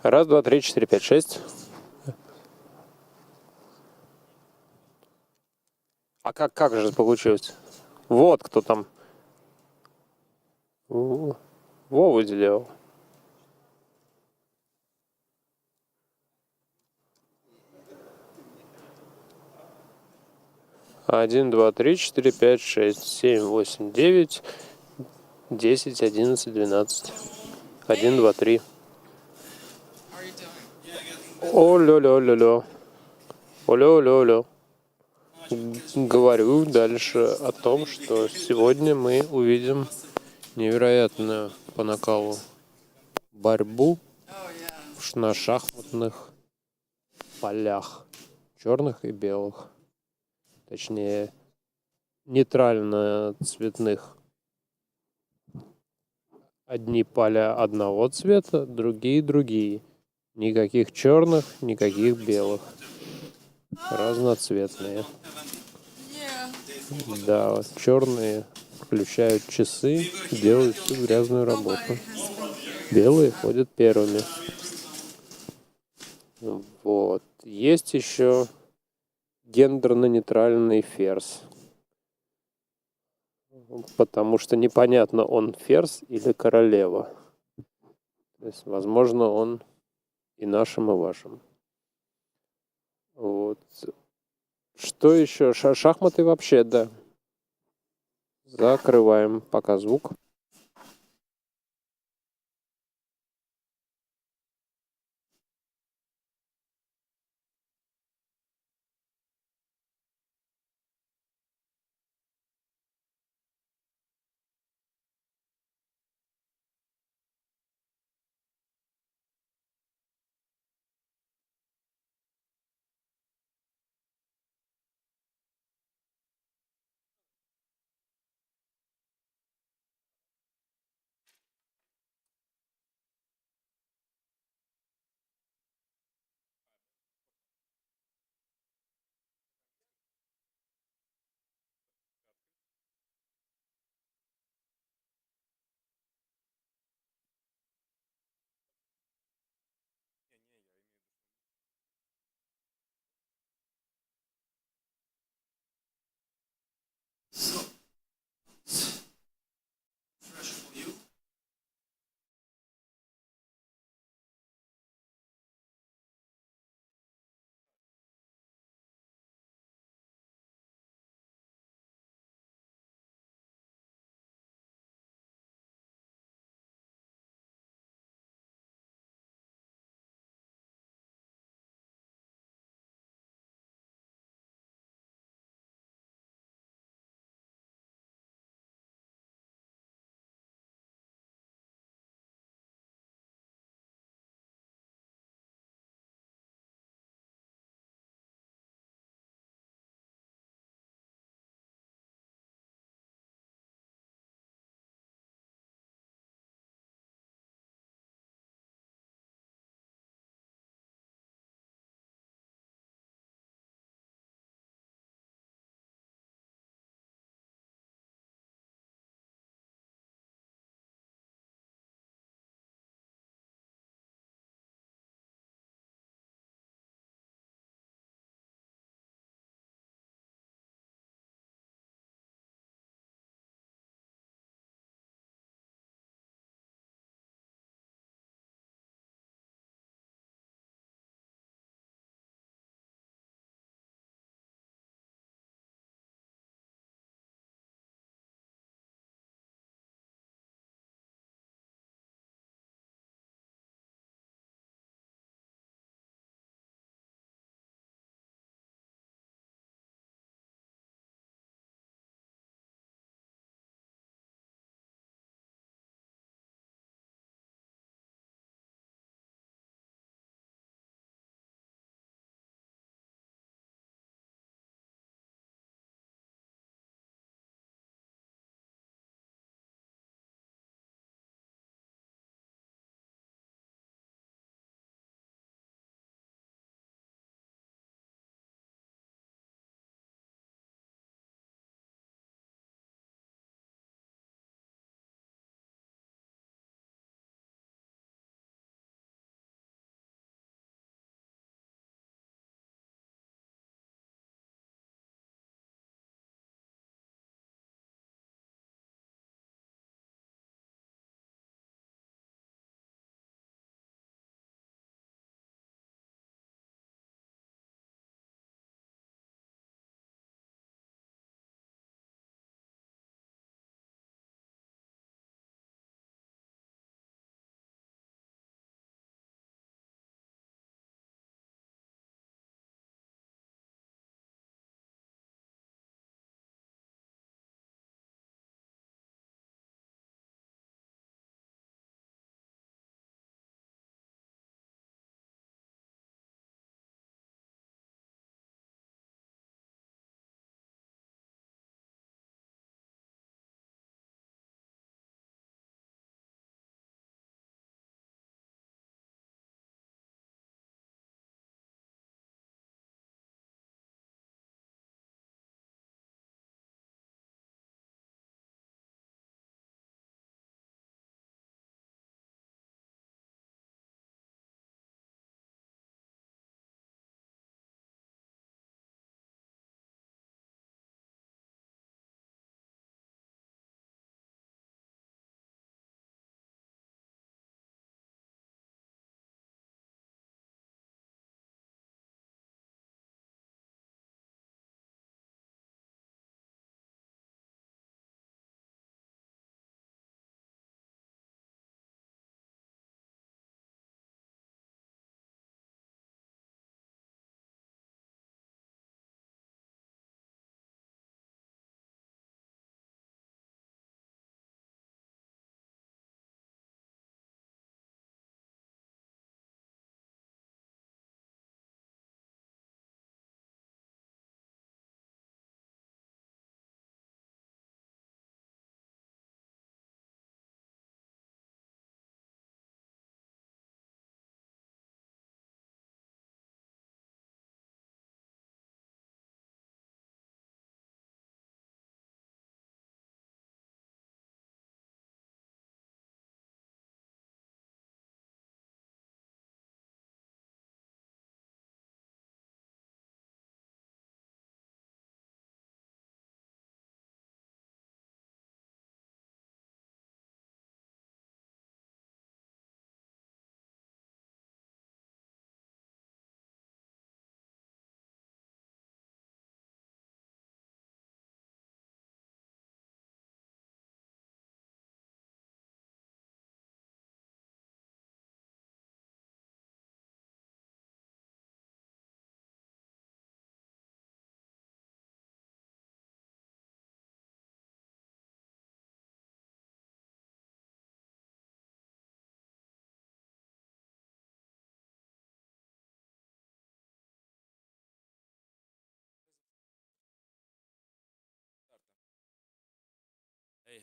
Раз, два, три, четыре, пять, шесть. А как же получилось? Вот кто там. Вову сделал. Один, два, три, четыре, пять, шесть, семь, восемь, девять, 10, 11, 12. 1, 2, 3. О-лё-лё-лё-лё. О-лё-лё-лё. Говорю дальше о том, что сегодня мы увидим невероятную по накалу борьбу на шахматных полях, черных и белых. Точнее, нейтрально-цветных. Одни поля одного цвета, другие. Никаких черных, никаких белых. Разноцветные. Да, черные включают часы, делают всю грязную работу. Белые ходят первыми. Вот. Есть еще гендерно-нейтральный ферзь. Потому что непонятно, он ферзь или королева. То есть, возможно, он и нашим, и вашим. Вот. Что еще? Шахматы вообще, да. Закрываем пока звук.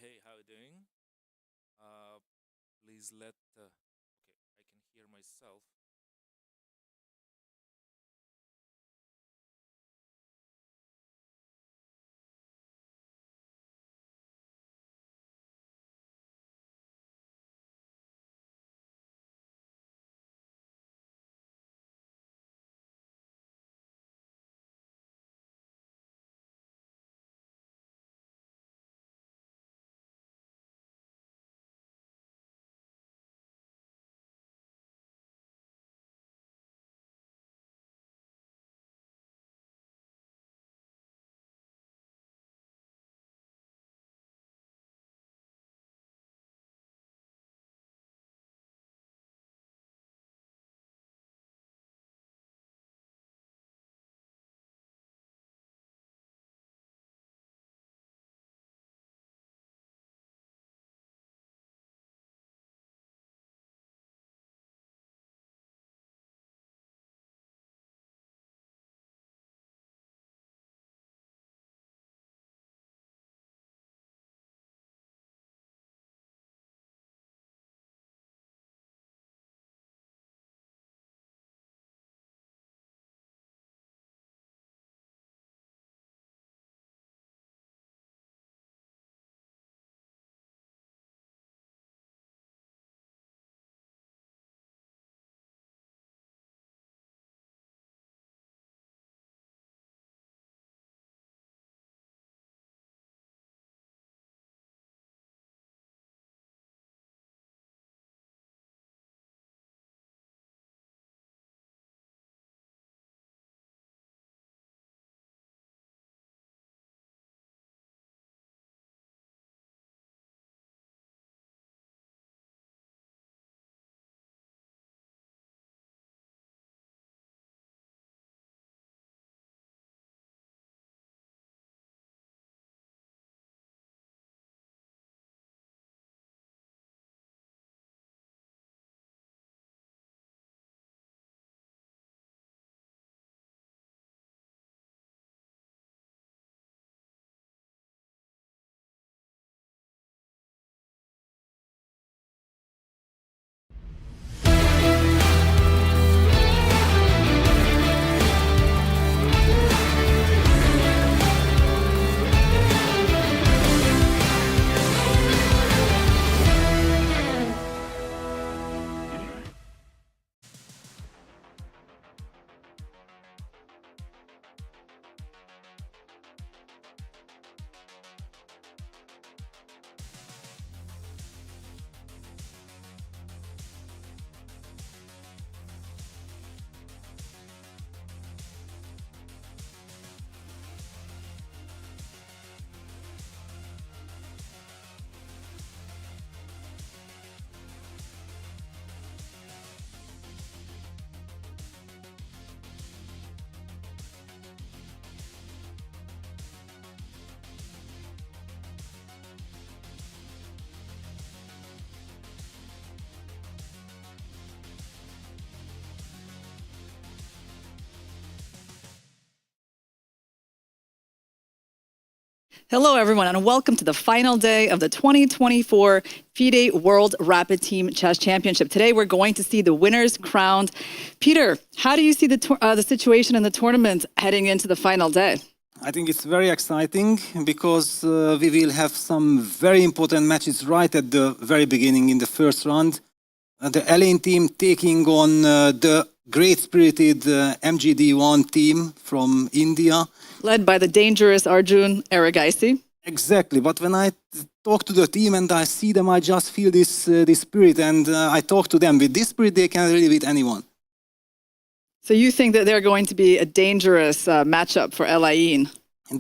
hey, how you doing? Please let, okay, I can hear myself. Hello, everyone, and welcome to the final day of the 2024 FIDE World Rapid Team Chess Championship. Today, we're going to see the winners crowned. Peter, how do you see the situation in the tournament heading into the final day? I think it's very exciting because we will have some very important matches right at the very beginning in the first round. The Elaine team taking on the great-spirited MGD1 team from India. Led by the dangerous Arjun Erigaisi. Exactly, but when I talk to the team and I see them, I just feel this spirit, and I talk to them. With this spirit, they can really beat anyone. So you think that they're going to be a dangerous matchup for Elaine?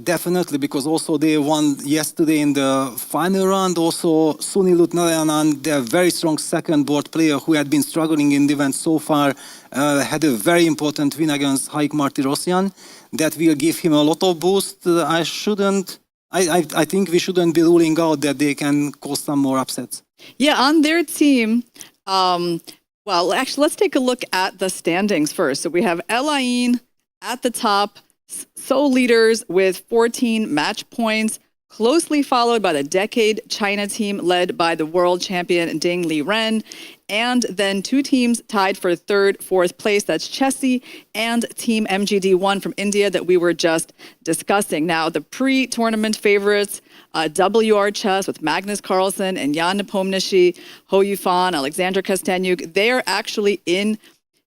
Definitely, because also they won yesterday in the final round. Also, Sunil Utnarayanan, their very strong second board player who had been struggling in the event so far, had a very important win against Haik Martirosyan. That will give him a lot of boost. I think we shouldn't be ruling out that they can cause some more upsets. Yeah, on their team, well, actually, let's take a look at the standings first. So we have Elaine at the top, sole leaders with 14 match points. closely followed by the Decade China team led by the world champion Ding Liren, and then two teams tied for third, fourth place. That's Chessy and Team MGD1 from India that we were just discussing. Now, the pre-tournament favorites, WR Chess with Magnus Carlsen and Jan Nepomniachtchi, Ho Yufan, Alexander Kastanyuk, they are actually in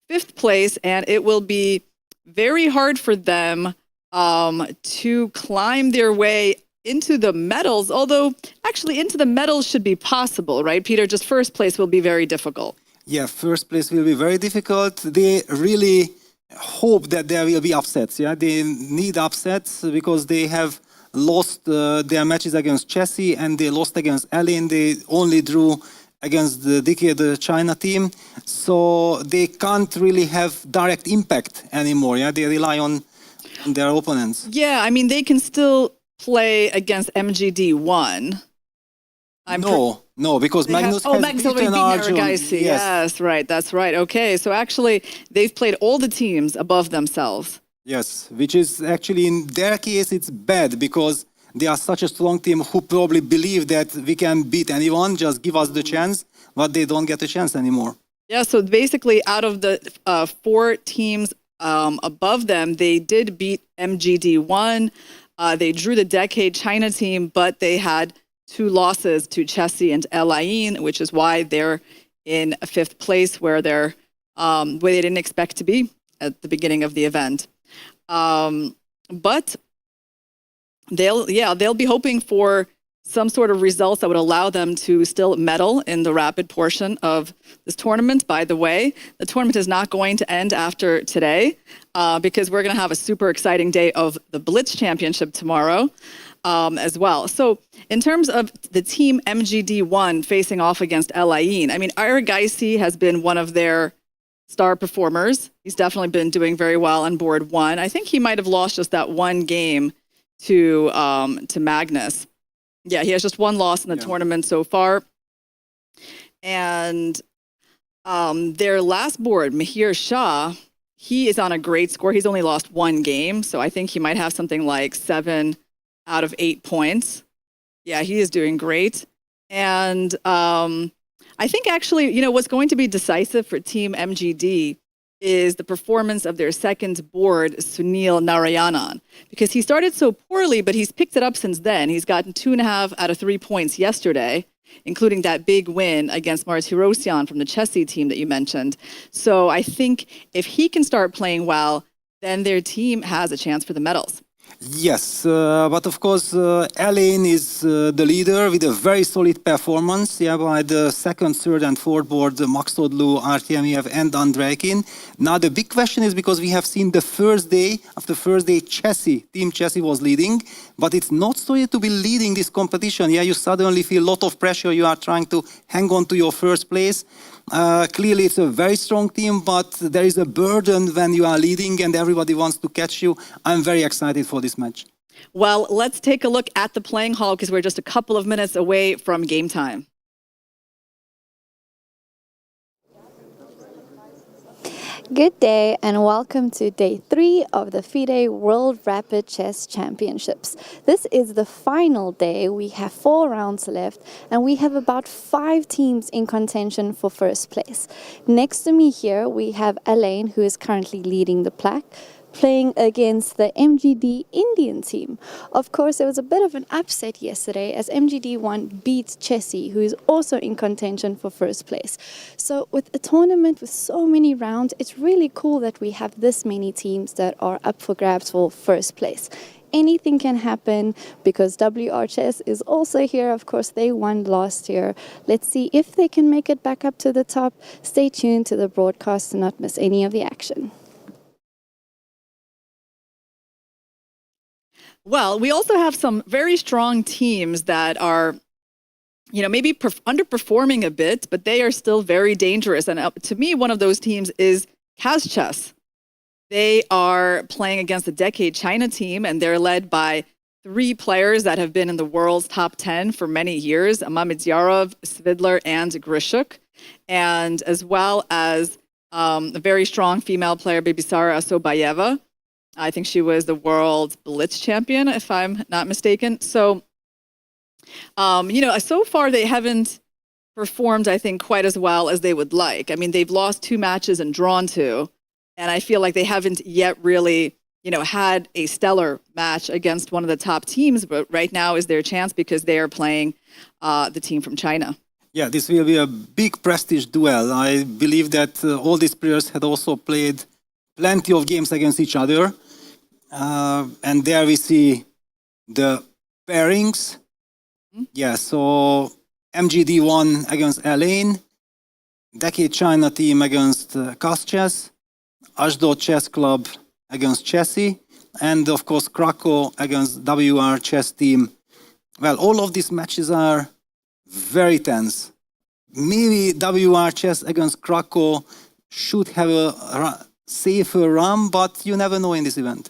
fifth place, and it will be very hard for them to climb their way into the medals, although actually into the medals should be possible, right, Peter? Just first place will be very difficult. Yeah, first place will be very difficult. They really hope that there will be upsets. Yeah, they need upsets because they have lost their matches against Chessy and they lost against Elaine. They only drew against the Decade China team, so they can't really have direct impact anymore. Yeah, they rely on their opponents. Yeah, I mean, they can still play against MGD1. No, because Magnus has Magnus already beaten beaten Arjun. Aragaisi. Yes, right, that's right. Okay, so actually, they've played all the teams above themselves. Yes, which is actually in their case, it's bad because they are such a strong team who probably believe that we can beat anyone, just give us the chance, but they don't get a chance anymore. Yeah, so basically out of the four teams above them, they did beat MGD1. They drew the Decade China team, but they had two losses to Chessy and Elaine, which is why they're in fifth place where they're where they didn't expect to be at the beginning of the event. But they'll be hoping for some sort of results that would allow them to still medal in the rapid portion of this tournament. By the way, the tournament is not going to end after today because we're going to have a super exciting day of the Blitz Championship tomorrow as well. So in terms of the team MGD1 facing off against Elaine, I mean, Aragaisi has been one of their star performers. He's definitely been doing very well on board one. I think he might have lost just that one game to Magnus. Yeah, he has just one loss in the tournament so far. And their last board, Mihir Shah, he is on a great score. He's only lost one game, so I think he might have something like 7 out of 8 points. Yeah, he is doing great. And I think actually, you know, what's going to be decisive for Team MGD is the performance of their second board, Sunil Narayanan, because he started so poorly, but he's picked it up since then. He's gotten 2.5 out of 3 points yesterday, including that big win against Martirosyan from the Chessy team that you mentioned. So I think if he can start playing well, then their team has a chance for the medals. Yes, but of course, Elaine is the leader with a very solid performance. Yeah, by the second, third, and fourth board, Maxodlu, Artemiev, and Andreikin. Now the big question is because we have seen the first day, after first day, Team Chessy was leading, but it's not so easy to be leading this competition. Yeah, you suddenly feel a lot of pressure. You are trying to hang on to your first place. Clearly, it's a very strong team, but there is a burden when you are leading and everybody wants to catch you. I'm very excited for this match. Well, let's take a look at the playing hall because we're just a couple of minutes away from game time. Good day and welcome to day 3 of the FIDE World Rapid Chess Championships. This is the final day. We have 4 rounds left and we have about 5 teams in contention for first place. Next to me here we have Elaine, who is currently leading the pack, playing against the MGD Indian team. Of course, there was a bit of an upset yesterday as MGD1 beats Chessy, who is also in contention for first place. So with a tournament with so many rounds, it's really cool that we have this many teams that are up for grabs for first place. Anything can happen because WR Chess is also here. Of course, they won last year. Let's see if they can make it back up to the top. Stay tuned to the broadcast to not miss any of the action. Well, we also have some very strong teams that are, you know, maybe underperforming a bit, but they are still very dangerous. And to me, one of those teams is Kazchess. They are playing against the Decade China team, and they're led by 3 players that have been in the world's top 10 for many years, Mamedyarov, Svidler, and Grishuk, and as well as a very strong female player, Bibisara Asobayeva. I think she was the world Blitz champion, if I'm not mistaken. So So far they haven't performed, I think, quite as well as they would like. I mean, they've lost 2 matches and drawn 2, and I feel like they haven't yet really, had a stellar match against one of the top teams. But right now is their chance because they are playing the team from China. Yeah, this will be a big prestige duel. I believe that all these players had also played plenty of games against each other. And there we see the pairings. Yeah, so MGD1 against Elaine, Decade China team against Kaz, Ashdod Chess Club against Chessy, and of course Krakow against WR Chess team. Well, all of these matches are very tense. Maybe WR Chess against Krakow should have a safer run, but you never know in this event.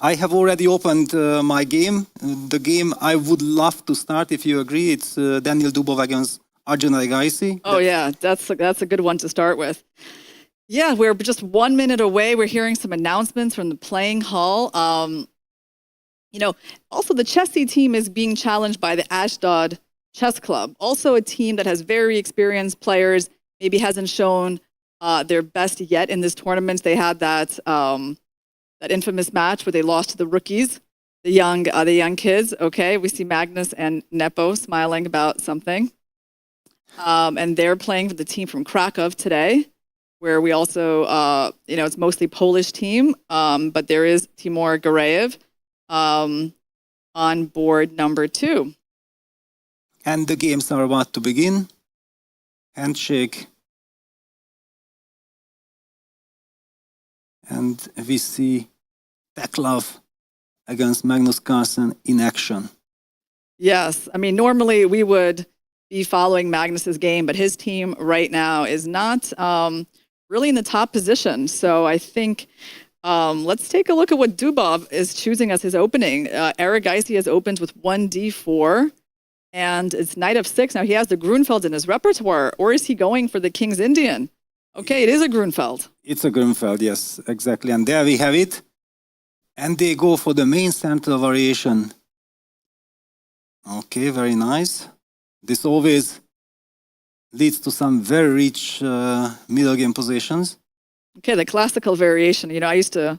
I have already opened my game. The game I would love to start, if you agree, it's Daniil Dubov against Arjun Regaisi. Oh, yeah, that's a good one to start with. Yeah, we're just 1 minute away. We're hearing some announcements from the playing hall. Also the Chessy team is being challenged by the Ashdod Chess Club. Also a team that has very experienced players, maybe hasn't shown their best yet in this tournament. They had that infamous match where they lost to the rookies, the young kids. Okay, we see Magnus and Nepo smiling about something. And they're playing for the team from Krakow today, where we also, it's mostly Polish team, but there is Timur Gareev on board number 2. And the games are about to begin. Handshake. And we see Teklov against Magnus Carlsen in action. Yes, I mean, normally we would be following Magnus's game, but his team right now is not really in the top position. So I think let's take a look at what Dubov is choosing as his opening. Regaisi has opened with 1d4, and it's knight f6. Now he has the Grunfeld in his repertoire, or is he going for the King's Indian? Okay, it is a Grunfeld. It's a Grunfeld, yes, exactly. And there we have it. And they go for the main central variation. Okay, very nice. This always leads to some very rich middle game positions. Okay, the classical variation. That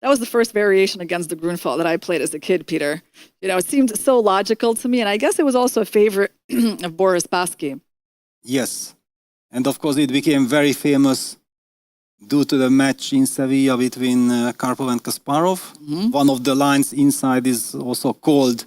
was the first variation against the Grunfeld that I played as a kid, Peter. It seemed so logical to me, and I guess it was also a favorite of Boris Spassky. Yes. And of course, it became very famous due to the match in Sevilla between Karpov and Kasparov. Mm-hmm. One of the lines inside is also called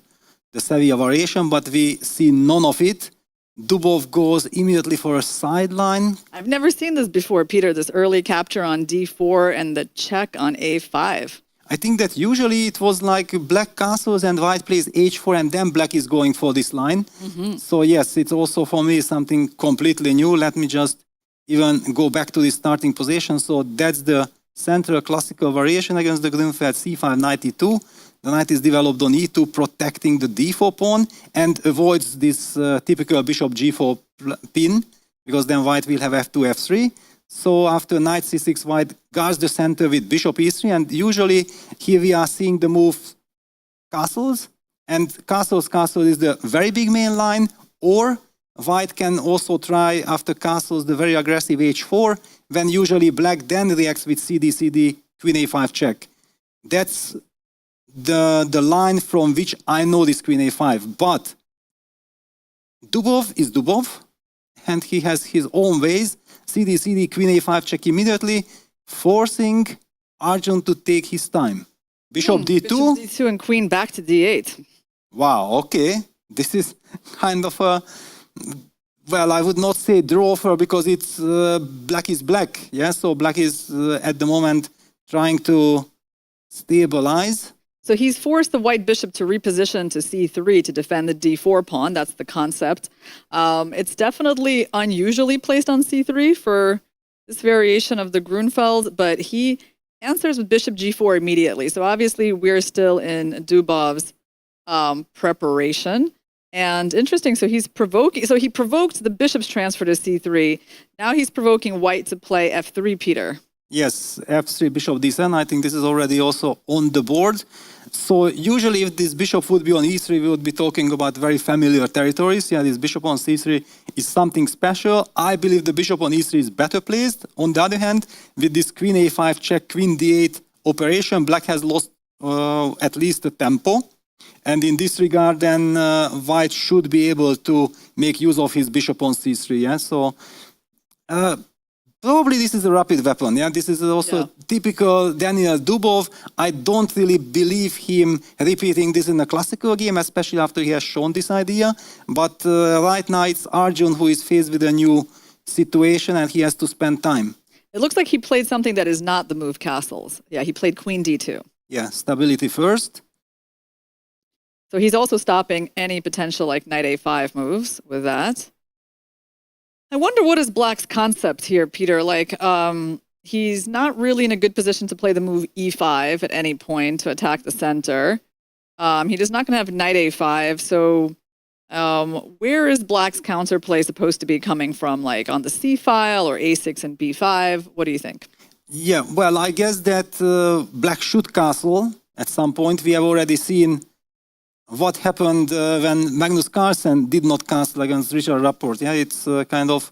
the Sevilla variation, but we see none of it. Dubov goes immediately for a sideline. I've never seen this before, Peter, this early capture on d4 and the check on a5. I think that usually it was like black castles and white plays h4 and then black is going for this line. Mm-hmm. So yes, it's also for me something completely new. Let me just even go back to the starting position. So that's the central classical variation against the Grunfeld c5 knight e2. The knight is developed on e2, protecting the d4 pawn and avoids this typical bishop g4 pin, because then white will have f2, f3. So after knight c6, white guards the center with bishop e3, and usually here we are seeing the move castles, and castle is the very big main line, or white can also try after castles the very aggressive h4, when usually black then reacts with cd, queen a5 check. That's the line from which I know this queen a5, but Dubov is Dubov, and he has his own ways. cd, queen a5 check immediately, forcing Arjun to take his time. Bishop d2. Bishop d2 and queen back to d8. Wow, okay. This is kind of a, well, I would not say draw for, because it's black is black. Yeah, so black is at the moment trying to stabilize. So he's forced the white bishop to reposition to c3 to defend the d4 pawn. That's the concept. It's definitely unusually placed on c3 for this variation of the Grunfeld, but he answers with bishop g4 immediately. So obviously we're still in Dubov's preparation. And interesting, so he provoked the bishop's transfer to c3. Now he's provoking white to play f3, Peter. Yes, f3, bishop d7. I think this is already also on the board. So usually if this bishop would be on e3, we would be talking about very familiar territories. Yeah, this bishop on c3 is something special. I believe the bishop on e3 is better placed. On the other hand, with this queen a5 check, queen d8 operation, black has lost at least the tempo. And in this regard, then white should be able to make use of his bishop on c3. Yeah, so probably this is a rapid weapon. Yeah, this is also typical Daniel Dubov. I don't really believe him repeating this in a classical game, especially after he has shown this idea. But right now it's Arjun who is faced with a new situation and he has to spend time. It looks like he played something that is not the move castles. Yeah, he played queen d2. Yeah, stability first. So he's also stopping any potential like knight a5 moves with that. I wonder what is black's concept here, Peter. Like, he's not really in a good position to play the move e5 at any point to attack the center. He's not going to have knight a5. So where is black's counterplay supposed to be coming from? Like on the c file or a6 and b5? What do you think? Yeah, well, I guess that black should castle at some point. We have already seen what happened when Magnus Carlsen did not castle against Richard Rapport. Yeah, it's kind of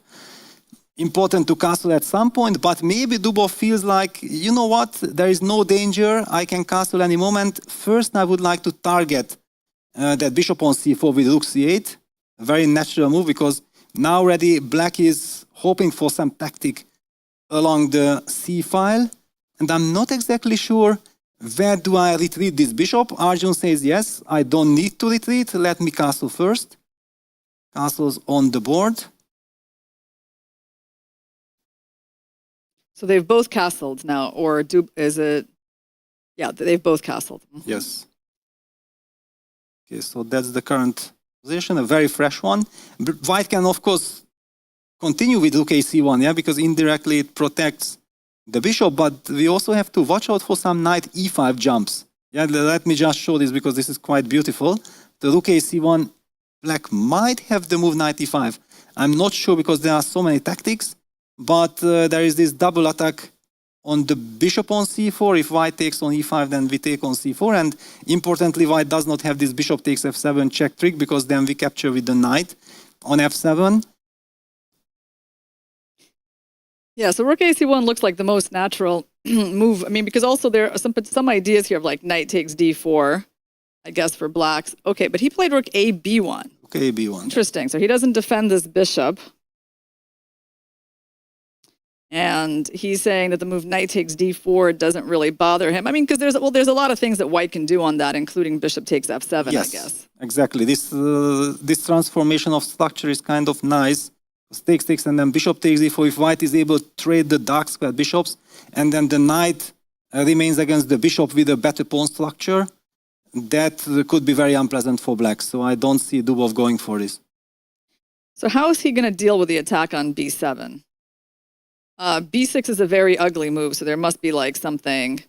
important to castle at some point, but maybe Dubov feels like, you know what, there is no danger, I can castle any moment. First, I would like to target that bishop on c4 with rook c8. A very natural move, because now already black is hoping for some tactic along the c file, and I'm not exactly sure where do I retreat this bishop. Arjun says yes, I don't need to retreat, let me castle first. Castles on the board. So they've both castled now, or is it? Yeah, they've both castled. Yes. Okay, so that's the current position, a very fresh one. White can, of course, continue with rook ac1, yeah, because indirectly it protects the bishop, but we also have to watch out for some knight e5 jumps. Yeah, let me just show this because this is quite beautiful. The rook ac1, black might have the move knight e5. I'm not sure because there are so many tactics, but there is this double attack on the bishop on c4. If white takes on e5, then we take on c4. And importantly, white does not have this bishop takes f7 check trick, because then we capture with the knight on f7. Yeah, so rook ac1 looks like the most natural move. I mean, because also there are some ideas here of like knight takes d4, I guess, for blacks. Okay, but he played rook a b1. Okay, b1. Interesting. So he doesn't defend this bishop. And he's saying that the move knight takes d4 doesn't really bother him. I mean, because there's a lot of things that white can do on that, including bishop takes f7, yes, I guess. Exactly. This transformation of structure is kind of nice. Takes, and then bishop takes d4. If white is able to trade the dark square bishops, and then the knight remains against the bishop with a better pawn structure, that could be very unpleasant for black. So I don't see Dubov going for this. So how is he going to deal with the attack on b7? b6 is a very ugly move, so there must be like something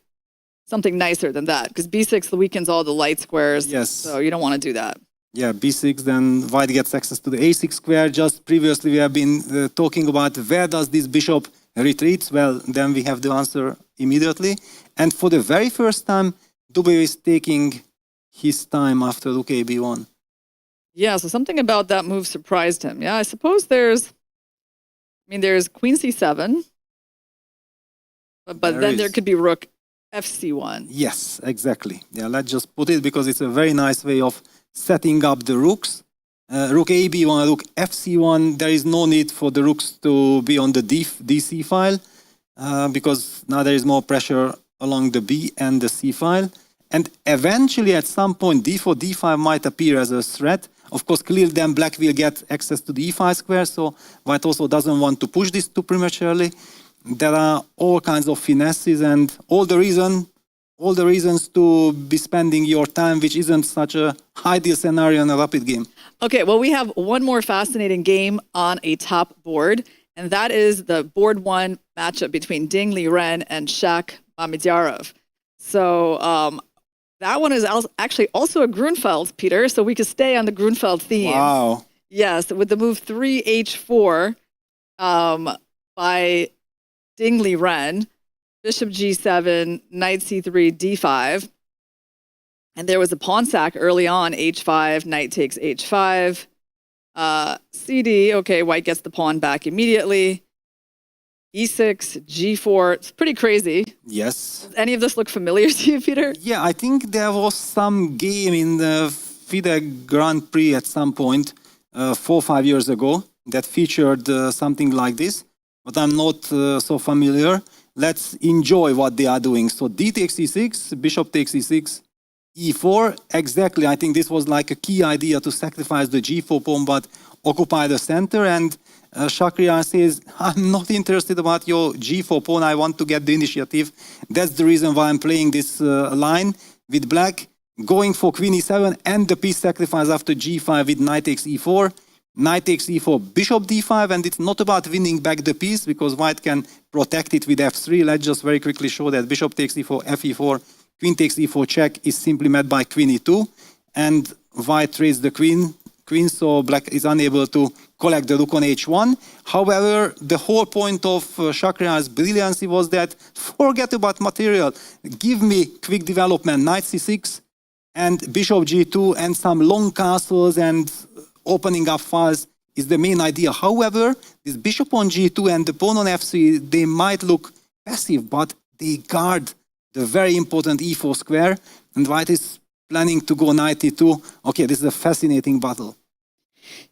nicer than that, because b6 weakens all the light squares. Yes. So you don't want to do that. Yeah, b6, then white gets access to the a6 square. Just previously we have been talking about where does this bishop retreat? Well, then we have the answer immediately. And for the very first time, Dubov is taking his time after rook a b1. Yeah, so something about that move surprised him. Yeah, I suppose there's queen c7, but then there could be rook fc1. Yes, exactly. Yeah, let's just put it, because it's a very nice way of setting up the rooks. Rook a b1, rook fc1, there is no need for the rooks to be on the dc file, because now there is more pressure along the b and the c file. And eventually at some point d4, d5 might appear as a threat. Of course, clearly then black will get access to the e5 square, so white also doesn't want to push this too prematurely. There are all kinds of finesses and all the reasons to be spending your time, which isn't such a ideal scenario in a rapid game. Okay, well, we have one more fascinating game on a top board, and that is the board one matchup between Ding Liren and Shak Mamedyarov. So that one is actually also a Grunfeld, Peter, so we could stay on the Grunfeld theme. Wow. Yes, with the move 3h4 by Ding Liren. bishop g7, knight c3, d5. And there was a pawn sack early on, h5, knight takes h5. CD, okay, white gets the pawn back immediately. E6, G4, it's pretty crazy. Yes. Does any of this look familiar to you, Peter? Yeah, I think there was some game in the FIDE Grand Prix at some point 4 or 5 years ago that featured something like this, but I'm not so familiar. Let's enjoy what they are doing. So D takes E6, bishop takes E6, E4. Exactly, I think this was like a key idea to sacrifice the G4 pawn but occupy the center. And Shakhriyar says, I'm not interested about your G4 pawn, I want to get the initiative. That's the reason why I'm playing this line with black, going for queen e7 and the piece sacrifice after G5 with knight takes E4. Knight takes E4, bishop D5, and it's not about winning back the piece because white can protect it with F3. Let's just very quickly show that bishop takes E4, Fe4, queen takes E4 check is simply met by queen E2, and white trades the queen, so black is unable to collect the rook on H1. However, the whole point of Shakhriyar's brilliancy was that forget about material, give me quick development, knight C6 and bishop G2 and some long castles and opening up files is the main idea. However, this bishop on G2 and the pawn on F3, they might look passive, but they guard the very important E4 square, and white is planning to go knight E2. Okay, this is a fascinating battle.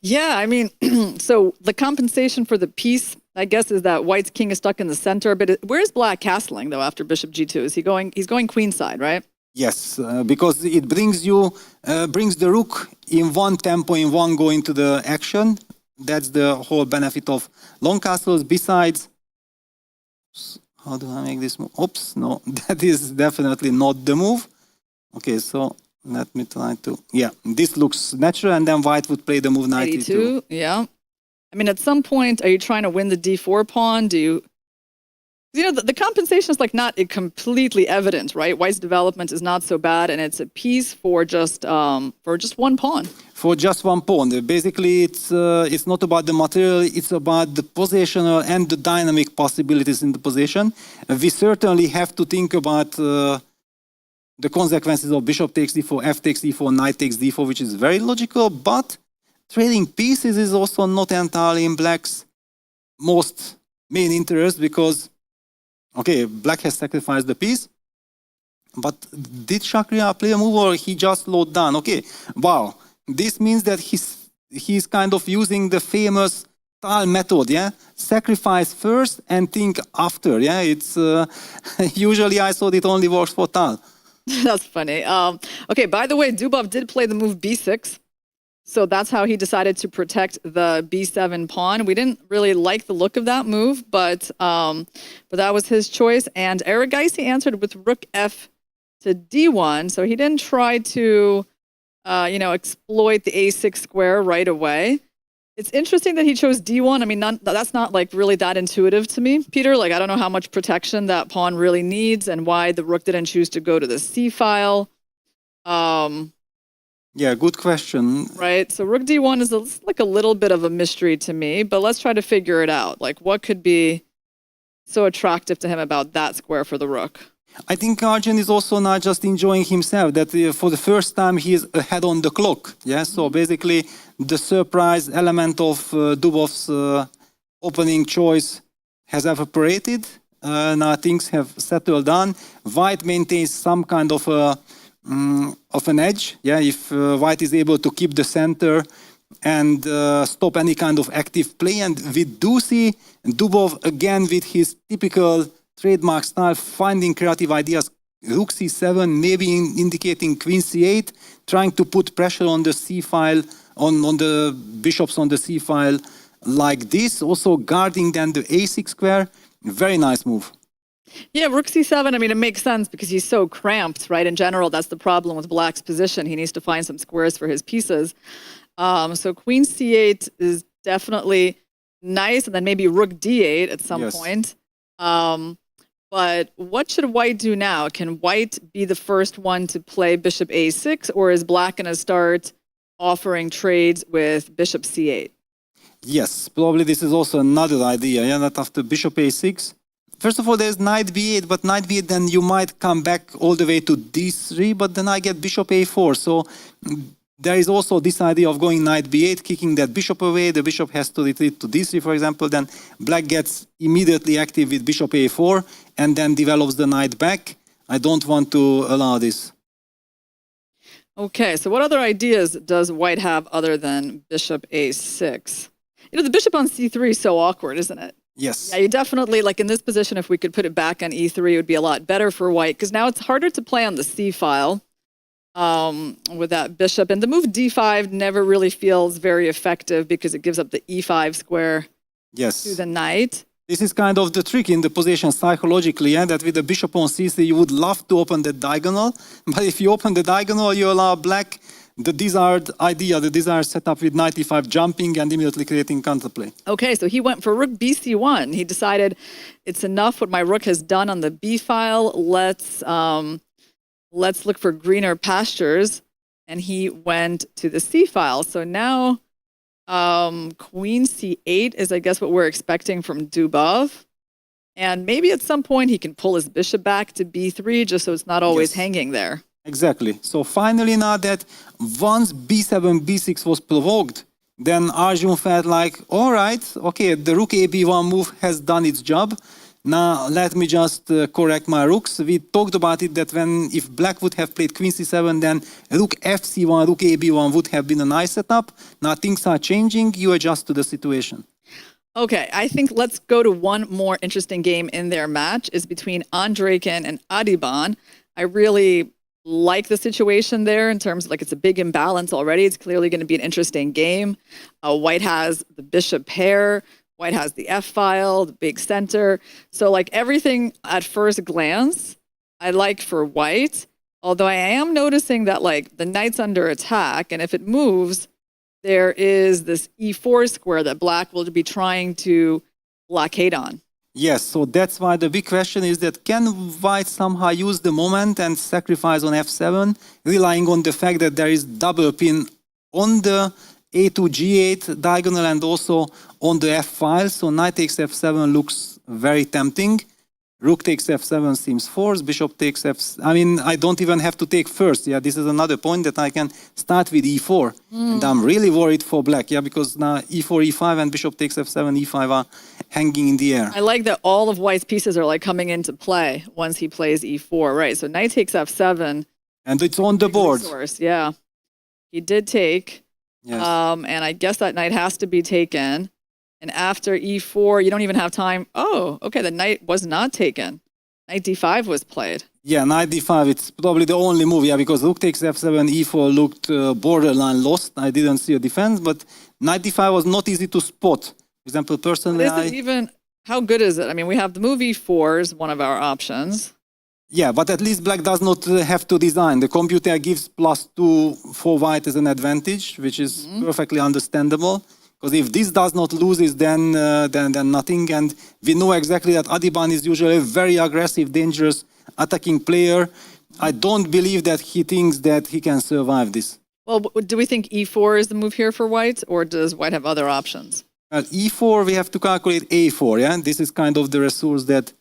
Yeah, I mean, so the compensation for the piece, I guess, is that white's king is stuck in the center, but where's black castling, though, after bishop G2? Is he going, he's going queenside, right? Yes, because it brings the rook in one tempo, in one go into the action. That's the whole benefit of long castles. Besides, how do I make this move? Oops, no, that is definitely not the move. Okay, so let me try to, yeah, this looks natural, and then white would play the move knight E2. Yeah. I mean, at some point, are you trying to win the D4 pawn? Do you... You know, the compensation is like not completely evident, right? White's development is not so bad, and it's a piece for just one pawn. For just one pawn. Basically, it's not about the material, it's about the positional and the dynamic possibilities in the position. We certainly have to think about the consequences of bishop takes d4, f takes d4, knight takes d4, which is very logical, but trading pieces is also not entirely in black's most main interest because okay, black has sacrificed the piece, but did Shakhriyar play a move or he just slowed down? Okay, wow. This means that he's kind of using the famous Tal method, yeah? Sacrifice first and think after, yeah? It's usually I thought it only works for Tal. That's funny. Okay, by the way, Dubov did play the move b6. So that's how he decided to protect the b7 pawn. We didn't really like the look of that move, but that was his choice. And Irina answered with rook f to d1. So he didn't try to, exploit the a6 square right away. It's interesting that he chose d1. I mean, that's not like really that intuitive to me, Peter. Like, I don't know how much protection that pawn really needs and why the rook didn't choose to go to the c file. Yeah, good question. Right. So rook d1 is like a little bit of a mystery to me, but let's try to figure it out. Like, what could be so attractive to him about that square for the rook? I think Arjun is also not just enjoying himself, that for the first time he is ahead on the clock. Yeah, so basically the surprise element of Dubov's opening choice has evaporated. Now things have settled down. White maintains some kind of an edge. Yeah, if white is able to keep the center and stop any kind of active play. And we do see Dubov again with his typical trademark style, finding creative ideas. Rook c7, maybe indicating queen c8, trying to put pressure on the c file, on the bishops on the c file like this. Also guarding then the a6 square. Very nice move. Yeah, rook c7, I mean, it makes sense because he's so cramped, right? In general, that's the problem with black's position. He needs to find some squares for his pieces. So queen c8 is definitely nice, and then maybe rook d8 at some point. But what should white do now? Can white be the first one to play bishop a6, or is black going to start offering trades with bishop c8? Yes, probably this is also another idea. Yeah, that after bishop a6, first of all, there's knight b8, but knight b8, then you might come back all the way to d3, but then I get bishop a4. So there is also this idea of going knight b8, kicking that bishop away. The bishop has to retreat to d3, for example. Then black gets immediately active with bishop a4 and then develops the knight back. I don't want to allow this. Okay, so what other ideas does white have other than bishop a6? You know, the bishop on c3 is so awkward, isn't it? Yes. Yeah, you definitely, like in this position, if we could put it back on e3, it would be a lot better for white, because now it's harder to play on the c file with that bishop. And the move d5 never really feels very effective because it gives up the e5 square to the knight. This is kind of the trick in the position psychologically, that with the bishop on c3, you would love to open the diagonal. But if you open the diagonal, you allow black the desired idea, the desired setup with knight e5 jumping and immediately creating counterplay. Okay, so he went for rook bc1. He decided it's enough what my rook has done on the b file. Let's look for greener pastures. And he went to the c file. So now queen c8 is, I guess, what we're expecting from Dubov. And maybe at some point he can pull his bishop back to b3 just so it's not always hanging there. Exactly. So finally now that once b7, b6 was provoked, then Arjun felt like, all right, okay, the rook ab1 move has done its job. Now let me just correct my rooks. We talked about it that if black would have played queen c7, then rook fc1, rook ab1 would have been a nice setup. Now things are changing. You adjust to the situation. Okay, I think let's go to one more interesting game in their match. Is between Andreykin and Adiban. I really like the situation there in terms of, like, it's a big imbalance already. It's clearly going to be an interesting game. White has the bishop pair. White has the F file, the big center. So, like, everything at first glance, I like for white. Although I am noticing that, like, the knight's under attack. And if it moves, there is this e4 square that black will be trying to blockade on. Yes, so that's why the big question is that can white somehow use the moment and sacrifice on f7, relying on the fact that there is double pin on the a2 g8 diagonal and also on the f file. So knight takes f7 looks very tempting. Rook takes f7 seems forced. Bishop takes I mean, I don't even have to take first. Yeah, this is another point that I can start with e4. And I'm really worried for black, because now e4, e5 and bishop takes f7, e5 are hanging in the air. I like that all of white's pieces are, like, coming into play once he plays e4, right? So knight takes f7. And it's on the board. Resource, yeah. He did take. Yes. And I guess that knight has to be taken. And after e4, you don't even have time. Oh, okay, the knight was not taken. Knight d5 was played. Yeah, knight d5, it's probably the only move, because rook takes f7, e4 looked borderline lost. I didn't see a defense, but knight d5 was not easy to spot. For example, personally, how good is it? I mean, we have the move e4 is one of our options. Yeah, but at least black does not have to design. The computer gives +2 for white as an advantage, which is perfectly understandable. Because if this does not lose it, then nothing. And we know exactly that Adiban is usually a very aggressive, dangerous attacking player. I don't believe that he thinks that he can survive this. Well, do we think e4 is the move here for white, or does white have other options? At e4, we have to calculate a4, yeah? This is kind of the resource that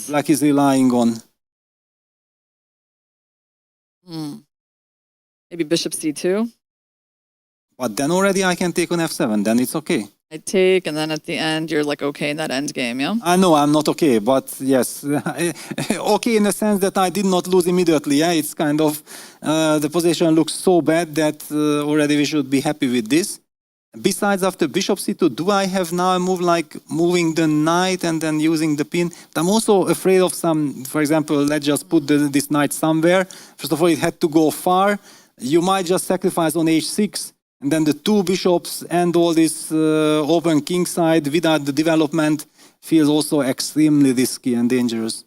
black is relying on. Maybe bishop c2? But then already I can take on f7, then it's okay. I take, and then at the end, you're like, okay in that end game, yeah? I know I'm not okay, but yes. Okay in the sense that I did not lose immediately, yeah? It's kind of, the position looks so bad that already we should be happy with this. Besides, after bishop c2, do I have now a move like moving the knight and then using the pin? I'm also afraid of some, for example, let's just put this knight somewhere. First of all, it had to go far. You might just sacrifice on h6. And then the two bishops and all this open king side without the development feels also extremely risky and dangerous.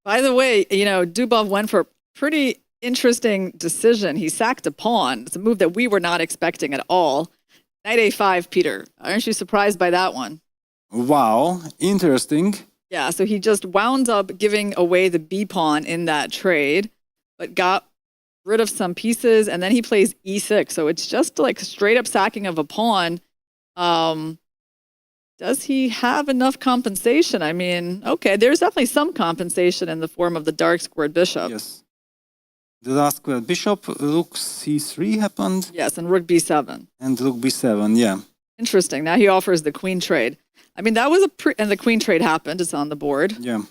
By the way, Dubov went for a pretty interesting decision. He sacked a pawn. It's a move that we were not expecting at all. Knight a5, Peter. Aren't you surprised by that one? Wow, interesting. Yeah, so he just wound up giving away the b pawn in that trade, but got rid of some pieces, and then he plays e6. So it's just like straight up sacking of a pawn. does he have enough compensation? I mean, okay, there's definitely some compensation in the form of the dark squared bishop. Yes. The last square bishop, rook c3 happened, Yes, and rook b7. and rook b7, yeah. Interesting. Now he offers the queen trade. I mean, that was and the queen trade happened. It's on the board. Yeah.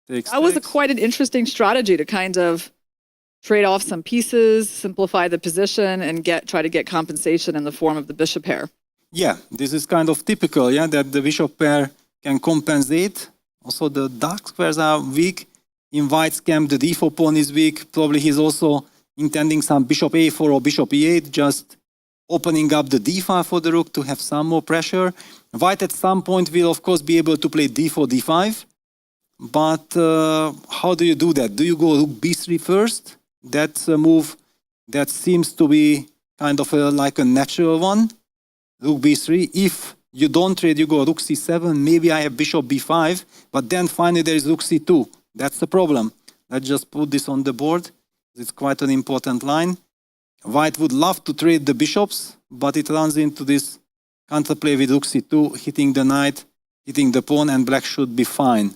Takes, That was takes. quite an interesting strategy to kind of trade off some pieces, simplify the position, and try to get compensation in the form of the bishop pair. Yeah, this is kind of typical, yeah, that the bishop pair can compensate. Also, the dark squares are weak. In White's camp, the d4 pawn is weak. Probably he's also intending some bishop a4 or bishop e8, just opening up the d file for the rook to have some more pressure. White at some point will, of course, be able to play d4, d5. But how do you do that? Do you go rook b3 first? That's a move that seems to be kind of like a natural one. Rook b3. If you don't trade, you go rook c7. Maybe I have bishop b5. But then finally there is rook c2. That's the problem. Let's just put this on the board. It's quite an important line. White would love to trade the bishops, but it runs into this counterplay with rook c2, hitting the knight, hitting the pawn, and black should be fine.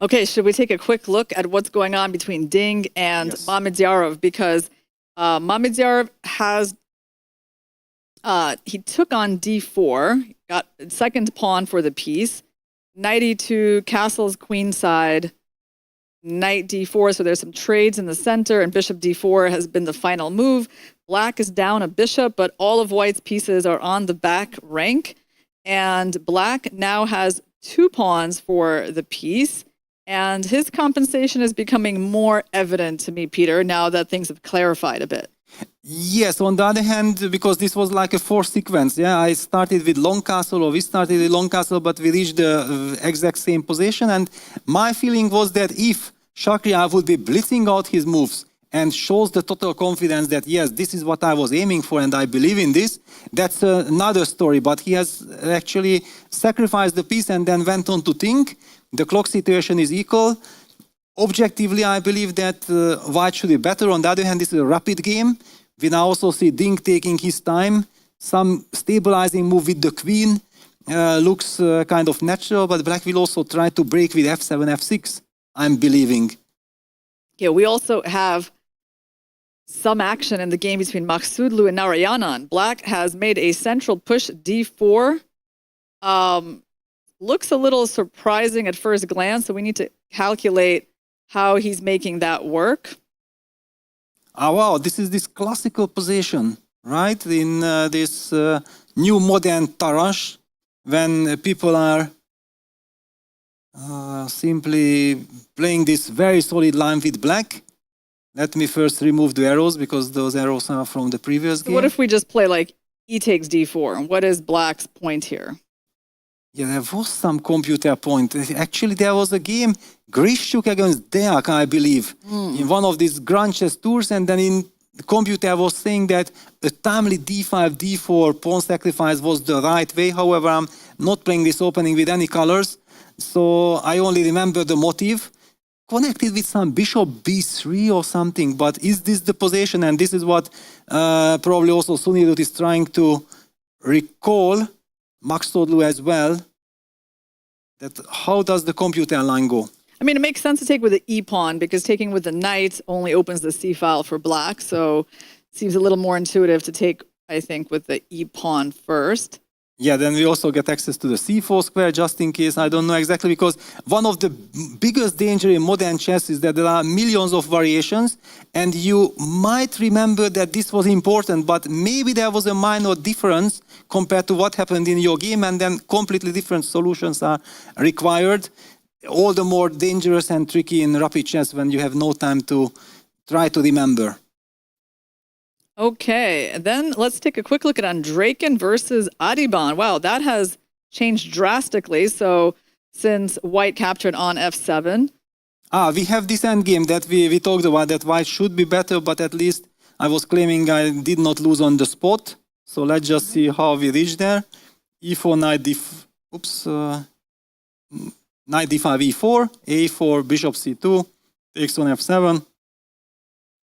Okay, should we take a quick look at what's going on between Ding and Yes. Mamedyarov? Because Mamedyarov has, he took on d4, got second pawn for the piece, knight e2, castles queenside, knight d4, so there's some trades in the center, and bishop d4 has been the final move. Black is down a bishop, but all of White's pieces are on the back rank, and Black now has 2 pawns for the piece, and his compensation is becoming more evident to me, Peter, now that things have clarified a bit. Yes, on the other hand, because this was like a 4 sequence, yeah, I started with long castle, or we started with long castle, but we reached the exact same position, and my feeling was that if Shakriar would be blitzing out his moves and shows the total confidence that, yes, this is what I was aiming for and I believe in this, that's another story, but he has actually sacrificed the piece and then went on to think. The clock situation is equal. Objectively, I believe that White should be better. On the other hand, this is a rapid game. We now also see Ding taking his time. Some stabilizing move with the queen looks kind of natural, but Black will also try to break with f7, f6, I'm believing. Yeah, we also have some action in the game between Maksudlu and Narayanan. Black has made a central push d4. Looks a little surprising at first glance, so we need to calculate how he's making that work. Ah, wow, this is this classical position, right? In this new modern Tarash, when people are simply playing this very solid line with Black. Let me first remove the arrows, because those arrows are from the previous game. What if we just play like e takes d4? And what is Black's point here? Yeah, there was some computer point. Actually, there was a game, Grishchuk against Deak, I believe, in one of these Grand Chess tours, and then in the computer was saying that a timely d5, d4 pawn sacrifice was the right way. However, I'm not playing this opening with any colors, so I only remember the motive. Connected with some bishop b3 or something, but is this the position? And this is what probably also Sunilut is trying to recall, Maksudlu as well, that how does the computer line go? I mean, it makes sense to take with the e-pawn, because taking with the knight only opens the c-file for Black, so it seems a little more intuitive to take, I think, with the e-pawn first. Yeah, then we also get access to the c4 square, just in case. I don't know exactly, because one of the biggest danger in modern chess is that there are millions of variations, and you might remember that this was important, but maybe there was a minor difference compared to what happened in your game, and then completely different solutions are required. All the more dangerous and tricky in rapid chess when you have no time to try to remember. Okay, and then let's take a quick look at Andreykin versus Adiban. Wow, that has changed drastically. So since White captured on f7. We have this endgame that we talked about, that White should be better, but at least I was claiming I did not lose on the spot. So let's just see how we reach there. E4, knight d5, knight d5, e4, a4, bishop c2, takes on f7.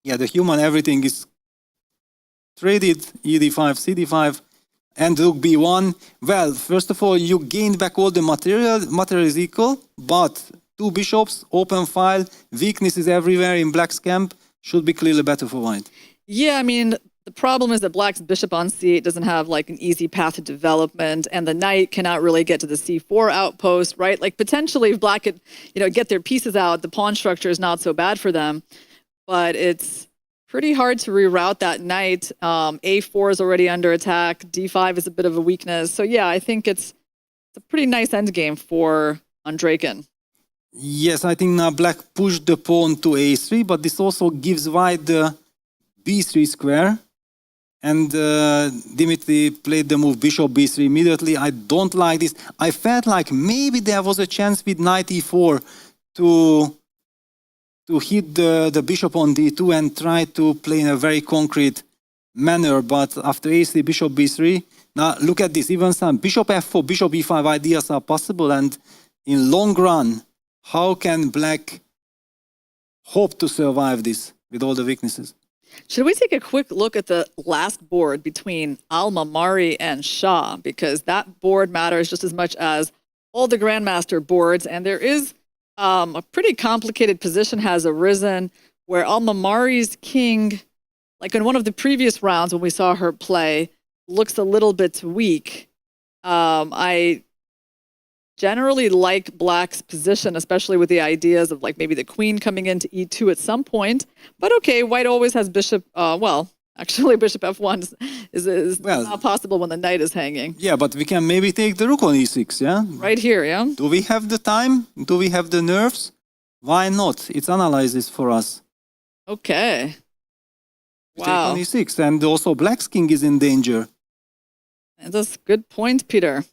Yeah, the human everything is traded, e d5, c d5, and rook b1. Well, first of all, you gained back all the material. Material is equal, but two bishops, open file, weaknesses everywhere in black's camp. Should be clearly better for white. Yeah, I mean, the problem is that black's bishop on c8 doesn't have like an easy path to development, and the knight cannot really get to the c4 outpost, right? Like potentially if black could, get their pieces out, the pawn structure is not so bad for them, but it's pretty hard to reroute that knight. A4 is already under attack. D5 is a bit of a weakness. So yeah, I think it's a pretty nice endgame for Andreykin. Yes, I think now black pushed the pawn to a3, but this also gives white the b3 square. And Dimitri played the move bishop b3 immediately. I don't like this. I felt like maybe there was a chance with knight e4 to hit the bishop on d2 and try to play in a very concrete manner. But after a3, bishop b3, now look at this. Even some bishop f4, bishop e5 ideas are possible. And in long run, how can black hope to survive this with all the weaknesses? Should we take a quick look at the last board between Al-Mamari and Shah? Because that board matters just as much as all the Grandmaster boards. And there is a pretty complicated position has arisen where Al-Mamari's king, like in one of the previous rounds when we saw her play, looks a little bit weak. I generally like black's position, especially with the ideas of like maybe the queen coming into e2 at some point. But okay, white always has bishop, actually bishop f1 is not possible when the knight is hanging. Yeah, but we can maybe take the rook on e6, yeah? Right here, yeah? Do we have the time? Do we have the nerves? Why not? It's analyzes for us. Okay. Take on e6, and also black's king is in danger. That's a good point, Peter.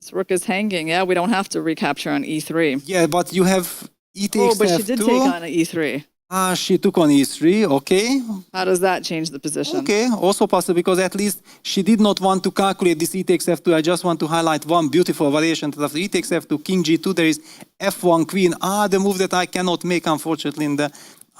This rook is hanging. Yeah, we don't have to recapture on e3. Yeah, but you have e takes f2. Oh, but she did take on an e3. Ah, she took on e3, okay. How does that change the position? Okay, also possible, because at least she did not want to calculate this e takes f2. I just want to highlight one beautiful variation. After e takes f2, king g2, there is f1 queen. The move that I cannot make, unfortunately, in the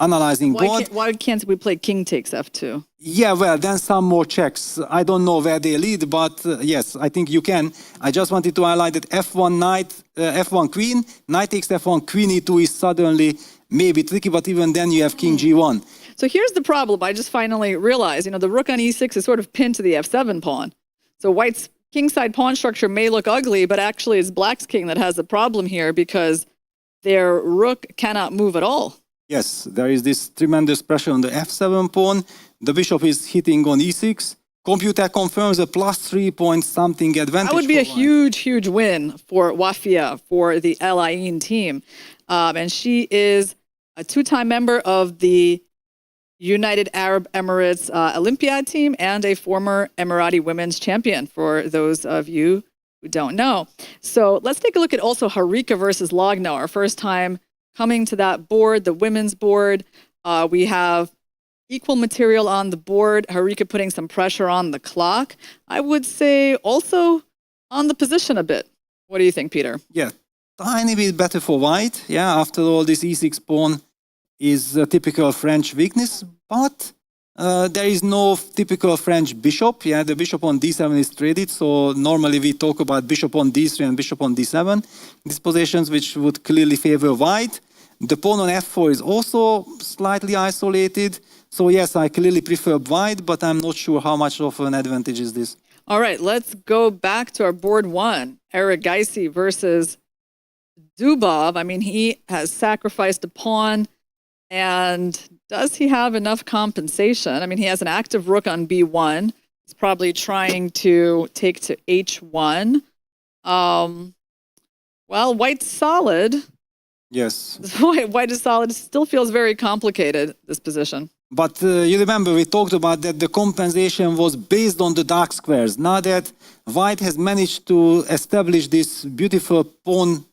analyzing board. Why can't we play king takes f2? Yeah, well, then some more checks. I don't know where they lead, but yes, I think you can. I just wanted to highlight that f1 knight, f1 queen, knight takes f1, queen e2 is suddenly maybe tricky, but even then you have king g1. So here's the problem. I just finally realized, the rook on e6 is sort of pinned to the f7 pawn. So white's kingside pawn structure may look ugly, but actually it's black's king that has a problem here because their rook cannot move at all. Yes, there is this tremendous pressure on the f7 pawn. The bishop is hitting on e6. Computer confirms a +3 point something advantage. That would be a huge, huge win for Wafia, for the El Ain team. And she is a two-time member of the United Arab Emirates Olympiad team and a former Emirati women's champion, for those of you who don't know. So let's take a look at also Harika versus Logno, our first time coming to that board, the women's board. We have equal material on the board. Harika putting some pressure on the clock. I would say also on the position a bit. What do you think, Peter? Yeah, tiny bit better for white. Yeah, after all, this e6 pawn is a typical French weakness, but there is no typical French bishop. Yeah, the bishop on d7 is traded, so normally we talk about bishop on d3 and bishop on d7. These positions which would clearly favor white. The pawn on f4 is also slightly isolated. So yes, I clearly prefer white, but I'm not sure how much of an advantage is this. All right, let's go back to our board one. Erigaisi versus Dubov. I mean, he has sacrificed a pawn. And does he have enough compensation? I mean, he has an active rook on b1. He's probably trying to take to h1. Well, white's solid. Yes. White is solid. It still feels very complicated, this position. But you remember we talked about that the compensation was based on the dark squares. Now that white has managed to establish this beautiful pawn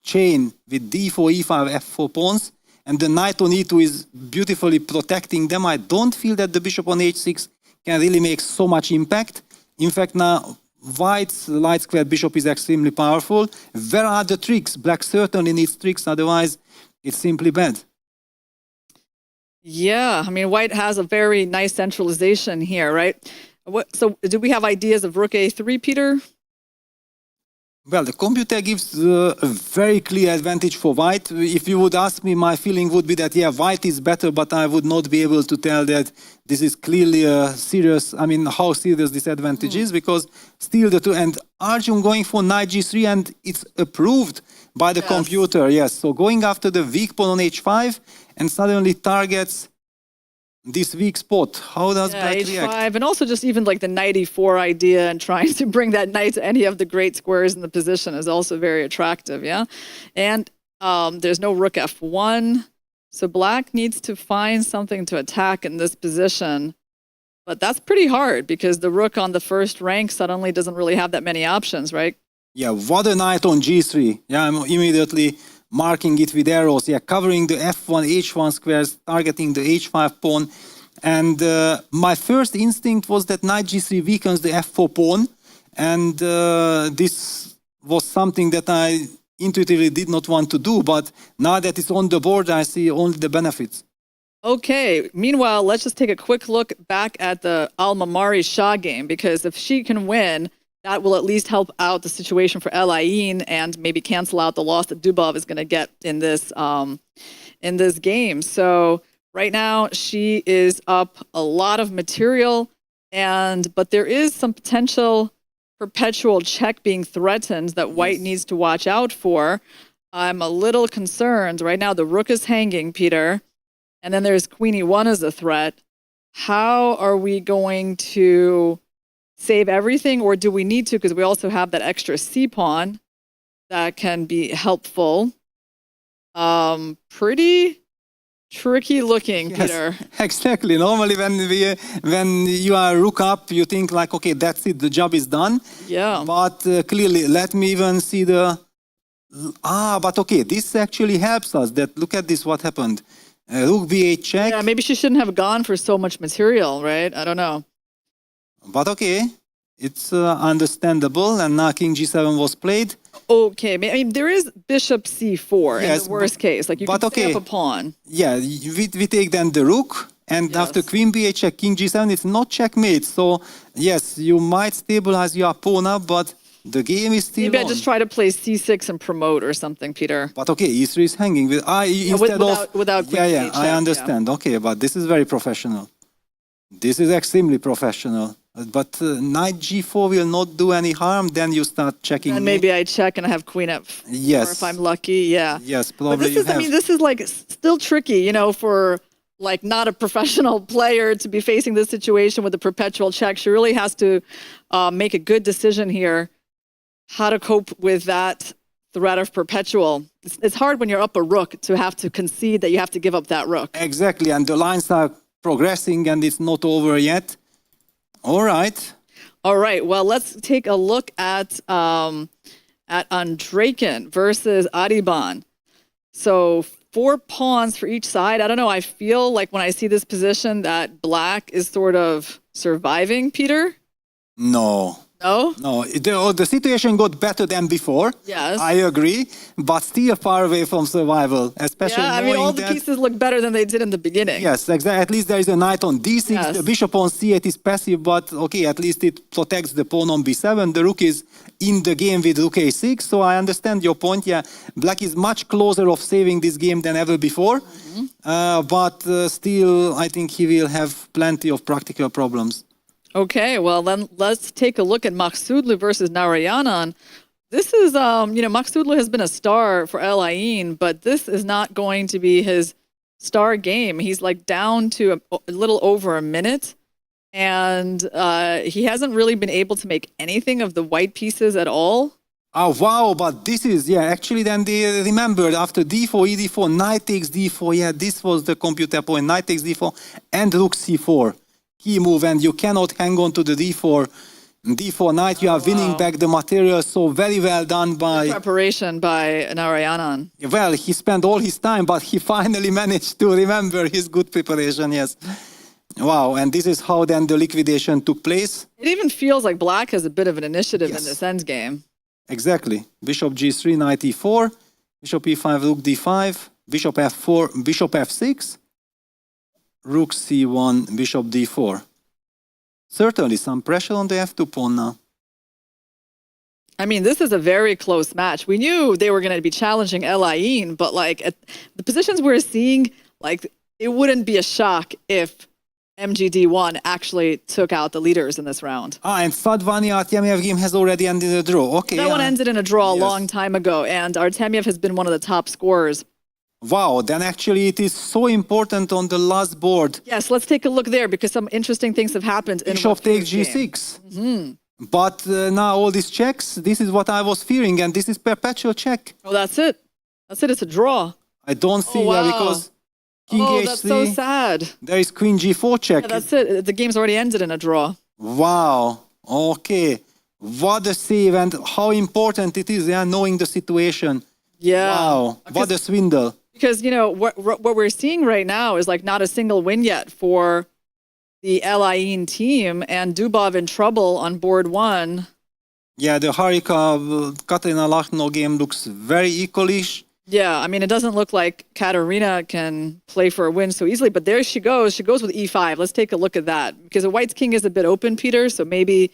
chain with d4, e5, f4 pawns, and the knight on e2 is beautifully protecting them, I don't feel that the bishop on h6 can really make so much impact. In fact, now white's light square bishop is extremely powerful. Where are the tricks? Black certainly needs tricks, otherwise it's simply bad. Yeah, I mean, white has a very nice centralization here, right? So do we have ideas of rook a3, Peter? Well, the computer gives a very clear advantage for white. If you would ask me, my feeling would be that, yeah, white is better, but I would not be able to tell that this is clearly a serious, I mean, how serious this advantage is, because still the two, and Arjun going for knight g3, and it's approved by the computer, yes. So going after the weak pawn on h5, and suddenly targets this weak spot. How does black h5, react? and also just even like the knight e4 idea and trying to bring that knight to any of the great squares in the position is also very attractive, yeah? And there's no rook f1, so black needs to find something to attack in this position. But that's pretty hard because the rook on the first rank suddenly doesn't really have that many options, right? Yeah, what a knight on g3. Yeah, I'm immediately marking it with arrows, yeah, covering the f1, h1 squares, targeting the h5 pawn. And my first instinct was that knight g3 weakens the f4 pawn. And this was something that I intuitively did not want to do. But now that it's on the board, I see only the benefits. Okay, meanwhile, let's just take a quick look back at the Al-Mamari Shah game, because if she can win, that will at least help out the situation for El Ain and maybe cancel out the loss that Dubov is going to get in this game. So right now she is up a lot of material, but there is some potential perpetual check being threatened that white needs to watch out for. I'm a little concerned. Right now the rook is hanging, Peter, and then there's queen e1 as a threat. How are we going to save everything, or do we need to, because we also have that extra c-pawn that can be helpful. Pretty tricky looking, Peter. Exactly. Normally when you are rook up, you think like, okay, that's it, the job is done. Yeah. But clearly, let me even see the... but okay, this actually helps us. That look at this, what happened. Rook b8 check. Yeah, maybe she shouldn't have gone for so much material, right? I don't know. But okay, it's understandable, and now king g7 was played. Okay, I mean, there is bishop c4 in the worst case. Like, you can stay up a pawn. Yeah, we take then the rook, and after queen b8 check, king g7, it's not checkmate. So, yes, you might stabilize your pawn up, but the game is still Maybe I just try to play c6 and promote or something, Peter. But okay, e3 is hanging. Without queen yeah, I understand. Yeah. Okay, but this is very professional. This is extremely professional. But knight g4 will not do any harm. Then you start checking. And maybe I check and I have queen f4 if I'm lucky. Yeah. Yes, probably. But this is, I mean, this is like still tricky, you know, for like not a professional player to be facing this situation with a perpetual check. She really has to make a good decision here, how to cope with that threat of perpetual. It's hard when you're up a rook to have to concede that you have to give up that rook. Exactly, and the lines are progressing and it's not over yet. All right. All right. Well, let's take a look at Andreykin versus Ariban. So 4 pawns for each side. I don't know. I feel like when I see this position that black is sort of surviving, Peter. No. No? No, the situation got better than before. Yes. I agree, but still far away from survival, especially I mean, all the pieces look better than they did in the beginning. Yes, exactly. At least there is a knight on d6. Yes. The bishop on c8 is passive, but okay, at least it protects the pawn on b7. The rook is in the game with rook a6, so I understand your point. Yeah, black is much closer of saving this game than ever before, but still, I think he will have plenty of practical problems. Okay, well then let's take a look at Maksudlu versus Narayanan. This is, you know, Maksudlu has been a star for El Ain, but this is not going to be his star game. He's like down to a little over a minute, and he hasn't really been able to make anything of the white pieces at all. Oh, wow, but this is, yeah, actually then they remembered after d4, e4, knight takes d4, yeah, this was the computer point, knight takes d4, and rook c4. Key move, and you cannot hang on to the d4 knight. You are winning back the material, so very well done by... Preparation by Narayanan. Well, he spent all his time, but he finally managed to remember his good preparation, yes. Wow, and this is how then the liquidation took place. It even feels like black has a bit of an initiative in this endgame. Exactly. Bishop g3, knight e4, bishop e5, rook d5, bishop f4, bishop f6, rook c1, bishop d4. certainly some pressure on the f2 pawn now. I mean, this is a very close match. We knew they were going to be challenging Elaine, but like at the positions we're seeing, like it wouldn't be a shock if MGD1 actually took out the leaders in this round. And Sadvani Artemiev game has already ended a draw. Okay. That one ended in a draw a Yes. long time ago, and Artemiev has been one of the top scorers. Wow, then actually it is so important on the last board. Yes, let's take a look there because some interesting things have happened in Bishop takes Waki's game. g6. But now all these checks, this is what I was fearing, and this is perpetual check. Oh, that's it. That's it. It's a draw. I don't see wow. because king Oh, h3, that's so sad. there is queen g4 check. Yeah, that's it. The game's already ended in a draw. Wow, okay. What a save and how important it is, knowing the situation. Yeah. Wow, what a swindle. Because, you know, what we're seeing right now is like not a single win yet for the Elaine team, and Dubov in trouble on board one. Yeah, the Harika Katerina Lachno game looks very equalish. Yeah, I mean, it doesn't look like Katerina can play for a win so easily, but there she goes. She goes with e5. Let's take a look at that. Because the White's king is a bit open, Peter, so maybe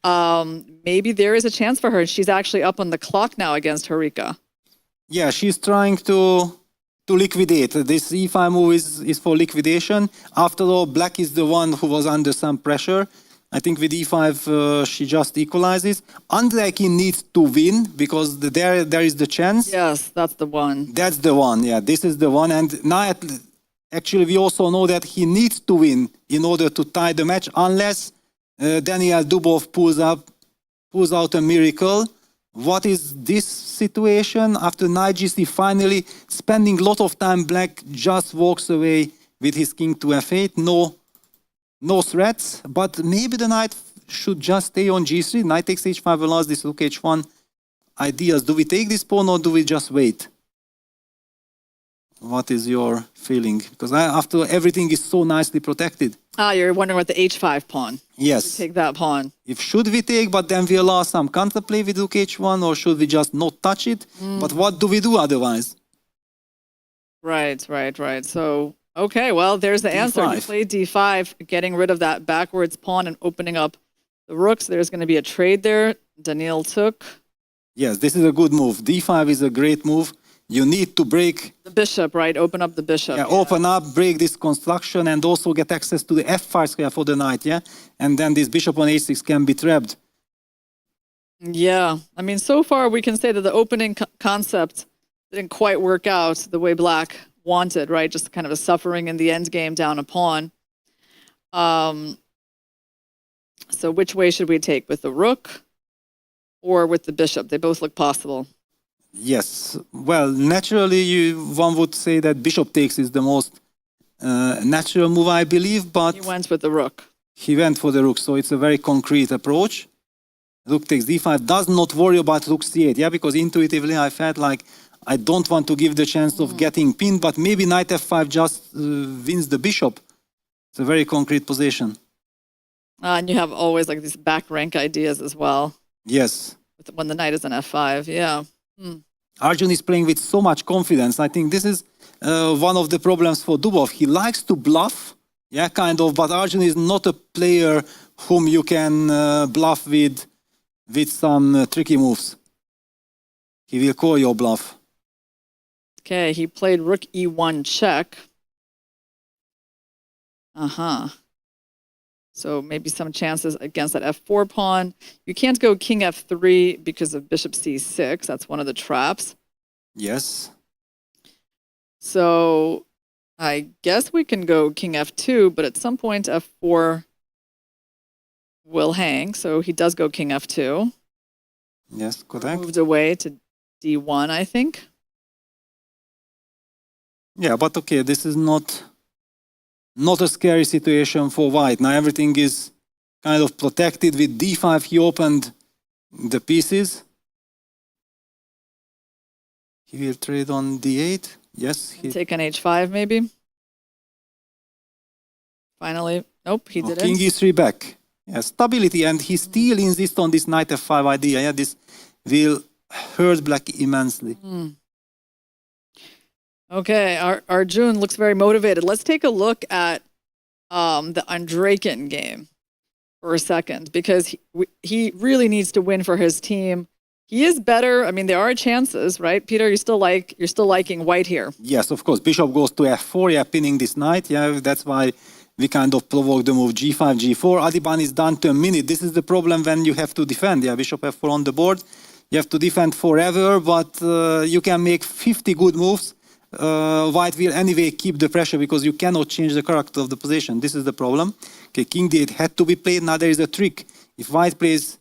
there is a chance for her. She's actually up on the clock now against Harika. Yeah, she's trying to liquidate. This e5 move is for liquidation. After all, black is the one who was under some pressure. I think with e5, she just equalizes. Andrei needs to win because there is the chance. Yes, that's the one. That's the one, yeah. This is the one. And now, actually, we also know that he needs to win in order to tie the match, unless Daniel Dubov pulls out a miracle. What is this situation? After knight g3, finally spending a lot of time, black just walks away with his king to f8. No threats, but maybe the knight should just stay on g3. Knight takes h5 allows this rook h1 ideas. Do we take this pawn or do we just wait? What is your feeling? Because after everything is so nicely protected. Ah, you're wondering about the h5 pawn. Yes. Take that pawn. If should we take, but then we allow some counterplay with rook h1, or should we just not touch it? But what do we do otherwise? Right. So, okay, well, there's the answer. You D5. played d5, getting rid of that backwards pawn and opening up the rooks. There's going to be a trade there. Daniil took. Yes, this is a good move. d5 is a great move. You need to break... The bishop, right? Open up the bishop. Yeah, open up, break this construction, and also get access to the f5 square for the knight, yeah? And then this bishop on h6 can be trapped. Yeah. I mean, so far we can say that the opening concept didn't quite work out the way black wanted, right? Just kind of a suffering in the end game down a pawn. So which way should we take? With the rook or with the bishop? They both look possible. Yes. Well, naturally, one would say that bishop takes is the most natural move, I believe, but... He went with the rook. He went for the rook, so it's a very concrete approach. Rook takes d5, does not worry about rook c8, yeah, because intuitively I felt like I don't want to give the chance of getting pinned, but maybe knight f5 just wins the bishop. It's a very concrete position. And you have always like these back rank ideas as well. Yes. When the knight is an f5, yeah. Arjun is playing with so much confidence. I think this is one of the problems for Dubov. He likes to bluff, yeah, kind of, but Arjun is not a player whom you can bluff with some tricky moves. He will call your bluff. Okay, he played rook e1 check. So maybe some chances against that f4 pawn. You can't go king f3 because of bishop c6. That's one of the traps. Yes. So I guess we can go king f2, but at some point f4 will hang. So he does go king f2. Yes, correct. Moved away to d1, I think. Yeah, but okay, this is not a scary situation for white. Now everything is kind of protected. With d5 he opened the pieces. He will trade on d8. Yes. Take on h5 maybe. Finally. Nope, he didn't. King e3 back. Yeah, stability, and he still insists on this knight f5 idea. Yeah, this will hurt black immensely. Okay, Arjun looks very motivated. Let's take a look at the Andreikin game. for a second, because he really needs to win for his team. He is better. I mean, there are chances, right? Peter, you're still liking white here. Yes, of course. Bishop goes to f4, yeah, pinning this knight. Yeah, that's why we kind of provoke the move g5, g4. Adiban is done to a minute. This is the problem when you have to defend. Yeah, bishop f4 on the board. You have to defend forever, but you can make 50 good moves. White will anyway keep the pressure because you cannot change the character of the position. This is the problem. Okay, king d8 had to be played. Now there is a trick. If white plays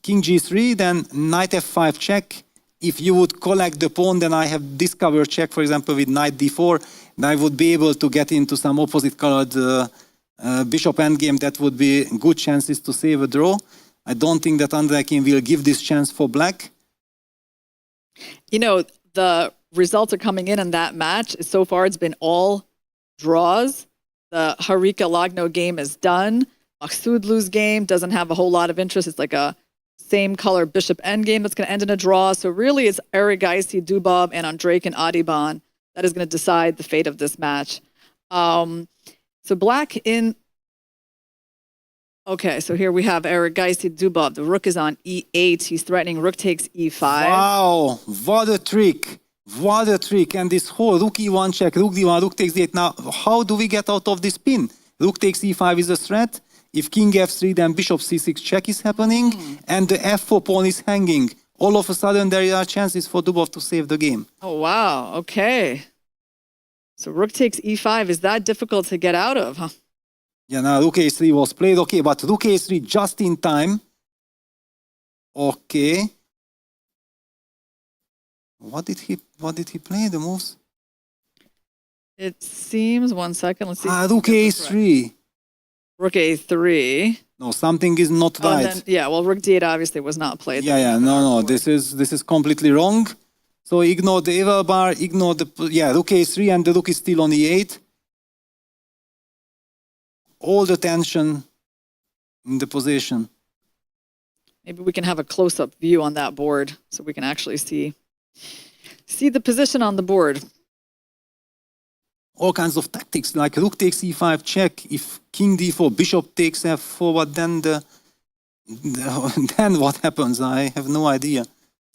king g3, then knight f5 check. If you would collect the pawn, then I have discovered check, for example, with knight d4, and I would be able to get into some opposite colored bishop endgame. That would be good chances to save a draw. I don't think that Andrekin will give this chance for black. You know, the results are coming in that match. So far, it's been all draws. The Harika Lagno game is done. Maksudlu's game doesn't have a whole lot of interest. It's like a same color bishop endgame that's going to end in a draw. So really, it's Erigaisi, Dubov, and Andreykin Adiban that is going to decide the fate of this match. So black in... Okay, so here we have Erigaisi, Dubov. The rook is on e8. He's threatening rook takes e5. Wow, what a trick. What a trick. And this whole rook e1 check, rook d1, rook takes d8. Now, how do we get out of this pin? Rook takes e5 is a threat. If king f3, then bishop c6 check is happening. And the f4 pawn is hanging. All of a sudden, there are chances for Dubov to save the game. Oh, wow. Okay. So rook takes e5. Is that difficult to get out of? Huh? Yeah, now rook a3 was played. Okay, but rook a3 just in time. Okay. What did he play, the moves? It seems, one second, let's see. Rook a3. Rook a3. No, something is not Oh, right. and then, yeah, well, rook d8 obviously was not played. Yeah, no, this is completely wrong. So ignore the evil bar, ignore the, rook a3, and the rook is still on e8. All the tension in the position. Maybe we can have a close-up view on that board so we can actually see the position on the board. All kinds of tactics, like rook takes e5 check. If king d4, bishop takes f4, but then then what happens? I have no idea.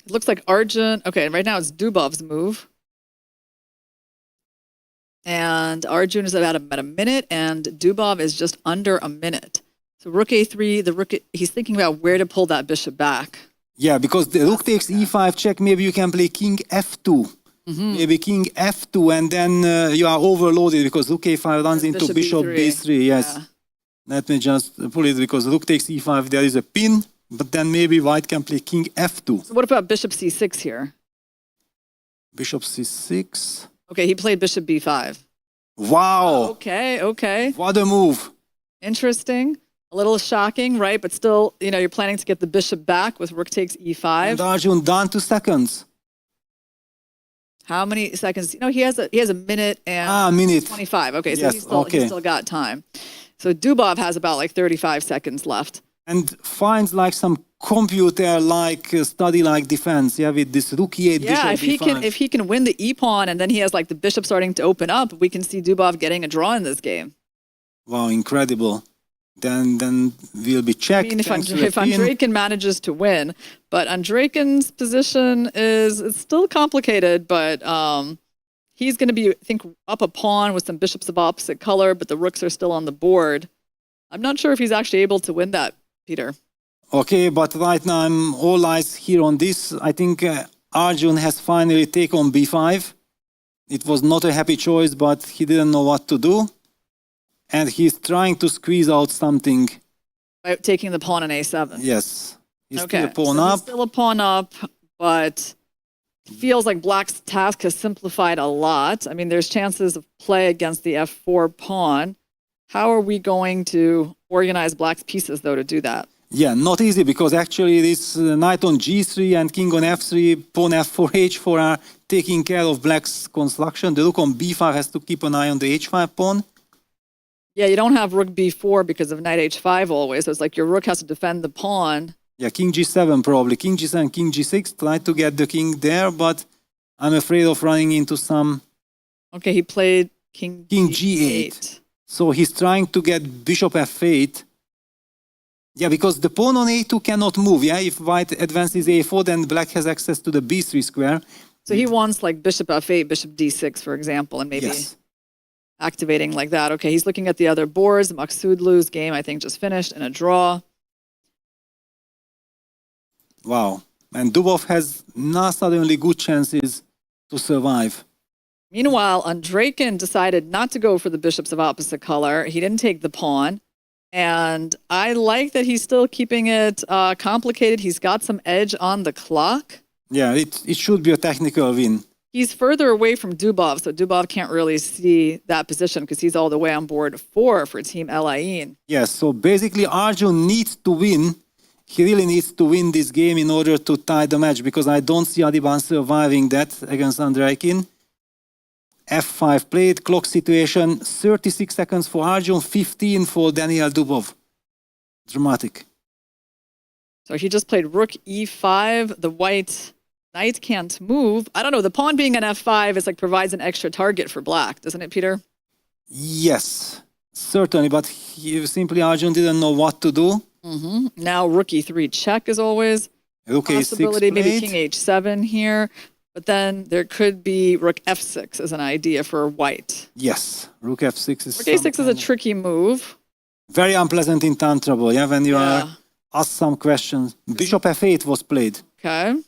It looks like Arjun. Okay, right now it's Dubov's move. And Arjun is about a minute, and Dubov is just under a minute. So rook a3, he's thinking about where to pull that bishop back. Yeah, because the rook takes e5 check, maybe you can play king f2. Maybe king f2, and then you are overloaded because rook a5 runs into bishop b3. Yes. Yeah. Let me just pull it because rook takes e5, there is a pin, but then maybe white can play king f2. So what about bishop c6 here? Bishop c6. Okay, he played bishop b5. Wow. Okay. What a move. Interesting. A little shocking, right? But still, you're planning to get the bishop back with rook takes e5. And Arjun down 2 seconds. How many seconds? He has a minute and minute 25. Okay, so yes, he's still got time. So Dubov has about like 35 seconds left. And finds like some computer-like study-like defense, with this rook e8 bishop b5. If he can win the e-pawn and then he has like the bishop starting to open up, we can see Dubov getting a draw in this game. Wow, incredible. Then we'll be checked. I mean, if Andreykin manages to win, but Andreykin's position is still complicated, but he's going to be, I think, up a pawn with some bishops of opposite color, but the rooks are still on the board. I'm not sure if he's actually able to win that, Peter. Okay, but right now I'm all eyes here on this. I think Arjun has finally taken b5. It was not a happy choice, but he didn't know what to do. And he's trying to squeeze out something. By taking the pawn on a7. Yes. He's okay. Still a pawn so up. He's still a pawn up, but feels like Black's task has simplified a lot. I mean, there's chances of play against the f4 pawn. How are we going to organize Black's pieces, though, to do that? Yeah, not easy, because actually this knight on g3 and king on f3, pawn f4, h4 are taking care of Black's construction. The rook on b5 has to keep an eye on the h5 pawn. Yeah, you don't have rook b4 because of knight h5 always. So it's like your rook has to defend the pawn. Yeah, king g7 probably. King g7, king g6. Try to get the king there, but I'm afraid of running into some... Okay, he played king g8. So he's trying to get bishop f8. Yeah, because the pawn on a2 cannot move. Yeah, if white advances a4, then black has access to the b3 square. So he wants like bishop f8, bishop d6, for example, and maybe Yes. activating like that. Okay, he's looking at the other boards. Maksudlu's game, I think, just finished in a draw. Wow. And Dubov has not suddenly good chances to survive. Meanwhile, Andreykin decided not to go for the bishops of opposite color. He didn't take the pawn. And I like that he's still keeping it complicated. He's got some edge on the clock. Yeah, it should be a technical win. He's further away from Dubov, so Dubov can't really see that position because he's all the way on board 4 for Team Elaine. Yes, so basically Arjun needs to win. He really needs to win this game in order to tie the match, because I don't see Adiban surviving that against Andreykin. F5 played, clock situation, 36 seconds for Arjun, 15 for Daniel Dubov. Dramatic. So he just played rook e5. The white knight can't move. I don't know, the pawn being an f5 is like provides an extra target for black, doesn't it, Peter? Yes, certainly, but simply Arjun didn't know what to do. Now rook e3 check is always Rook A6 possibility, maybe played. king h7 here. But then there could be rook f6 as an idea for white. Yes, rook f6 is Rook a6 is a tricky move. very unpleasant in time trouble, yeah, when you Yeah. are asked some questions. Bishop f8 was played. Okay.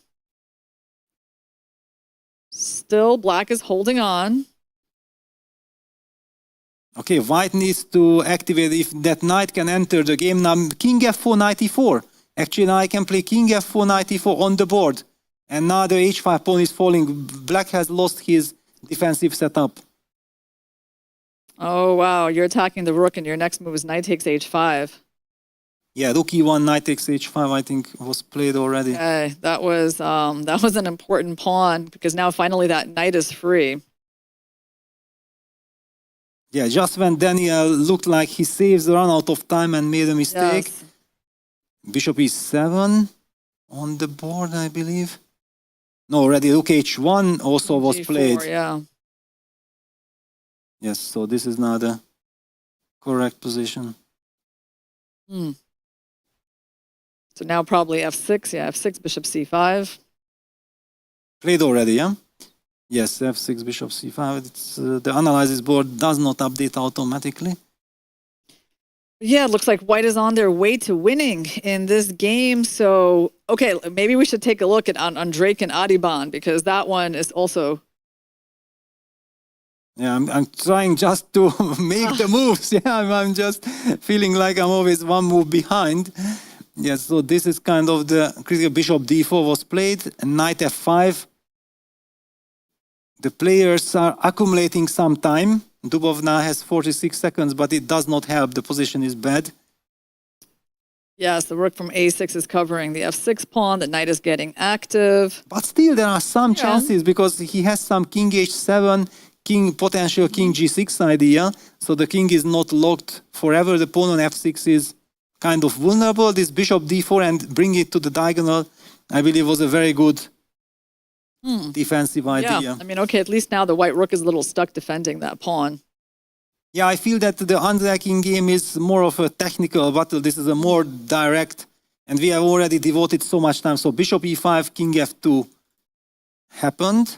Still, black is holding on. Okay, white needs to activate if that knight can enter the game. Now, king f4, knight e4. Actually, now I can play king f4, knight e4 on the board. And now the h5 pawn is falling. Black has lost his defensive setup. Oh, wow. You're attacking the rook, and your next move is knight takes h5. Yeah, rook e1, knight takes h5, I think, was played already. Okay, that was an important pawn, because now finally that knight is free. Yeah, just when Daniel looked like he saves the run out of time and made a mistake. Yes. Bishop e7 on the board, I believe. No, already rook h1 also was G4, played. yeah. Yes, so this is now the correct position. So now probably f6. Yeah, f6, bishop c5. Played already, yeah? Yes, f6, bishop c5. It's, the analysis board does not update automatically. Yeah, it looks like white is on their way to winning in this game. So, okay, maybe we should take a look at Andreykin Adiban, because that one is also... Yeah, I'm trying just to make the moves. Yeah, I'm just feeling like I'm always one move behind. Yes, so this is kind of the critical. Bishop d4 was played, and knight f5. The players are accumulating some time. Dubov now has 46 seconds, but it does not help. The position is bad. Yes, the rook from a6 is covering the f6 pawn. The knight is getting active. But still, there are some Yeah. chances, because he has some king h7, potential king g6 idea. So the king is not locked forever. The pawn on f6 is kind of vulnerable. This bishop d4 and bring it to the diagonal, I believe, was a very good defensive idea. Yeah, I mean, okay, at least now the white rook is a little stuck defending that pawn. Yeah, I feel that the Andreykin game is more of a technical battle. This is a more direct, and we have already devoted so much time. So bishop e5, king f2 happened.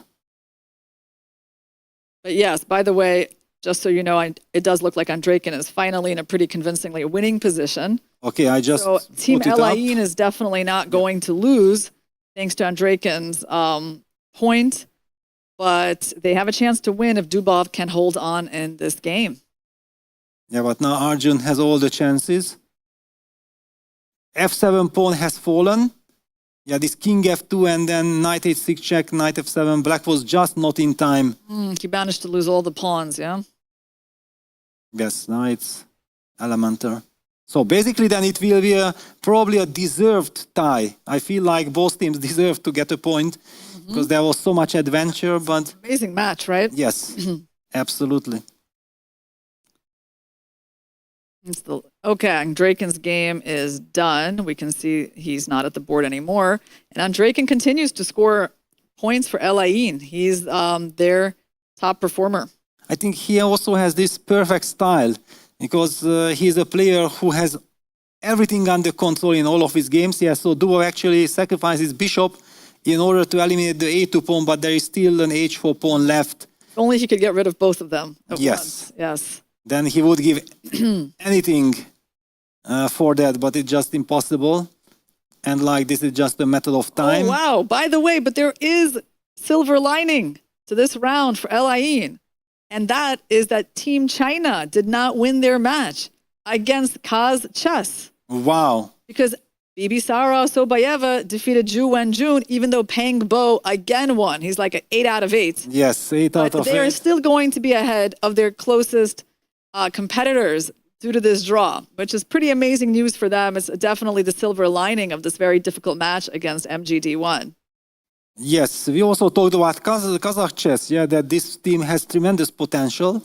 But yes, by the way, just so you know, it does look like Andreykin is finally in a pretty convincingly winning position. Okay, I just So Team put it up. Elaine is definitely not going to lose thanks to Andreykin's point, but they have a chance to win if Dubov can hold on in this game. Yeah, but now Arjun has all the chances. f7 pawn has fallen. Yeah, this king f2 and then knight h6 check, knight f7. Black was just not in time. He managed to lose all the pawns, yeah? Yes, now it's elemental. So basically then it will be probably a deserved tie. I feel like both teams deserve to get a point because there was so much adventure, but Amazing match, right? yes, absolutely. Okay, Andreykin's game is done. We can see he's not at the board anymore. And Andreykin continues to score points for Elaine. He's their top performer. I think he also has this perfect style because he's a player who has everything under control in all of his games. Yeah, so Dubov actually sacrifices bishop in order to eliminate the a2 pawn, but there is still an h4 pawn left. If only he could get rid of both of them at Yes. once. Yes. Then he would give anything for that, but it's just impossible. And like this is just a matter of time. Oh, wow. By the way, but there is silver lining to this round for Elaine. And that is that Team China did not win their match against Kaz Chess. Wow. Because Bibisara Sobayeva defeated Zhu Wenjun, even though Peng Bo again won. He's like an 8 out of 8. Yes, 8 out But of they are 8. still going to be ahead of their closest competitors due to this draw, which is pretty amazing news for them. It's definitely the silver lining of this very difficult match against MGD1. Yes, we also talked about Kazakh chess, yeah, that this team has tremendous potential.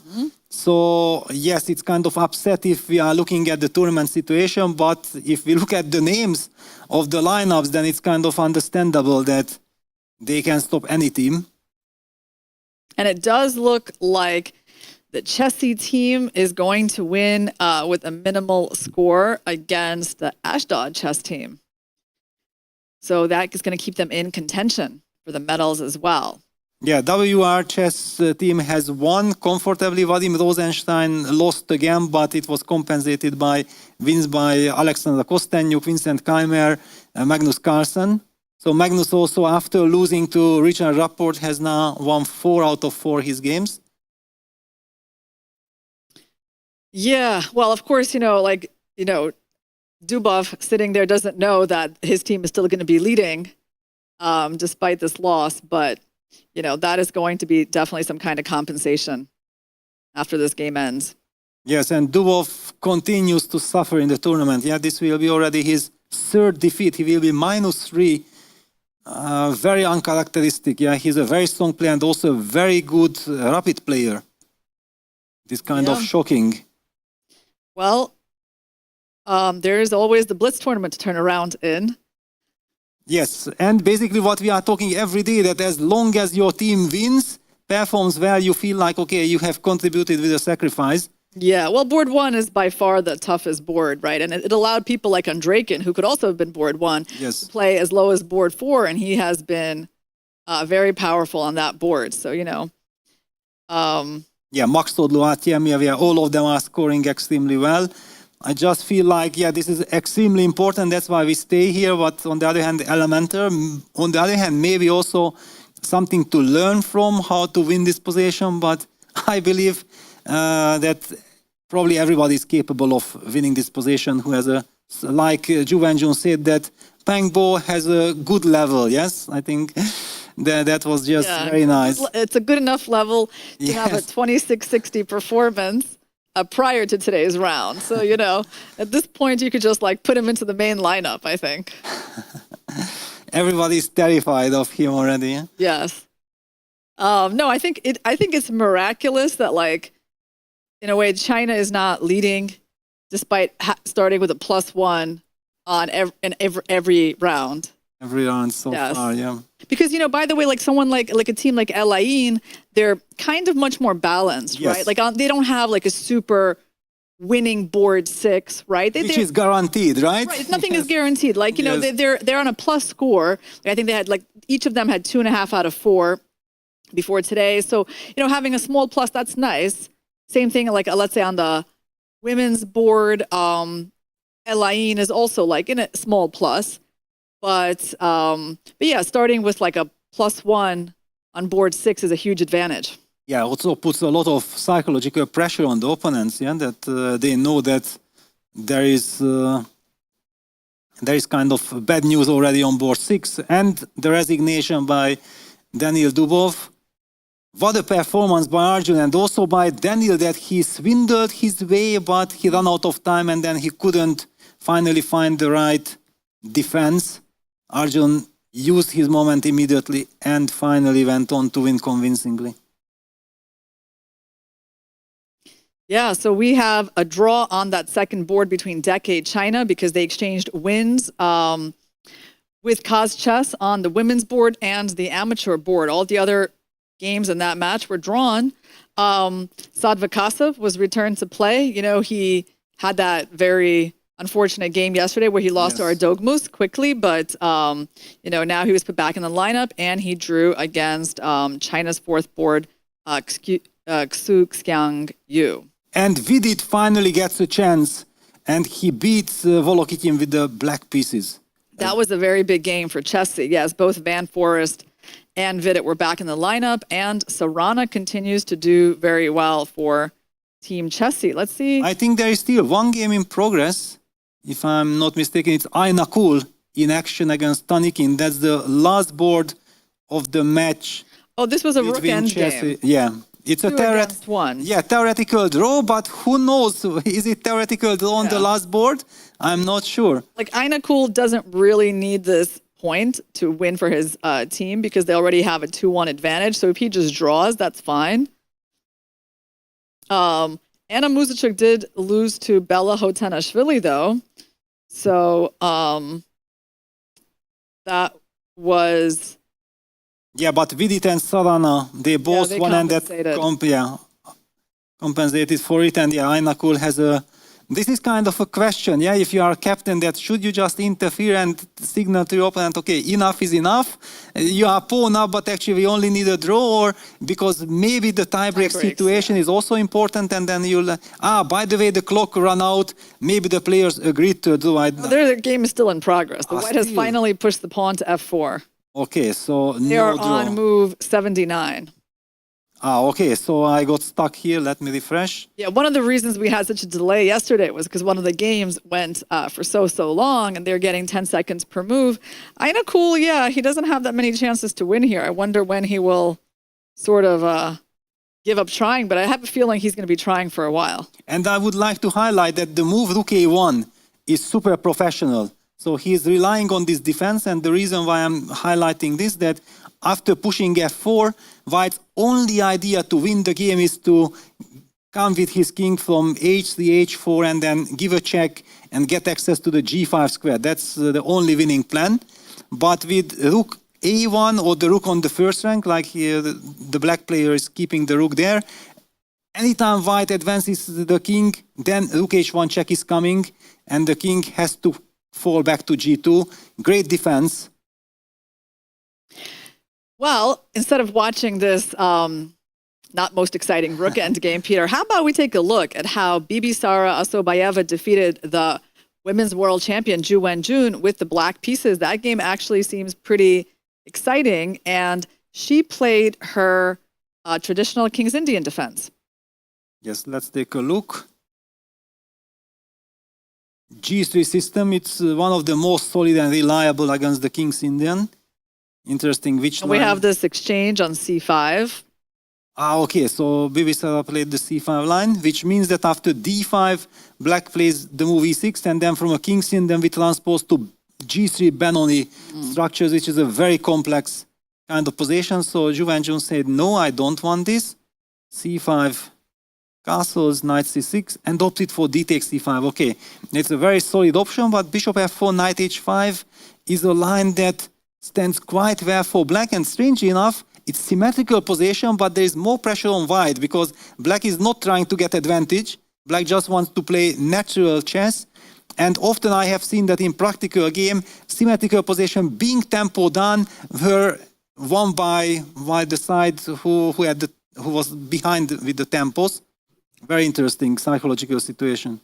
So, yes, it's kind of upset if we are looking at the tournament situation, but if we look at the names of the lineups, then it's kind of understandable that they can stop any team. And it does look like the Chessy team is going to win with a minimal score against the Ashdod chess team. So that is going to keep them in contention for the medals as well. Yeah, WR chess team has won comfortably. Vadim Rosenstein lost again, but it was compensated by wins by Alexander Kostenyuk, Vincent Keimer, Magnus Carlsen. So Magnus also, after losing to Richard Rapport, has now won 4 out of 4 his games. Yeah, well, of course, Dubov sitting there doesn't know that his team is still going to be leading despite this loss, but that is going to be definitely some kind of compensation after this game ends. Yes, and Dubov continues to suffer in the tournament. Yeah, this will be already his 3rd defeat. He will be -3. Very uncharacteristic. Yeah, he's a very strong player and also a very good rapid player. This kind of shocking. Well, there is always the Blitz tournament to turn around in. Yes, and basically what we are talking every day, that as long as your team wins, performs well, you feel like, okay, you have contributed with a sacrifice. Yeah, well, board 1 is by far the toughest board, right? And it allowed people like Andreikin, who could also have been board 1, Yes. to play as low as board 4, and he has been very powerful on that board. So, Yeah, Max Todlo, Artyemiev, all of them are scoring extremely well. I just feel like, this is extremely important. That's why we stay here. But on the other hand, Elementer, on the other hand, maybe also something to learn from how to win this position. But I believe that probably everybody is capable of winning this position who has like Zhu Wenjun said, that Peng Bo has a good level. Yes, I think that was just very nice. It's a good enough level to have a Yes. 2660 performance prior to today's round. So, at this point, you could just put him into the main lineup, I think. Everybody's terrified of him already. Yeah? Yes. No, I think it's miraculous that, in a way, China is not leading despite starting with a +1 on every round. Every round so far, yeah. Because, by the way, someone like a team like Elaine, they're kind of much more balanced, Yes. right? They don't have a super winning board 6, right? Which is guaranteed, right? Right, nothing is guaranteed. Yes. They're on a plus score. I think they had each of them had 2.5 out of 4 before today. So, having a small plus, that's nice. Same thing, let's say on the women's board, Elaine is also in a small plus. But yeah, starting with a +1 on board 6 is a huge advantage. Yeah, also puts a lot of psychological pressure on the opponents, that they know that there is kind of bad news already on board 6, and the resignation by Daniil Dubov. What a performance by Arjun, and also by Daniil, that he swindled his way, but he ran out of time and then he couldn't finally find the right defense. Arjun used his moment immediately and finally went on to win convincingly. Yeah, so we have a draw on that second board between Decade China because they exchanged wins with Kaz Chess on the women's board and the amateur board. All the other games in that match were drawn. Sadvikasov was returned to play. He had that very unfortunate game yesterday where he lost to Yes. Ardogmus quickly, but now he was put back in the lineup and he drew against China's fourth board, Xu Xiang Yu. And Vidit finally gets a chance, and he beats Volokitin with the black pieces. That was a very big game for Chessie. Yes, both Van Forest and Vidit were back in the lineup, and Sarana continues to do very well for Team Chessie. Let's see. I think there is still one game in progress. If I'm not mistaken, it's Aina Kul in action against Tanikin. That's the last board of the match. Oh, this was a rook between end Chessie. game. Yeah. It's a 2 against 1. theoretical draw, but who knows? Is it theoretical draw on the last board? I'm not sure. Like Aina Kul doesn't really need this point to win for his team because they already have a 2-1 advantage. So if he just draws, that's fine. Anna Muzichuk did lose to Bella Hotenashvili though. So that was... Yeah, but Vidit and Sarana, they both they won and that compensated. compensated for it. And Aina Kul has a... This is kind of a question, if you are a captain, that should you just interfere and signal to your opponent, okay, enough is enough, you are pawn up, but actually we only need a draw, or because maybe the tie-break situation is also important, and then you'll... by the way, the clock ran out, maybe the players agreed to do it. Their game is still in progress. The white has still. finally pushed the pawn to f4. Okay, so They no are draw. on move 79. Okay, so I got stuck here. Let me refresh. Yeah, one of the reasons we had such a delay yesterday was because one of the games went for so long, and they're getting 10 seconds per move. Aina Kul, he doesn't have that many chances to win here. I wonder when he will sort of give up trying, but I have a feeling he's going to be trying for a while. And I would like to highlight that the move Rook A1 is super professional. So he's relying on this defense, and the reason why I'm highlighting this, that after pushing F4, White's only idea to win the game is to come with his king from H3, H4, and then give a check and get access to the G5 square. That's the only winning plan. But with Rook A1 or the Rook on the first rank, like here, the black player is keeping the Rook there, anytime White advances the king, then Rook H1 check is coming, and the king has to fall back to G2. Great defense. Well, instead of watching this not most exciting rook end game, Peter, how about we take a look at how Bibisara Asobayeva defeated the women's world champion Ju Wenjun with the black pieces. That game actually seems pretty exciting, and she played her traditional King's Indian defense. Yes, let's take a look. G3 system, it's one of the most solid and reliable against the King's Indian. Interesting which And line. we have this exchange on C5. Okay, so Bibisara played the C5 line, which means that after D5, black plays the move E6, and then from a King's Indian we transpose to G3 Benoni structures, which is a very complex kind of position. So Ju Wenjun said, no, I don't want this. C5 castles, knight C6, and opted for D takes C5. Okay, it's a very solid option, but bishop F4, knight H5 is a line that stands quite well for black, and strangely enough, it's symmetrical position, but there is more pressure on white because black is not trying to get advantage. Black just wants to play natural chess. And often I have seen that in practical game, symmetrical position being tempo done were won by the side who was behind with the tempos. Very interesting psychological situation.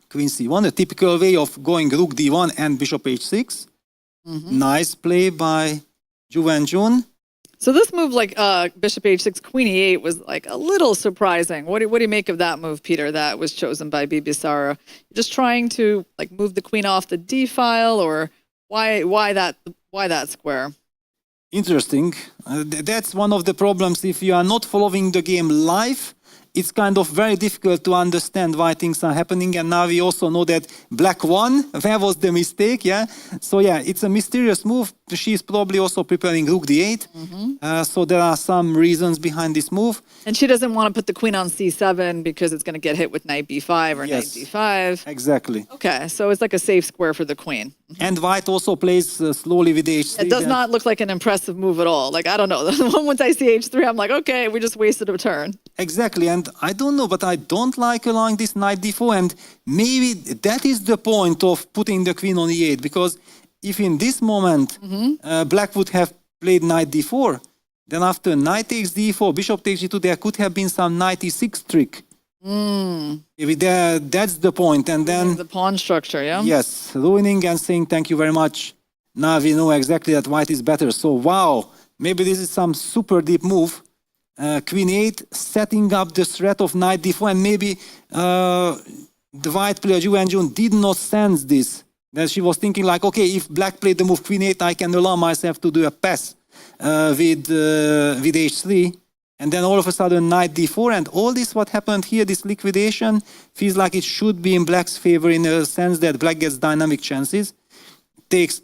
Queen C1, a typical way of going rook D1 and bishop H6. Nice play by Ju Wenjun. So this move, like bishop h6, queen e8, was like a little surprising. What do you make of that move, Peter, that was chosen by Bibisara? Just trying to like move the queen off the d file, or why that square? Interesting. That's one of the problems. If you are not following the game live, it's kind of very difficult to understand why things are happening. And now we also know that black won. Where was the mistake? Yeah. So yeah, it's a mysterious move. She is probably also preparing rook d8. So there are some reasons behind this move. And she doesn't want to put the queen on c7 because it's going to get hit with knight b5 or Yes. knight d5. Exactly. Okay, so it's like a safe square for the queen. And white also plays slowly with h3. It does not look like an impressive move at all. Like, I don't know. The moment I see h3, I'm like, okay, we just wasted a turn. Exactly, and I don't know, but I don't like allowing this knight d4, and maybe that is the point of putting the queen on e8, because if in this moment black would have played knight d4, then after knight takes d4, bishop takes g2, there could have been some knight e6 trick. If that's the point, and then The pawn structure, yeah? yes, ruining and saying thank you very much. Now we know exactly that white is better. So wow, maybe this is some super deep move. Queen 8 setting up the threat of knight d4, and maybe the white player Ju and Jun did not sense this. That she was thinking like, okay, if black played the move queen 8, I can allow myself to do a pass with h3, and then all of a sudden knight d4, and all this what happened here, this liquidation feels like it should be in black's favor in a sense that black gets dynamic chances. Takes.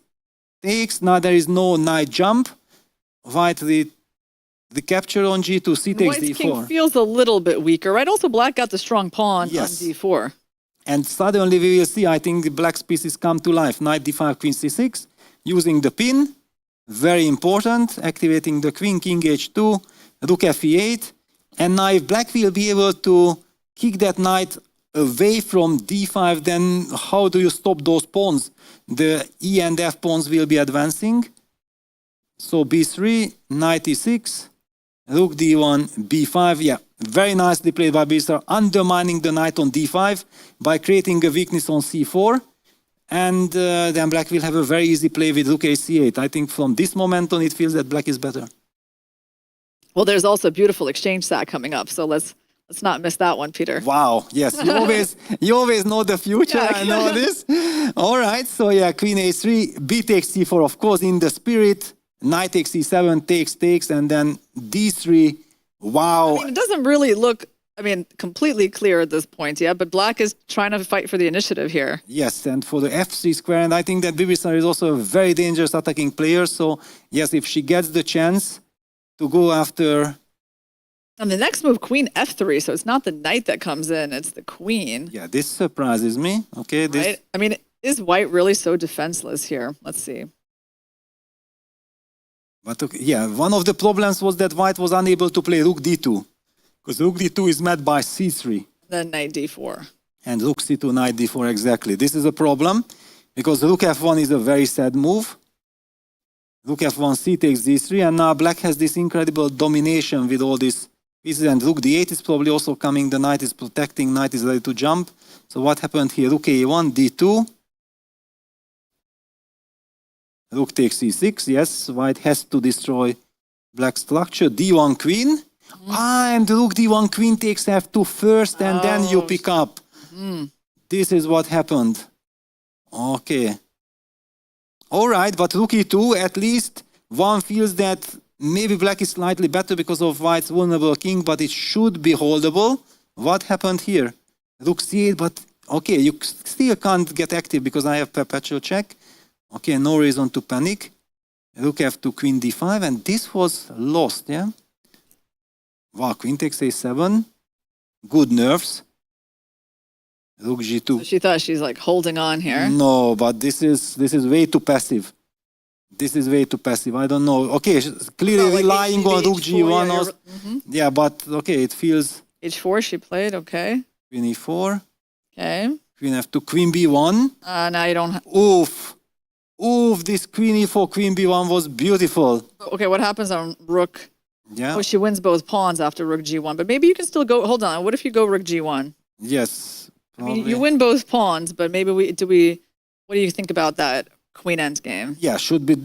Now there is no knight jump. White the capture on g2, c takes White's d4. king feels a little bit weaker, right? Also, black got the strong pawn Yes. on d4. And suddenly we will see, I think, the black's pieces come to life. Knight d5, queen c6, using the pin. Very important. Activating the queen, king h2, rook fe8. And now if black will be able to kick that knight away from d5, then how do you stop those pawns? The e and f pawns will be advancing. So b3, knight e6, rook d1, b5. Yeah, very nicely played by Bisar, undermining the knight on d5 by creating a weakness on c4. And then black will have a very easy play with rook ac8. I think from this moment on, it feels that black is better. Well, there's also a beautiful exchange set coming up, so let's not miss that one, Peter. Wow, yes, you always know the future. Yeah. I know this. All right, so yeah, queen a3, b takes c4, of course, in the spirit. Knight takes c7, takes, and then d3. Wow. I mean, it doesn't really look, completely clear at this point, yeah, but black is trying to fight for the initiative here. Yes, and for the f3 square, and I think that Bibisar is also a very dangerous attacking player. So yes, if she gets the chance to go after. And the next move, queen f3, so it's not the knight that comes in, it's the queen. Yeah, this surprises me. Okay, this. Right? I mean, is white really so defenseless here? Let's see. But okay, yeah, one of the problems was that white was unable to play rook d2, because rook d2 is met by c3. Then knight d4. And rook c2, knight d4, exactly. This is a problem, because rook f1 is a very sad move. Rook f1, c takes d3, and now black has this incredible domination with all these pieces, and rook d8 is probably also coming. The knight is protecting, knight is ready to jump. So what happened here? Rook a1, d2. Rook takes c6, yes, white has to destroy black structure. d1 queen. And rook d1 queen takes f2 first, and then you pick up. This is what happened. Okay. All right, but rook e2, at least one feels that maybe black is slightly better because of white's vulnerable king, but it should be holdable. What happened here? Rook c8, but okay, you still can't get active because I have perpetual check. Okay, no reason to panic. Rook f2, queen d5, and this was lost, yeah? Wow, queen takes a7. Good nerves. Rook g2. So she thought she's like holding on here. No, but this is way too passive. This is way too passive. I don't know. Okay, clearly like relying on rook g1. yeah, Also. Yeah, but okay, it feels. h4 she played, okay. Queen e4. Okay. Queen f2, queen b1. Now you don't have... Oof. Oof, this queen e4, queen b1 was beautiful. Okay, what happens on rook? Yeah. Oh, she wins both pawns after rook g1, but maybe you can still go... Hold on, what if you go rook g1? Yes. I mean, you win both pawns, but maybe what do you think about that queen endgame? Yeah, should be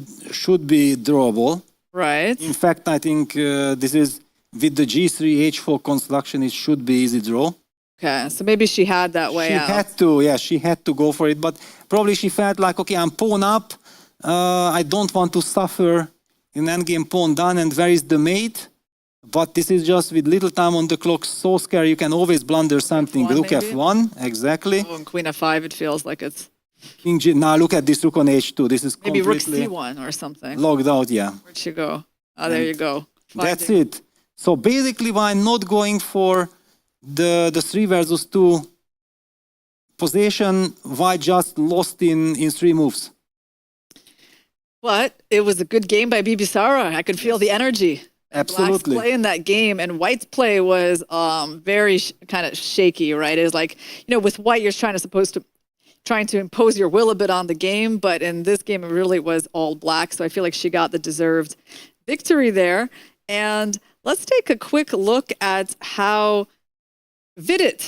drawable. Right. In fact, I think this is with the g3 h4 construction, it should be easy draw. Okay, so maybe she had that way out. She had to go for it, but probably she felt like, okay, I'm pawn up. I don't want to suffer in endgame pawn down, and where is the mate? But this is just with little time on the clock, so scary. You can always blunder something. F1 rook maybe? f1, exactly. Oh, and queen f5, it feels like it's... King G. Now look at this rook on h2. This is Maybe completely rook c1 or something. logged out, yeah. Where'd she go? Oh, there you go. That's it. So basically, why not going for the 3 versus 2 position? Why just lost in 3 moves? But it was a good game by Bibi Sara. I could feel the energy. Black's play in that game, and White's play was very kind of shaky, right? It's like, with White, you're trying to impose your will a bit on the game, but in this game, it really was all Black. So I feel like she got the deserved victory there. And let's take a quick look at how FIDE,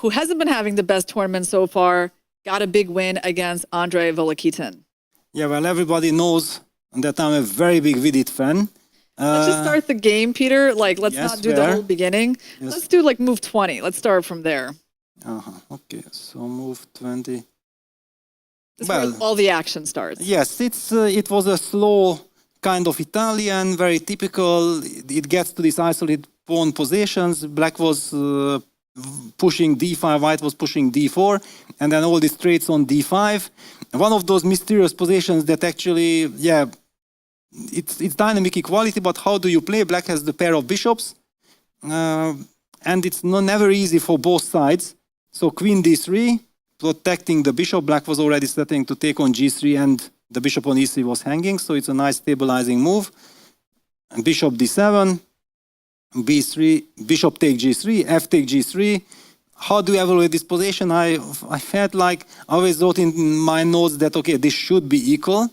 who hasn't been having the best tournament so far, got a big win against Andrei Volokitin. Yeah, well, everybody knows that I'm a very big FIDE fan. Let's just start the game, Peter. Let's not do the whole beginning. Yes. Let's do move 20. Let's start from there. Okay, so move 20. This is where all the action starts. Yes, it was a slow kind of Italian, very typical. It gets to these isolated pawn positions. Black was pushing d5, White was pushing d4, and then all these traits on d5. One of those mysterious positions that actually, it's dynamic equality, but how do you play? Black has the pair of bishops, and it's never easy for both sides. So queen d3, protecting the bishop. Black was already starting to take on g3, and the bishop on e3 was hanging, so it's a nice stabilizing move. And bishop d7, b3, bishop take g3, f take g3. How do you evaluate this position? I felt like I always wrote in my notes that, okay, this should be equal.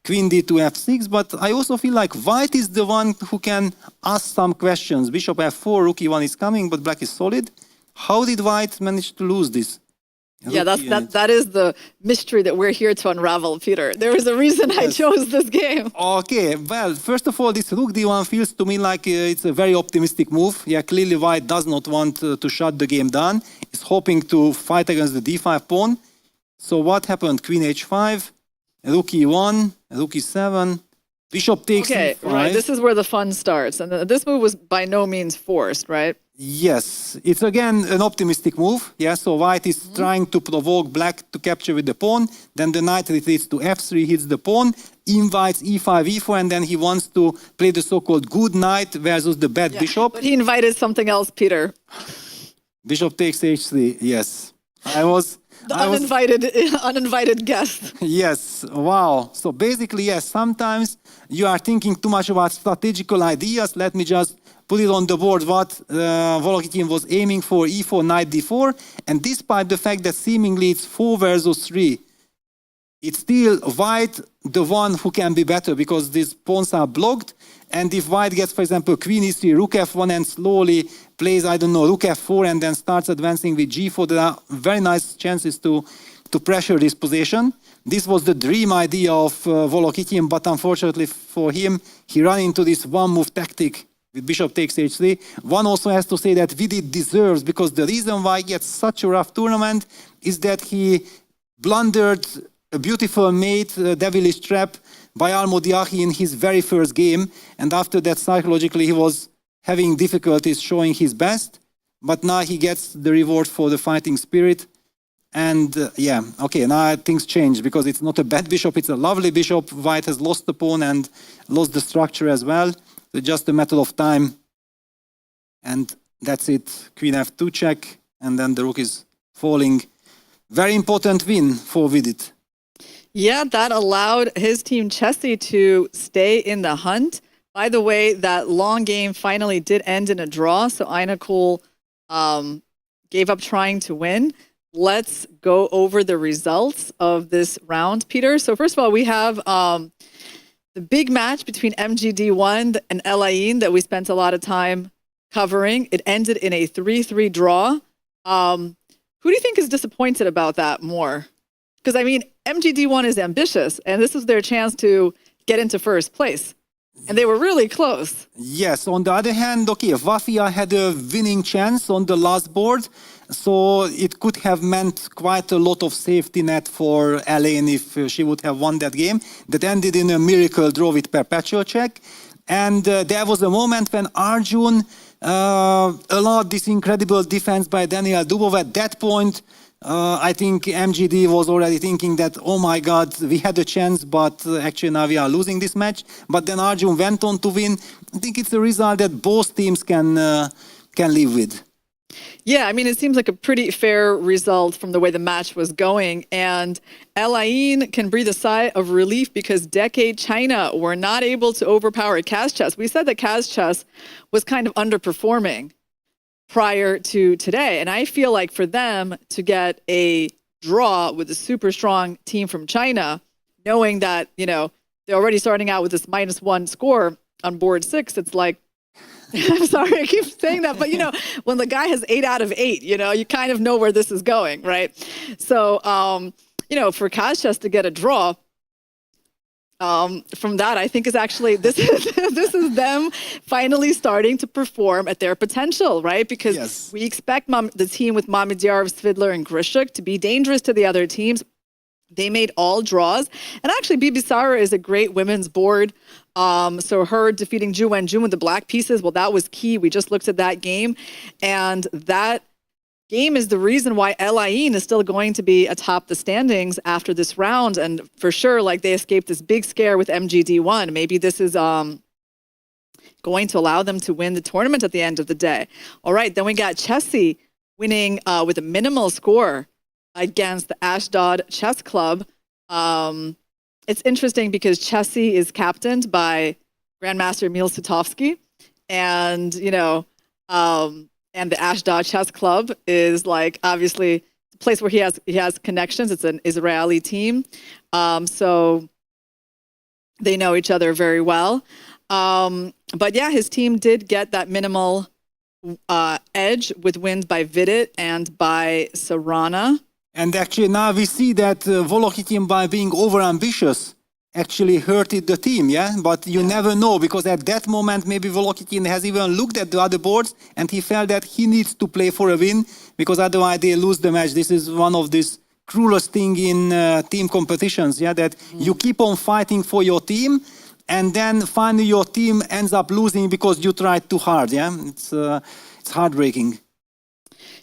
Queen d to f6, but I also feel like White is the one who can ask some questions. Bishop f4, rook e1 is coming, but Black is solid. How did White manage to lose this? Yeah, that is the mystery that we're here to unravel, Peter. There was a reason I chose this game. Okay, well, first of all, this rook d1 feels to me like it's a very optimistic move. Yeah, clearly White does not want to shut the game down. He's hoping to fight against the d5 pawn. So what happened? Queen h5, rook e1, rook e7, bishop takes e5. Right. This is where the fun starts. And this move was by no means forced, right? Yes, it's again an optimistic move. Yeah, so White is trying to provoke Black to capture with the pawn. Then the knight retreats to f3, hits the pawn, invites e5, e4, and then he wants to play the so-called good knight versus the bad bishop. But he invited something else, Peter. Bishop takes h3, yes. I was uninvited guest. Yes, wow. So basically, yes, sometimes you are thinking too much about strategical ideas. Let me just put it on the board what Volokitin was aiming for, e4, knight d4. And despite the fact that seemingly it's 4 versus 3, it's still White the one who can be better because these pawns are blocked. And if White gets, for example, queen e3, rook f1 and slowly plays, I don't know, rook f4 and then starts advancing with g4, there are very nice chances to pressure this position. This was the dream idea of Volokitin, but unfortunately for him, he ran into this one-move tactic with bishop takes h3. One also has to say that FIDE deserves, because the reason why he gets such a rough tournament is that he blundered a beautiful mate, devilish trap, by Almodiahi in his very first game, and after that psychologically he was having difficulties showing his best, but now he gets the reward for the fighting spirit. And now things change because it's not a bad bishop, it's a lovely bishop. White has lost the pawn and lost the structure as well. It's just a matter of time, and that's it. Queen f2 check, and then the rook is falling. Very important win for FIDE. Yeah, that allowed his team Chessie to stay in the hunt. By the way, that long game finally did end in a draw, so Ina Kool gave up trying to win. Let's go over the results of this round, Peter. So first of all, we have the big match between MGD1 and Elaine that we spent a lot of time covering. It ended in a 3-3 draw. Who do you think is disappointed about that more? Because, I mean, MGD1 is ambitious, and this was their chance to get into first place. And they were really close. Yes, on the other hand, okay, Vafia had a winning chance on the last board, so it could have meant quite a lot of safety net for Elaine if she would have won that game. That ended in a miracle draw with perpetual check. And there was a moment when Arjun allowed this incredible defense by Daniel Dubov. At that point, I think MGD was already thinking that, oh my God, we had a chance, but actually now we are losing this match. But then Arjun went on to win. I think it's a result that both teams can live with. Yeah, I mean, it seems like a pretty fair result from the way the match was going. And Elaine can breathe a sigh of relief because Decade China were not able to overpower Kazchess. We said that Kazchess was kind of underperforming prior to today. And I feel like for them to get a draw with a super strong team from China, knowing that, you know, they're already starting out with this -1 score on board 6, it's like, I'm sorry, I keep saying that, but you know, when the guy has 8 out of 8, you know, you kind of know where this is going, right? So, you know, for Kazchess to get a draw from that, I think is actually, this is them finally starting to perform at their potential, right? Because we expect the team with Mamedyarov, Svidler, and Grishuk to be dangerous to the other teams. They made all draws. And actually, Bibisara is a great women's board. So her defeating Ju Wenjun with the black pieces, well, that was key. We just looked at that game. And that game is the reason why Elaine is still going to be atop the standings after this round. And for sure, like, they escaped this big scare with MGD1. Maybe this is going to allow them to win the tournament at the end of the day. All right, then we got Chessie winning with a minimal score against the Ashdod Chess Club. It's interesting because Chessie is captained by Grandmaster Emil Sutovsky, and you know, and the Ashdod Chess Club is like obviously a place where he has connections. It's an Israeli team, so they know each other very well. But yeah, his team did get that minimal edge with wins by Vidit and by Sarana. And actually now we see that Volokitin, by being overambitious, actually hurted the team, yeah? But you never know, because at that moment maybe Volokitin has even looked at the other boards and he felt that he needs to play for a win, because otherwise they lose the match. This is one of these cruelest thing in team competitions, yeah? That you keep on fighting for your team and then finally your team ends up losing because you tried too hard, yeah? It's heartbreaking.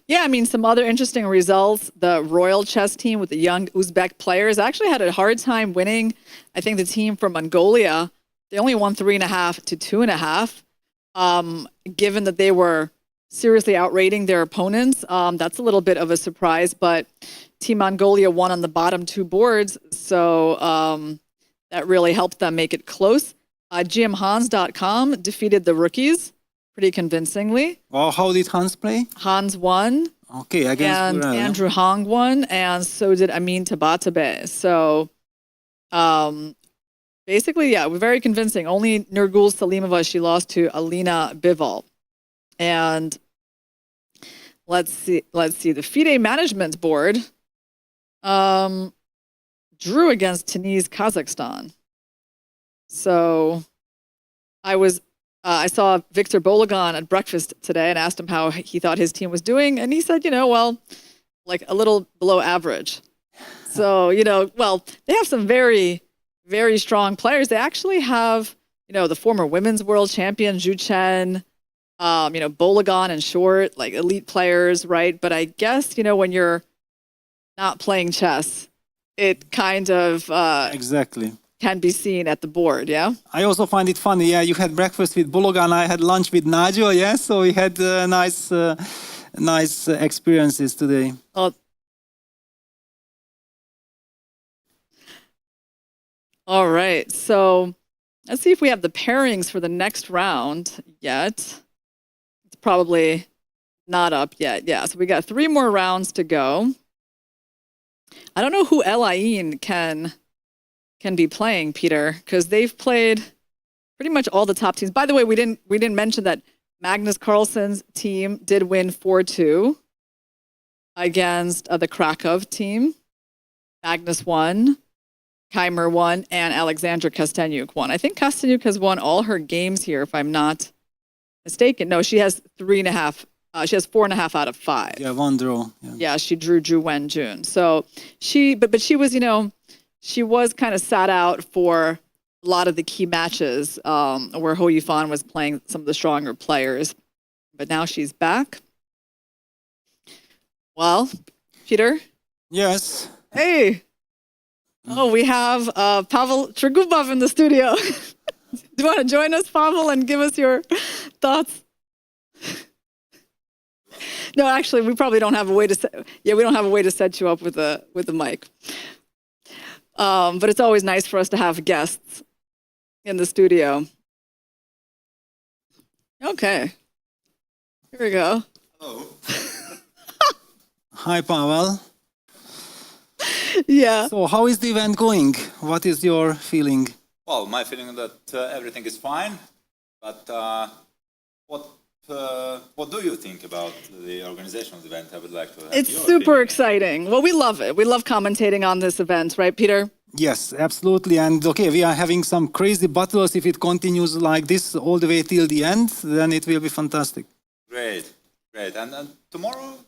Yeah, I mean, some other interesting results. The Royal Chess team with the young Uzbek players actually had a hard time winning. I think the team from Mongolia, they only won 3.5 to 2.5. Given that they were seriously outrating their opponents, that's a little bit of a surprise. But Team Mongolia won on the bottom 2 boards, so that really helped them make it close. GMHans.com defeated the rookies pretty convincingly. Well, how did Hans play? Hans won. Okay, against and Burel, Andrew Hong won, and so did Amin Tabatabe. So, basically, yeah, we're very convincing. Only Nurgul Salimova, she lost to Alina Bival. And let's see. The FIDE management board drew against Tunis, Kazakhstan. So, I saw Victor Bologan at breakfast today and asked him how he thought his team was doing. And he said, you know, well, like a little below average. So, you know, well, they have some very, very strong players. They actually have, you know, the former women's world champion, Zhu Chen, you know, Bologan and Short, like elite players, right? But I guess, you know, when you're not playing chess, it kind of exactly can be seen at the board, yeah? I also find it funny, yeah, you had breakfast with Bologan, I had lunch with Nigel, yeah, so we had nice experiences today. Oh. All right, so let's see if we have the pairings for the next round yet. It's probably not up yet, yeah, so we got 3 more rounds to go. I don't know who Elaine can be playing, Peter, because they've played pretty much all the top teams. By the way, we didn't mention that Magnus Carlsen's team did win 4-2 against the Krakow team. Magnus won, Keimer won, and Alexandra Kosteniuk won. I think Kosteniuk has won all her games here, if I'm not mistaken. No, she has 3.5. She has 4.5 out of 5. Yeah, 1 draw. Yeah, she drew Ju Wenjun. So but she was, you know, she was kind of sat out for a lot of the key matches where Ho Yifan was playing some of the stronger players. But now she's back. Well, Peter? Yes. Hey! Oh, we have Pavel Tregubov in the studio. Do you want to join us, Pavel, and give us your thoughts? No, actually, we probably don't have a way to set, we don't have a way to set you up with the mic. But it's always nice for us to have guests in the studio. Okay. Here we go. Hello. Hi, Pavel. Yeah. So how is the event going? What is your feeling? Well, my feeling is that everything is fine, but what do you think about the organization of the event? I would like to have It's your super opinion. exciting. Well, we love it. We love commentating on this event, right, Peter? Yes, absolutely. And okay, we are having some crazy battles. If it continues like this all the way till the end, then it will be fantastic. Great, great. And tomorrow,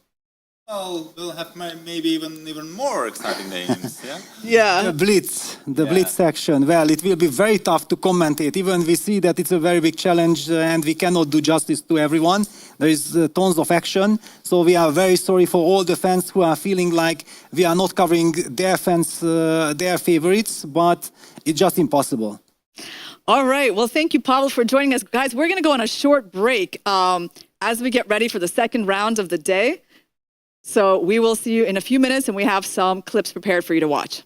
well, we'll have maybe even more exciting names, yeah? Yeah. The Blitz section. Well, it will be very tough to commentate. Even we see that it's a very big challenge and we cannot do justice to everyone. There is tons of action. So we are very sorry for all the fans who are feeling like we are not covering their fans, their favorites, but it's just impossible. All right. Well, thank you, Pavel, for joining us. Guys, we're going to go on a short break as we get ready for the second round of the day. So we will see you in a few minutes, and we have some clips prepared for you to watch.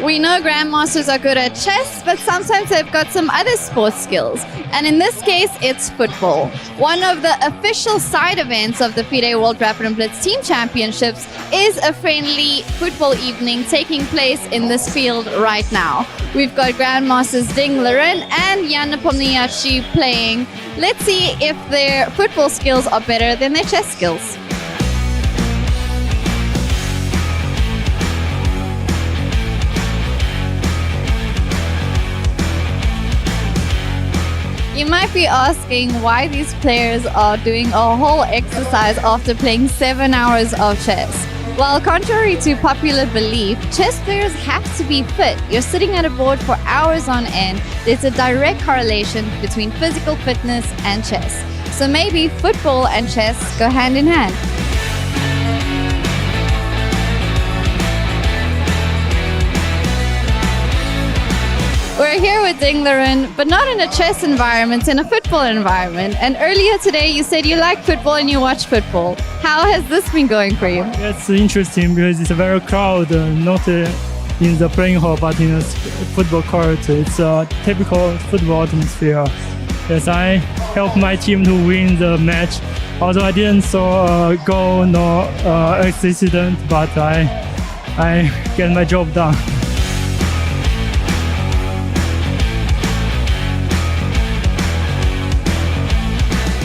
We know grandmasters are good at chess, but sometimes they've got some other sports skills. And in this case, it's football. One of the official side events of the FIDE World Rapid and Blitz Team Championships is a friendly football evening taking place in this field right now. We've got grandmasters Ding Liren and Jan Nepomniachtchi playing. Let's see if their football skills are better than their chess skills. You might be asking why these players are doing a whole exercise after playing 7 hours of chess. Well, contrary to popular belief, chess players have to be fit. You're sitting at a board for hours on end. There's a direct correlation between physical fitness and chess. So maybe football and chess go hand in hand. We're here with Ding Liren, but not in a chess environment, in a football environment. And earlier today you said you like football and you watch football. How has this been going for you? It's interesting because it's a very crowd, not in the playing hall, but in a football court. It's a typical football atmosphere. Yes, I helped my team to win the match. Although I didn't saw a goal nor accident, but I get my job done.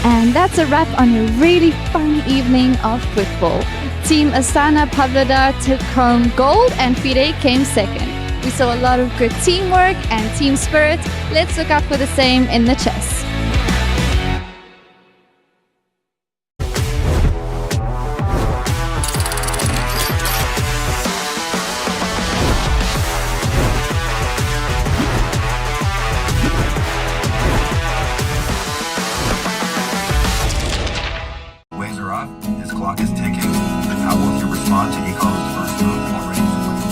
And that's a wrap on a really fun evening of football. Team Astana Pavlodar took home gold and FIDE came second. We saw a lot of good teamwork and team spirit. Let's look out for the same in the chess. Waves are off. His clock is ticking. How will he respond to Eco's first move while ready to win?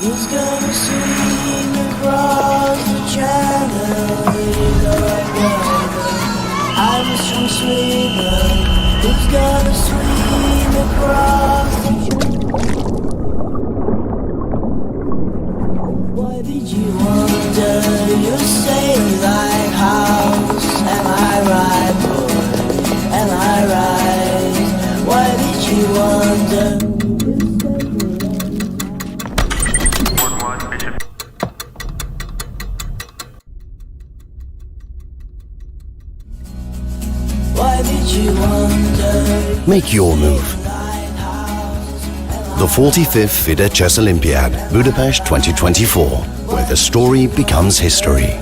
Who's gonna swing across the channel? I'm a strong swimmer. Who's gonna swing across the channel? Why did you wonder? You say like house. Am I right, boy? Am I right? Why did you wonder? Why did you wonder? Make your move. The 45th FIDE Chess Olympiad, Budapest 2024, where the story becomes history.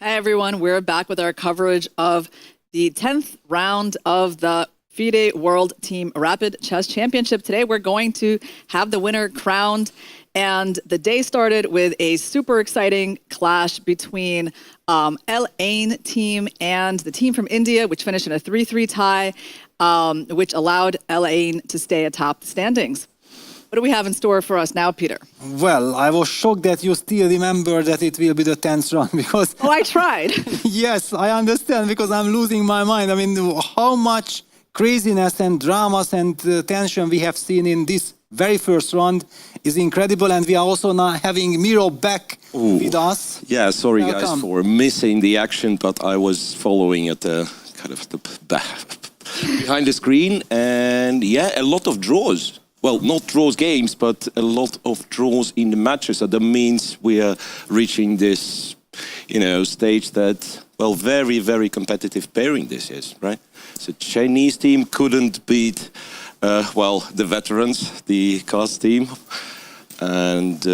Hi, everyone. We're back with our coverage of the 10th round of the FIDE World Team Rapid Chess Championship. Today, we're going to have the winner crowned. And the day started with a super exciting clash between L-Ain team and the team from India, which finished in a 3-3 tie, which allowed L-Ain to stay atop the standings. What do we have in store for us now, Peter? Well, I was shocked that you still remember that it will be the 10th round because... Oh, I tried. Yes, I understand because I'm losing my mind. I mean, how much craziness and dramas and tension we have seen in this very first round is incredible. And we are also now having Miro back with us. Yeah, sorry Welcome. guys for missing the action, but I was following it kind of behind the screen. And yeah, a lot of draws. Well, not draws games, but a lot of draws in the matches. So that means we are reaching this, stage that, well, very, very competitive pairing this is, right? So Chinese team couldn't beat, the veterans, the Kaz team. And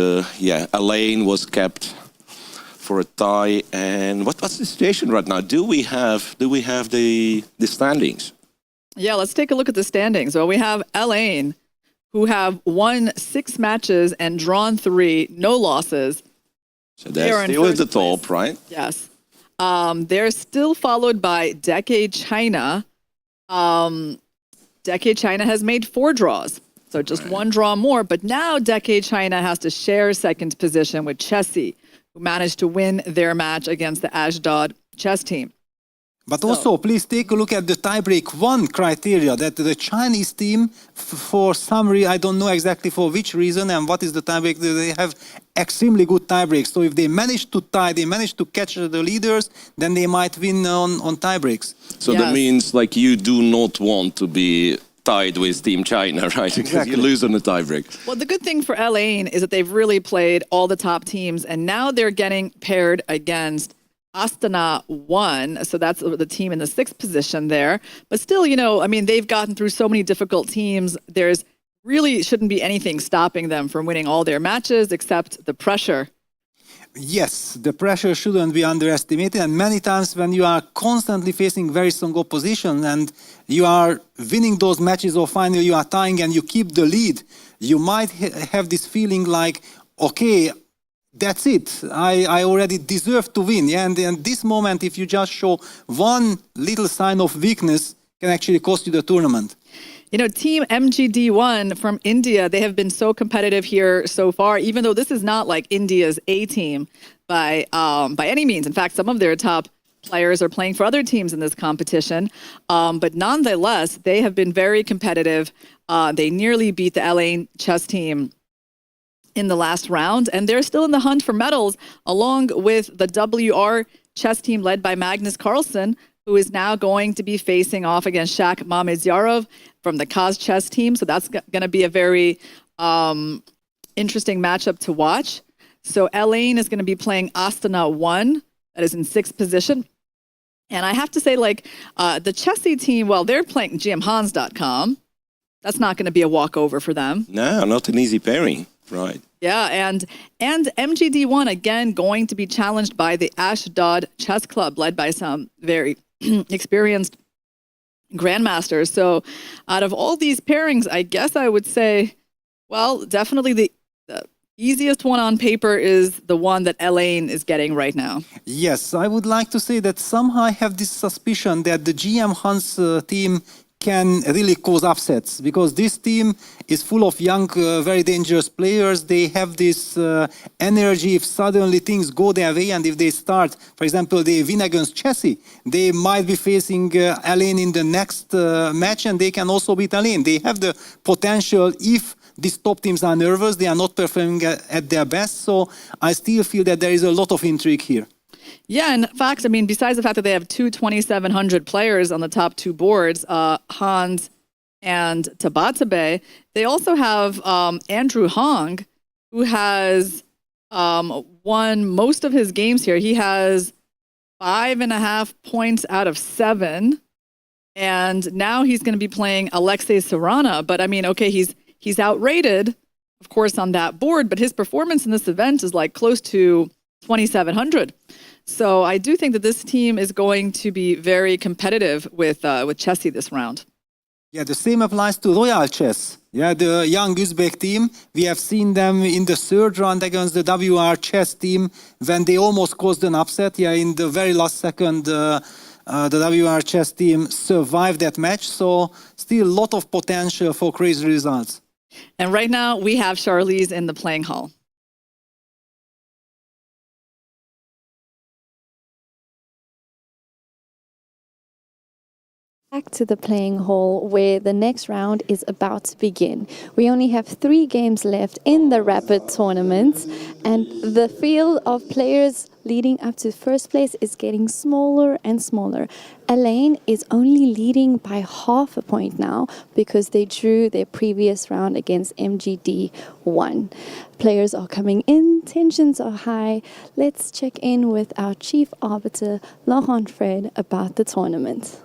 Elaine was kept for a tie. And what's the situation right now? Do we have the standings? Yeah, let's take a look at the standings. Well, we have Elaine, who have won 6 matches and drawn 3, no losses. So they're still at the top, right? Yes. They're still followed by Decade China. Decade China has made 4 draws, so just 1 draw more. But now Decade China has to share second position with Chessy, who managed to win their match against the Ashdod chess team. But also, please take a look at the tiebreak 1 criteria that the Chinese team, for some reason, I don't know exactly for which reason and what is the tiebreak, they have extremely good tiebreaks. So if they manage to tie, they manage to catch the leaders, then they might win on tiebreaks. So that means like you do not want to be tied with Team China, right? Because you lose on the tiebreak. Well, the good thing for Elaine is that they've really played all the top teams, and now they're getting paired against Astana 1, so that's the team in the 6th position there. But still, they've gotten through so many difficult teams. There's really shouldn't be anything stopping them from winning all their matches except the pressure. Yes, the pressure shouldn't be underestimated. And many times when you are constantly facing very strong opposition and you are winning those matches or finally you are tying and you keep the lead, you might have this feeling like, okay, that's it. I already deserve to win. Yeah? And in this moment, if you just show one little sign of weakness, can actually cost you the tournament. Team MGD1 from India, they have been so competitive here so far, even though this is not like India's A team by any means. In fact, some of their top players are playing for other teams in this competition. But nonetheless, they have been very competitive. They nearly beat the LA chess team in the last round, and they're still in the hunt for medals, along with the WR chess team led by Magnus Carlsen, who is now going to be facing off against Shak Mamedyarov from the Kaz chess team. So that's going to be a very interesting matchup to watch. So Elaine is going to be playing Astana 1, that is in 6th position. And I have to say, the Chessy team, well, they're playing gmhans.com. That's not going to be a walkover for them. No, not an easy pairing. Right. Yeah, and MGD1 again going to be challenged by the Ashdod Chess Club, led by some very experienced grandmasters. So, out of all these pairings, I guess I would say, well, definitely the easiest one on paper is the one that Elaine is getting right now. Yes, I would like to say that somehow I have this suspicion that the GM Hans team can really cause upsets because this team is full of young, very dangerous players. They have this energy if suddenly things go their way and if they start, for example, they win against Chessy, they might be facing Elaine in the next match and they can also beat Elaine. They have the potential if these top teams are nervous, they are not performing at their best. So I still feel that there is a lot of intrigue here. Yeah, in fact, besides the fact that they have 2 2,700 players on the top 2 boards, Hans and Tabatabe, they also have Andrew Hong, who has won most of his games here. He has 5.5 points out of 7, and now he's going to be playing Alexei Sarana. But okay, he's outrated, of course, on that board, but his performance in this event is close to 2,700. So I do think that this team is going to be very competitive with Chessy this round. Yeah, the same applies to Royal Chess. Yeah, the young Uzbek team. We have seen them in the third round against the WR Chess team when they almost caused an upset. Yeah, in the very last second, the WR Chess team survived that match. So still a lot of potential for crazy results. And right now we have Charlize in the playing hall. Back to the playing hall where the next round is about to begin. We only have 3 games left in the Rapid tournament, and the field of players leading up to first place is getting smaller and smaller. Elaine is only leading by half a point now because they drew their previous round against MGD1. Players are coming in, tensions are high. Let's check in with our chief arbiter, Laurent Fred, about the tournament.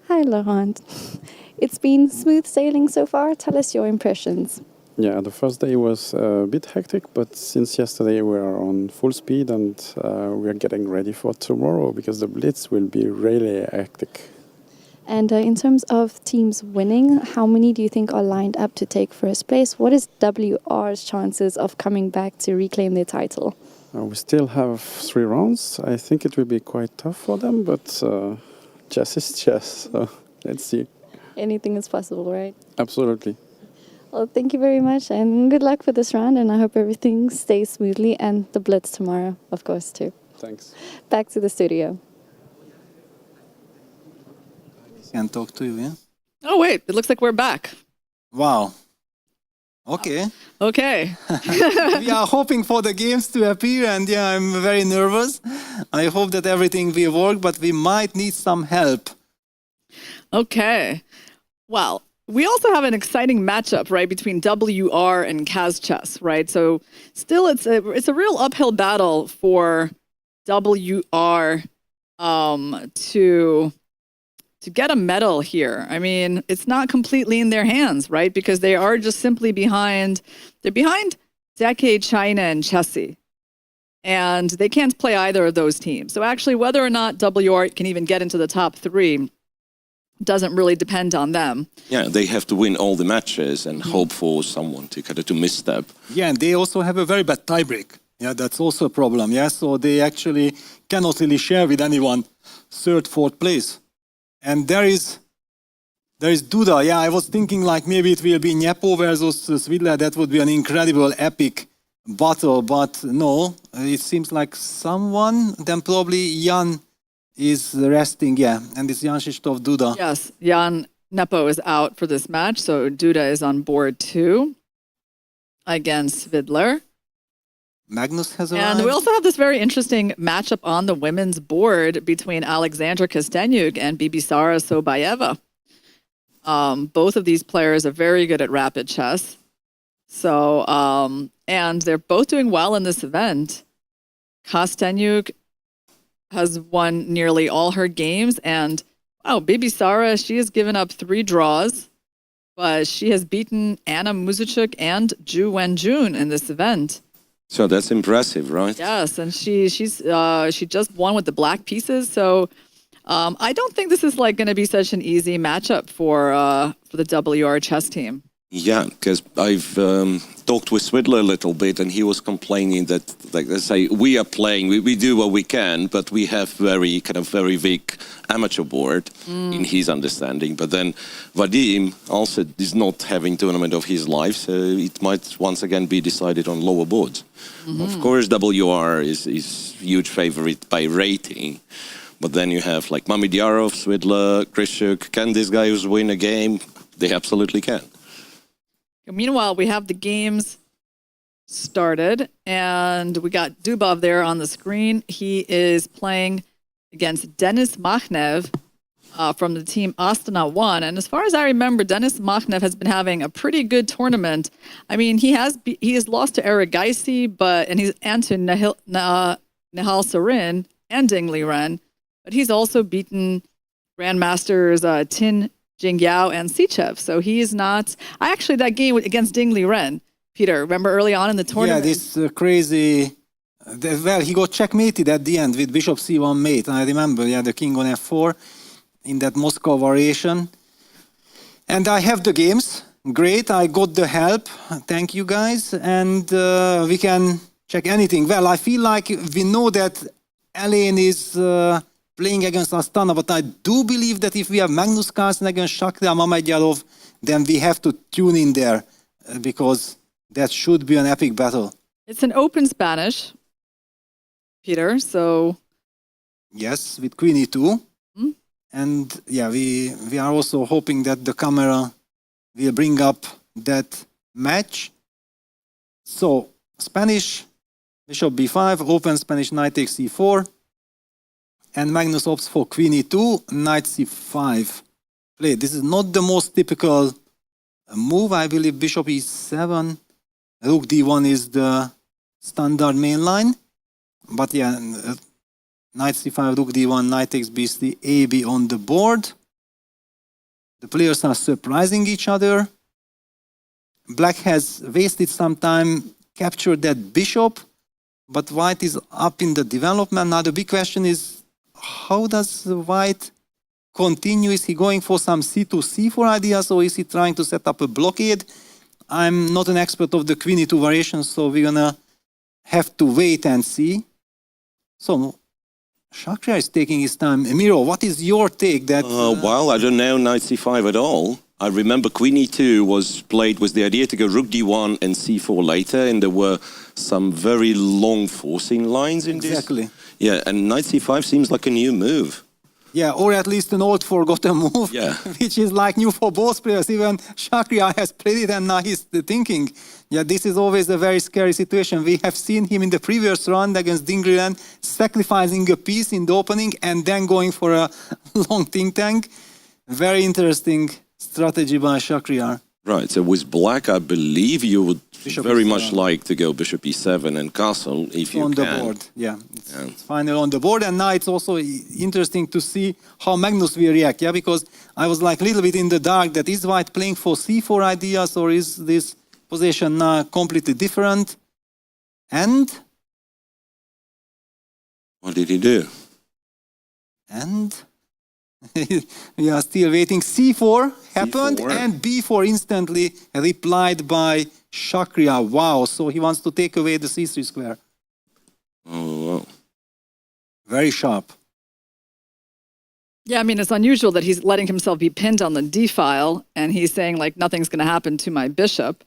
Hi, Laurent. It's been smooth sailing so far. Tell us your impressions. Yeah, the first day was a bit hectic, but since yesterday we are on full speed and we are getting ready for tomorrow because the Blitz will be really hectic. And in terms of teams winning, how many do you think are lined up to take first place? What is WR's chances of coming back to reclaim their title? We still have 3 rounds. I think it will be quite tough for them, but chess is chess, so let's see. Anything is possible, right? Absolutely. Well, thank you very much and good luck for this round, and I hope everything stays smoothly and the Blitz tomorrow, of course, too. Thanks. Back to the studio. Can talk to you, yeah? Oh, wait, it looks like we're back. Wow. Okay. Okay. We are hoping for the games to appear, and yeah, I'm very nervous. I hope that everything will work, but we might need some help. Okay. Well, we also have an exciting matchup, right, between WR and Kaz Chess, right? So still it's a real uphill battle for WR to get a medal here. I mean, it's not completely in their hands, right? Because they are just simply behind. They're behind Decade, China, and Chessy. And they can't play either of those teams. So actually, whether or not WR can even get into the top 3 doesn't really depend on them. Yeah, they have to win all the matches and hope for someone to kind of to misstep. Yeah, and they also have a very bad tiebreak. Yeah, that's also a problem. Yeah, so they actually cannot really share with anyone 3rd, 4th place. And there is Duda. Yeah, I was thinking like maybe it will be Nyepo versus Svidler. That would be an incredible, epic battle. But no, it seems like someone, then probably Jan is resting. Yeah, and it's Jan Krzysztof Duda. Yes, Jan Nepo is out for this match. So Duda is on board too against Svidler. Magnus has arrived. And we also have this very interesting matchup on the women's board between Alexandra Kostenyuk and Bibisara Sobayeva. Both of these players are very good at rapid chess. So, and they're both doing well in this event. Kostenyuk has won nearly all her games. And, wow, Bibisara, she has given up 3 draws. But she has beaten Anna Muzichuk and Ju Wenjun in this event. So that's impressive, right? Yes, and she just won with the black pieces. So I don't think this is like going to be such an easy matchup for the WR chess team. Yeah, because I've talked with Svidler a little bit, and he was complaining that, like they say, we are playing, we do what we can, but we have very weak amateur board in his understanding. But then Vadim also is not having tournament of his life, so it might once again be decided on lower boards. Of course, WR is huge favorite by rating. But then you have like Mamidyarov, Svidler, Krishuk. Can these guys win a game? They absolutely can. Meanwhile, we have the games started, and we got Dubov there on the screen. He is playing against Denis Makhnev from the team Astana 1. And as far as I remember, Denis Makhnev has been having a pretty good tournament. I mean, he has lost to Erigaisi, and to Nihal Sarin and Ding Liren, but he's also beaten grandmasters Tin Jingyao and Sichev. So he is not. That game against Ding Liren, Peter. Remember early on in the tournament? Yeah, this crazy... well, he got checkmated at the end with bishop c1 mate. I remember, yeah, the king on f4 in that Moscow variation. And I have the games. Great, I got the help. Thank you, guys. And we can check anything. Well, I feel like we know that Elaine is playing against Astana, but I do believe that if we have Magnus Carlsen against Shakhriyar Mamedyarov, then we have to tune in there because that should be an epic battle. It's an open Spanish, Peter, so... Yes, with Queen e2. And yeah, we are also hoping that the camera will bring up that match. So, Spanish, bishop b5, open Spanish, knight takes c4. And Magnus opts for Queen e2, knight c5 play. This is not the most typical move. I believe bishop e7, rook d1 is the standard main line. But yeah, knight c5, rook d1, knight takes b3, ab on the board. The players are surprising each other. Black has wasted some time, captured that bishop, but white is up in the development. Now the big question is, how does white continue? Is he going for some c2, c4 ideas, or is he trying to set up a blockade? I'm not an expert of the Queen e2 variations, so we're gonna have to wait and see. So, Shakhriyar is taking his time. Miro, what is your take? That well, I don't know knight c5 at all. I remember Queen e2 was played with the idea to go rook d1 and c4 later, and there were some very long forcing lines in this. Exactly. Yeah, and knight c5 seems like a new move. Yeah, or at least an old forgotten move, yeah. Which is like new for both players. Even Shakhriyar has played it and now he's thinking, yeah, this is always a very scary situation. We have seen him in the previous round against Dingrilan sacrificing a piece in the opening and then going for a long think-tank. Very interesting strategy by Shakhriyar. Right, so with black, I believe you would Bishop very E7. much like to go bishop e7 and castle if you on can. the board, yeah. It's finally on the board, and now it's also interesting to see how Magnus will react, yeah, because I was like a little bit in the dark that is white playing for c4 ideas or is this position now completely different? And? What did he do? And? We are still waiting. C4 happened and b4 instantly replied by Shakhriyar. Wow, so he wants to take away the c3 square. Oh, wow. Very sharp. Yeah, I mean, it's unusual that he's letting himself be pinned on the d file and he's saying, like, nothing's going to happen to my bishop.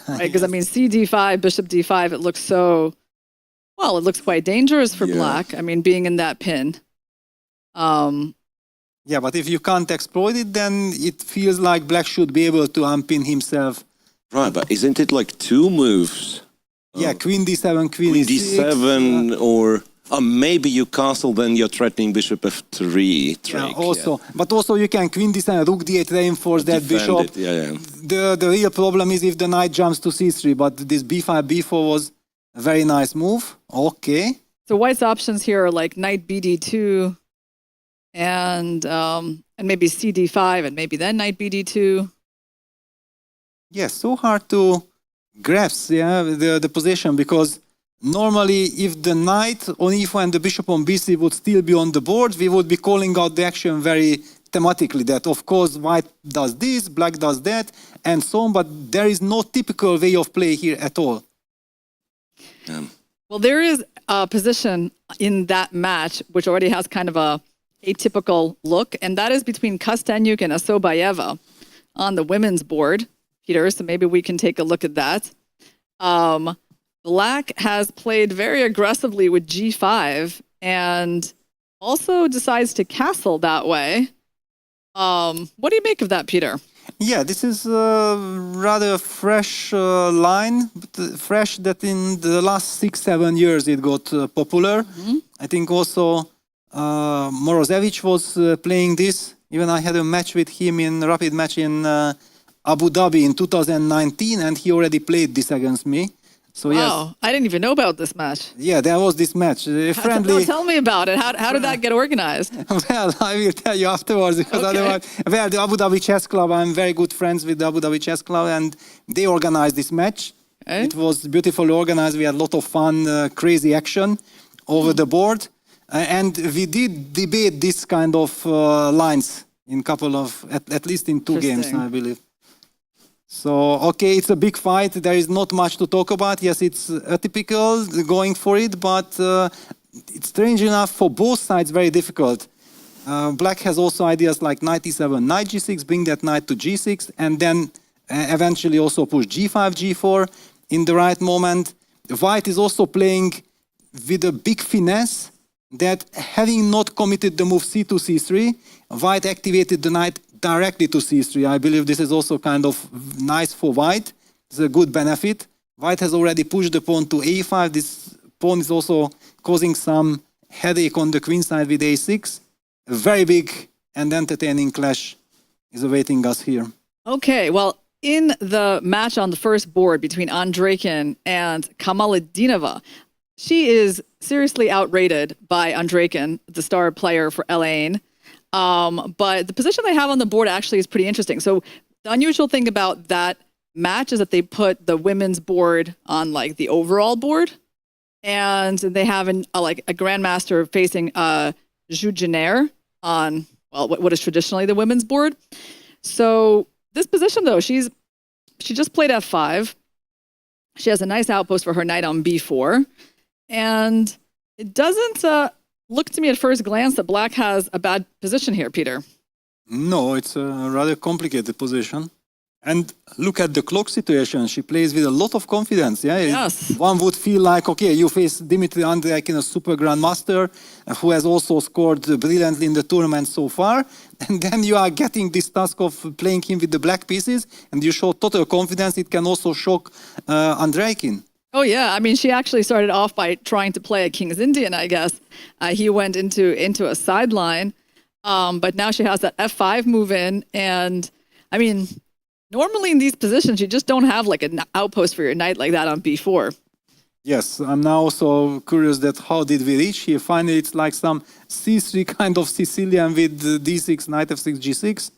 Right? Because, I mean, c d5, bishop d5, it looks so, well, it looks quite dangerous for black. I mean, being in that pin. Yeah, but if you can't exploit it, then it feels like black should be able to unpin himself. Right, but isn't it like two moves? Yeah, queen d7, queen d7, or maybe you castle, then you're threatening bishop f3 trick. Yeah, also, but also you can queen d7, rook d8, reinforce that bishop. The real problem is if the knight jumps to c3, but this b5, b4 was a very nice move. Okay. So white's options here are like knight bd2 and maybe cd5 and maybe then knight bd2. Yes, so hard to grasp the position, because normally if the knight on e4 and the bishop on b3 would still be on the board, we would be calling out the action very thematically, that of course white does this, black does that, and so on, but there is no typical way of play here at all. Well, there is a position in that match which already has kind of a atypical look, and that is between Kostyanyuk and Asobayeva on the women's board, Peter, so maybe we can take a look at that. Black has played very aggressively with g5 and also decides to castle that way. What do you make of that, Peter? Yeah, this is a rather fresh line, but fresh that in the last 6-7 years it got popular. I think also Morozevich was playing this. Even I had a match with him in a rapid match in Abu Dhabi in 2019, and he already played this against me. So wow, I didn't even know about this match. Yeah, there was this match. Friendly. Tell me about it. How did that get organized? Well, I will tell you afterwards, because otherwise, well, the Abu Dhabi Chess Club, I'm very good friends with the Abu Dhabi Chess Club, and they organized this match. It was beautifully organized. We had a lot of fun, crazy action over the board. And we did debate this kind of lines in couple of, at least in 2 games, I believe. So, okay, it's a big fight. There is not much to talk about. Yes, it's atypical going for it, but it's strange enough for both sides, very difficult. Black has also ideas like knight e7, knight g6, bring that knight to g6, and then eventually also push g5, g4 in the right moment. White is also playing with a big finesse that, having not committed the move c2, c3, White activated the knight directly to c3. I believe this is also kind of nice for White. It's a good benefit. White has already pushed the pawn to a5. This pawn is also causing some headache on the queen side with a6. A very big and entertaining clash is awaiting us here. Okay, well, in the match on the first board between Andreikin and Kamaladinova, she is seriously outrated by Andreikin, the star player for Elaine. But the position they have on the board actually is pretty interesting. So the unusual thing about that match is that they put the women's board on like the overall board, and they have like a grandmaster facing Jujiner on, well, what is traditionally the women's board. So this position, though, she just played f5. She has a nice outpost for her knight on b4, and it doesn't look to me at first glance that Black has a bad position here, Peter. No, it's a rather complicated position. And look at the clock situation. She plays with a lot of confidence. Yeah? Yes. One would feel like, okay, you face Dmitry Andreikin, a super grandmaster, who has also scored brilliantly in the tournament so far. And then you are getting this task of playing him with the black pieces, and you show total confidence. It can also shock Andreikin. Oh, yeah. I mean, she actually started off by trying to play a King's Indian, I guess. He went into a sideline, but now she has that f5 move in. And, I mean, normally in these positions, you just don't have like an outpost for your knight like that on b4. Yes, I'm now also curious that how did we reach here? Finally, it's like some c3 kind of Sicilian with d6, knight f6, g6.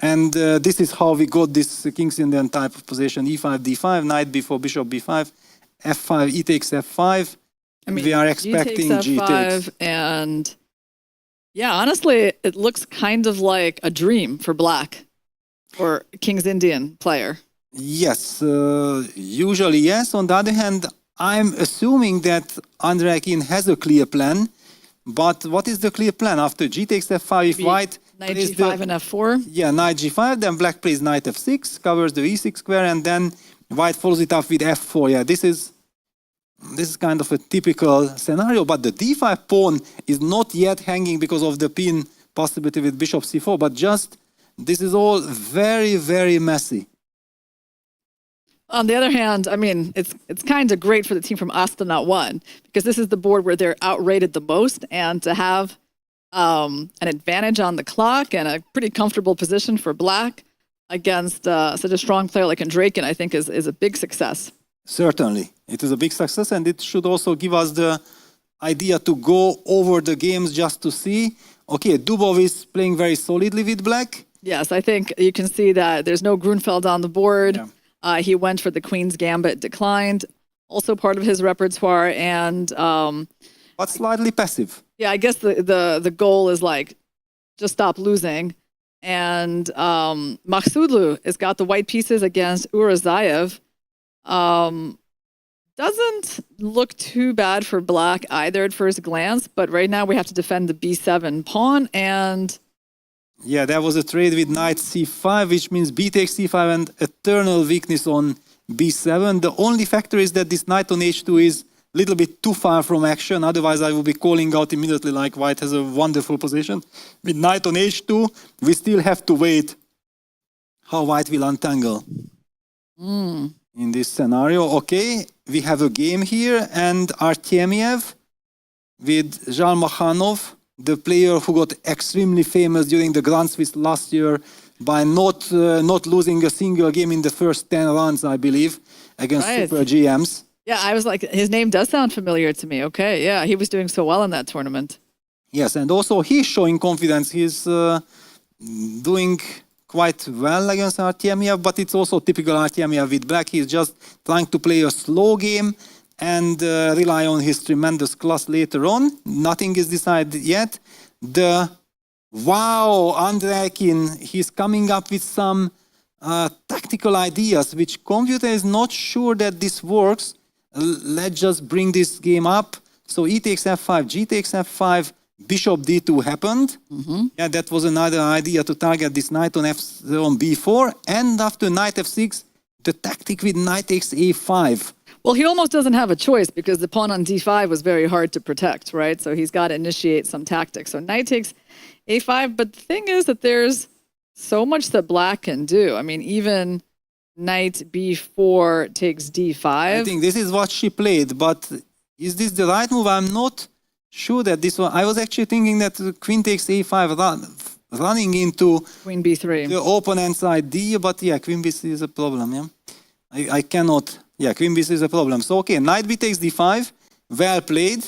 And this is how we got this King's Indian type of position, e5, d5, knight b4, bishop b5, f5, e takes f5. I mean, we are expecting g takes f5, and yeah, honestly, it looks kind of like a dream for Black or King's Indian player. Yes, usually yes. On the other hand, I'm assuming that Andreikin has a clear plan. But what is the clear plan? After g takes f5, if White... Knight g5 and f4? Yeah, knight g5, then Black plays knight f6, covers the e6 square, and then White follows it up with f4. Yeah, this is kind of a typical scenario, but the d5 pawn is not yet hanging because of the pin possibility with bishop c4, but just this is all very, very messy. On the other hand, I mean, it's kind of great for the team from Astana 1, because this is the board where they're outrated the most, and to have an advantage on the clock and a pretty comfortable position for Black against such a strong player like Andreikin, I think is a big success. Certainly. It is a big success, and it should also give us the idea to go over the games just to see. Okay, Dubov is playing very solidly with Black. Yes, I think you can see that there's no Grunfeld on the board. Yeah. He went for the Queen's Gambit, declined. Also part of his repertoire, and but slightly passive. Yeah, I guess the goal is like just stop losing. And Makhsudlu has got the white pieces against Urazayev. Doesn't look too bad for Black either at first glance, but right now we have to defend the b7 pawn, and yeah, there was a trade with knight c5, which means b takes c5 and eternal weakness on b7. The only factor is that this knight on h2 is a little bit too far from action. Otherwise, I will be calling out immediately like White has a wonderful position. With knight on h2, we still have to wait how White will untangle in this scenario. Okay, we have a game here, and Artemiev with Zhal Makhanov, the player who got extremely famous during the Grand Swiss last year by not losing a single game in the first 10 rounds, I believe, against Super GMs. Yeah, I was like, his name does sound familiar to me. Okay, yeah, he was doing so well in that tournament. Yes, and also he's showing confidence. He's doing quite well against Artemiev, but it's also typical Artemiev with black. He's just trying to play a slow game and rely on his tremendous class later on. Nothing is decided yet. Wow, Andreikin, he's coming up with some tactical ideas, which computer is not sure that this works. Let's just bring this game up. So e takes f5, g takes f5, bishop d2 happened. Yeah, that was another idea to target this knight on b4. And after knight f6, the tactic with knight takes a5. Well, he almost doesn't have a choice because the pawn on d5 was very hard to protect, right? So he's got to initiate some tactics. So knight takes a5, but the thing is that there's so much that black can do. I mean, even knight b4 takes d5. I think this is what she played, but is this the right move? I'm not sure that this one. I was actually thinking that queen takes a5 running into queen b3. The opponent's idea, but yeah, queen b3 is a problem. Yeah, I cannot. Yeah, queen b3 is a problem. So okay, knight b takes d5. Well played.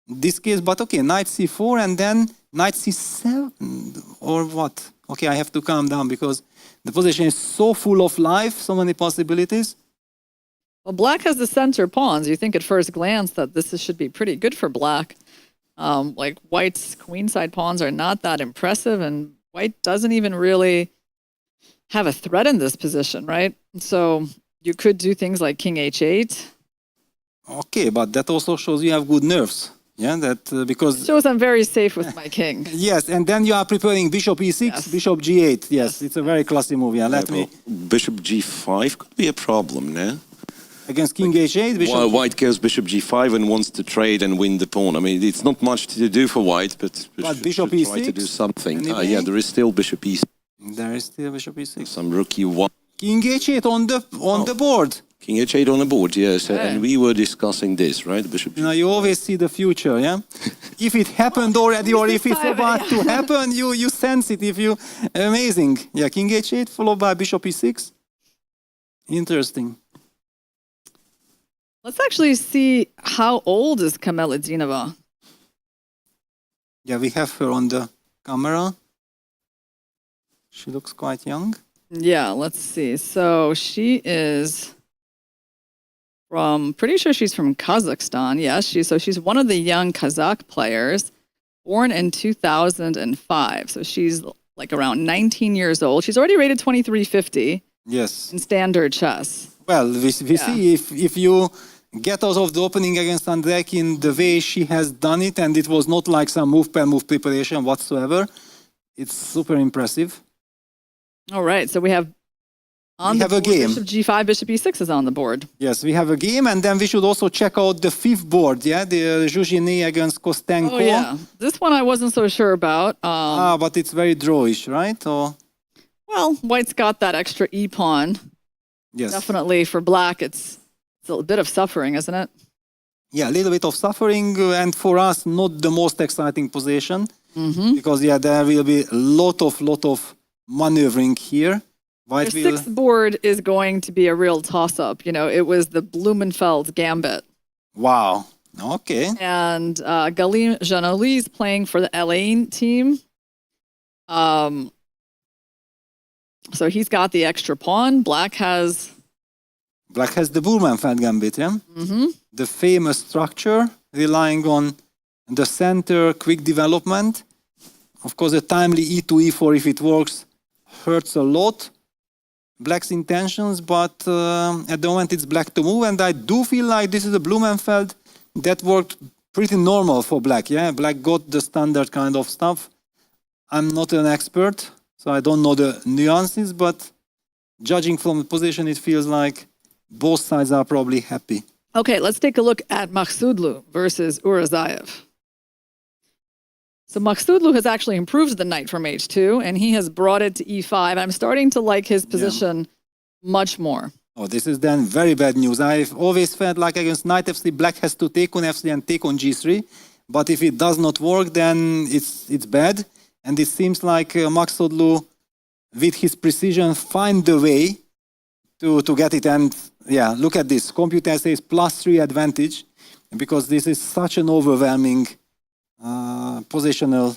This case, but okay, knight c4 and then knight c7 or what? Okay, I have to calm down because the position is so full of life, so many possibilities. Well, black has the center pawns. You think at first glance that this should be pretty good for black. Like white's queenside pawns are not that impressive, and white doesn't even really have a threat in this position, right? So you could do things like king h8. Okay, but that also shows you have good nerves. Yeah, that because it shows I'm very safe with my king. Yes, and then you are preparing bishop e6, Yes. bishop g8. Yes, it's a very classy move. Yeah, let me Bishop g5 could be a problem, no? against king h8. Bishop While white goes bishop g5 and wants to trade and win the pawn. I mean, it's not much to do for white, but bishop should try e6, to do something. anybody? Yeah, there is still bishop e6. There is still bishop e6. Some rook e1. King h8 on the board. King h8 on the board, yes. Okay. And we were discussing this, right? Bishop You know, you always see the future, yeah? If it happened already or if it's about to happen, you sense it. Amazing. Yeah, king h8 followed by bishop e6. Interesting. Let's actually see how old is Kameladinova. Yeah, we have her on the camera. She looks quite young. Yeah, let's see. So she is from, pretty sure she's from Kazakhstan. Yes, she's one of the young Kazakh players, born in 2005. So she's like around 19 years old. She's already rated 2350 Yes. in standard chess. Well, we see if you get out of the opening against Andreikin the way she has done it, and it was not like some move per move preparation whatsoever. It's super impressive. All right, so we have on We the have a board, game. Bishop g5, Bishop e6 is on the board. Yes, we have a game, and then we should also check out the fifth board, yeah, the Zhuzhiny against Kostenko. Oh yeah, this one I wasn't so sure about. But it's very drawish, right? Well, white's got that extra e pawn. Yes. Definitely for black, it's a bit of suffering, isn't it? Yeah, a little bit of suffering, and for us, not the most exciting position, because yeah, there will be a lot of maneuvering here. White The sixth board is going to be a real toss-up. You know, it was the Blumenfeld gambit. Wow. Okay. And Galim Janoli is playing for the Elaine team. So he's got the extra pawn. Black has the Blumenfeld gambit, yeah? The famous structure, relying on the center, quick development. Of course, a timely e to e4, if it works, hurts a lot. Black's intentions, but at the moment it's black to move, and I do feel like this is a Blumenfeld that worked pretty normal for black, yeah? Black got the standard kind of stuff. I'm not an expert, so I don't know the nuances, but judging from the position, it feels like both sides are probably happy. Okay, let's take a look at Makhsudlu versus Urazayev. So Makhsudlu has actually improved the knight from h2, and he has brought it to e5. I'm starting to like his position much more. Oh, this is then very bad news. I've always felt like against knight f3, black has to take on f3 and take on g3. But if it does not work, then it's bad. And it seems like Makhsudlu, with his precision, find the way to get it. And yeah, look at this. Computer says +3 advantage, because this is such an overwhelming positional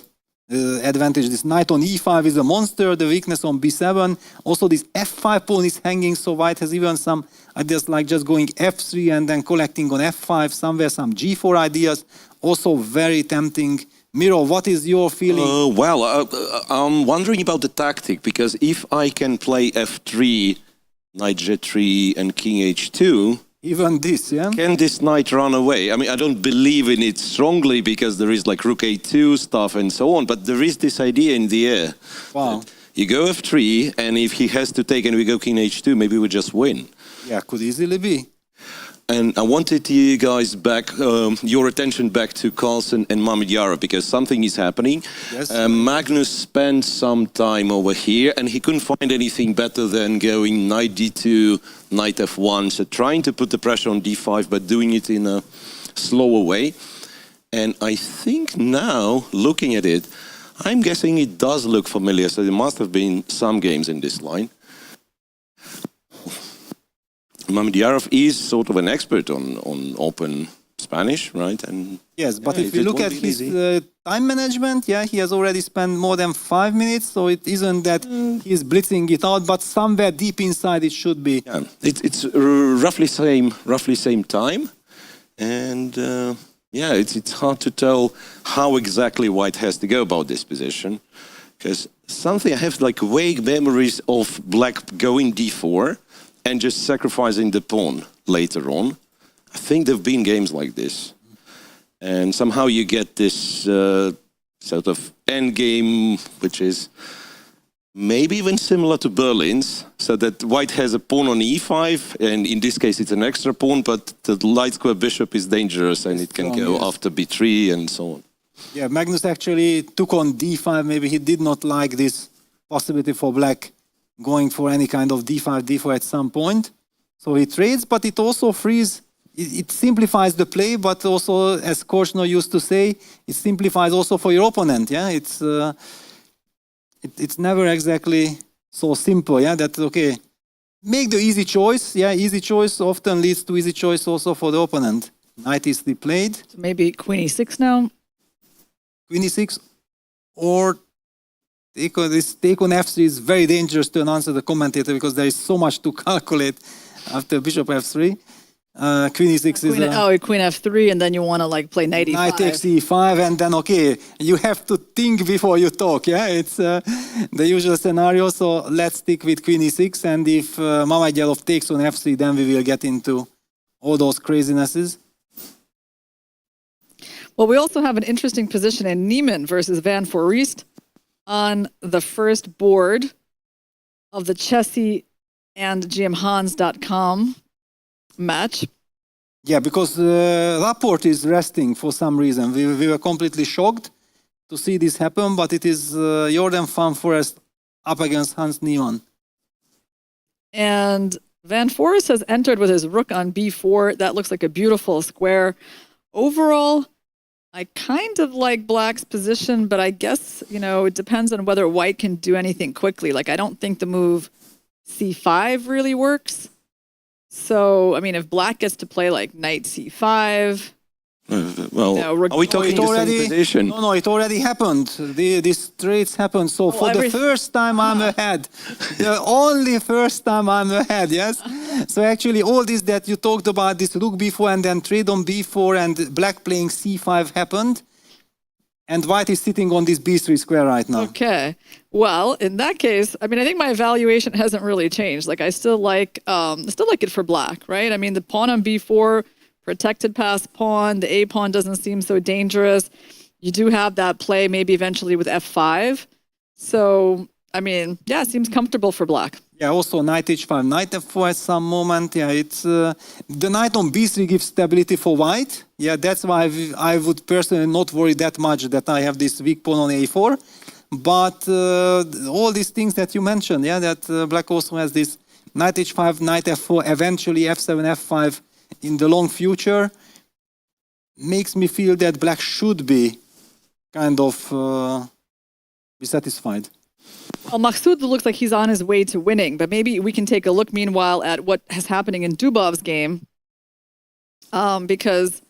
advantage. This knight on e5 is a monster, the weakness on b7. Also this f5 pawn is hanging, so white has even some ideas like just going f3 and then collecting on f5, somewhere some g4 ideas. Also very tempting. Miro, what is your feeling? I'm wondering about the tactic, because if I can play f3, knight g3 and king h2, even this, yeah? Can this knight run away? I mean, I don't believe in it strongly because there is like rook a2 stuff and so on, but there is this idea in the air. Wow. You go f3, and if he has to take and we go king h2, maybe we just win. Yeah, could easily be. And I wanted you guys back, your attention back to Carlsen and Mamedyarov, because something is happening. Yes. Magnus spent some time over here, and he couldn't find anything better than going knight d2, knight f1, so trying to put the pressure on d5, but doing it in a slower way. And I think now, looking at it, I'm guessing it does look familiar, so there must have been some games in this line. Mamedyarov is sort of an expert on open Spanish, right? And yes, but yeah, if you look at his time management, yeah, he has already spent more than 5 minutes, so it isn't that he's blitzing it out, but somewhere deep inside it should be. Yeah, it's roughly same time, and yeah, it's hard to tell how exactly white has to go about this position, because something I have like vague memories of black going d4 and just sacrificing the pawn later on. I think there have been games like this. And somehow you get this sort of end game, which is maybe even similar to Berlin's, so that white has a pawn on e5, and in this case it's an extra pawn, but the light square bishop is dangerous and it can go after b3 and so on. Yeah, Magnus actually took on d5. Maybe he did not like this possibility for black going for any kind of d5, d4 at some point. So he trades, but it also frees, it simplifies the play, but also, as Korshno used to say, it simplifies also for your opponent. Yeah, it's never exactly so simple. Yeah, that okay, make the easy choice. Yeah, easy choice often leads to easy choice also for the opponent. Knight is replayed. So maybe queen e6 now. Queen e6, or this take on f3 is very dangerous to answer the commentator because there is so much to calculate after bishop f3. Queen e6 is queen f3, and then you want to like play knight e5. Knight takes e5, and then okay, you have to think before you talk. Yeah, it's the usual scenario. So let's stick with queen e6, and if Mamedyarov takes on f3, then we will get into all those crazinesses. Well, we also have an interesting position in Niemann versus Van Foreest on the first board of the Chessy and GMHans.com match. Yeah, because Laporte is resting for some reason. We were completely shocked to see this happen, but it is Jordan Van Foreest up against Hans Niemann. And Van Foreest has entered with his rook on b4. That looks like a beautiful square. Overall, I kind of like black's position, but I guess, you know, it depends on whether white can do anything quickly. Like, I don't think the move c5 really works. So, I mean, if black gets to play like knight c5... well, are we talking the same position? No, it already happened. These trades happened. So for the first time I'm ahead. The only first time I'm ahead, yes? So actually all this that you talked about, this rook b4 and then trade on b4 and black playing c5 happened. And white is sitting on this b3 square right now. Okay. Well, in that case, I mean, I think my evaluation hasn't really changed. Like, I still like it for black, right? I mean, the pawn on b4... protected pass pawn, the A pawn doesn't seem so dangerous. You do have that play maybe eventually with f5. So, I mean, yeah, it seems comfortable for black. Yeah, also knight h5, knight f4 at some moment. Yeah, it's the knight on b3 gives stability for white. Yeah, that's why I would personally not worry that much that I have this weak pawn on a4. But all these things that you mentioned, yeah, that black also has this knight h5, knight f4, eventually f7, f5, in the long future, makes me feel that black should be kind of be satisfied. Well, Maksud looks like he's on his way to winning, but maybe we can take a look meanwhile at what is happening in Dubov's game, because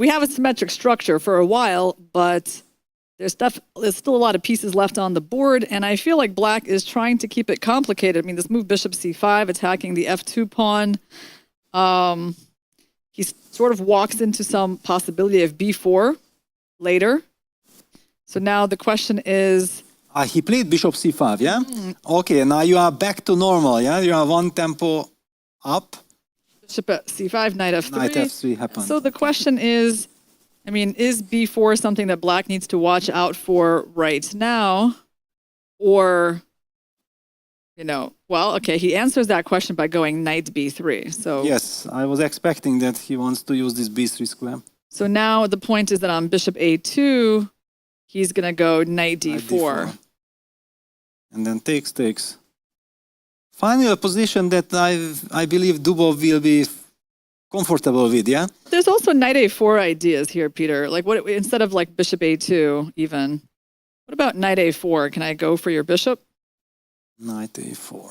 we have a symmetric structure for a while, but There's still a lot of pieces left on the board, and I feel like black is trying to keep it complicated. I mean, this move bishop c5, attacking the f2 pawn. He sort of walks into some possibility of b4 later. So now the question is... he played bishop c5, yeah? Okay, now you are back to normal, yeah? You are one tempo up. Bishop at c5, knight f3. Knight f3 happened. So the question is, I mean, is b4 something that black needs to watch out for right now? Or, you know, well, okay, he answers that question by going knight b3. So yes, I was expecting that he wants to use this b3 square. So now the point is that on bishop a2, he's going to go knight d4. And then takes. Finally, a position that I believe Dubov will be comfortable with, yeah? There's also knight a4 ideas here, Peter. Like, what instead of like bishop a2 even, what about knight a4? Can I go for your bishop? Knight a4.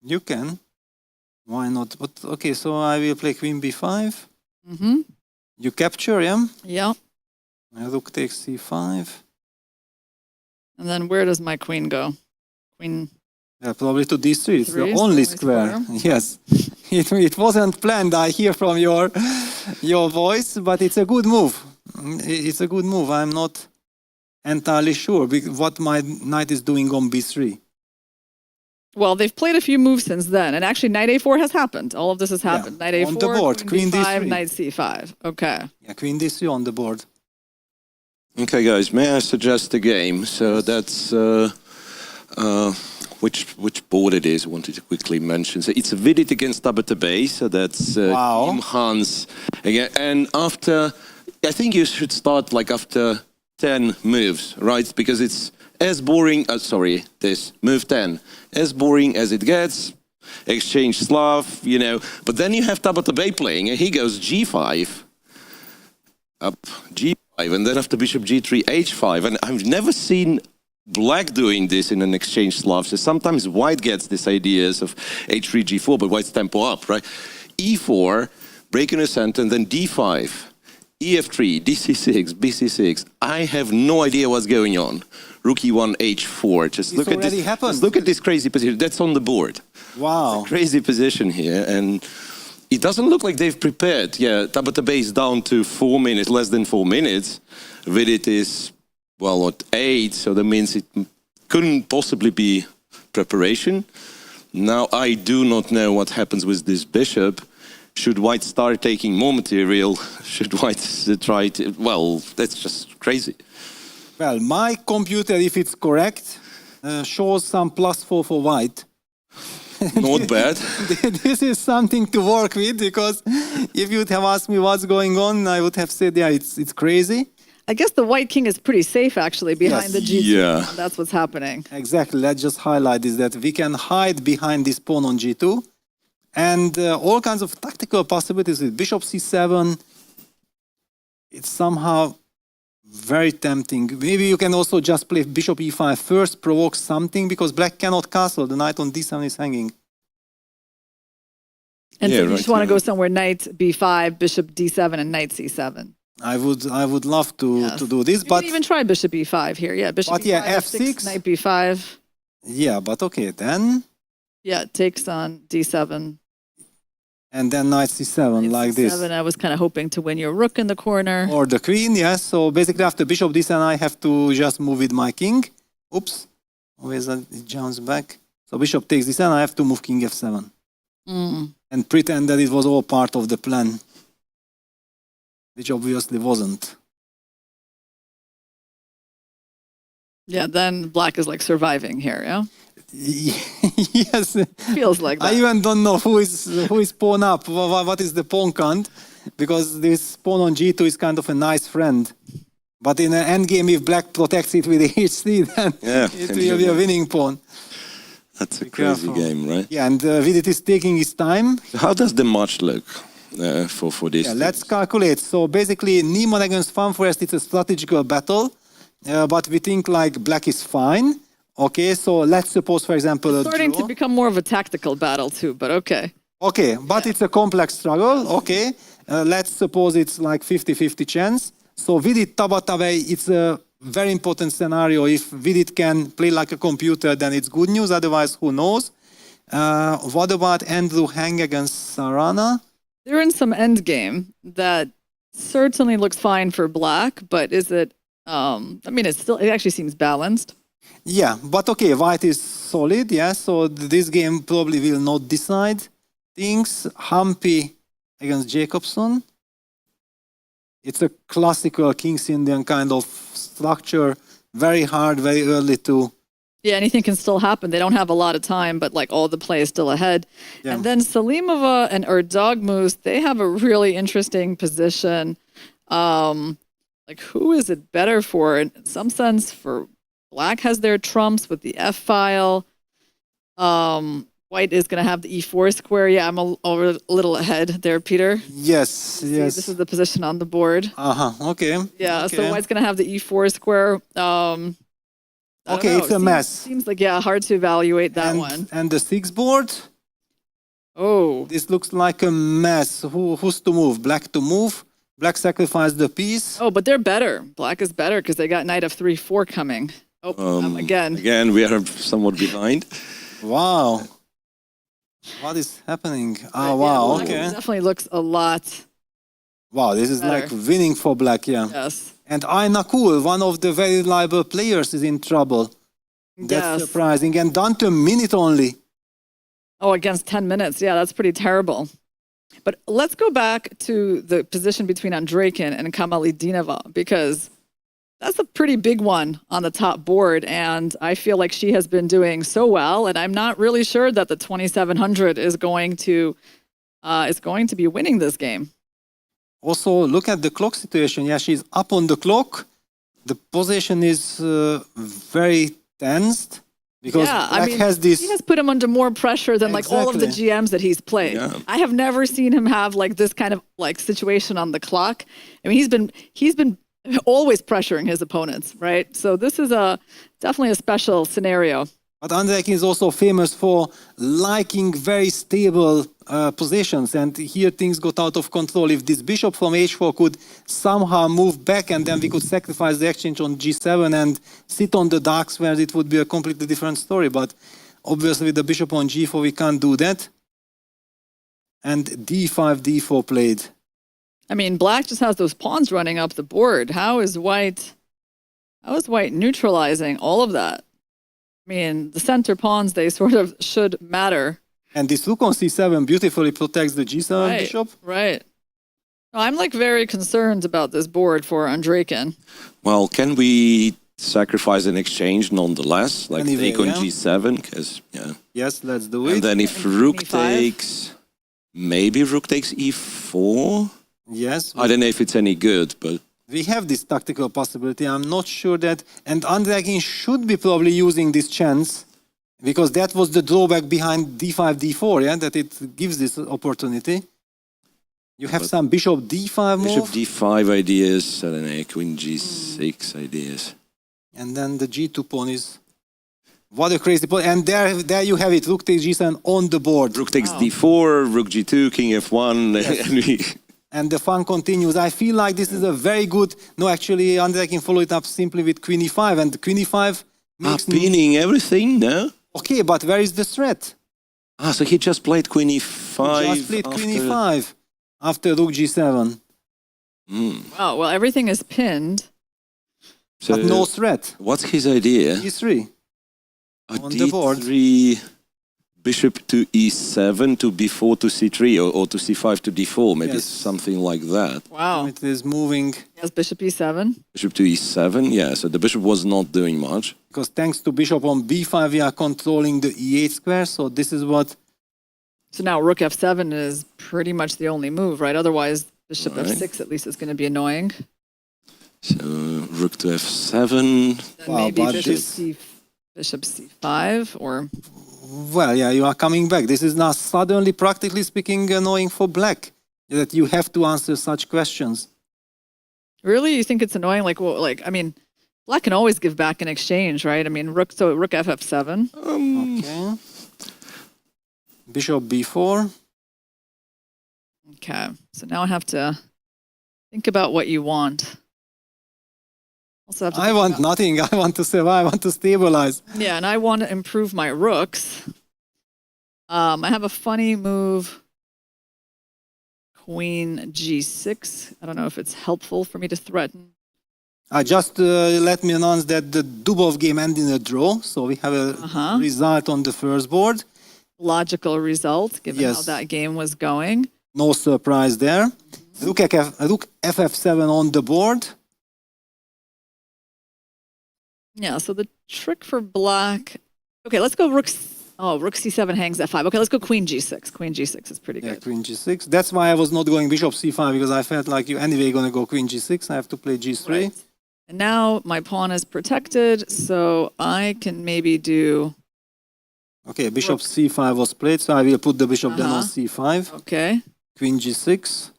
You can. Why not? But okay, so I will play queen b5. You capture, yeah? Yeah. Rook takes c5. And then where does my queen go? Queen... Yeah, probably to d3. It's the only square. Yes. It wasn't planned, I hear from your voice, but it's a good move. It's a good move. I'm not entirely sure what my knight is doing on b3. Well, they've played a few moves since then, and actually knight a4 has happened. All of this has happened. Yeah, Knight a4, on the board, queen d5, d3. knight c5. Okay. Yeah, queen d3 on the board. Okay, guys, may I suggest a game? So that's which board it is. I wanted to quickly mention. So it's FIDE against Tabata, so that's Team Hans again. And after, I think you should start like after 10 moves, right? Because it's as boring. Sorry, this move 10, as boring as it gets. Exchange Slav, you know. But then you have Tabata playing, and he goes g5, up g5. And then after bishop g3, h5. And I've never seen black doing this in an exchange Slav. So sometimes white gets these ideas of h3, g4, but white's tempo up, right? e4, break in a center, and then d5, ef3, dc6, bc6. I have no idea what's going on. Rook e1, h4. Just look at this. Just look at this crazy position. That's on the board. Wow. Crazy position here. And it doesn't look like they've prepared. Yeah, Tabata is down to 4 minutes, less than 4 minutes. FIDE is, well, at 8, so that means it couldn't possibly be preparation. Now, I do not know what happens with this bishop. Should white start taking more material? Should white try to... Well, that's just crazy. Well, my computer, if it's correct, shows some +4 for white. Not bad. This is something to work with, because if you'd have asked me what's going on, I would have said, yeah, it's crazy. I guess the white king is pretty safe, actually, behind the g2. Yeah. That's what's happening. Exactly. Let's just highlight is that we can hide behind this pawn on g2. And all kinds of tactical possibilities with bishop c7. It's somehow very tempting. Maybe you can also just play bishop e5 first, provoke something, because black cannot castle. The knight on d7 is hanging. And so you just want to go somewhere knight b5, bishop d7, and knight c7. I would love to do this, but you can even try bishop e5 here. Yeah, bishop but e5, yeah, f6, knight b5. Yeah, but okay, then. Yeah, it takes on d7. And then knight c7 like this. I was kind of hoping to win your rook in the corner. Or the queen, yes. So basically after bishop d7, I have to just move with my king. Oops. Always it jumps back. So bishop takes d7, I have to move king f7. And pretend that it was all part of the plan. Which obviously wasn't. Yeah, then black is like surviving here, yeah? Yes. Feels like that. I even don't know who is pawn up. What is the pawn count? Because this pawn on g2 is kind of a nice friend. But in an endgame, if black protects it with h3, then it will be a winning pawn. That's a crazy game, right? Yeah, and FIDE is taking his time. How does the match look for this? Yeah, let's calculate. So basically, Niemann against Fanforest, it's a strategical battle. But we think like black is fine. Okay, so let's suppose, for example, it's starting to become more of a tactical battle too, but okay. Okay, but it's a complex struggle. Okay, let's suppose it's like 50-50 chance. So Vidit Tabatave, it's a very important scenario. If Vidit can play like a computer, then it's good news. Otherwise, who knows? What about Andrew Hang against Sarana? They're in some end game that certainly looks fine for black, but is it, I mean, it actually seems balanced. Yeah, but okay, white is solid, yeah, so this game probably will not decide things. Hampi against Jacobson. It's a classical King's Indian kind of structure, very hard, very early to... Yeah, anything can still happen. They don't have a lot of time, but like all the play is still ahead. Yeah. And then Salimova and Erdogmus, they have a really interesting position. Like who is it better for? In some sense, for black has their trumps with the F file. White is going to have the E4 square. Yeah, I'm a little ahead there, Peter. Yes, yes. This is the position on the board. Okay. Yeah, okay. so White's going to have the E4 square. Okay, it's a mess. Seems like, yeah, hard to evaluate that one. And the 6 board? Oh. This looks like a mess. Who's to move? Black to move? Black sacrificed the piece? Oh, but they're better. Black is better because they got knight of 3-4 coming. Oh, again. Again, we are somewhat behind. Wow. What is happening? Oh, wow, okay. Definitely looks a lot. Wow, this is better. like winning for black, yeah. Yes. And Aina Kul, one of the very reliable players, is in trouble. That's surprising. And down to a minute only. Oh, against 10 minutes. Yeah, that's pretty terrible. But let's go back to the position between Andreikin and Kamalidinova, because that's a pretty big one on the top board. And I feel like she has been doing so well. And I'm not really sure that the 2700 is going to be winning this game. Also, look at the clock situation. Yeah, she's up on the clock. The position is very tensed because Black has this... He has put him under more pressure than like all of the GMs that he's played. Yeah. I have never seen him have like this kind of like situation on the clock. I mean, he's been always pressuring his opponents, right? So this is definitely a special scenario. But Andreikin is also famous for liking very stable positions, and here things got out of control. If this bishop from h4 could somehow move back, and then we could sacrifice the exchange on g7 and sit on the dark squares, it would be a completely different story. But obviously with the bishop on g4 we can't do that. And d5, d4 played. I mean, black just has those pawns running up the board. How is white neutralizing all of that? I mean, the center pawns, they sort of should matter. And this rook on c7 beautifully protects the g7 bishop. Right. I'm like very concerned about this board for Andreikin. Well, can we sacrifice an exchange nonetheless? Like Anyway, take on yeah. g7? Because, yeah. Yes, let's do it. And then if rook e5. takes... Maybe rook takes e4? Yes. I don't know if it's any good, but... We have this tactical possibility. I'm not sure that... And Andreikin should be probably using this chance, because that was the drawback behind d5, d4, yeah? That it gives this opportunity. You have some bishop d5 Bishop move. d5 ideas, I don't know, queen g6 ideas. And then the g2 pawn is... What a crazy pawn. And there you have it. Rook takes g7 on the board. Rook takes d4, rook g2, king f1. Yes. And the fun continues. I feel like this is a very good... No, actually, Andreikin followed it up simply with queen e5. And queen e5 makes... Pinning everything, no? Okay, but where is the threat? So he just played queen e5. He just played queen e5 after rook g7. Wow, well, everything is pinned. So but no threat. What's his idea? e3. On the board. d3, bishop to e7 to b4 to c3 or to c5 to d4. Maybe something like that. Wow. It is moving. Yes, bishop e7. Bishop to e7, yeah. So the bishop was not doing much. Because thanks to bishop on b5, we are controlling the e8 square. So this is what... So now rook f7 is pretty much the only move, right? Otherwise, bishop f6 at least is going to be annoying. So rook to f7. Then maybe bishop c5 or... Well, yeah, you are coming back. This is now suddenly, practically speaking, annoying for black. That you have to answer such questions. Really? You think it's annoying? Like, well, I mean, black can always give back in exchange, right? I mean, rook ff7. Okay. Bishop b4. Okay, so now I have to think about what you want. Also have to I think want about- nothing. I want to survive. I want to stabilize. Yeah, and I want to improve my rooks. I have a funny move. Queen G6. I don't know if it's helpful for me to threaten. Just let me announce that the Dubov game ended in a draw, so we have a result on the first board. Logical result, given how Yes. that game was going. No surprise there. Rook FF7 on the board. Yeah, so the trick for black. Okay, let's go rook. Rook C7 hangs F5. Okay, let's go Queen G6. Queen G6 is pretty Yeah, good. Queen G6. That's why I was not going Bishop C5 because I felt like you anyway going to go Queen G6. I have to play G3. Right. And now my pawn is protected, so I can maybe do. Okay, Bishop C5 was played, so I will put the Bishop then on C5. Okay. Queen G6.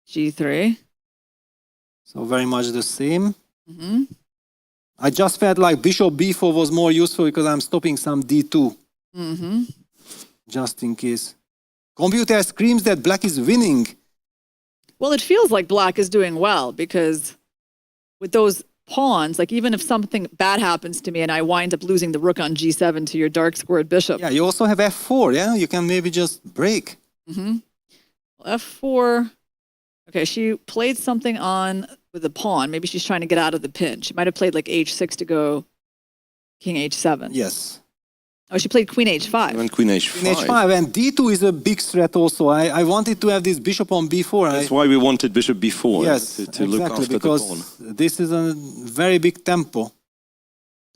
G3. So very much the same. Mm-hmm. I just felt like Bishop B4 was more useful because I'm stopping some D2. Mm-hmm. Just in case. Computer screams that black is winning. Well, it feels like black is doing well because with those pawns, like even if something bad happens to me and I wind up losing the rook on G7 to your dark squared bishop. Yeah, you also have F4, yeah? You can maybe just break. Mm-hmm. Well, F4. Okay, she played something on with the pawn. Maybe she's trying to get out of the pin. She might have played like H6 to go King H7. Yes. Oh, she played Queen H5. And Queen H5. Queen H5 and D2 is a big threat also. I wanted to have this Bishop on B4. That's why we wanted Bishop B4. Yes, to exactly, look after because the pawn. this is a very big tempo.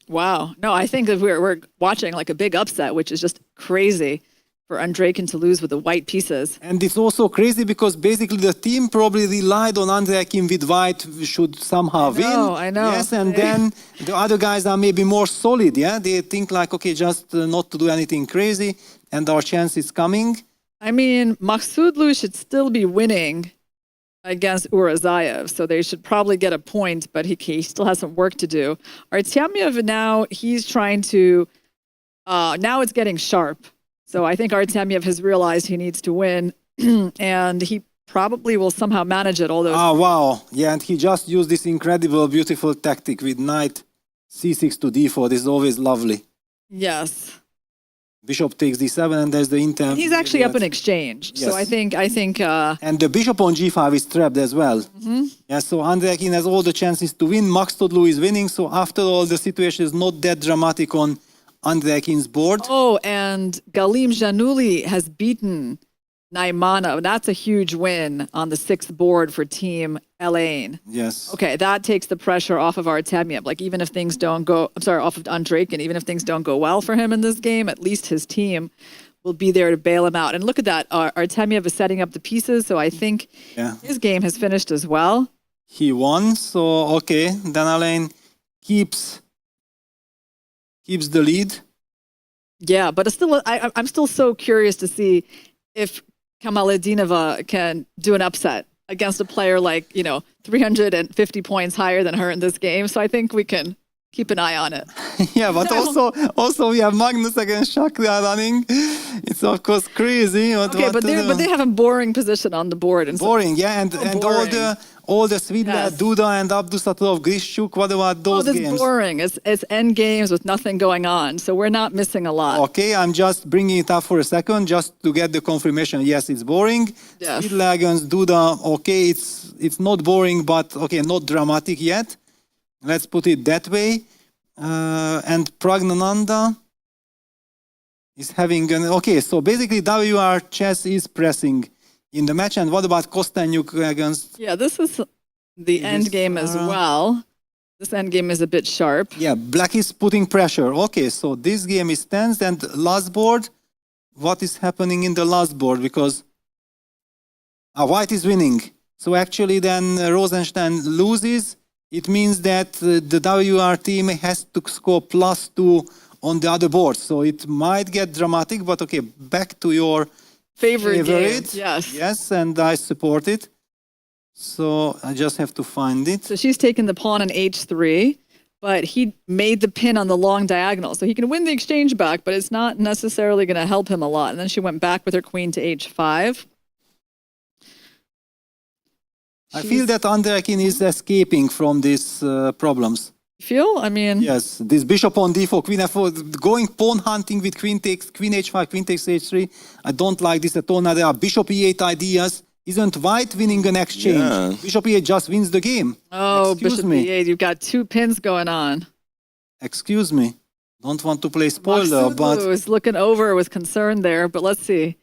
Wow. No, I think that we're watching like a big upset, which is just crazy for Andreikin to lose with the white pieces. And it's also crazy because basically the team probably relied on Andreikin with white should somehow win. I know. Yes, and then the other guys are maybe more solid, yeah? They think like, okay, just not to do anything crazy and our chance is coming. I mean, Maksudlu should still be winning against Urazayev, so they should probably get a point, but he still has some work to do. Artemyev now, he's trying to, now it's getting sharp. So I think Artemyev has realized he needs to win, and he probably will somehow manage it. Although, Wow. Yeah, and he just used this incredible, beautiful tactic with knight C6 to D4. This is always lovely. yes, Bishop takes D7 and there's the inter. he's actually up in exchange. So Yes. I think. And the bishop on G5 is trapped as well. Mm-hmm. Yeah, so Andreikin has all the chances to win. Maksudlu is winning. So after all, the situation is not that dramatic on Andreikin's board. Oh, and Galim Januli has beaten Naimanov. That's a huge win on the 6th board for Team Elaine. Yes. Okay, that takes the pressure off of Artemyev. Like even if things don't go, off of Andreikin, even if things don't go well for him in this game, at least his team will be there to bail him out. And look at that, Artemyev is setting up the pieces, so I think his game has finished as well. He won, so okay, then Elaine keeps the lead. Yeah, but it's still, I'm still so curious to see if Kamaledinova can do an upset against a player like, 350 points higher than her in this game. So I think we can keep an eye on it. Yeah, but also we have Magnus against Shakra running. It's of course crazy. Okay, but they have a boring position on the board. And boring, yeah, and boring. all the Swidler, Duda and Abdusatov, Grishchuk, what about those this games? Is boring. It's end games with nothing going on. So we're not missing a lot. Okay, I'm just bringing it up for a second just to get the confirmation. Yes, it's boring. Yes. Swidler against Duda, okay, it's not boring, but okay, not dramatic yet. Let's put it that way. And Pragnananda is having an... Okay, so basically WR Chess is pressing in the match. And what about Kostanyuk against... Yeah, this is the end game as well. This end game is a bit sharp. Yeah, black is putting pressure. Okay, so this game is tense. And last board, what is happening in the last board? Because white is winning. So actually then Rosenstein loses. It means that the WR team has to score +2 on the other board. So it might get dramatic, but okay, back to your favorite. Game, yes. Yes, and I support it. So I just have to find it. So she's taken the pawn on H3, but he made the pin on the long diagonal. So he can win the exchange back, but it's not necessarily going to help him a lot. And then she went back with her queen to H5. I feel that Andrekin is escaping from these problems. Feel? I mean... Yes, this bishop on d4, queen f4, going pawn hunting with queen takes, queen h5, queen takes h3. I don't like this at all. Now there are bishop e8 ideas. Isn't white winning an exchange? Yeah. Bishop e8 just wins the game. Oh, Excuse bishop me. e8. You've got 2 pins going on. Excuse me. Don't want to play spoiler, but... Maksudlu is looking over with concern there, but let's see.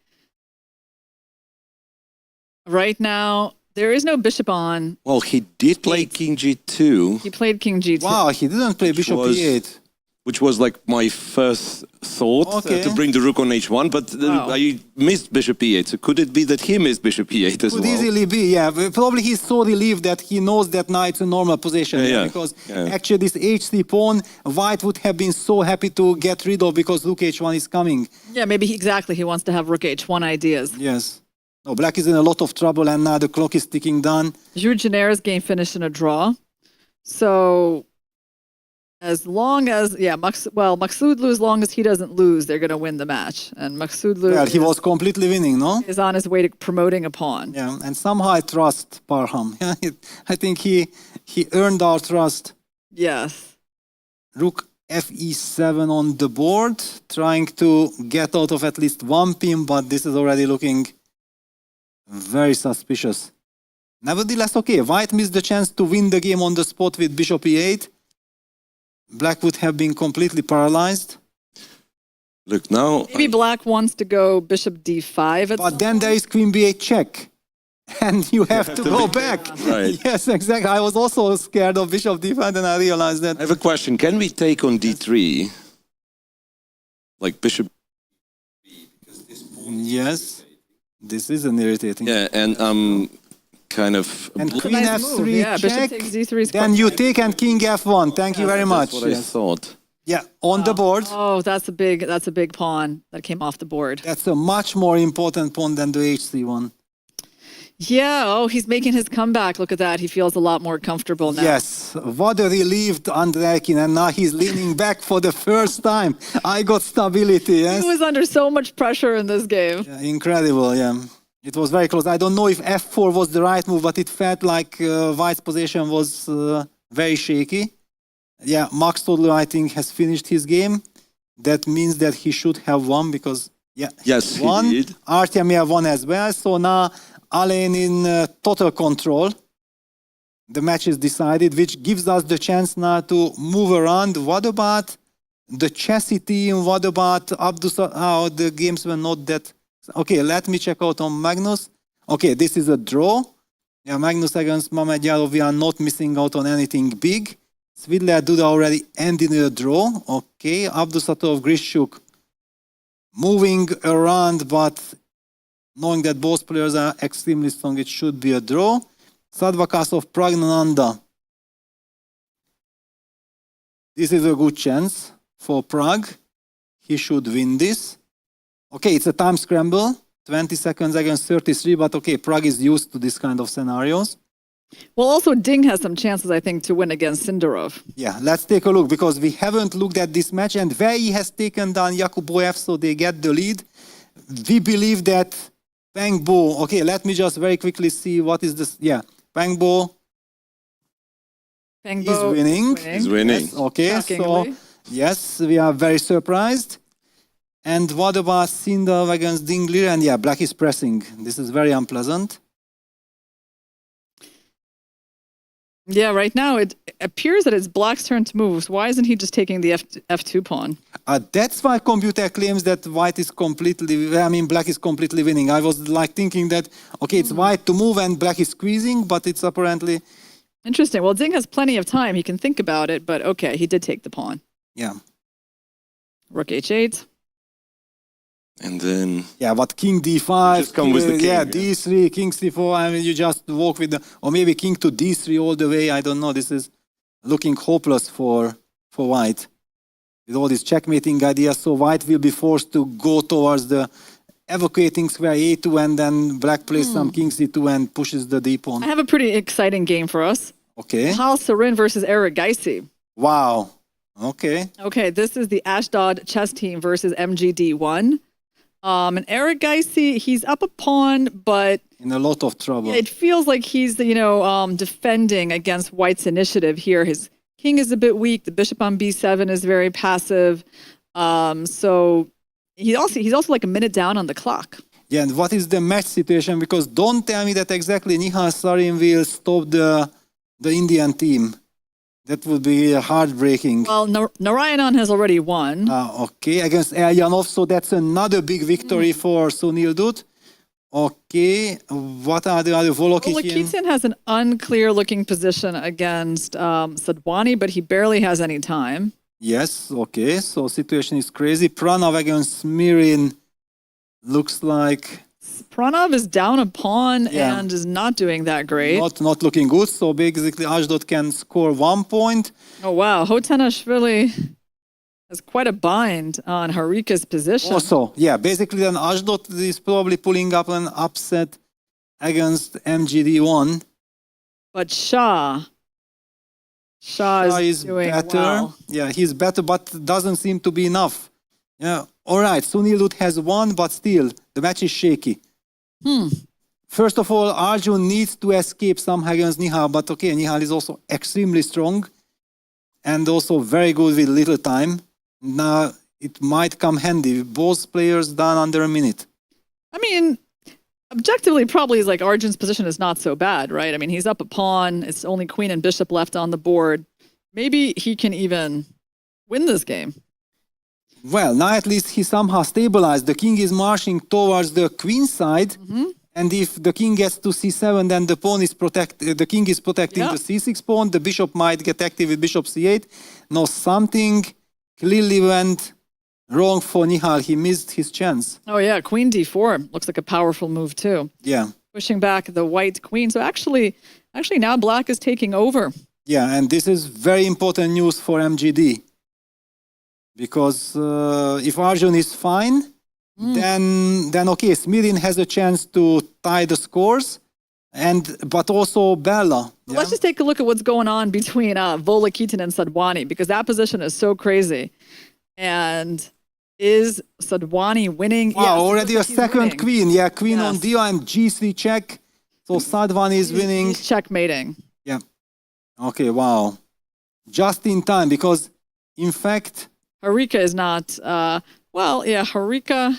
Right now, there is no bishop on. Well, he did play king g2. He played king g2. Wow, he didn't play bishop e8. Which was like my first thought to bring the rook on h1, but I missed bishop e8. So could it be that he missed bishop e8 as Could well? easily be, yeah. Probably he's so relieved that he knows that now it's a normal position. Because actually this h3 pawn, white would have been so happy to get rid of because rook h1 is coming. Yeah, maybe he wants to have rook h1 ideas. Yes. No, black is in a lot of trouble and now the clock is ticking down. Jules Genera's game finished in a draw. So as long as, Maksudlu, as long as he doesn't lose, they're going to win the match. And Maksudlu Well, he was completely winning, no? is on his way to promoting a pawn. Yeah, and somehow I trust Parham. I think he earned our trust. Yes. Rook fe7 on the board, trying to get out of at least one pin, but this is already looking very suspicious. Nevertheless, okay, white missed the chance to win the game on the spot with bishop e8. Black would have been completely paralyzed. Look, now... Maybe black wants to go bishop d5. But then there is queen b8 check. And you have to go back. Right. Yes, exactly. I was also scared of bishop d5 and I realized that... I have a question. Can we take on d3? Like bishop... Yes. This is an irritating... Yeah, and kind of... And queen f3 check, bishop takes d3 is then you take and king f1. Thank you very much. That's what I thought. Yeah, on the board. Oh, that's a big pawn that came off the board. That's a much more important pawn than the h3 one. Yeah, oh, he's making his comeback. Look at that. He feels a lot more comfortable now. Yes, what a relieved Andrekin, and now he's leaning back for the first time. I got stability, yes? He was under so much pressure in this game. Yeah, incredible, yeah. It was very close. I don't know if f4 was the right move, but it felt like white's position was very shaky. Yeah, Max Todler, I think, has finished his game. That means that he should have won because, yes, won. He did. Artemiev won as well. So now Alain in total control. The match is decided, which gives us the chance now to move around. What about the chessy team? What about Abdus? Oh, the games were not that... Okay, let me check out on Magnus. Okay, this is a draw. Yeah, Magnus against Mamedjalov, we are not missing out on anything big. Svidler Duda already ended in a draw. Okay, Abdusatov Grishuk moving around, but knowing that both players are extremely strong, it should be a draw. Sadvakasov Pragnananda. This is a good chance for Prague. He should win this. Okay, it's a time scramble. 20 seconds against 33, but okay, Prague is used to this kind of scenarios. Well, also Ding has some chances, I think, to win against Sindarov. Yeah, let's take a look, because we haven't looked at this match, and Vei has taken down Yakuboev, so they get the lead. We believe that Pengbo, okay, let me just very quickly see what is this. Yeah, Pengbo is winning. He's winning. Yes, okay, Shockingly. so yes, we are very surprised. And what about Sindarov against Dinglir? And yeah, black is pressing. This is very unpleasant. Yeah, right now it appears that it's black's turn to move. So why isn't he just taking the F2 pawn? That's why computer claims that white is black is completely winning. I was like thinking that, okay, it's white to move and black is squeezing, but it's apparently... Interesting. Well, Ding has plenty of time. He can think about it, but okay, he did take the pawn. Yeah. Rook H8. And then... Yeah, but king d5, just come with the king, yeah, d3, king c4, I mean, you just walk with the... Or maybe king to d3 all the way, I don't know. This is looking hopeless for white. With all these checkmating ideas, so white will be forced to go towards the evacuating square a2, and then black plays some king c2 and pushes the d pawn. I have a pretty exciting game for us. Okay. Hal Sarin versus Eric Geisy. Wow. Okay. Okay, this is the Ashdod chess team versus MGD1. And Eric Geisy, he's up a pawn, but in a lot of trouble. It feels like he's, defending against White's initiative here. His king is a bit weak. The bishop on b7 is very passive. So he's also like a minute down on the clock. Yeah, and what is the match situation? Because don't tell me that exactly Nihal Sarin will stop the Indian team. That would be heartbreaking. Well, Narayanan has already won. Okay, against Elyanov, so that's another big victory for Sunil Dutt. Okay, what are the other Volokitin? Volokitin has an unclear looking position against Sadwani, but he barely has any time. Yes, okay, so situation is crazy. Pranav against Smirin looks like... Pranav is down a pawn and is not doing that great. Not looking good, so basically Ashdod can score 1 point. Oh wow, Hotanashvili has quite a bind on Harika's position. Also, yeah, basically then Ashdod is probably pulling up an upset against MGD1. But Shah is doing better. well. Yeah, he's better, but doesn't seem to be enough. Yeah, all right, Sunil Dutt has won, but still, the match is shaky. First of all, Arjun needs to escape somehow against Nihal, but okay, Nihal is also extremely strong and also very good with little time. Now, it might come handy. Both players done under a minute. I mean, objectively, probably like Arjun's position is not so bad, right? I mean, he's up a pawn. It's only queen and bishop left on the board. Maybe he can even win this game. Well, now at least he somehow stabilized. The king is marching towards the queen side. And if the king gets to c7, then the pawn is the king is protecting the c6 pawn. The bishop might get active with bishop c8. No, something clearly went wrong for Nihal. He missed his chance. Oh yeah, queen d4 looks like a powerful move too. Yeah. Pushing back the white queen. So actually now black is taking over. Yeah, and this is very important news for MGD. Because if Arjun is fine, then okay, Smirin has a chance to tie the scores, but also Bella. Yeah? Let's just take a look at what's going on between Volokitin and Sadwani, because that position is so crazy. And is Sadwani winning? Wow, yes, already a second winning. Queen. Yeah, queen on d1 and g3 check. So Sadwani is winning. He's checkmating. Yeah. Okay, wow. Just in time, because in fact... Harika is not, Harika...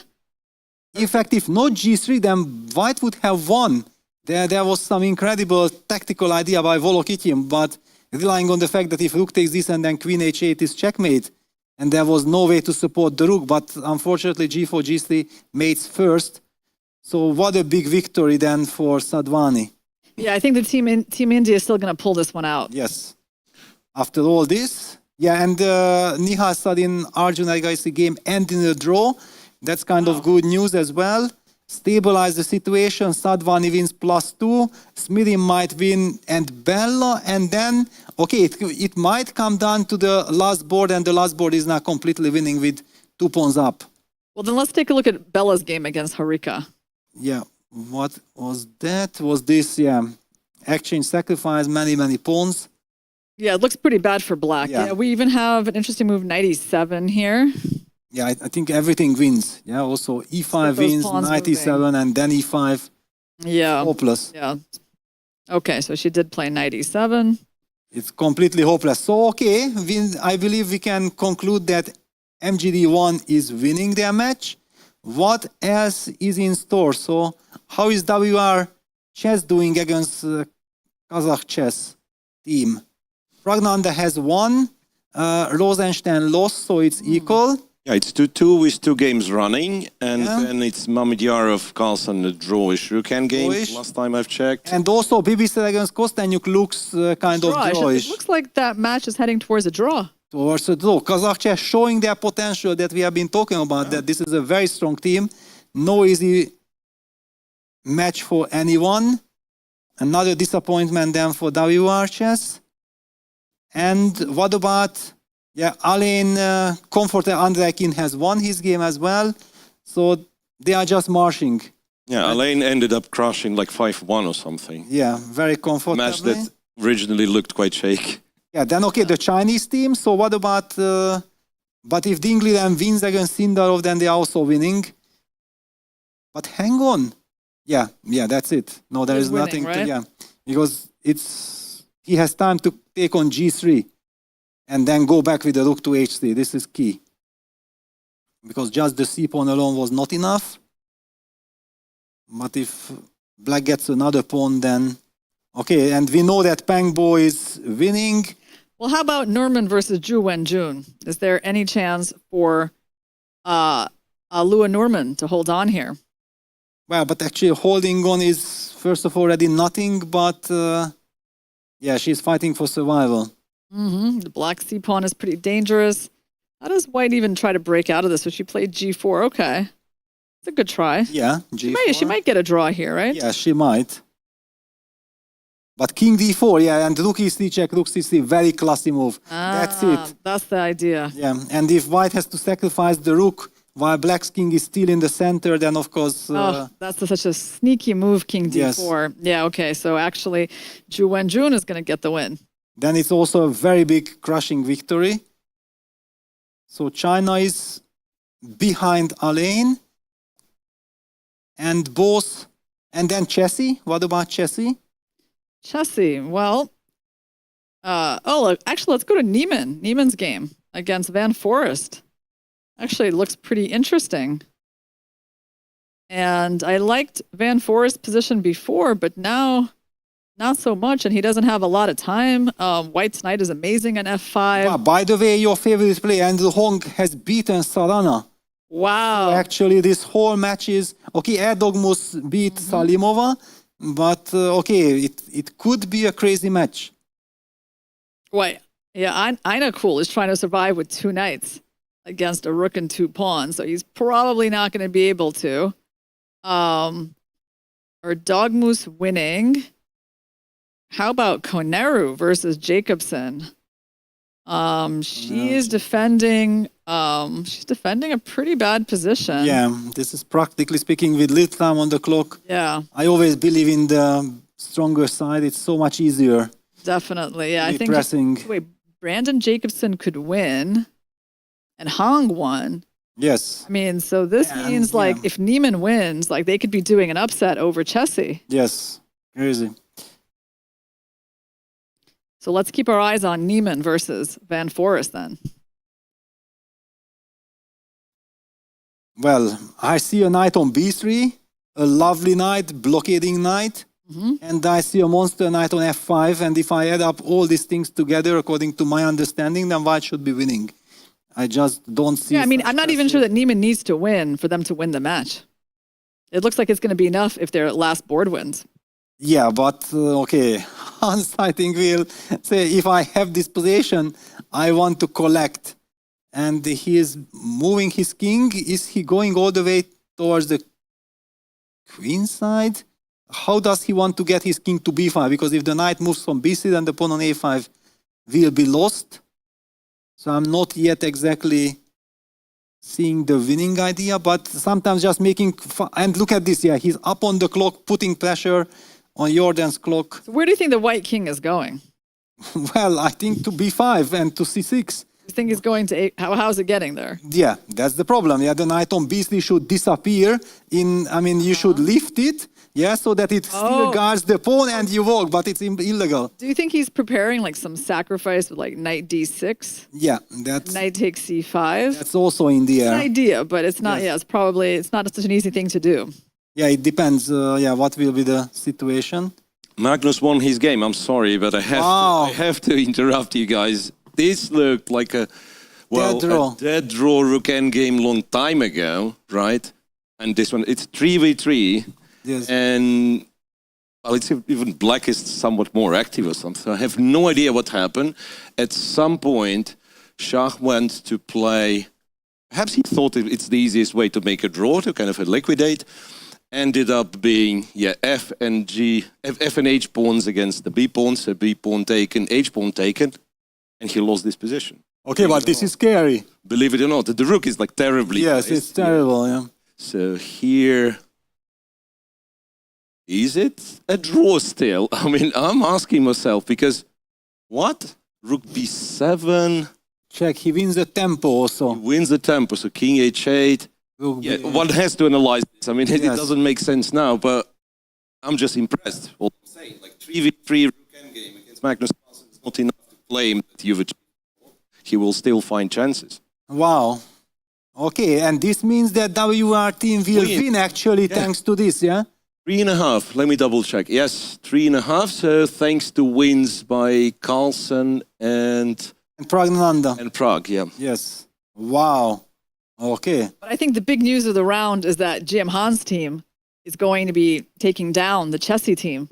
In fact, if not g3, then white would have won. There was some incredible tactical idea by Volokitin, but relying on the fact that if rook takes this and then queen h8 is checkmate, and there was no way to support the rook, but unfortunately g4, g3 mates first. So what a big victory then for Sadwani. Yeah, I think the Team India is still going to pull this one out. Yes. After all this, yeah, and Nihal Sarin Arjun Agassi game ended in a draw. That's kind of good news as well. Stabilize the situation. Sadwani wins +2. Smirin might win and Bella. And then, okay, it might come down to the last board, and the last board is now completely winning with 2 pawns up. Well, then let's take a look at Bella's game against Harika. Yeah, what was that? Was this, exchange sacrifice, many pawns. Yeah, it looks pretty bad for black. Yeah, we even have an interesting move, knight e7 here. Yeah, I think everything wins. Yeah, also e5 wins, knight e7, and then e5. Yeah. Hopeless. Yeah. Okay, so she did play knight e7. It's completely hopeless. So, okay, I believe we can conclude that MGD1 is winning their match. What else is in store? So, how is WR chess doing against Kazakh chess team? Pragnanda has won. Rosenstein lost, so it's equal. Yeah, it's 2-2 with 2 games running, and then it's Mamedyarov Carlsen, the drawish Rukan game, last time I've checked. And also Bibisel against Kostenyuk looks kind of drawish. It looks like that match is heading towards a draw. Towards a draw. Kazakh chess showing their potential that we have been talking about, that this is a very strong team. No easy match for anyone. Another disappointment then for WR chess. And what about... Yeah, Alain Comforter Andreikin has won his game as well. So they are just marching. Yeah, Alain ended up crushing like 5-1 or something. Yeah, very comfortably. A match that originally looked quite shaky. Yeah, then okay, the Chinese team. So what about... but if Dingley then wins against Sindarov, then they are also winning. But hang on. Yeah, that's it. No, there He's is winning, nothing right? to, because he has time to take on G3 and then go back with the rook to H3. This is key. Because just the C pawn alone was not enough. But if black gets another pawn, then okay, and we know that Peng Bo is winning. Well, how about Norman versus Zhu Wenjun? Is there any chance for Lua Norman to hold on here? Well, but actually holding on is first of all already nothing, but yeah, she's fighting for survival. The black C pawn is pretty dangerous. How does white even try to break out of this? So she played G4. Okay. It's a good try. Yeah, G4. She might get a draw here, right? Yeah, she might. But King D4, yeah, and Rook E3 check, Rook C3, very classy move. That's it. That's the idea. Yeah, and if white has to sacrifice the rook while black's king is still in the center, then of course... that's such a sneaky move, King D4. Yes. Yeah, okay, so actually Zhu Wenjun is going to get the win. Then it's also a very big crushing victory. So China is behind Alain. And both... And then Chessy. What about Chessy? Chessy, well... actually, let's go to Neiman. Neiman's game against Van Forest. Actually, it looks pretty interesting. And I liked Van Forest's position before, but now... not so much, and he doesn't have a lot of time. White's knight is amazing on F5. Wow, by the way, your favorite player, Andrew Hong, has beaten Sarana. Wow. So actually, this whole match is... Okay, Erdogmus beat Salimova, but okay, it could be a crazy match. Wait, yeah, Ina Cool is trying to survive with 2 knights against a rook and 2 pawns, so he's probably not going to be able to. Or Dogmoose winning... How about Koneru versus Jacobson? She is defending. She's defending a pretty bad position. Yeah, this is practically speaking with little time on the clock. Yeah, I always believe in the stronger side. It's so much easier. Definitely. Yeah, I think. Pressing. Wait, Brandon Jacobson could win, and Hong won. Yes. I mean, so this means like if Neiman wins, like they could be doing an upset over Chessy. Yes, crazy. So let's keep our eyes on Neiman versus Van Forest then. Well, I see a knight on B3, a lovely knight, blockading knight, and I see a monster knight on F5, and if I add up all these things together, according to my understanding, then white should be winning. I just don't see... Yeah, I mean, I'm not even sure that Neiman needs to win for them to win the match. It looks like it's going to be enough if their last board wins. Yeah, but okay, Hans, I think, will say, if I have this position, I want to collect. And he is moving his king. Is he going all the way towards the queen side? How does he want to get his king to b5? Because if the knight moves from b6, then the pawn on a5 will be lost. So I'm not yet exactly seeing the winning idea, but sometimes just making... And look at this, yeah, he's up on the clock, putting pressure on Jordan's clock. So where do you think the white king is going? Well, I think to b5 and to c6. You think he's going to... How's it getting there? Yeah, that's the problem. Yeah, the knight on b3 should disappear. You should lift it, yeah, so that it still guards the pawn and you walk, but it's illegal. Do you think he's preparing like some sacrifice with like knight d6? Yeah, that's... Knight takes c5? That's also in the air. It's an idea, but it's not, it's not such an easy thing to do. Yeah, it depends, what will be the situation. Magnus won his game, I'm sorry, but I have to interrupt you guys. This looked like a dead draw rook endgame long time ago, right? And this one, it's 3v3. Yes. And well, it's even black is somewhat more active or something. So I have no idea what happened. At some point, Shah went to play, perhaps he thought it's the easiest way to make a draw, to kind of liquidate. Ended up being, F and H pawns against the B pawns, so B pawn taken, H pawn taken, and he lost this position. Okay, but this is scary. Believe it or not, the rook is like terribly placed. It's terrible, yeah. So here, is it a draw still? I mean, I'm asking myself because, what? Rook B7. Check, he wins the tempo also. He wins the tempo, so King H8. Yeah, one has to analyze this. I mean, it doesn't make sense now, but I'm just impressed. All I'm saying, like 3v3 rook endgame against Magnus Carlsen is not enough to claim that you've achieved. He will still find chances. Wow. Okay, and this means that WR team will win actually thanks to this, yeah? 3.5. Let me double check. Yes, 3.5. So thanks to wins by Carlsen and Pragnananda. And Prague, yeah. Yes. Wow. Okay. But I think the big news of the round is that GM Han's team is going to be taking down the Chessy team.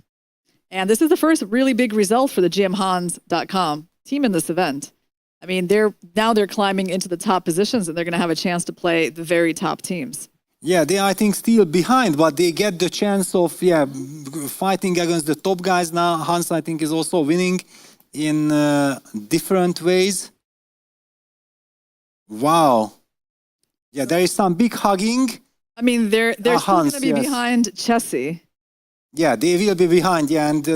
And this is the first really big result for the GMHans.com team in this event. I mean, they're climbing into the top positions and they're going to have a chance to play the very top teams. Yeah, they are, I think, still behind, but they get the chance of fighting against the top guys now. Hans, I think, is also winning in different ways. Wow. Yeah, there is some big hugging. I mean, they're still going to be behind Chessy. Yeah, they will be behind. Yeah, and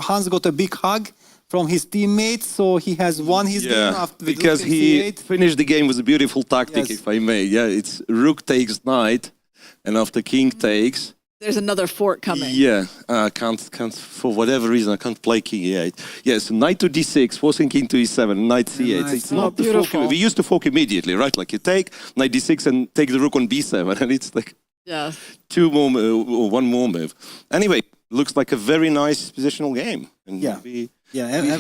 Hans got a big hug from his teammates, so he has won his game after because he finished the game with a beautiful tactic, if I may. Yeah, it's rook takes knight, and after king takes. There's another fork coming. Yeah, can't for whatever reason I can't play king e8. Yes, knight to d6, forcing king to e7, knight c8. It's not the fork. We used to fork immediately, right? Like you take knight d6 and take the rook on b7, and it's like two more or one more move. Anyway, looks like a very nice positional game. And we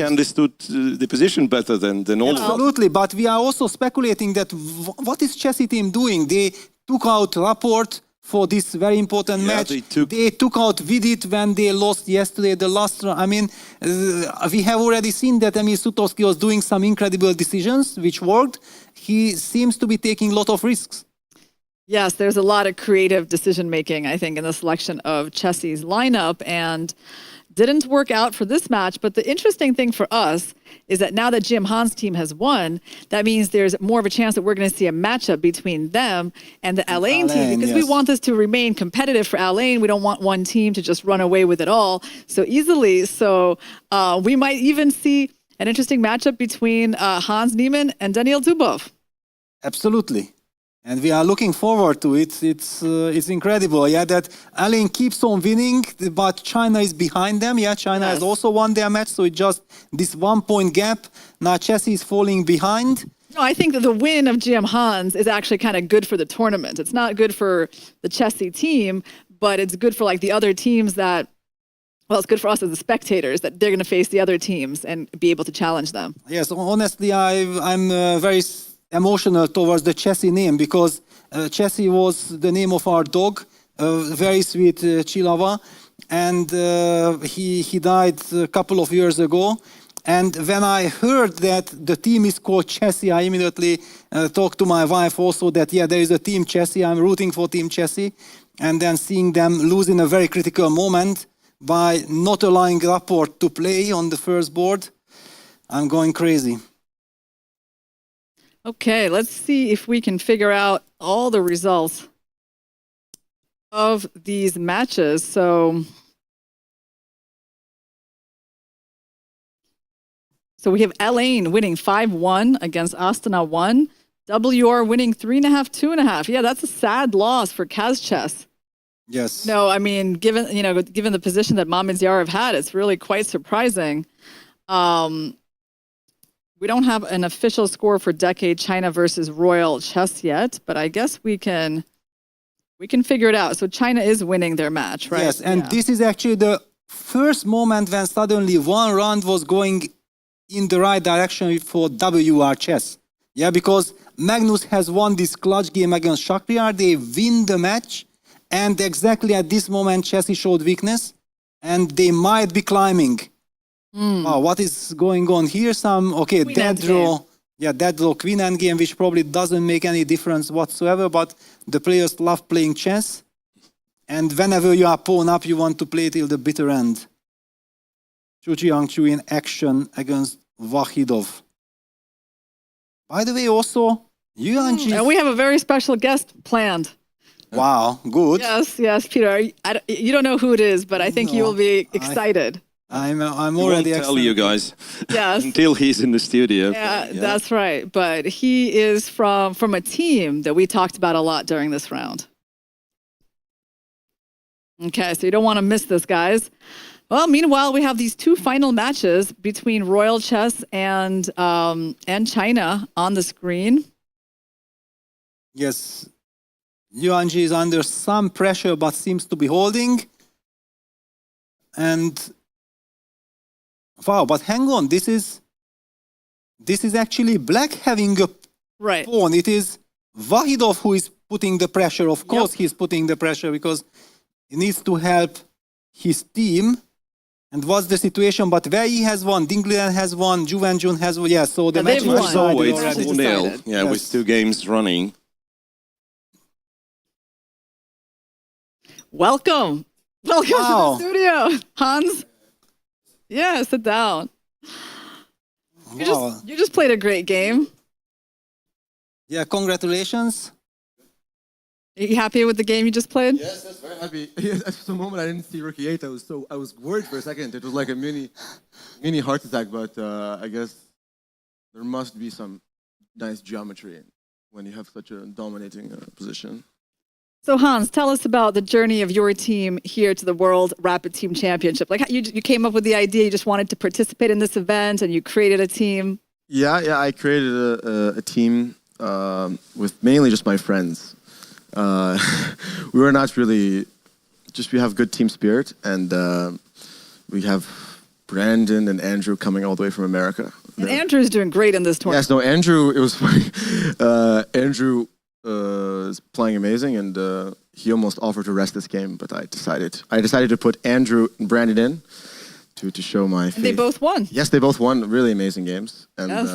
understood the position better than all of us. Absolutely, but we are also speculating that what is Chessy team doing? They took out Laporte for this very important match. They took out Vidit when they lost yesterday, the last round. I mean, we have already seen that Emil Sutovsky was doing some incredible decisions, which worked. He seems to be taking a lot of risks. Yes, there's a lot of creative decision-making, I think, in the selection of Chessy's lineup, and didn't work out for this match. But the interesting thing for us is that now that GM Han's team has won, that means there's more of a chance that we're going to see a matchup between them and the Alain team, because we want this to remain competitive for Alain. We don't want one team to just run away with it all so easily. So we might even see an interesting matchup between Hans Niemann and Daniil Dubov. Absolutely. And we are looking forward to it. It's incredible, that Alain keeps on winning, but China is behind them. Yeah, China has also won their match, so it's just this 1 point gap. Now Chessy is falling behind. No, I think that the win of GM Hans is actually kind of good for the tournament. It's not good for the Chessy team, but it's good for like the other teams that, well, it's good for us as the spectators that they're going to face the other teams and be able to challenge them. Yes, honestly, I'm very emotional towards the Chessy name, because Chessy was the name of our dog, very sweet Chihuahua, and he died a couple of years ago. And when I heard that the team is called Chessy, I immediately talked to my wife also that, there is a team Chessy, I'm rooting for team Chessy. And then seeing them lose in a very critical moment by not allowing Laporte to play on the first board, I'm going crazy. Okay, let's see if we can figure out all the results of these matches. So we have Alain winning 5-1 against Astana 1. WR winning 3.5, 2.5. Yeah, that's a sad loss for Kazchess. Yes. No, I mean, given the position that Mamin Ziarov had, it's really quite surprising. We don't have an official score for Decade China versus Royal Chess yet, but I guess we can figure it out. So China is winning their match, right? Yes, and this is actually the first moment when suddenly one round was going in the right direction for WR Chess. Yeah, because Magnus has won this clutch game against Shakhriyar. They win the match, and exactly at this moment, Chessy showed weakness, and they might be climbing. Wow, what is going on here? Dead draw. Yeah, dead draw, queen endgame, which probably doesn't make any difference whatsoever, but the players love playing chess. And whenever you are pawn up, you want to play till the bitter end. Chu Jiangchu in action against Vahidov. By the way, also, Yuan-Chi... And we have a very special guest planned. Wow, good. Yes, Peter. You don't know who it is, but I think you will be excited. I'm already excited. Tell you guys. Yes. Until he's in the studio. Yeah, that's right. But he is from a team that we talked about a lot during this round. Okay, so you don't want to miss this, guys. Well, meanwhile, we have these two final matches between Royal Chess and China on the screen. Yes, Yuanji is under some pressure, but seems to be holding. And wow, but hang on, this is actually black having a pawn. It is Vahidov who is putting the pressure. Of course, he's putting the pressure because he needs to help his team. And what's the situation? But Wei has won, Dinglian has won, Juvenjun has won. Yeah, so the match is decided it's already. 4-0. Yeah, Yes. with 2 games running. Welcome. Welcome to the studio, Hans. Yeah, sit down. You just played a great game. Yeah, congratulations. Are you happy with the game you just played? Yes, that's very happy. At the moment I didn't see Rookie 8, I was worried for a second. It was like a mini heart attack, but I guess there must be some nice geometry when you have such a dominating position. So Hans, tell us about the journey of your team here to the World Rapid Team Championship. Like you came up with the idea, you just wanted to participate in this event and you created a team. Yeah, I created a team with mainly just my friends. We were not really, we have good team spirit, and we have Brandon and Andrew coming all the way from America. And Andrew's doing great in this tournament. Yes, no, Andrew, it was funny. Andrew is playing amazing, and he almost offered to rest this game, but I decided to put Andrew and Brandon in to show my faith. And they both won. Yes, they both won really amazing games, and Yes.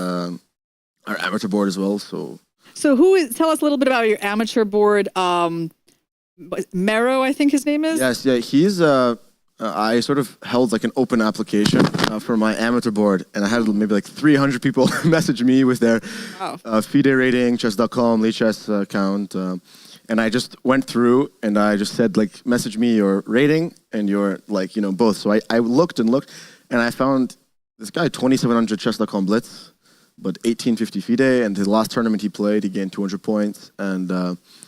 our amateur board as well. So tell us a little bit about your amateur board. Mero, I think his name is? Yes, yeah, he's, I sort of held like an open application for my amateur board, and I had maybe like 300 people message me with their FIDE rating, chess.com, lead chess account, and I just went through and I just said like, message me your rating and your like, both. So I looked and looked, and I found this guy 2700 chess.com Blitz, but 1850 FIDE, and his last tournament he played, he gained 200 points, and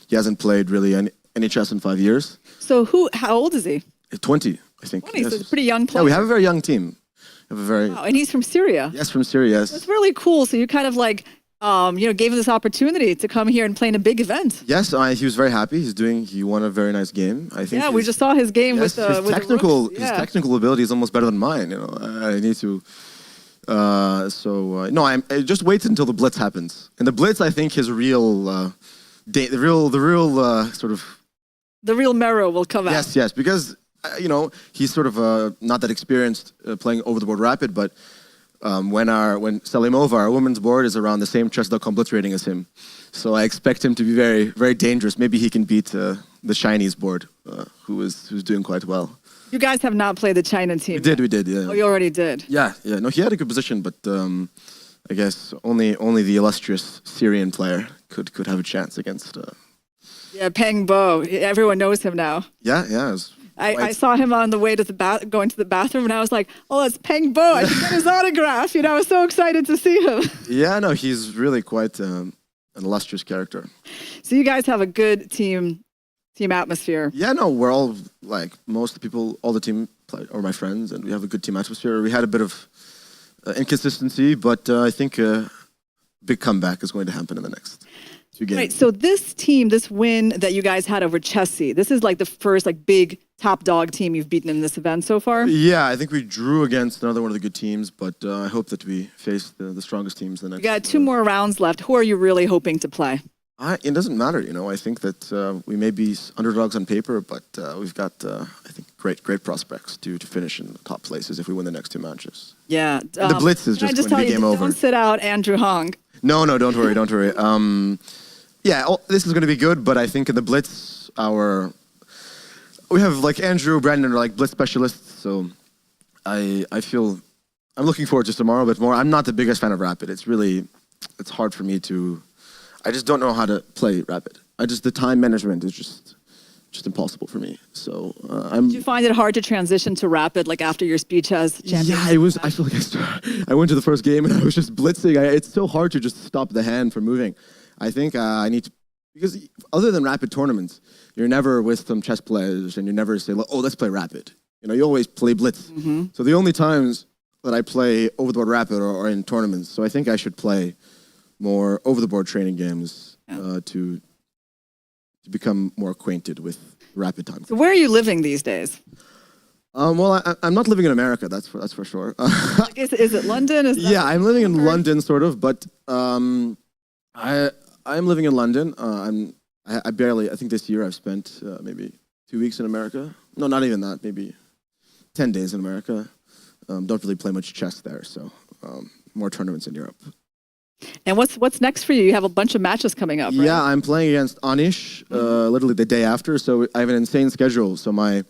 he hasn't played really any chess in 5 years. So how old is he? 20, I think. 20, so he's a pretty young player. Yeah, we have a very young team. Wow, and he's from Syria. Yes, from Syria, yes. That's really cool. So you kind of like, gave him this opportunity to come here and play in a big event. Yes, he was very happy. He won a very nice game. I think. Yeah, we just saw his game yes, with his technical ability is almost better than mine. I need to. No, I just wait until the Blitz happens. And the Blitz, I think, his real, sort of. The real Mero will come out. Yes, because he's sort of not that experienced playing over the board rapid, but when Salimova, our women's board, is around the same chess.com Blitz rating as him, so I expect him to be very, very dangerous. Maybe he can beat the Chinese board, who's doing quite well. You guys have not played the China team. We did, yeah. Oh, you already did. Yeah. No, he had a good position, but I guess only the illustrious Syrian player could have a chance against. Yeah, Peng Bo. Everyone knows him now. Yeah. I saw him on the way to going to the bathroom, and I was like, "Oh, it's Peng Bo! I should get his autograph." I was so excited to see him. Yeah, no, he's really quite an illustrious character. So you guys have a good team atmosphere. Yeah, no, we're all like most of the people, all the team are my friends, and we have a good team atmosphere. We had a bit of inconsistency, but I think a big comeback is going to happen in the next 2 games. Right. So this win that you guys had over Chessy, this is like the first big top dog team you've beaten in this event so far? Yeah, I think we drew against another one of the good teams, but I hope that we face the strongest teams the next. You got 2 more rounds left. Who are you really hoping to play? It doesn't matter, I think that we may be underdogs on paper, but we've got, I think, great prospects to finish in the top places if we win the next 2 matches. Yeah. And the Blitz is just going to be game over. Don't sit out Andrew Hong. No, don't worry. This is going to be good, but I think in the Blitz, we have like Andrew, Brandon are like Blitz specialists, so I feel I'm looking forward to tomorrow a bit more. I'm not the biggest fan of Rapid. It's hard for me to. I just don't know how to play Rapid. The time management is just impossible for me. So Did you find it hard to transition to Rapid after your speech as champion? Yeah, it was. I feel like I went to the first game and I was just blitzing. It's so hard to just stop the hand from moving. I think I need to because other than rapid tournaments, you're never with some chess players and you never say, oh, let's play rapid. You always play Blitz. So the only times that I play over-the-board rapid are in tournaments. So I think I should play more over-the-board training games to become more acquainted with rapid time. So where are you living these days? Well, I'm not living in America. That's for sure. Is it London? Yeah, I'm living in London, sort of, but I'm living in London. I think this year I've spent maybe 2 weeks in America. No, not even that. Maybe 10 days in America. Don't really play much chess there, so more tournaments in Europe. And what's next for you? You have a bunch of matches coming up, right? Yeah, I'm playing against Anish literally the day after, so I have an insane schedule. So my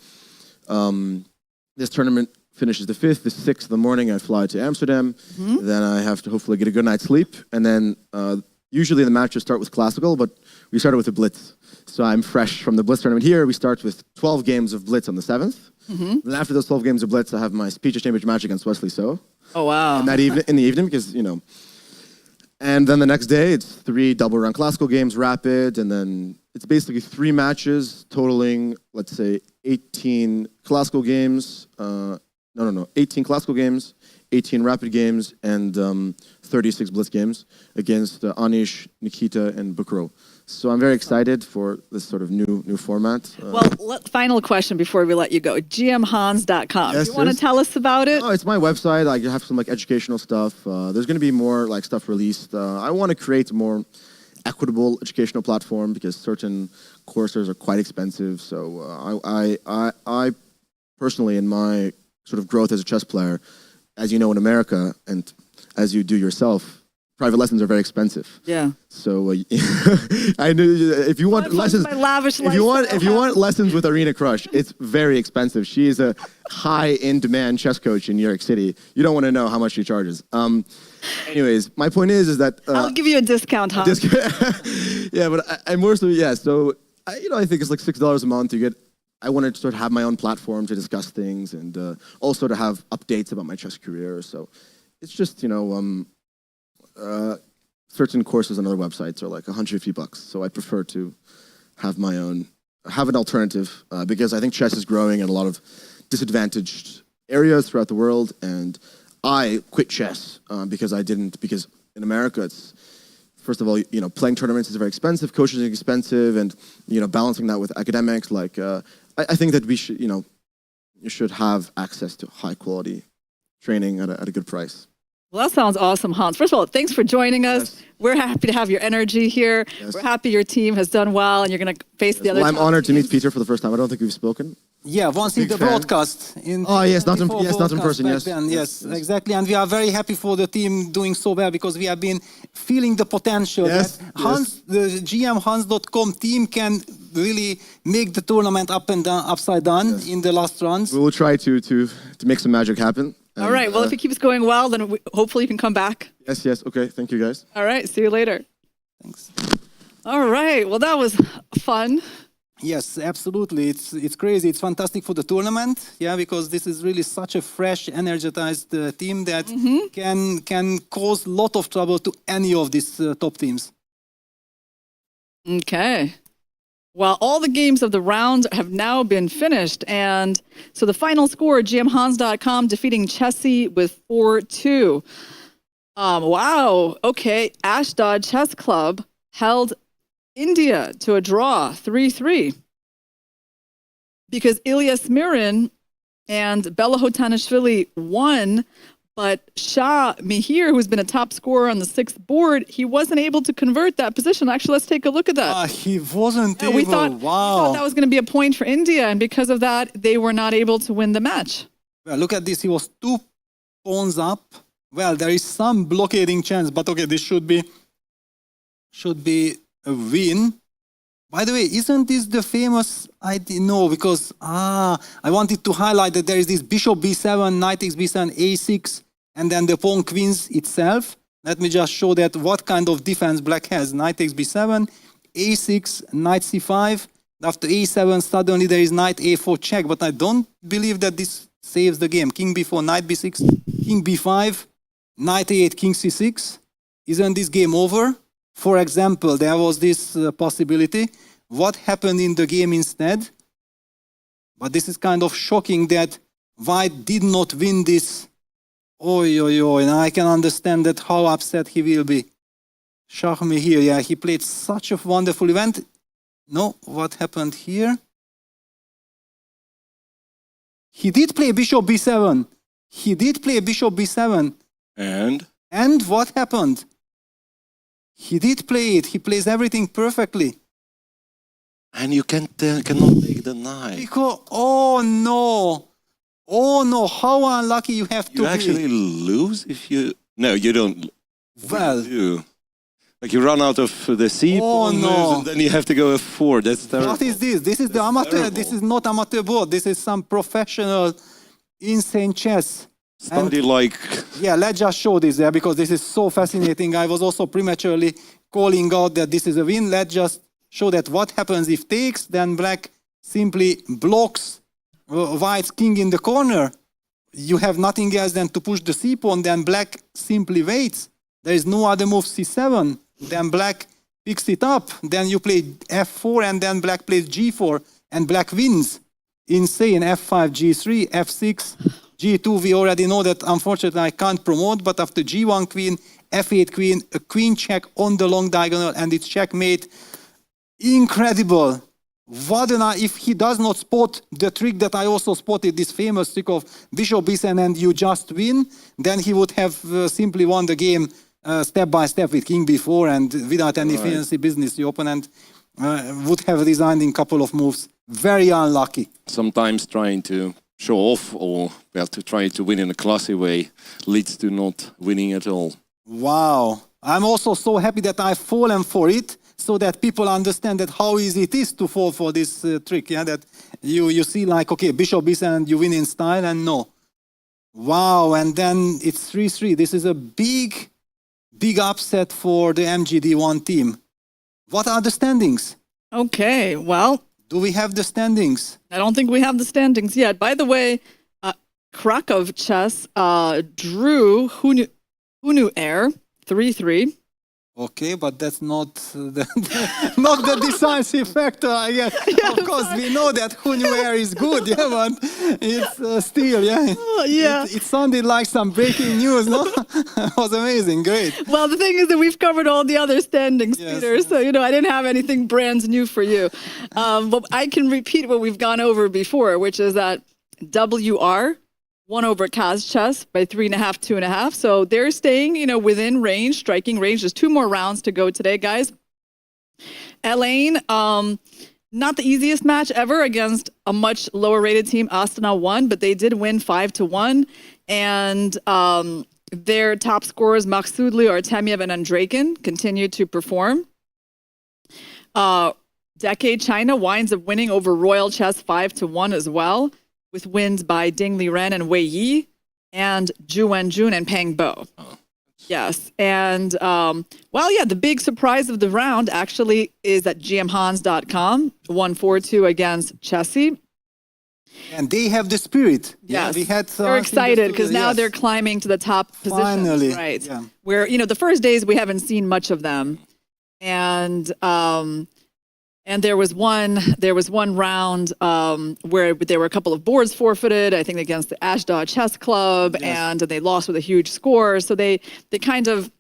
this tournament finishes the 5th, the 6th in the morning I fly to Amsterdam, then I have to hopefully get a good night's sleep, and then usually the matches start with classical, but we started with the Blitz. So I'm fresh from the Blitz tournament here. We start with 12 games of Blitz on the 7th. Then after those 12 games of Blitz, I have my speech exchange match against Wesley So. Oh, wow. And that in the evening, because, and then the next day, it's 3 double-run classical games, rapid, and then it's basically 3 matches totaling, let's say, 18 classical games. 18 classical games, 18 rapid games, and 36 Blitz games against Anish, Nikita, and Bukro. So I'm very excited for this sort of new format. Final question before we let you go. gmhans.com. Yes, you want to tell us about it? Oh, it's my website. I have some educational stuff. There's going to be more stuff released. I want to create a more equitable educational platform because certain courses are quite expensive. So I personally, in my sort of growth as a chess player, as you know in America, and as you do yourself, private lessons are very expensive. Yeah. So I knew if you want lessons, if you want lessons with Irina Krush, it's very expensive. She is a high in demand chess coach in New York City. You don't want to know how much she charges. Anyways, my point is that I'll give you a discount, huh? Yeah, but I more so So I think it's like $6 a month. I wanted to sort of have my own platform to discuss things and also to have updates about my chess career. So it's just certain courses on other websites are like $150. So I prefer to have an alternative because I think chess is growing in a lot of disadvantaged areas throughout the world. And I quit chess because in America it's, first of all, playing tournaments is very expensive, coaching is expensive, and balancing that with academics. I think that we should, you should have access to high quality training at a good price. Well, that sounds awesome, Hans. First of all, thanks for joining us. Yes. We're happy to have your energy here. Yes. We're happy your team has done well, and you're going to face the other. Well, I'm honored to meet Peter for the first time. I don't think we've spoken. Yeah, once in the broadcast. Yes, not in person. Yes. Yes, exactly. And we are very happy for the team doing so well because we have been feeling the potential that the gmhans.com team can really make the tournament upside down in the last rounds. We will try to make some magic happen. All right. Well, if it keeps going well, then hopefully you can come back. Yes. Okay. Thank you, guys. All right. See you later. Thanks. All right. Well, that was fun. Yes, absolutely. It's crazy. It's fantastic for the tournament. Yeah, because this is really such a fresh, energized team that can cause a lot of trouble to any of these top teams. Okay. Well, all the games of the round have now been finished. And so the final score, gmhans.com defeating Chessy with 4-2. Wow. Okay. Ashdod Chess Club held India to a draw, 3-3. Because Ilyas Mirin and Bela Hotanishvili won, but Shah Mihir, who's been a top scorer on the 6th board, he wasn't able to convert that position. Actually, let's take a look at that. He wasn't able. We thought that was going to be a point for India, and because of that, they were not able to win the match. Well, look at this. He was 2 pawns up. Well, there is some blockading chance, but okay, this should be a win. By the way, isn't this the famous idea? No, because I wanted to highlight that there is this bishop b7, knight takes b7, a6, and then the pawn queens itself. Let me just show that what kind of defense black has. Knight takes b7, a6, knight c5. After a7, suddenly there is knight a4 check, but I don't believe that this saves the game. King b4, knight b6, king b5, knight a8, king c6. Isn't this game over? For example, there was this possibility. What happened in the game instead? But this is kind of shocking that White did not win this. And I can understand that how upset he will be. Shahmi here, yeah, he played such a wonderful event. No, what happened here? He did play bishop b7. He did play bishop b7. And what happened? He did play it. He plays everything perfectly. And you cannot take the knight. Because, oh no, how unlucky you have to be. You actually lose if you... No, you don't. Well... You? Like you run out of the c pawn moves and then you have to go f4. That's terrible. What is this? This is the amateur. Terrible. This is not amateur board. This is some professional, insane chess. Study like... Yeah, let's just show this there because this is so fascinating. I was also prematurely calling out that this is a win. Let's just show that what happens if takes, then black simply blocks White's king in the corner. You have nothing else than to push the c pawn, then black simply waits. There is no other move c7. Then black picks it up. Then you play f4 and then black plays g4 and black wins. Insane. f5, g3, f6, g2. We already know that unfortunately I can't promote, but after g1 queen, f8 queen, a queen check on the long diagonal and it's checkmate. Incredible. If he does not spot the trick that I also spotted, this famous trick of bishop b7 and you just win, then he would have simply won the game step by step with king b4 and without any fancy business. The opponent would have resigned in a couple of moves. Very unlucky. Sometimes trying to show off or to try to win in a classy way leads to not winning at all. Wow. I'm also so happy that I've fallen for it, so that people understand that how easy it is to fall for this trick. Yeah, that you see like, okay, bishop b7 and you win in style, and no. Wow, and then it's 3-3. This is a big upset for the MGD1 team. What are the standings? Okay, well... Do we have the standings? I don't think we have the standings yet. By the way, Krakow Chess drew Hunu Air 3-3. Okay, but that's not the decisive factor, I guess. Yeah, of course, we know that Hunuair is good, yeah, but it's still, yeah. Yeah. It sounded like some breaking news, no? It was amazing, great. Well, the thing is that we've covered all the other standings, Peter, so, I didn't have anything brand new for you. But I can repeat what we've gone over before, which is that WR won over Kaz Chess by 3.5, 2.5. So they're staying, within range, striking range. There's 2 more rounds to go today, guys. Elaine, not the easiest match ever against a much lower rated team. Astana won, but they did win 5-1. And their top scorers, Maksudli, Artemiev, and Andreikin, continue to perform. Decade China winds up winning over Royal Chess 5-1 as well, with wins by Ding Liren and Wei Yi, and Zhu Wenjun and Peng Bo. Oh. Yes, and the big surprise of the round actually is that GMHans.com won 4-2 against Chessy. And they have the spirit. Yes, yeah, they're excited because now they're climbing to the top positions. Finally, right? Yeah. Where the first days we haven't seen much of them, and there was one round where there were a couple of boards forfeited, I think against the Ashdod Chess Club, and they lost with a huge score. So they kind of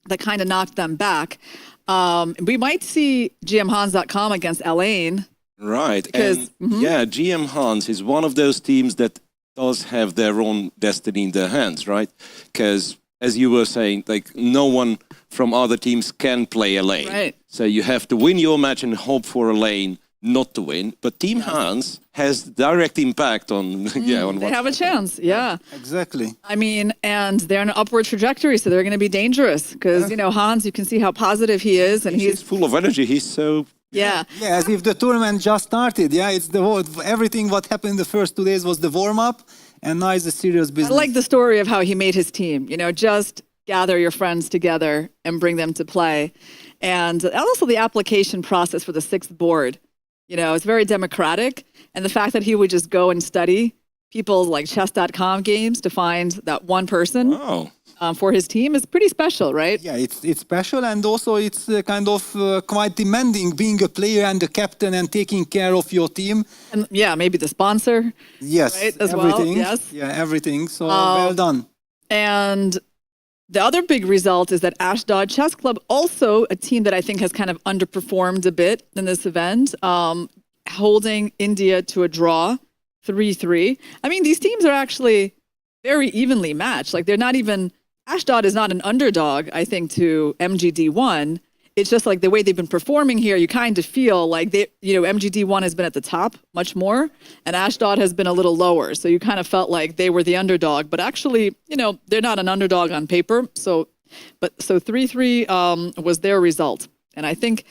knocked them back. We might see GMHans.com against Elaine. Right. Because, GM Hans is one of those teams that does have their own destiny in their hands, right? Because as you were saying, like no one from other teams can play Elaine. Right. So you have to win your match and hope for Elaine not to win. But Team Hans has direct impact on on they have a chance. Yeah. Exactly. I mean, and they're on an upward trajectory, so they're going to be dangerous because Hans, you can see how positive he is, and he's full of energy. He's so. Yeah, as if the tournament just started. Yeah, it's everything what happened in the first 2 days was the warm-up, and now it's a serious business. I like the story of how he made his team. Just gather your friends together and bring them to play. And also the application process for the 6th board. It's very democratic. And the fact that he would just go and study people's like chess.com games to find that one person. Oh. for his team is pretty special, right? Yeah, it's special, and also it's kind of quite demanding being a player and a captain and taking care of your team. And yeah, maybe the sponsor. Yes, right, as everything. well. Yes. Yeah, everything. So well done. And the other big result is that Ashdod Chess Club, also a team that I think has kind of underperformed a bit in this event, holding India to a draw, 3-3. I mean, these teams are actually very evenly matched. Like, they're not even, Ashdod is not an underdog, I think, to MGD1. It's just like the way they've been performing here, you kind of feel like MGD1 has been at the top much more, and Ashdod has been a little lower. So you kind of felt like they were the underdog, but actually, they're not an underdog on paper. So 3-3 was their result. And I think,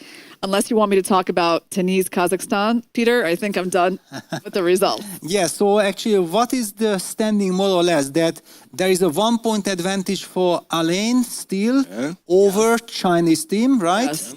unless you want me to talk about Tunis, Kazakhstan, Peter, I think I'm done with the result. Yeah, so actually, what is the standing more or less? That there is a 1 point advantage for Alain still over Chinese team, right? Yes.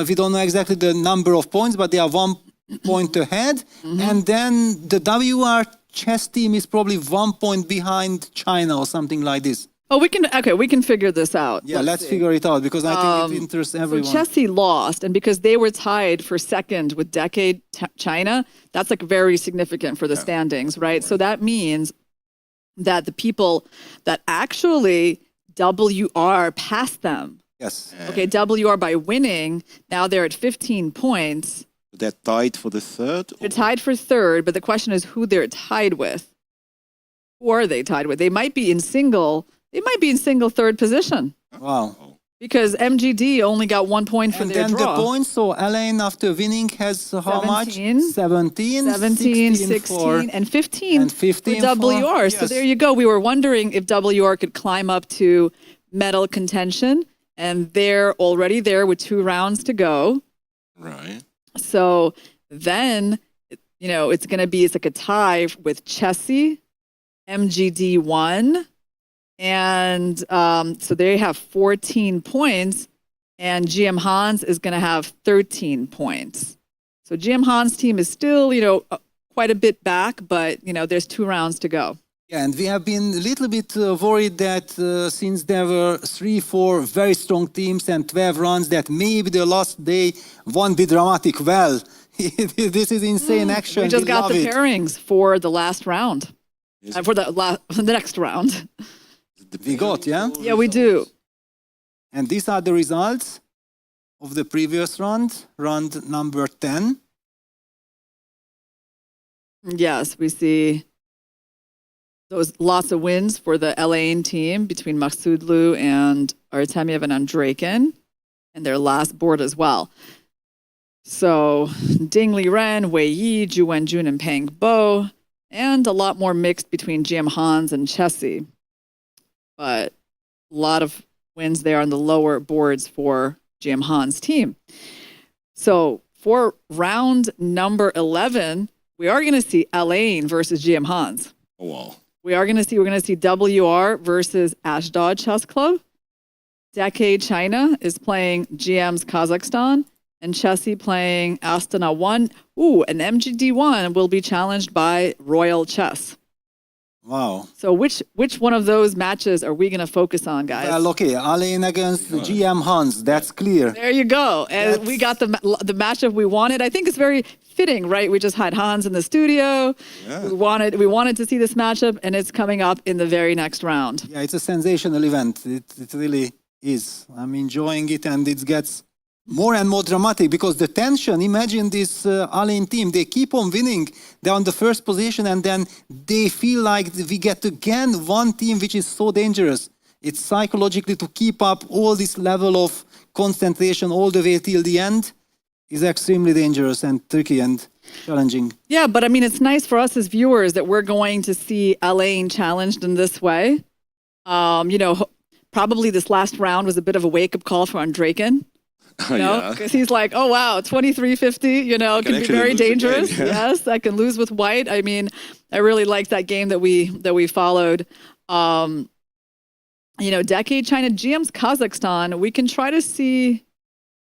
We don't know exactly the number of points, but they are 1 point ahead. And then the WR chess team is probably 1 point behind China or something like this. Oh, we can figure this out. Yeah, let's figure it out, because I think it interests everyone. So Chessy lost, and because they were tied for second with Decade China, that's like very significant for the standings, right? So that means that the people that actually WR passed them. Yes. Okay, WR by winning, now they're at 15 points. They're tied for the third? They're tied for third, but the question is who they're tied with. Who are they tied with? They might be in single third position. Wow. Because MGD only got 1 point for their draw. And then the points, so Alain after winning has how much? 17, 16, and 15 for WR. Yes. So there you go. We were wondering if WR could climb up to medal contention, and they're already there with 2 rounds to go. Right. So then, it's like a tie with Chessy, MGD1, and so they have 14 points, and GM Hans is going to have 13 points. So GM Hans' team is still, quite a bit back, but, there's 2 rounds to go. Yeah, and we have been a little bit worried that since there were 3-4 very strong teams and 12 rounds, that maybe the last day won't be dramatic. Well, this is insane action. We just got the pairings for the last round. For the next round. We got, yeah? Yeah, we do. And these are the results of the previous round number 10. Yes, we see those lots of wins for the Alain team between Maksudlu and Artemiev and Andreikin, and their last board as well. So Ding Liren, Wei Yi, Zhu Wenjun, and Peng Bo, and a lot more mixed between GM Hans and Chessy. But a lot of wins there on the lower boards for GM Hans' team. So for round number 11, we are going to see Alain versus GM Hans. Oh, wow. We're going to see WR versus Ashdod Chess Club. Decade China is playing GM's Kazakhstan, and Chessy playing Astana 1. Ooh, and MGD1 will be challenged by Royal Chess. Wow. So which one of those matches are we going to focus on, guys? Well, okay, Alain against GM Hans, that's clear. There you go. And we got the matchup we wanted. I think it's very fitting, right? We just had Hans in the studio. Yeah. We wanted to see this matchup, and it's coming up in the very next round. Yeah, it's a sensational event. It really is. I'm enjoying it, and it gets more and more dramatic because the tension, imagine this Alain team, they keep on winning. They're on the first position, and then they feel like we get again one team which is so dangerous. It's psychologically to keep up all this level of concentration all the way till the end is extremely dangerous and tricky and challenging. Yeah, but I mean, it's nice for us as viewers that we're going to see Alain challenged in this way. Probably this last round was a bit of a wake-up call for Andreikin. Because he's like, oh wow, 2350, can be very dangerous. Again, yeah. Yes, I can lose with white. I mean, I really liked that game that we followed. Decade China, GM's Kazakhstan. We can try to see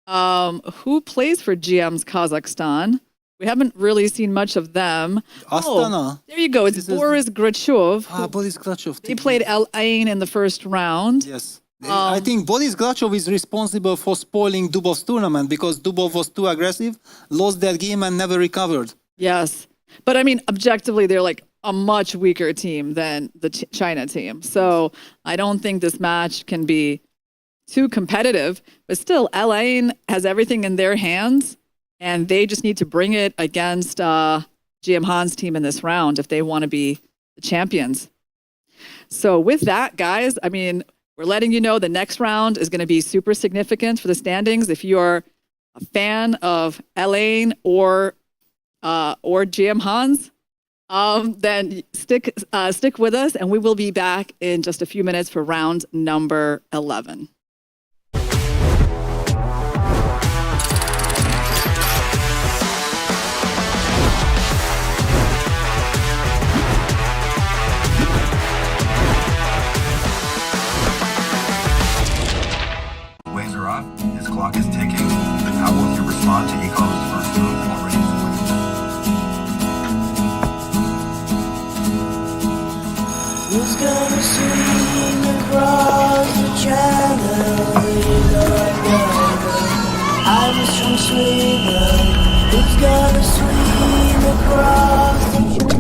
who plays for GM's Kazakhstan. We haven't really seen much of them. Astana. There you go. It's This is- Boris Grachov. Boris Grachov. They played Al Ain in the first round. Yes. I think Boris Grachov is responsible for spoiling Dubov's tournament because Dubov was too aggressive, lost that game and never recovered. Yes. But I mean, objectively, they're like a much weaker team than the China team. So I don't think this match can be too competitive. But still, Al Ain has everything in their hands, and they just need to bring it against GM Han's team in this round if they want to be the champions. So with that, guys, I mean, we're letting you know the next round is going to be super significant for the standings. If you are a fan of Elaine or GM Hans, then stick with us, and we will be back in just a few minutes for round number 11. Waves are up, his clock is ticking. How will he respond to Eco's first move while ready to win? Who's gonna swing across the channel? You know I'm a strong swinger. Who's gonna swing across the channel?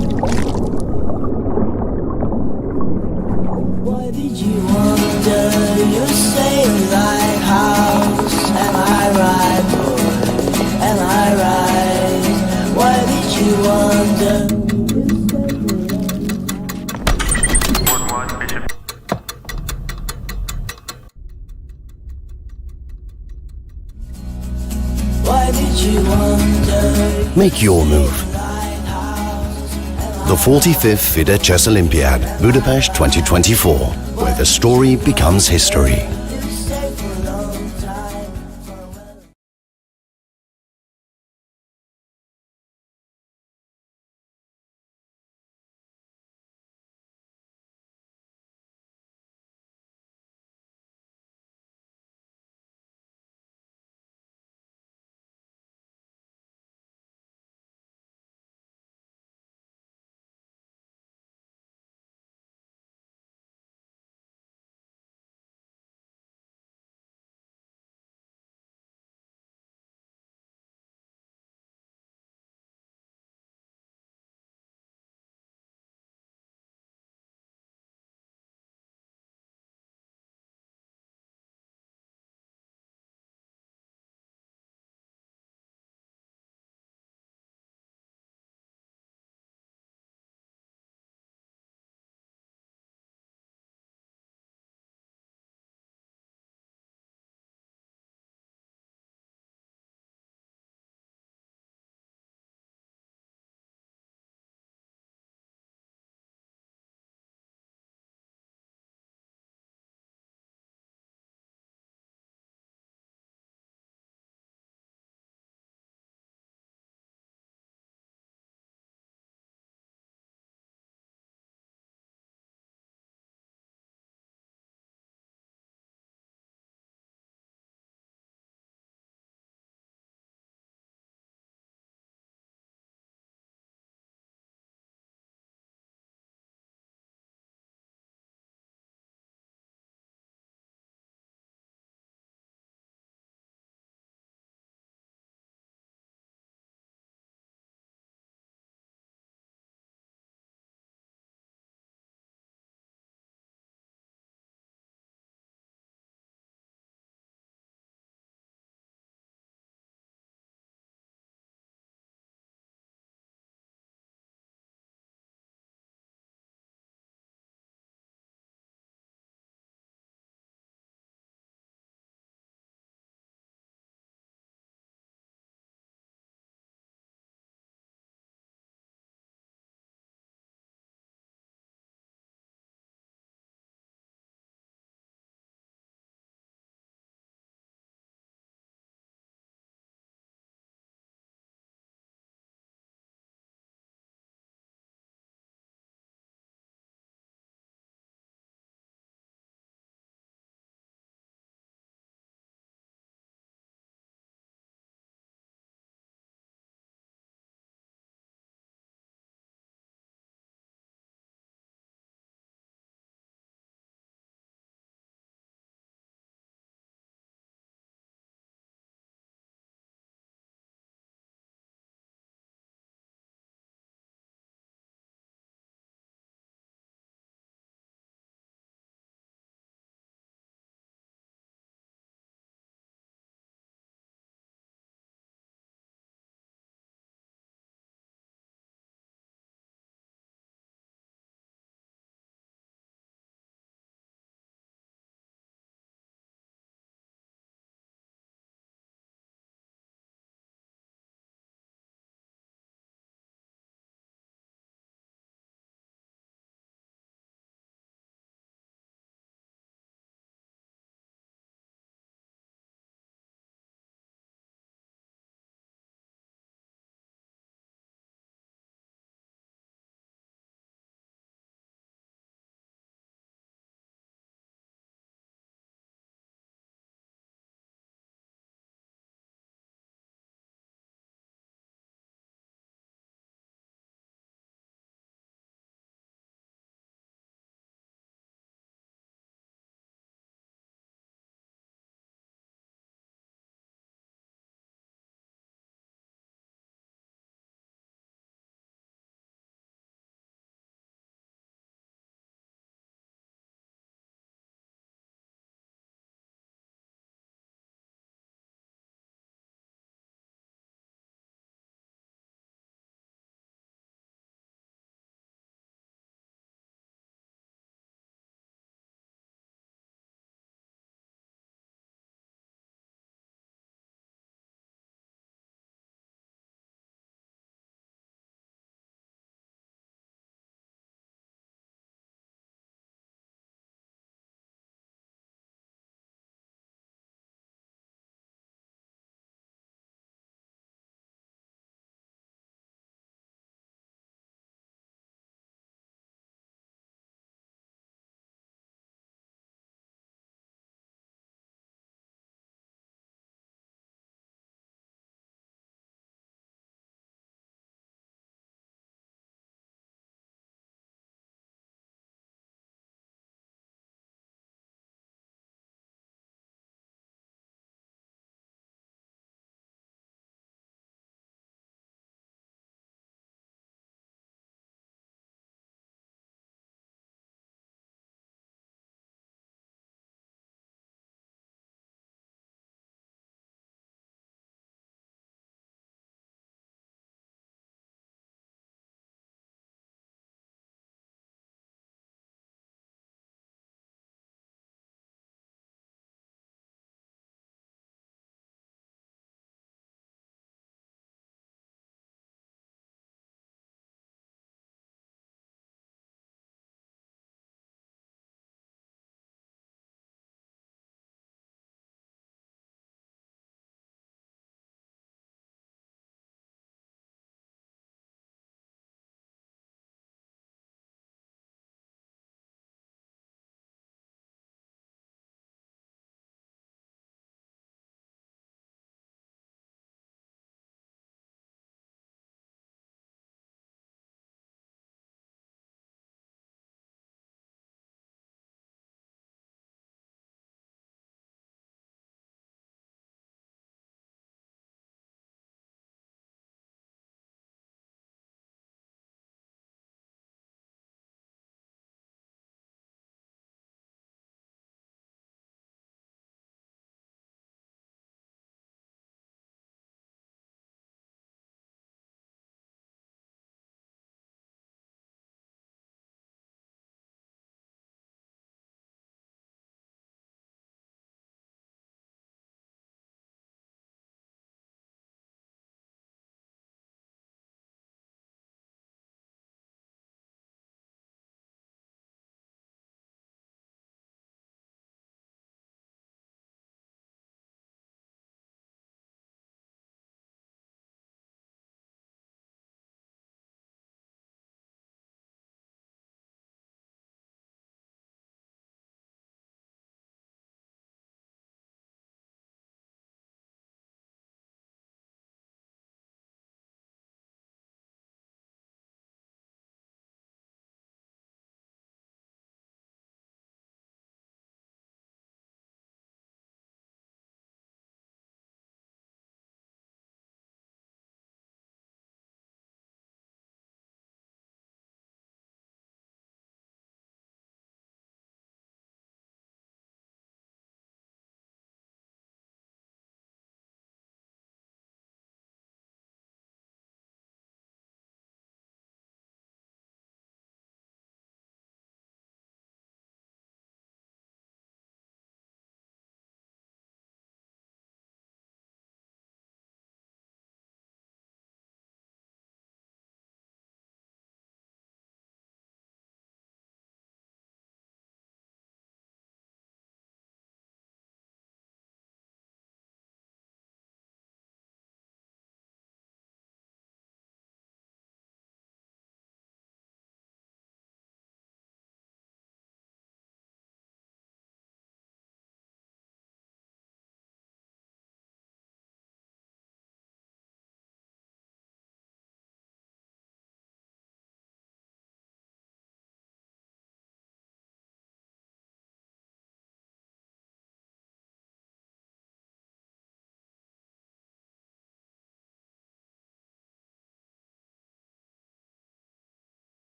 Why did you wonder? You say like house. Am I right, boy? Am I right? Why did you wonder? Why did you wonder? Make your move. The 45th FIDE Chess Olympiad, Budapest 2024, where the story becomes history.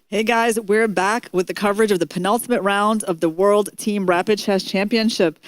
Hey guys, we're back with the coverage of the penultimate round of the World Team Rapid Chess Championship.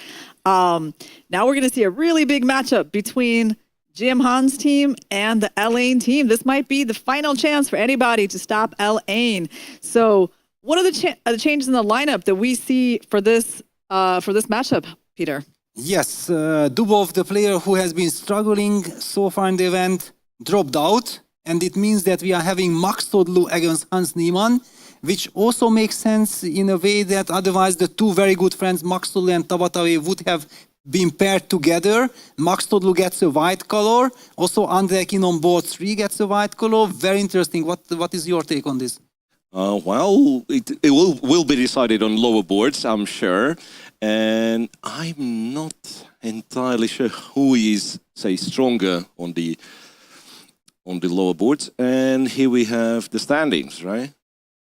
Now we're going to see a really big matchup between GM Han's team and the Elaine team. This might be the final chance for anybody to stop Elaine. So what are the changes in the lineup that we see for this matchup, Peter? Yes, Dubov, the player who has been struggling so far in the event, dropped out. And it means that we are having Max Todlu against Hans Niemann, which also makes sense in a way that otherwise the two very good friends, Max Todlu and Tabatabai, would have been paired together. Max Todlu gets a white color. Also, Andrei Kin on board 3 gets a white color. Very interesting. What is your take on this? Well, it will be decided on lower boards, I'm sure. And I'm not entirely sure who is, say, stronger on the lower boards. And here we have the standings, right?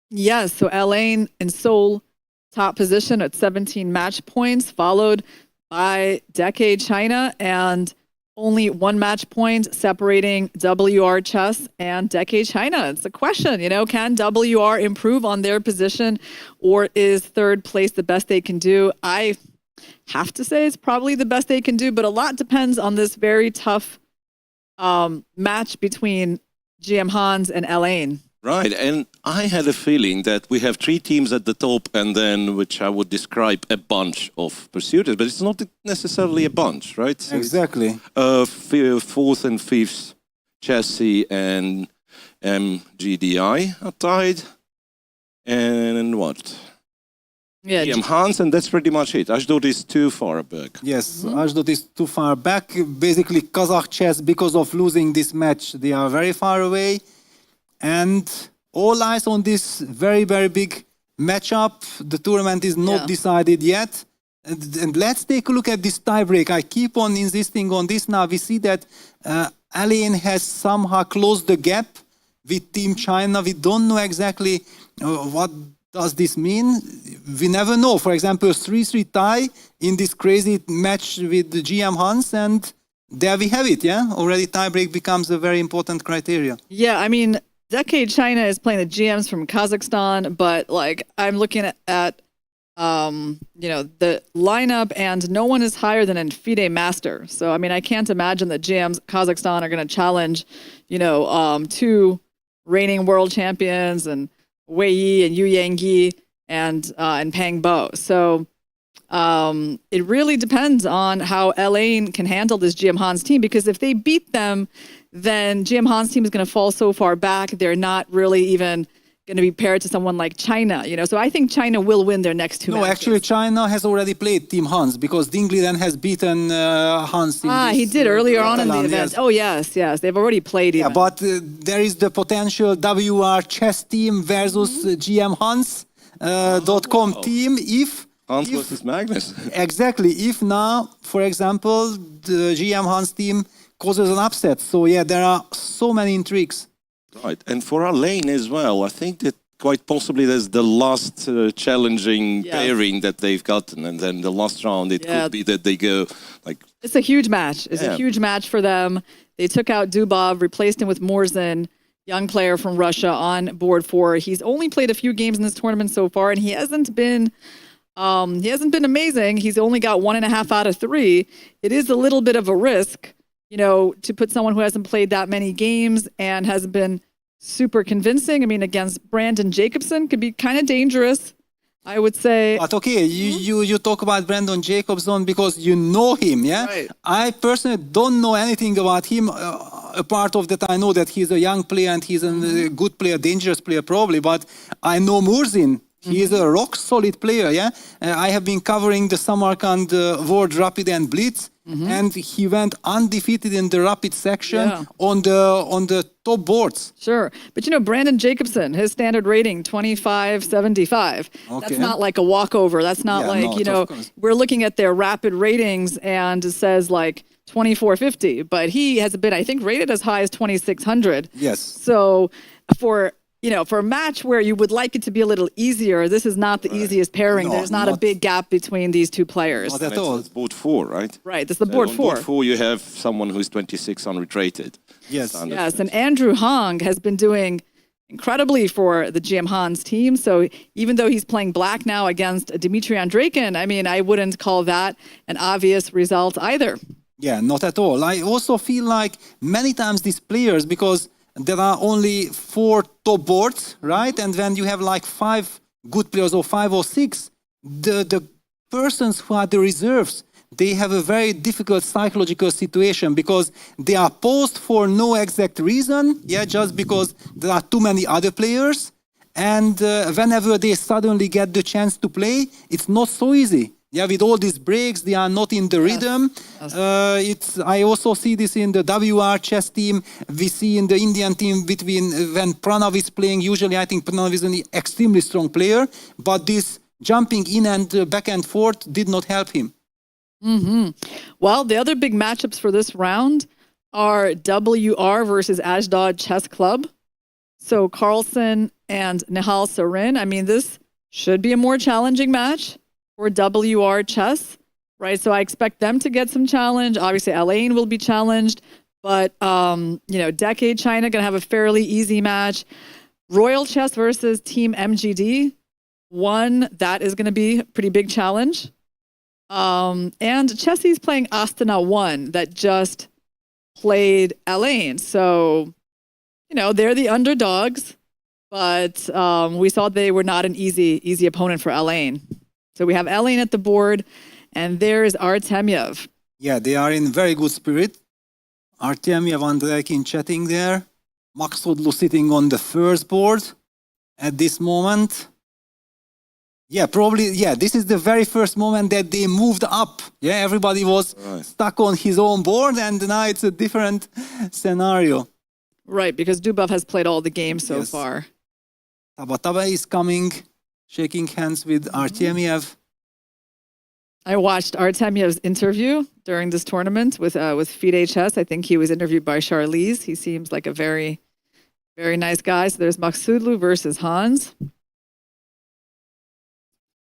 Yes, so Elaine in Seoul, top position at 17 match points, followed by Decade China, and only 1 match point separating WR Chess and Decade China. It's a question, can WR improve on their position, or is third place the best they can do? I have to say it's probably the best they can do, but a lot depends on this very tough match between GM Hans and Elaine. Right, and I had a feeling that we have 3 teams at the top and then, which I would describe a bunch of pursuers, but it's not necessarily a bunch, right? So exactly. 4th and 5th, Chelsea and GDI are tied. And what? Yeah, GM Hans, and that's pretty much it. Ashdod is too far back. Yes, Ashdod is too far back. Basically, Kazakh chess, because of losing this match, they are very far away. And all eyes on this very, very big matchup. The tournament is not decided yet. And let's take a look at this tiebreak. I keep on insisting on this now. We see that Elaine has somehow closed the gap with Team China. We don't know exactly what does this mean. We never know. For example, 3-3 tie in this crazy match with the GM Hans, and there we have it, yeah? Already tiebreak becomes a very important criteria. Yeah, I mean, Decade China is playing the GMs from Kazakhstan, but I'm looking at the lineup, and no one is higher than a FIDE master. So I mean, I can't imagine that GMs Kazakhstan are going to challenge, 2 reigning world champions and Wei Yi and Yu Yangyi and Pang Bo. So it really depends on how Elaine can handle this GM Hans team, because if they beat them, then GM Han's team is going to fall so far back. They're not really even going to be paired to someone like China, So I think China will win their next 2 matches. No, actually, China has already played Team Hans, because Dingley then has beaten Hans. He did earlier on in the event. Yes. Oh, yes. They've already played. Yeah, but there is the potential WR chess team versus GM Hans.com team if Hans versus Magnus. Exactly. If now, for example, the GM Hans team causes an upset. So yeah, there are so many intrigues. Right, and for Elaine as well, I think that quite possibly there's the last challenging pairing that they've gotten, and then the last round it could be that they go like... It's a huge match. It's a huge match for them. They took out Dubov, replaced him with Morzin, young player from Russia, on board 4. He's only played a few games in this tournament so far, and he hasn't been amazing. He's only got 1.5 out of 3. It is a little bit of a risk, to put someone who hasn't played that many games and hasn't been super convincing. I mean, against Brandon Jacobson could be kind of dangerous, I would say. But okay, you talk about Brandon Jacobson because you know him, yeah? Right. I personally don't know anything about him. A part of that, I know that he's a young player and he's a good player, dangerous player probably, but I know Murzin. He is a rock-solid player, yeah? I have been covering the Samarkand World Rapid and Blitz, and he went undefeated in the Rapid section on the top boards. Sure. But, Brandon Jacobson, his standard rating, 25.75. Okay. That's not like a walkover. That's not we're looking at their Rapid ratings and it says 24.50. But he has been, I think, rated as high as 2,600. Yes. So for a match where you would like it to be a little easier, this is not the easiest pairing. There's not a big gap between these 2 players. Not at all. It's board 4, right? Right, this is the board 4. On board 4, you have someone who's 2600 rated. Yes. Yes, and Andrew Hong has been doing incredibly for the GM Hans team. So even though he's playing black now against Dmitry Andreikin, I mean, I wouldn't call that an obvious result either. Yeah, not at all. I also feel like many times these players, because there are only 4 top boards, right? And when you have like 5 good players or 5 or 6, the persons who are the reserves, they have a very difficult psychological situation because they are paused for no exact reason, just because there are too many other players. And whenever they suddenly get the chance to play, it's not so easy. Yeah, with all these breaks, they are not in the rhythm. I also see this in the WR chess team. We see in the Indian team when Pranav is playing. Usually, I think Pranav is an extremely strong player, but this jumping in and back and forth did not help him. Mm-hmm. Well, the other big matchups for this round are WR versus Ashdod Chess Club. So Carlsen and Nihal Sarin. I mean, this should be a more challenging match for WR Chess, right? So I expect them to get some challenge. Obviously, Alain will be challenged, but, Decade China going to have a fairly easy match. Royal Chess versus Team MGD. That is going to be a pretty big challenge. And Chessie's playing Astana 1 that just played Alain. So, they're the underdogs, but we saw they were not an easy opponent for Alain. So we have Alain at the board, and there's Artemyev. Yeah, they are in very good spirit. Artemyev, Andreikin chatting there. Maxodlu sitting on the first board at this moment. Yeah, probably, this is the very first moment that they moved up. Yeah, everybody was stuck on his own board, and now it's a different scenario. Right, because Dubov has played all the games so far. Tabatabai is coming, shaking hands with Artemyev. I watched Artemyev's interview during this tournament with FIDE Chess. I think he was interviewed by Charlize. He seems like a very, very nice guy. So there's Maksudlu versus Hans.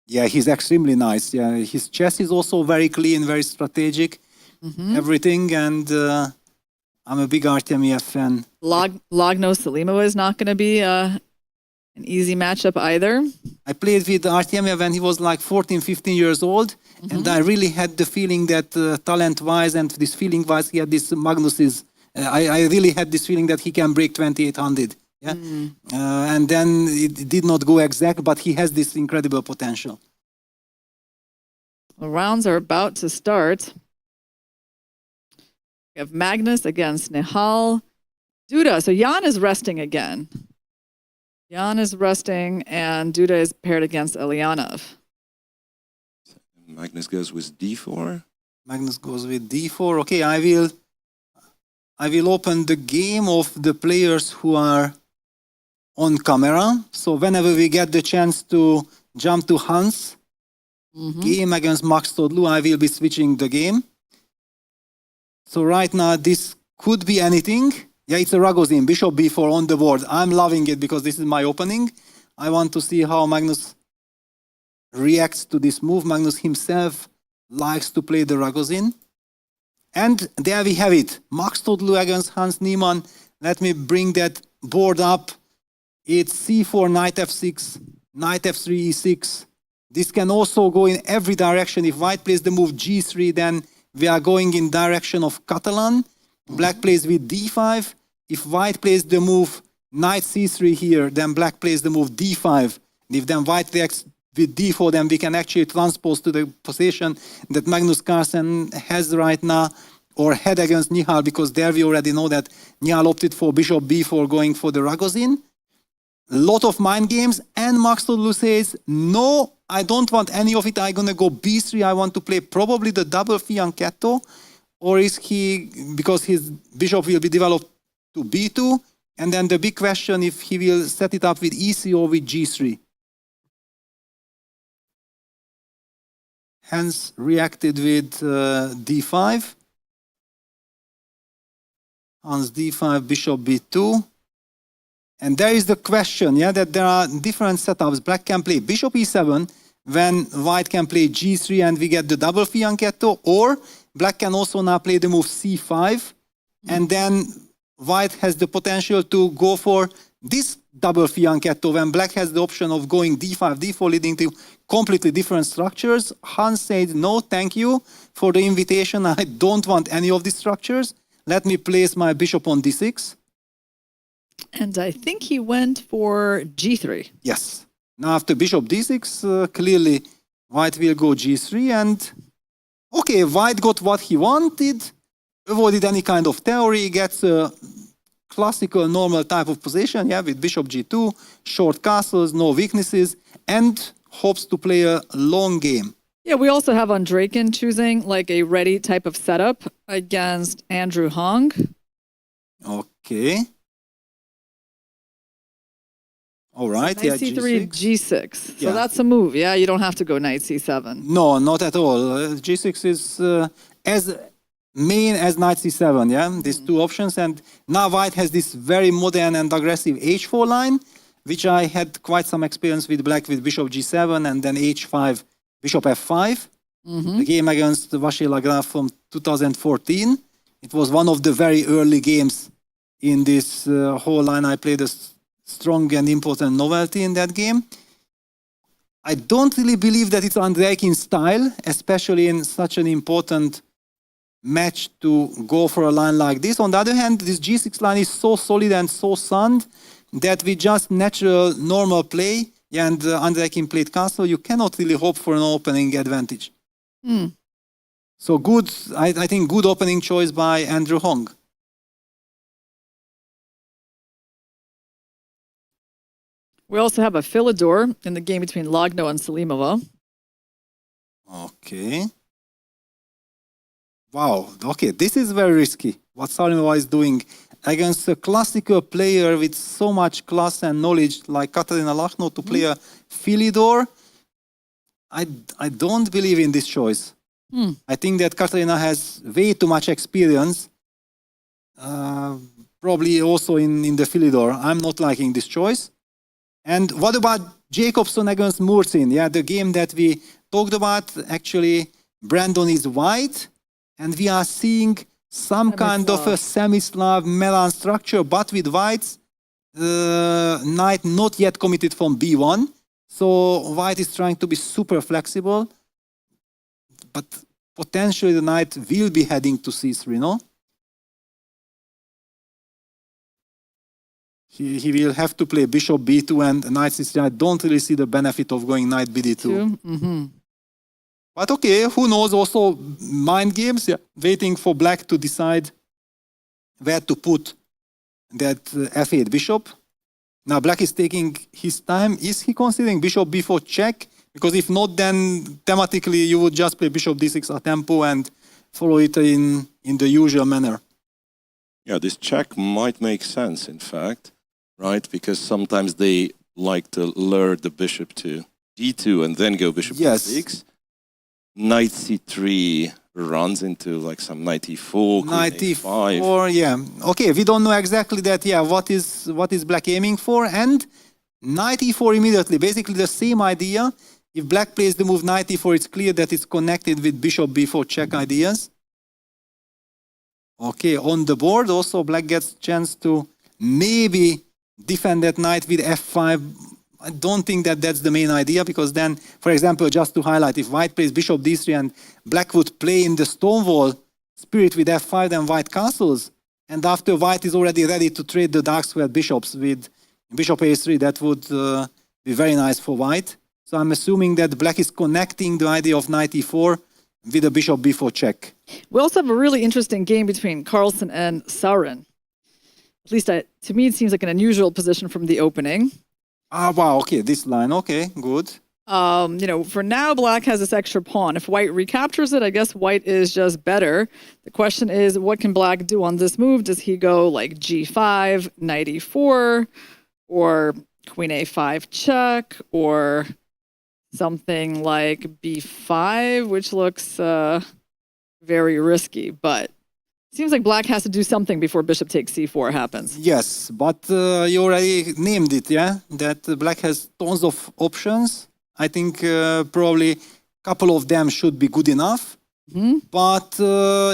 Yeah, he's extremely nice. Yeah, his chess is also very clean, very strategic, everything. And I'm a big Artemyev fan. Lagno Salimova is not going to be an easy matchup either. I played with Artemyev when he was like 14, 15 years old. And I really had the feeling that talent-wise and this feeling-wise, he had this Magnus is... I really had this feeling that he can break 2800. Yeah, and then it did not go exact, but he has this incredible potential. The rounds are about to start. We have Magnus against Nihal. Duda, so Jan is resting again. Jan is resting, and Duda is paired against Elianov. Magnus goes with d4. Magnus goes with d4. Okay, I will open the game of the players who are on camera. So whenever we get the chance to jump to Hans' game against Max Todlu, I will be switching the game. So right now, this could be anything. Yeah, it's a Ragozin, bishop b4 on the board. I'm loving it because this is my opening. I want to see how Magnus reacts to this move. Magnus himself likes to play the Ragozin. And there we have it. Max Todlu against Hans Niemann. Let me bring that board up. It's c4, knight f6, knight f3, e6. This can also go in every direction. If white plays the move g3, then we are going in direction of Catalan. Black plays with d5. If white plays the move knight c3 here, then black plays the move d5. If then white reacts with d4, then we can actually transpose to the position that Magnus Carlsen has right now, or head against Nihal, because there we already know that Nihal opted for bishop b4 going for the Ragozin. A lot of mind games, and Max Todlu says, no, I don't want any of it. I'm going to go b3. I want to play probably the double fianchetto. Or is he, because his bishop will be developed to b2, and then the big question if he will set it up with e3 or with g3. Hans reacted with d5. Hans d5, bishop b2. And there is the question, that there are different setups. Black can play bishop e7 when white can play g3 and we get the double fianchetto, or black can also now play the move c5, and then white has the potential to go for this double fianchetto when black has the option of going d5, d4, leading to completely different structures. Hans said, no, thank you for the invitation. I don't want any of these structures. Let me place my bishop on d6. And I think he went for g3. Yes. Now after bishop d6, clearly white will go g3. And okay, white got what he wanted, avoided any kind of theory, gets a classical normal type of position, yeah, with bishop g2, short castles, no weaknesses, and hopes to play a long game. Yeah, we also have Andreikin choosing like a ready type of setup against Andrew Hong. Okay. All right, Knight yeah, c3, g6. So Yeah. that's a move. Yeah, you don't have to go knight c7. No, not at all. G6 is as main as knight c7, yeah? These two options. And now white has this very modern and aggressive h4 line, which I had quite some experience with black with bishop g7 and then h5, bishop f5. The game against Vasil Lagraf from 2014. It was one of the very early games in this whole line. I played a strong and important novelty in that game. I don't really believe that it's Andreikin's style, especially in such an important match to go for a line like this. On the other hand, this g6 line is so solid and so sound that with just natural, normal play, and Andreikin played castle, you cannot really hope for an opening advantage. So good, I think good opening choice by Andrew Hong. We also have a Philidor in the game between Lagno and Salimova. Okay. Wow, okay, this is very risky, what Salimova is doing against a classical player with so much class and knowledge like Katarina Lagno to play a Philidor. I don't believe in this choice. I think that Katarina has way too much experience, probably also in the Philidor. I'm not liking this choice. And what about Jacobson against Mursin? Yeah, the game that we talked about, actually, Brandon is white, and we are seeing some kind of a semi-Slav Melan structure, but with whites, knight not yet committed from b1. So white is trying to be super flexible, but potentially the knight will be heading to c3, no? He will have to play bishop b2 and knight c3. I don't really see the benefit of going knight bd2. But okay, who knows, also mind games, yeah, waiting for black to decide where to put that f8 bishop. Now black is taking his time. Is he considering bishop b4 check? Because if not, then thematically you would just play bishop d6 a tempo and follow it in the usual manner. Yeah, this check might make sense, in fact, right? Because sometimes they like to lure the bishop to d2 and then go bishop d6. Knight c3 runs into like some knight e4, knight e5. e4, yeah. Okay, we don't know exactly that, yeah, what is black aiming for. And knight e4 immediately, basically the same idea. If black plays the move knight e4, it's clear that it's connected with bishop b4 check ideas. Okay, on the board also black gets chance to maybe defend that knight with f5. I don't think that that's the main idea, because then, for example, just to highlight, if white plays bishop d3 and black would play in the stonewall spirit with f5, then white castles, and after white is already ready to trade the dark square bishops with bishop a3, that would be very nice for white. So I'm assuming that black is connecting the idea of knight e4 with a bishop b4 check. We also have a really interesting game between Carlsen and Sarin. At least to me, it seems like an unusual position from the opening. Ah, wow, okay, this line, okay, good. You know, for now, black has this extra pawn. If white recaptures it, I guess white is just better. The question is, what can black do on this move? Does he go like g5, knight e4, or queen a5 check, or something like b5, which looks very risky, but seems like black has to do something before bishop takes c4 happens. Yes, but you already named it, yeah? That black has tons of options. I think probably a couple of them should be good enough. But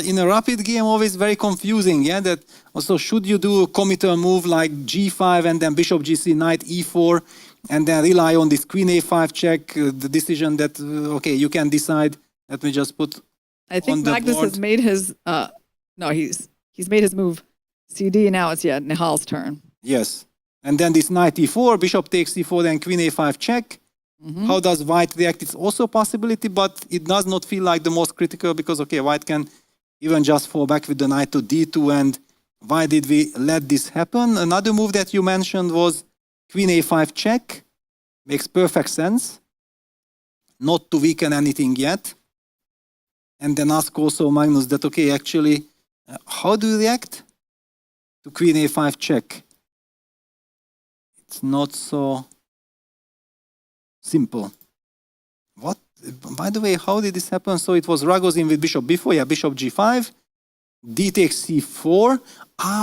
in a rapid game, always very confusing. Yeah, that also should you do a committal move like G5 and then Bishop G3, Knight E4, and then rely on this Queen A5 check, the decision that okay, you can decide. Let me just put. I think Magnus has made his. No, he's made his move. CD. Now it's Nihal's turn. Yes, and then this Knight E4, Bishop takes E4, then Queen A5 check. How does White react? It's also a possibility, but it does not feel like the most critical because, okay, White can even just fall back with the Knight to D2. And why did we let this happen? Another move that you mentioned was Queen A5 check. Makes perfect sense. Not to weaken anything yet. And then ask also Magnus that, okay, actually, how do you react to Queen A5 check? It's not so simple. What? By the way, how did this happen? So it was Ragozin with Bishop B4, yeah, Bishop G5, D takes C4.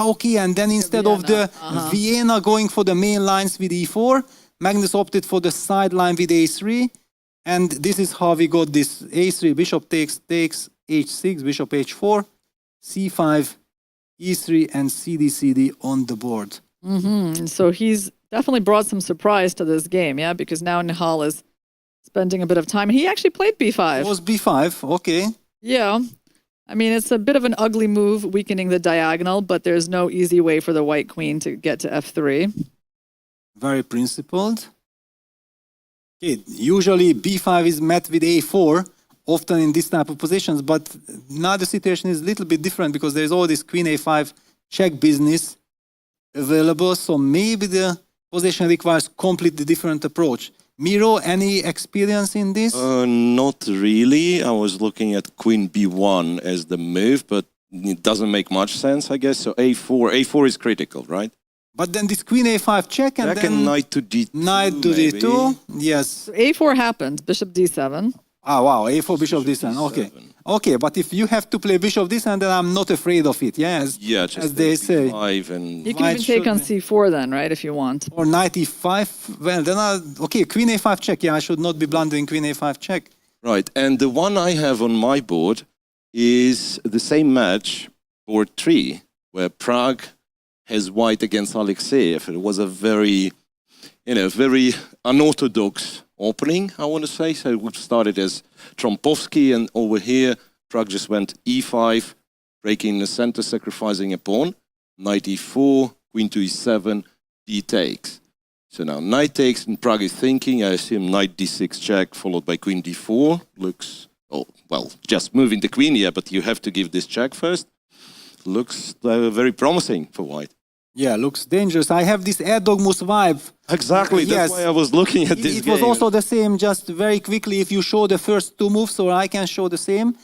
Okay, and then instead of the Vienna going for the main lines with E4, Magnus opted for the sideline with A3, and this is how we got this A3, Bishop takes, H6, Bishop H4, C5, E3, and CD on the board. So he's definitely brought some surprise to this game, yeah, because now Nihal is spending a bit of time. He actually played B5. It was B5, okay. Yeah. I mean, it's a bit of an ugly move, weakening the diagonal, but there's no easy way for the white queen to get to F3. Very principled. Okay, usually B5 is met with A4, often in this type of positions, but now the situation is a little bit different because there's all this Queen A5 check business available, so maybe the position requires completely different approach. Miro, any experience in this? Not really. I was looking at Queen B1 as the move, but it doesn't make much sense, I guess. So A4 is critical, right? But then this Queen A5 check and then Knight to D2. Knight to D2, yes. So A4 happened, Bishop D7. Ah, wow, A4, Bishop D7, okay. Okay, but if you have to play Bishop D7, then I'm not afraid of it, yes? Yeah, just as they say. And you can even take on C4 then, right, if you want. Or Knight E5, well, then okay, Queen A5 check, yeah, I should not be blundering Queen A5 check. Right, and the one I have on my board is the same match, board 3, where Prague has white against Alexeyev. It was a very, very unorthodox opening, I want to say. So we started as Trompovsky, and over here, Prague just went E5, breaking the center, sacrificing a pawn. Knight E4, Queen to E7, D takes. So now Knight takes, and Prague is thinking, I assume Knight D6 check, followed by Queen D4. Looks, oh, well, just moving the Queen here, but you have to give this check first. Looks very promising for white. Yeah, looks dangerous. I have this Erdogmus vibe. Exactly, that's why I was looking at this It was also the same, just very quickly, if you show the first two moves, or I can show the same,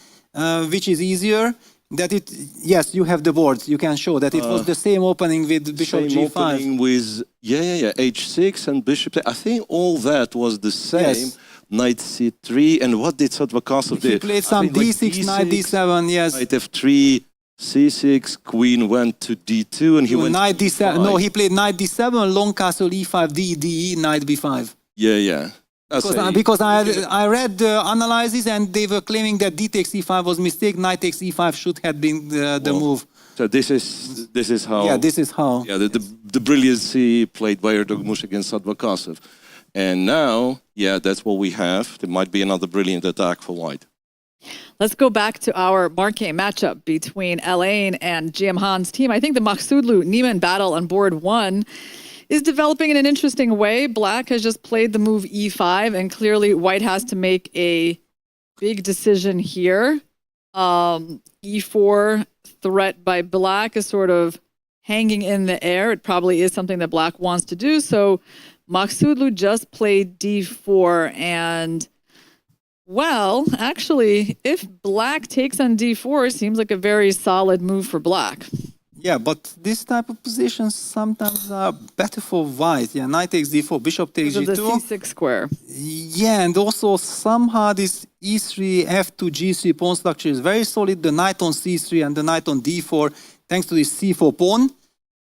which is easier, that it, yes, you have the boards, you can show that it was the same opening with Bishop G5. Opening with, H6 and Bishop, I think all that was the same. Yes. Knight C3, and what did Satvakasov do? He played some D6, Knight D7, yes. Knight F3, C6, Queen went to D2, and he went Knight D7. No, he played Knight D7, long castle E5, D, D, Knight B5. Yeah. Because I read the analysis and they were claiming that D takes E5 was mistake, Knight takes E5 should have been the move. So this is how. Yeah, this is how. Yeah, the brilliancy played by Erdogmus against Satvakasov. And now, yeah, that's what we have. There might be another brilliant attack for white. Let's go back to our marquee matchup between Elaine and GM Han's team. I think the Maksudlu-Niemann battle on board 1 is developing in an interesting way. Black has just played the move E5, and clearly white has to make a big decision here. E4 threat by black is sort of hanging in the air. It probably is something that black wants to do. So Maksudlu just played D4, and well, actually, if black takes on D4, it seems like a very solid move for black. Yeah, but this type of positions sometimes are better for white. Yeah, Knight takes D4, Bishop takes G2. The C6 square. Yeah, and also somehow this E3, F2, G3 pawn structure is very solid. The Knight on C3 and the Knight on D4, thanks to this C4 pawn,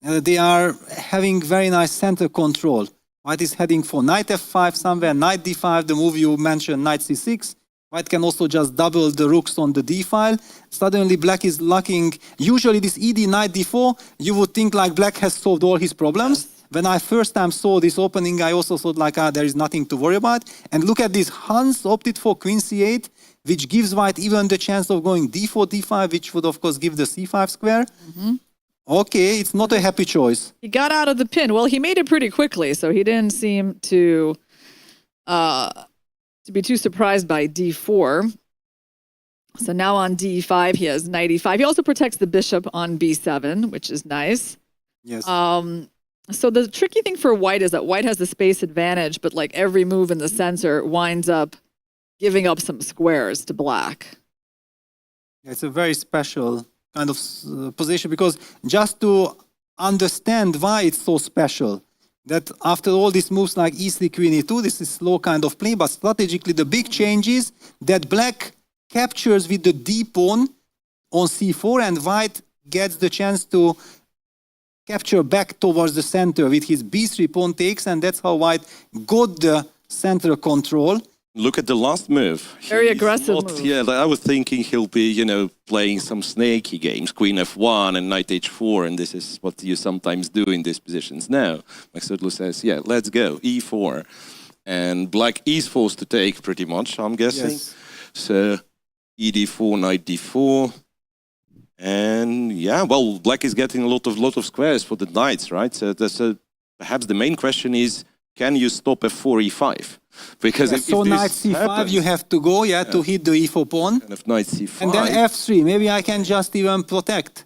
they are having very nice center control. White is heading for Knight F5 somewhere, Knight D5, the move you mentioned, Knight C6. White can also just double the rooks on the d file. Suddenly black is lacking. Usually this ed knight d4, you would think like black has solved all his problems. When I first time saw this opening, I also thought like, there is nothing to worry about. And look at this, Hans opted for queen c8, which gives white even the chance of going d4, d5, which would of course give the c5 square. Okay, it's not a happy choice. He got out of the pin. Well, he made it pretty quickly, so he didn't seem to be too surprised by d4. So now on d5, he has knight e5. He also protects the bishop on b7, which is nice. Yes. So the tricky thing for white is that white has the space advantage, but like every move in the center winds up giving up some squares to black. It's a very special kind of position, because just to understand why it's so special, that after all these moves like e3, queen e2, this is slow kind of play, but strategically the big change is that black captures with the d pawn on c4 and white gets the chance to capture back towards the center with his b3 pawn takes, and that's how white got the center control. Look at the last move. Very aggressive move. Yeah, I was thinking he'll be, playing some snaky games, queen f1 and knight h4, and this is what you sometimes do in these positions. Now, Maksudlu says, yeah, let's go, e4. And black is forced to take pretty much, I'm guessing. Yes. So, ed4, knight d4. And yeah, well, black is getting a lot of squares for the knights, right? So perhaps the main question is, can you stop f4, e5? Because if knight this c5, happens, you have to go, to hit the e4 pawn. And if knight c5. And then f3, maybe I can just even protect.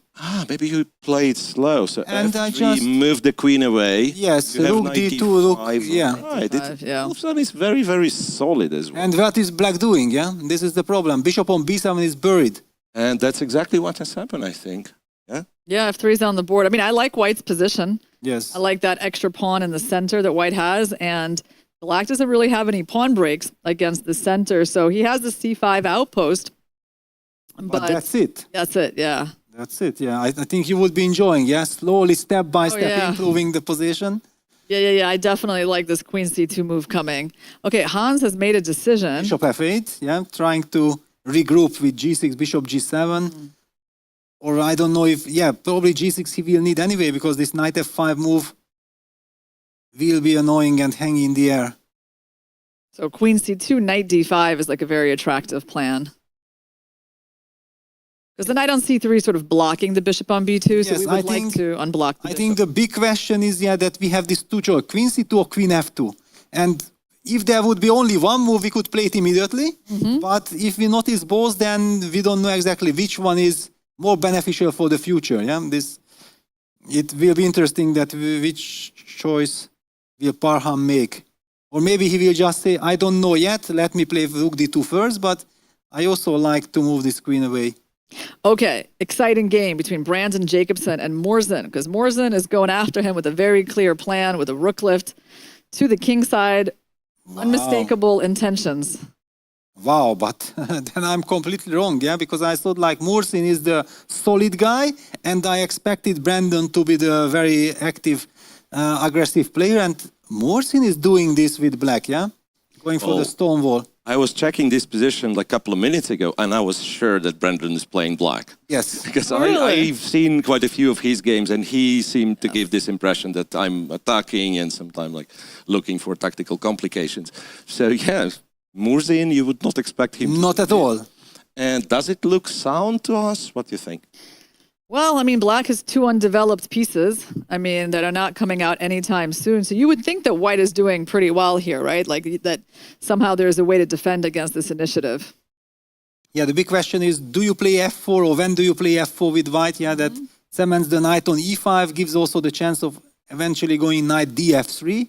Maybe you play it slow. So and f3, I just move the queen away. Yes, you rook d2, rook, Right, Wolfson is very, very solid as well. And what is black doing, This is the problem. Bishop on b7 is buried. And that's exactly what has happened, I think. Yeah? Yeah, f3 is on the board. I mean, I like white's position. Yes. I like that extra pawn in the center that white has, and black doesn't really have any pawn breaks against the center, so he has the c5 outpost. But that's it. That's it, yeah. That's it, yeah. I think you would be enjoying, slowly, step by step, yeah. improving the position. Yeah. I definitely like this queen c2 move coming. Okay, Hans has made a decision. Bishop f8, trying to regroup with g6, bishop g7. Or I don't know if, probably g6 he will need anyway, because this knight f5 move will be annoying and hang in the air. So queen c2, knight d5 is like a very attractive plan. Because the knight on c3 is sort of blocking the bishop on b2, so we would like to unblock the bishop. I think the big question is, that we have these two choices, queen c2 or queen f2. And if there would be only one move, we could play it immediately. But if we notice both, then we don't know exactly which one is more beneficial for the future. It will be interesting that which choice will Parham make. Or maybe he will just say, I don't know yet, let me play rook d2 first, but I also like to move this queen away. Okay, exciting game between Brandon Jacobson and Morzin, because Morzin is going after him with a very clear plan with a rook lift to the king side. Wow. Unmistakable intentions. Wow, but then I'm completely wrong, because I thought like Morzin is the solid guy, and I expected Brandon to be the very active, aggressive player, and Morzin is doing this with black, going for the stone wall. I was checking this position like a couple of minutes ago, and I was sure that Brandon is playing black. Yes. Because I've seen quite a few of his games, and he seemed to give this impression that I'm attacking and sometimes like looking for tactical complications. So yeah, Morzin, you would not expect him. Not at all. And does it look sound to us? What do you think? Well, I mean, black has two undeveloped pieces, that are not coming out anytime soon. So you would think that white is doing pretty well here, right? Like that somehow there's a way to defend against this initiative. Yeah, the big question is, do you play f4 or when do you play f4 with white? That cements the knight on e5, gives also the chance of eventually going knight df3.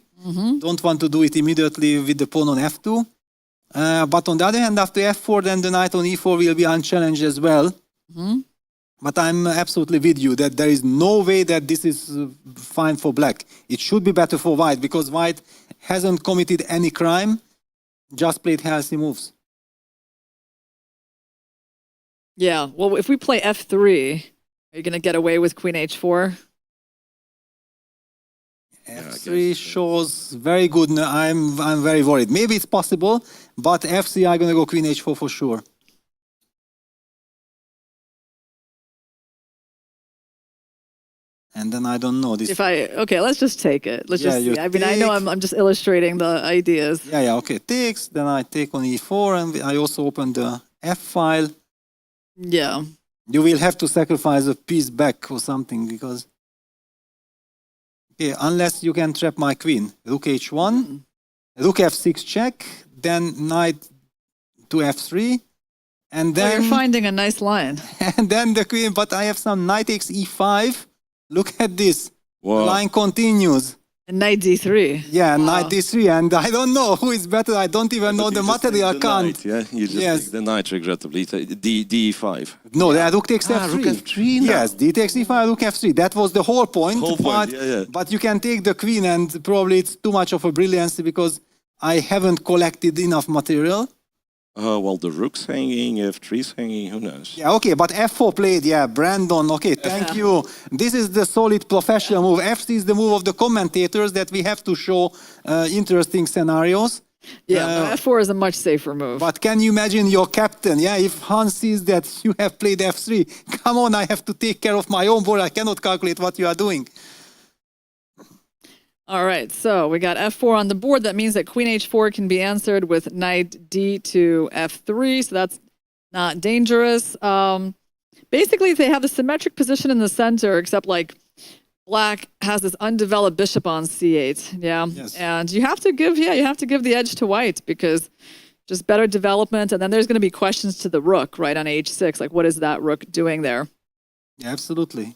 Don't want to do it immediately with the pawn on f2. But on the other hand, after f4, then the knight on e4 will be unchallenged as well. But I'm absolutely with you that there is no way that this is fine for black. It should be better for white, because white hasn't committed any crime, just played healthy moves. Yeah, well, if we play f3, are you going to get away with queen h4? F3 shows very good. I'm very worried. Maybe it's possible, but F3 I'm gonna go Queen H4 for sure. And then I don't know this. Okay, let's just take it. Let's just see. I mean, I know I'm just illustrating the ideas. Yeah, okay. Takes. Then I take on E4, and I also open the F file. Yeah. You will have to sacrifice a piece back or something because. Okay, unless you can trap my queen. Rook H1, Rook F6 check, then knight to F3, and then. You're finding a nice line. And then the queen, but I have some knight takes E5. Look at this. Wow. The line continues. And knight D3. Yeah, knight D3, and I don't know who is better. I don't even know the material count. Yeah, you just take the knight, regrettably. D5. No, Rook takes F3. Rook F3 now. Yes, D takes E5, Rook F3. That was the whole point. But you can take the queen, and probably it's too much of a brilliancy because I haven't collected enough material. Well, the rook's hanging, F3's hanging, who knows? Yeah, okay, but F4 played, yeah, Brandon, okay, thank you. This is the solid professional move. F3 is the move of the commentators that we have to show interesting scenarios. Yeah, F4 is a much safer move. But can you imagine your captain, yeah, if Hans sees that you have played F3, come on, I have to take care of my own board, I cannot calculate what you are doing. All right, so we got F4 on the board. That means that Queen H4 can be answered with Knight D to F3, so that's not dangerous. Basically, they have a symmetric position in the center, except like Black has this undeveloped bishop on C8, yeah? Yes. And you have to give the edge to White because just better development, and then there's going to be questions to the rook, right, on H6, like what is that rook doing there? Yeah, absolutely.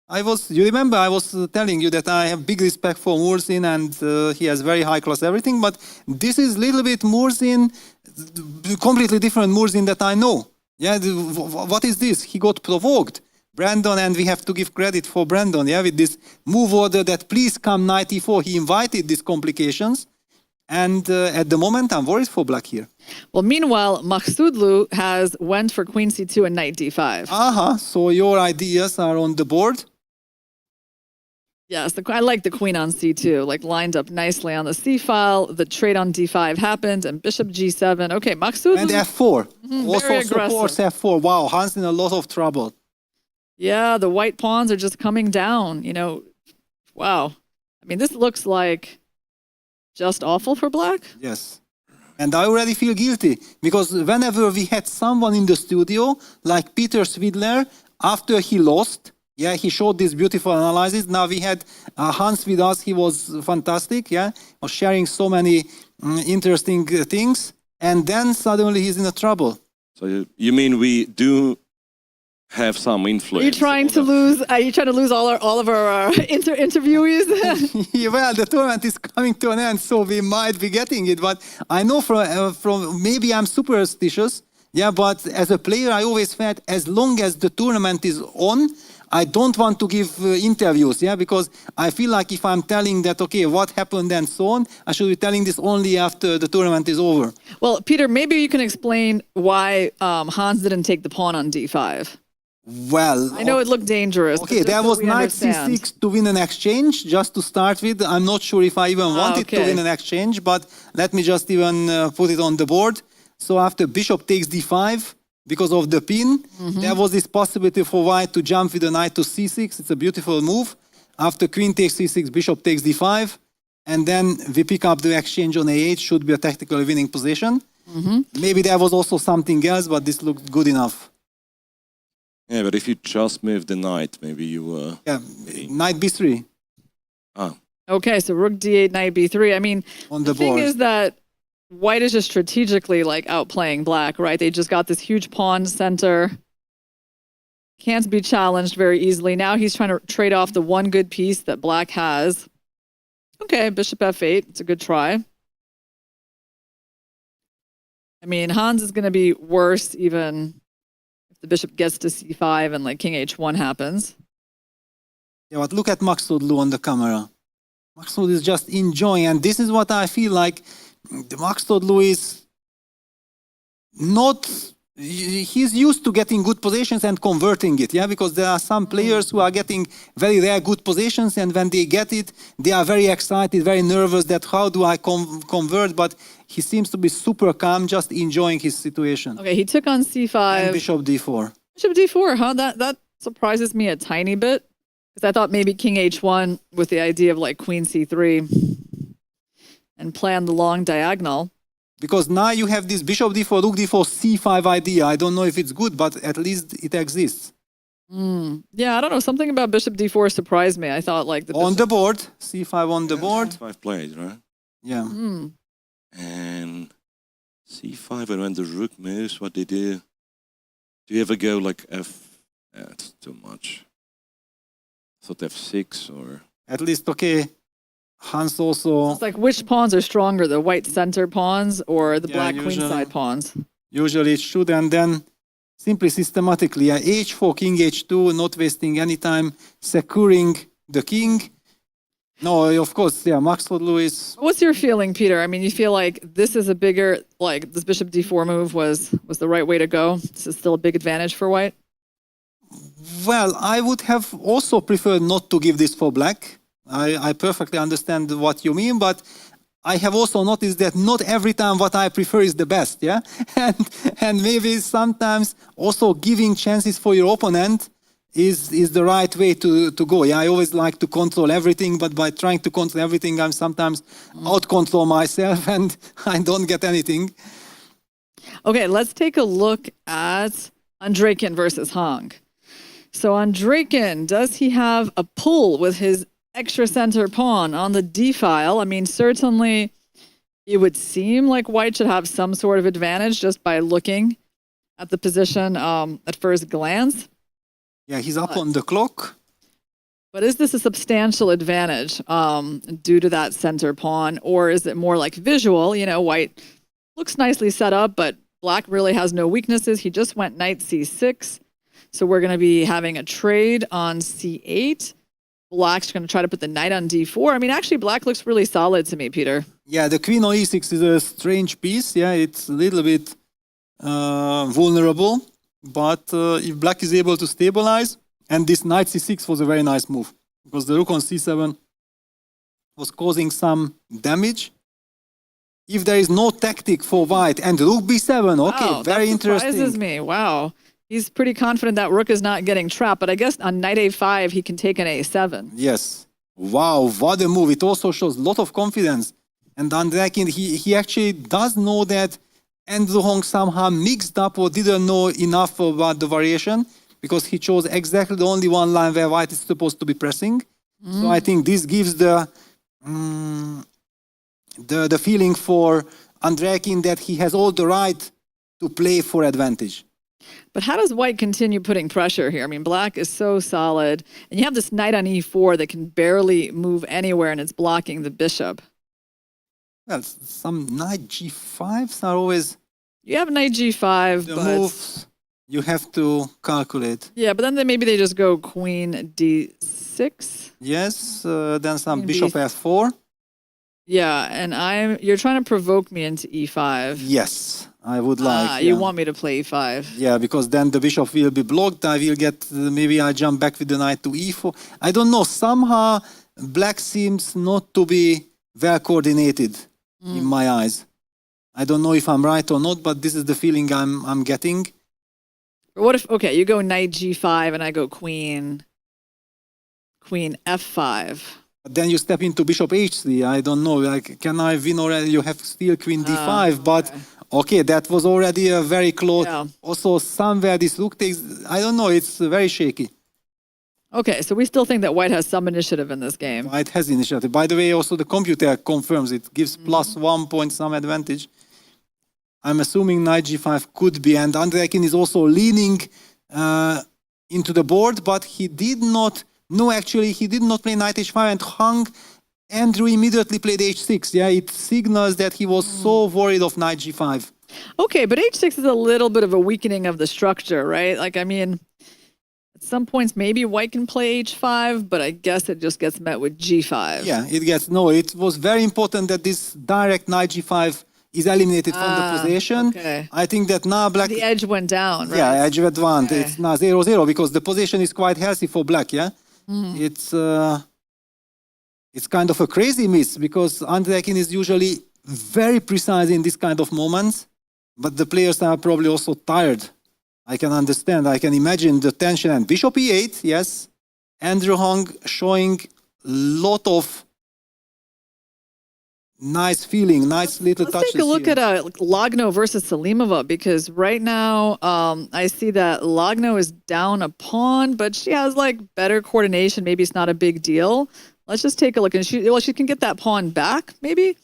You remember I was telling you that I have big respect for Murzin and he has very high class everything, but this is a little bit Murzin, completely different Murzin that I know. Yeah, what is this? He got provoked. Brandon, and we have to give credit for Brandon, yeah, with this move order that please come knight e4. He invited these complications. And at the moment, I'm worried for Black here. Well, meanwhile, Maksudlu has went for Queen C2 and Knight D5. So your ideas are on the board? Yes, I like the queen on C2, like lined up nicely on the C file. The trade on D5 happened, and Bishop G7. Okay, Maksudlu. And F4. Also aggressive. supports F4. Wow, Hans in a lot of trouble. Yeah, the white pawns are just coming down, you know. Wow. I mean, this looks like just awful for Black. Yes. And I already feel guilty, because whenever we had someone in the studio, like Peter Swidler, after he lost, yeah, he showed this beautiful analysis. Now we had Hans with us. He was fantastic, yeah, was sharing so many interesting things. And then suddenly he's in a trouble. So you mean we do have some influence? Are you trying to lose all of our interviewees? Well, the tournament is coming to an end, so we might be getting it. But I know from maybe I'm superstitious, yeah. But as a player, I always felt as long as the tournament is on, I don't want to give interviews, yeah, because I feel like if I'm telling that, okay, what happened and so on, I should be telling this only after the tournament is over. Well, Peter, maybe you can explain why Hans didn't take the pawn on D5. Well, I know it looked dangerous. Okay, there was knight C6 to win an exchange, just to start with. I'm not sure if I even wanted to win an exchange, but let me just even put it on the board. So after bishop takes D5, because of the pin, there was this possibility for white to jump with the knight to C6. It's a beautiful move. After queen takes C6, bishop takes D5, and then we pick up the exchange on A8, should be a tactically winning position. Maybe there was also something else, but this looked good enough. Yeah, but if you just move the knight, maybe you... yeah, knight B3. Okay, so rook D8, knight B3. I mean, on the thing is that White is just strategically like outplaying Black, right? They just got this huge pawn center. Can't be challenged very easily. Now he's trying to trade off the one good piece that Black has. Okay, bishop F8. It's a good try. I mean, Hans is going to be worse even if the bishop gets to C5 and like king H1 happens. Yeah, but look at Maksudlu on the camera. Maksudlu is just enjoying, and this is what I feel like. The Maksudlu is not he's used to getting good positions and converting it, yeah, because there are some players who are getting very rare good positions, and when they get it, they are very excited, very nervous that how do I convert, but he seems to be super calm, just enjoying his situation. Okay, he took on c5. And bishop d4. Bishop d4, huh? That surprises me a tiny bit, because I thought maybe king h1 with the idea of like queen c3 and play on the long diagonal. Because now you have this bishop d4, rook d4, c5 idea. I don't know if it's good, but at least it exists. Yeah, I don't know. Something about bishop d4 surprised me. I thought like the on the board, c5 on the board. C5 plays, right? Yeah. And c5, and when the rook moves, what they do? Do you ever go like f? That's too much. I thought f6 or. At least, okay. Hans also. It's like which pawns are stronger, the white center pawns or the black usually, queenside pawns? Usually it should, and then simply systematically, h4, king h2, not wasting any time, securing the king. No, of course, yeah, Maxwell Lewis. What's your feeling, Peter? I mean, you feel like this is a bigger, like this bishop d4 move was the right way to go? This is still a big advantage for white? Well, I would have also preferred not to give this for black. I perfectly understand what you mean, but I have also noticed that not every time what I prefer is the best, yeah? And maybe sometimes also giving chances for your opponent is the right way to go. Yeah, I always like to control everything, but by trying to control everything, I'm sometimes out-control myself and I don't get anything. Okay, let's take a look at Andreikin versus Hong. So Andreikin, does he have a pull with his extra center pawn on the d file? I mean, certainly it would seem like white should have some sort of advantage just by looking at the position at first glance. Yeah, he's up on the clock. But is this a substantial advantage due to that center pawn, or is it more like visual? You know, white looks nicely set up, but black really has no weaknesses. He just went knight c6. So we're going to be having a trade on c8. Black's going to try to put the knight on d4. I mean, actually, black looks really solid to me, Peter. Yeah, the queen on e6 is a strange piece. Yeah, it's a little bit vulnerable. But if black is able to stabilize, and this knight c6 was a very nice move, because the rook on c7 was causing some damage. If there is no tactic for white, and rook b7, okay, wow, very interesting. That surprises me. Wow. He's pretty confident that rook is not getting trapped, but I guess on knight a5, he can take an a7. Yes. Wow, what a move. It also shows a lot of confidence. And Andreikin, he actually does know that Andrew Hong somehow mixed up or didn't know enough about the variation, because he chose exactly the only one line where white is supposed to be pressing. So I think this gives the feeling for Andreikin that he has all the right to play for advantage. But how does white continue putting pressure here? I mean, black is so solid. And you have this knight on e4 that can barely move anywhere, and it's blocking the bishop. Well, some knight g5s are always... You have knight g5, the but... moves you have to calculate. Yeah, but then maybe they just go queen d6. Yes, then some Queen bishop f4. Yeah, and you're trying to provoke me into e5. Yes, I would like. You want me to play e5. Yeah, because then the bishop will be blocked. I will get, maybe I jump back with the knight to e4. I don't know, somehow black seems not to be well coordinated in my eyes. I don't know if I'm right or not, but this is the feeling I'm getting. What if, okay, you go knight g5 and I go queen f5. But then you step into bishop h3. I don't know, like, can I win already? You have still queen d5, but okay, that was already a very close. Yeah. Also, somewhere this rook takes, I don't know, it's very shaky. Okay, so we still think that white has some initiative in this game. White has initiative. By the way, also the computer confirms it, gives plus 1 point some advantage. I'm assuming knight g5 could be, and Andreikin is also leaning into the board, but he did not, no, actually, he did not play knight h5, and Andrew immediately played h6. Yeah, it signals that he was so worried of knight g5. Okay, but h6 is a little bit of a weakening of the structure, right? Like, I mean, at some points, maybe white can play h5, but I guess it just gets met with g5. Yeah, it gets, no, it was very important that this direct knight g5 is eliminated from the position. Okay. I think that now black... The edge went down, right? Yeah, edge went down. Okay. It's now 0-0 because the position is quite healthy for black, yeah? It's kind of a crazy miss because Andrekin is usually very precise in this kind of moments, but the players are probably also tired. I can understand. I can imagine the tension. And Bishop E8, yes. Andrew Hong showing lot of nice feeling, nice little touches. Let's take a look here. at Logno versus Salimova, because right now I see that Logno is down a pawn, but she has like better coordination. Maybe it's not a big deal. Let's just take a look, and she can get that pawn back, maybe.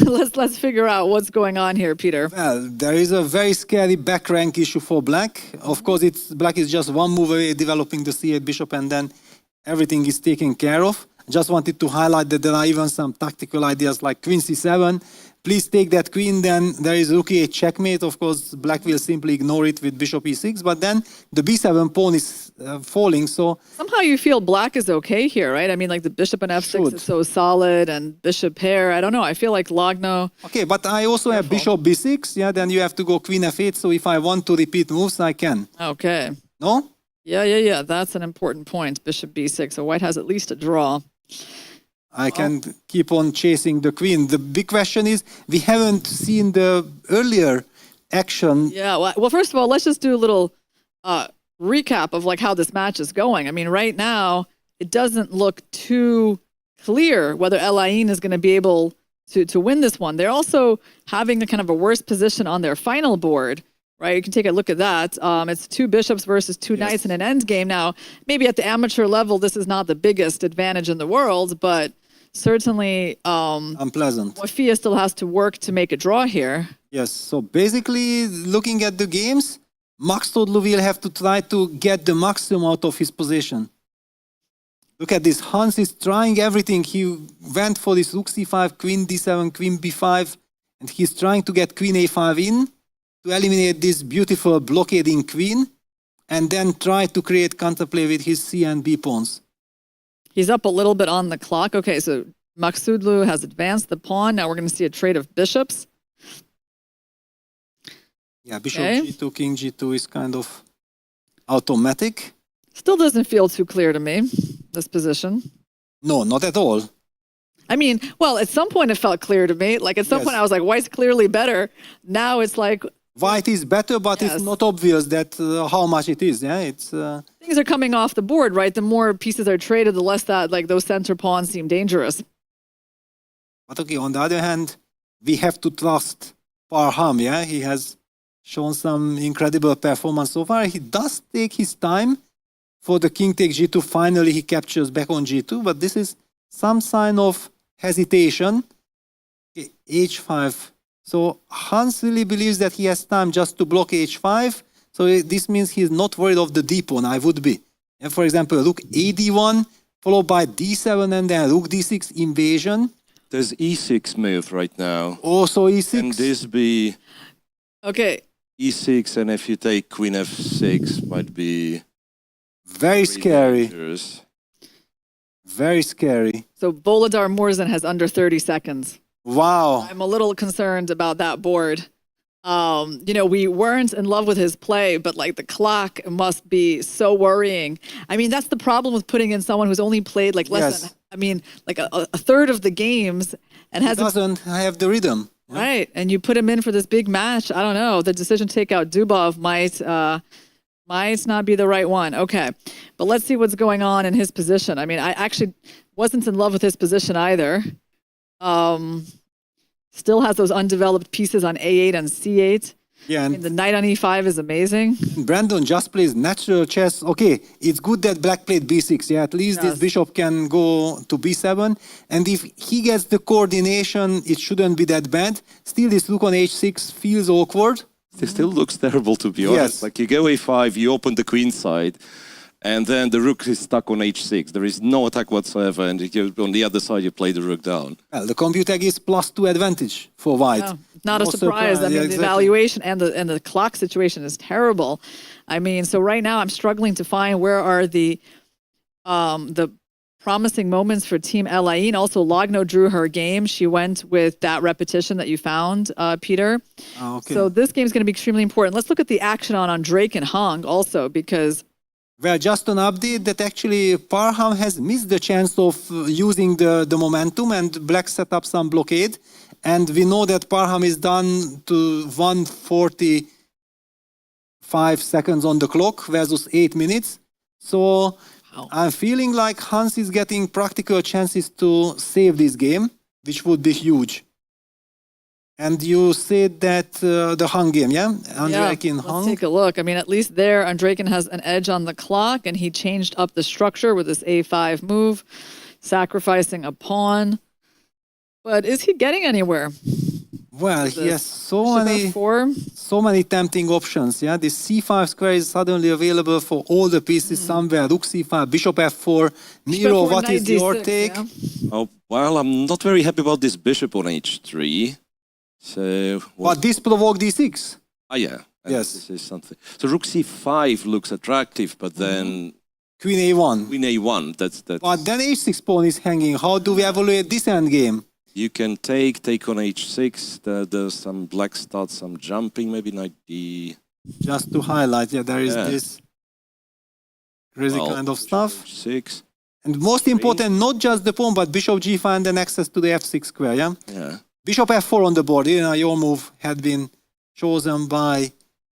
let's figure out what's going on here, Peter. Well, there is a very scary back rank issue for black. Of course, black is just one move away developing the C8 bishop, and then everything is taken care of. Just wanted to highlight that there are even some tactical ideas like queen c7. Please take that queen, then there is rook e8 checkmate. Of course, black will simply ignore it with bishop e6, but then the b7 pawn is falling, so... Somehow you feel black is okay here, right? I mean, like the bishop and f6 is so solid, and bishop pair, I don't know, I feel like Logno... Okay, but I also have bishop b6, yeah, then you have to go queen f8, so if I want to repeat moves, I can. Okay. No? Yeah, that's an important point, bishop b6, so white has at least a draw. I can keep on chasing the queen. The big question is, we haven't seen the earlier action. Yeah, well, first of all, let's just do a little recap of like how this match is going. I mean, right now, it doesn't look too clear whether Elaine is going to be able to win this one. They're also having a kind of a worse position on their final board, right? You can take a look at that. It's two bishops versus two knights in an end game. Now, maybe at the amateur level, this is not the biggest advantage in the world, but certainly unpleasant. Wafia still has to work to make a draw here. Yes, so basically, looking at the games, Max Todlu will have to try to get the maximum out of his position. Look at this, Hans is trying everything. He went for this rook c5, queen d7, queen b5, and he's trying to get queen a5 in to eliminate this beautiful blockading queen, and then try to create counterplay with his c and b pawns. He's up a little bit on the clock. Okay, so Maksudlu has advanced the pawn. Now we're going to see a trade of bishops. Yeah, bishop g2, king g2 is kind of automatic. Still doesn't feel too clear to me, this position. No, not at all. I mean, well, at some point it felt clear to me. Like at some point I was like, white's clearly better. Now it's like... White is better, but it's not obvious that how much it is. Yeah, it's... Things are coming off the board, right? The more pieces are traded, the less that like those center pawns seem dangerous. But okay, on the other hand, we have to trust Parham, yeah? He has shown some incredible performance so far. He does take his time for the king takes g2. Finally, he captures back on g2, but this is some sign of hesitation. Okay, h5. So Hans really believes that he has time just to block h5. So this means he's not worried of the d pawn. I would be. And for example, rook a d1, followed by d7, and then rook d6 invasion. There's e6 move right now. Also e6. Can this be... Okay. e6, and if you take queen f6, might be... Very scary. Dangerous. Very scary. So Volodar Morzan has under 30 seconds. Wow. I'm a little concerned about that board. You know, we weren't in love with his play, but like the clock must be so worrying. I mean, that's the problem with putting in someone who's only played like less than, I mean, like a third of the games and doesn't have the rhythm. Yeah. Right. And you put him in for this big match. I don't know. The decision to take out Dubov might not be the right one. Okay. But let's see what's going on in his position. I mean, I actually wasn't in love with his position either. Still has those undeveloped pieces on a8 and c8. Yeah, and the knight on e5 is amazing. Brandon just plays natural chess. Okay, it's good that black played b6. Yeah, at least this bishop can go to b7. And if he gets the coordination, it shouldn't be that bad. Still, this rook on h6 feels awkward. It still looks terrible, to be honest. Like you go a5, you open the queen side, and then the rook is stuck on h6. There is no attack whatsoever, and on the other side, you play the rook down. Well, the computer gives +2 advantage for white. No, not a surprise. I mean, the evaluation and the clock situation is terrible. I mean, so right now I'm struggling to find where are the promising moments for Team Elaine. Also, Logno drew her game. She went with that repetition that you found, Peter. Okay. So this game is going to be extremely important. Let's look at the action on Drake and Hong also, because... Well, just an update that actually Parham has missed the chance of using the momentum, and Black set up some blockade. And we know that Parham is done to 1:45 seconds on the clock versus 8 minutes. So I'm feeling like Hans is getting practical chances to save this game, which would be huge. And you said that the Hung game, yeah? Andreikin Hung. Let's take a look. I mean, at least there, Andreikin has an edge on the clock, and he changed up the structure with this A5 move, sacrificing a pawn. But is he getting anywhere? Well, he has so many tempting options. Yeah, this C5 square is suddenly available for all the pieces somewhere. Rook C5, Bishop F4. Miro, what is your take? Yeah. Oh, well, I'm not very happy about this bishop on H3. So, but this provoked D6. Ah, yeah. Yes. This is something. So Rook C5 looks attractive, but then Queen A1. Queen A1. That's. But then H6 pawn is hanging. How do we evaluate this endgame? You can take on H6. There's some black starts, some jumping, maybe knight D. Just to highlight, yeah, there is this crazy kind of stuff. H6. And most important, not just the pawn, but Bishop G5 and then access to the F6 square, yeah? Yeah. Bishop F4 on the board. Your move had been chosen by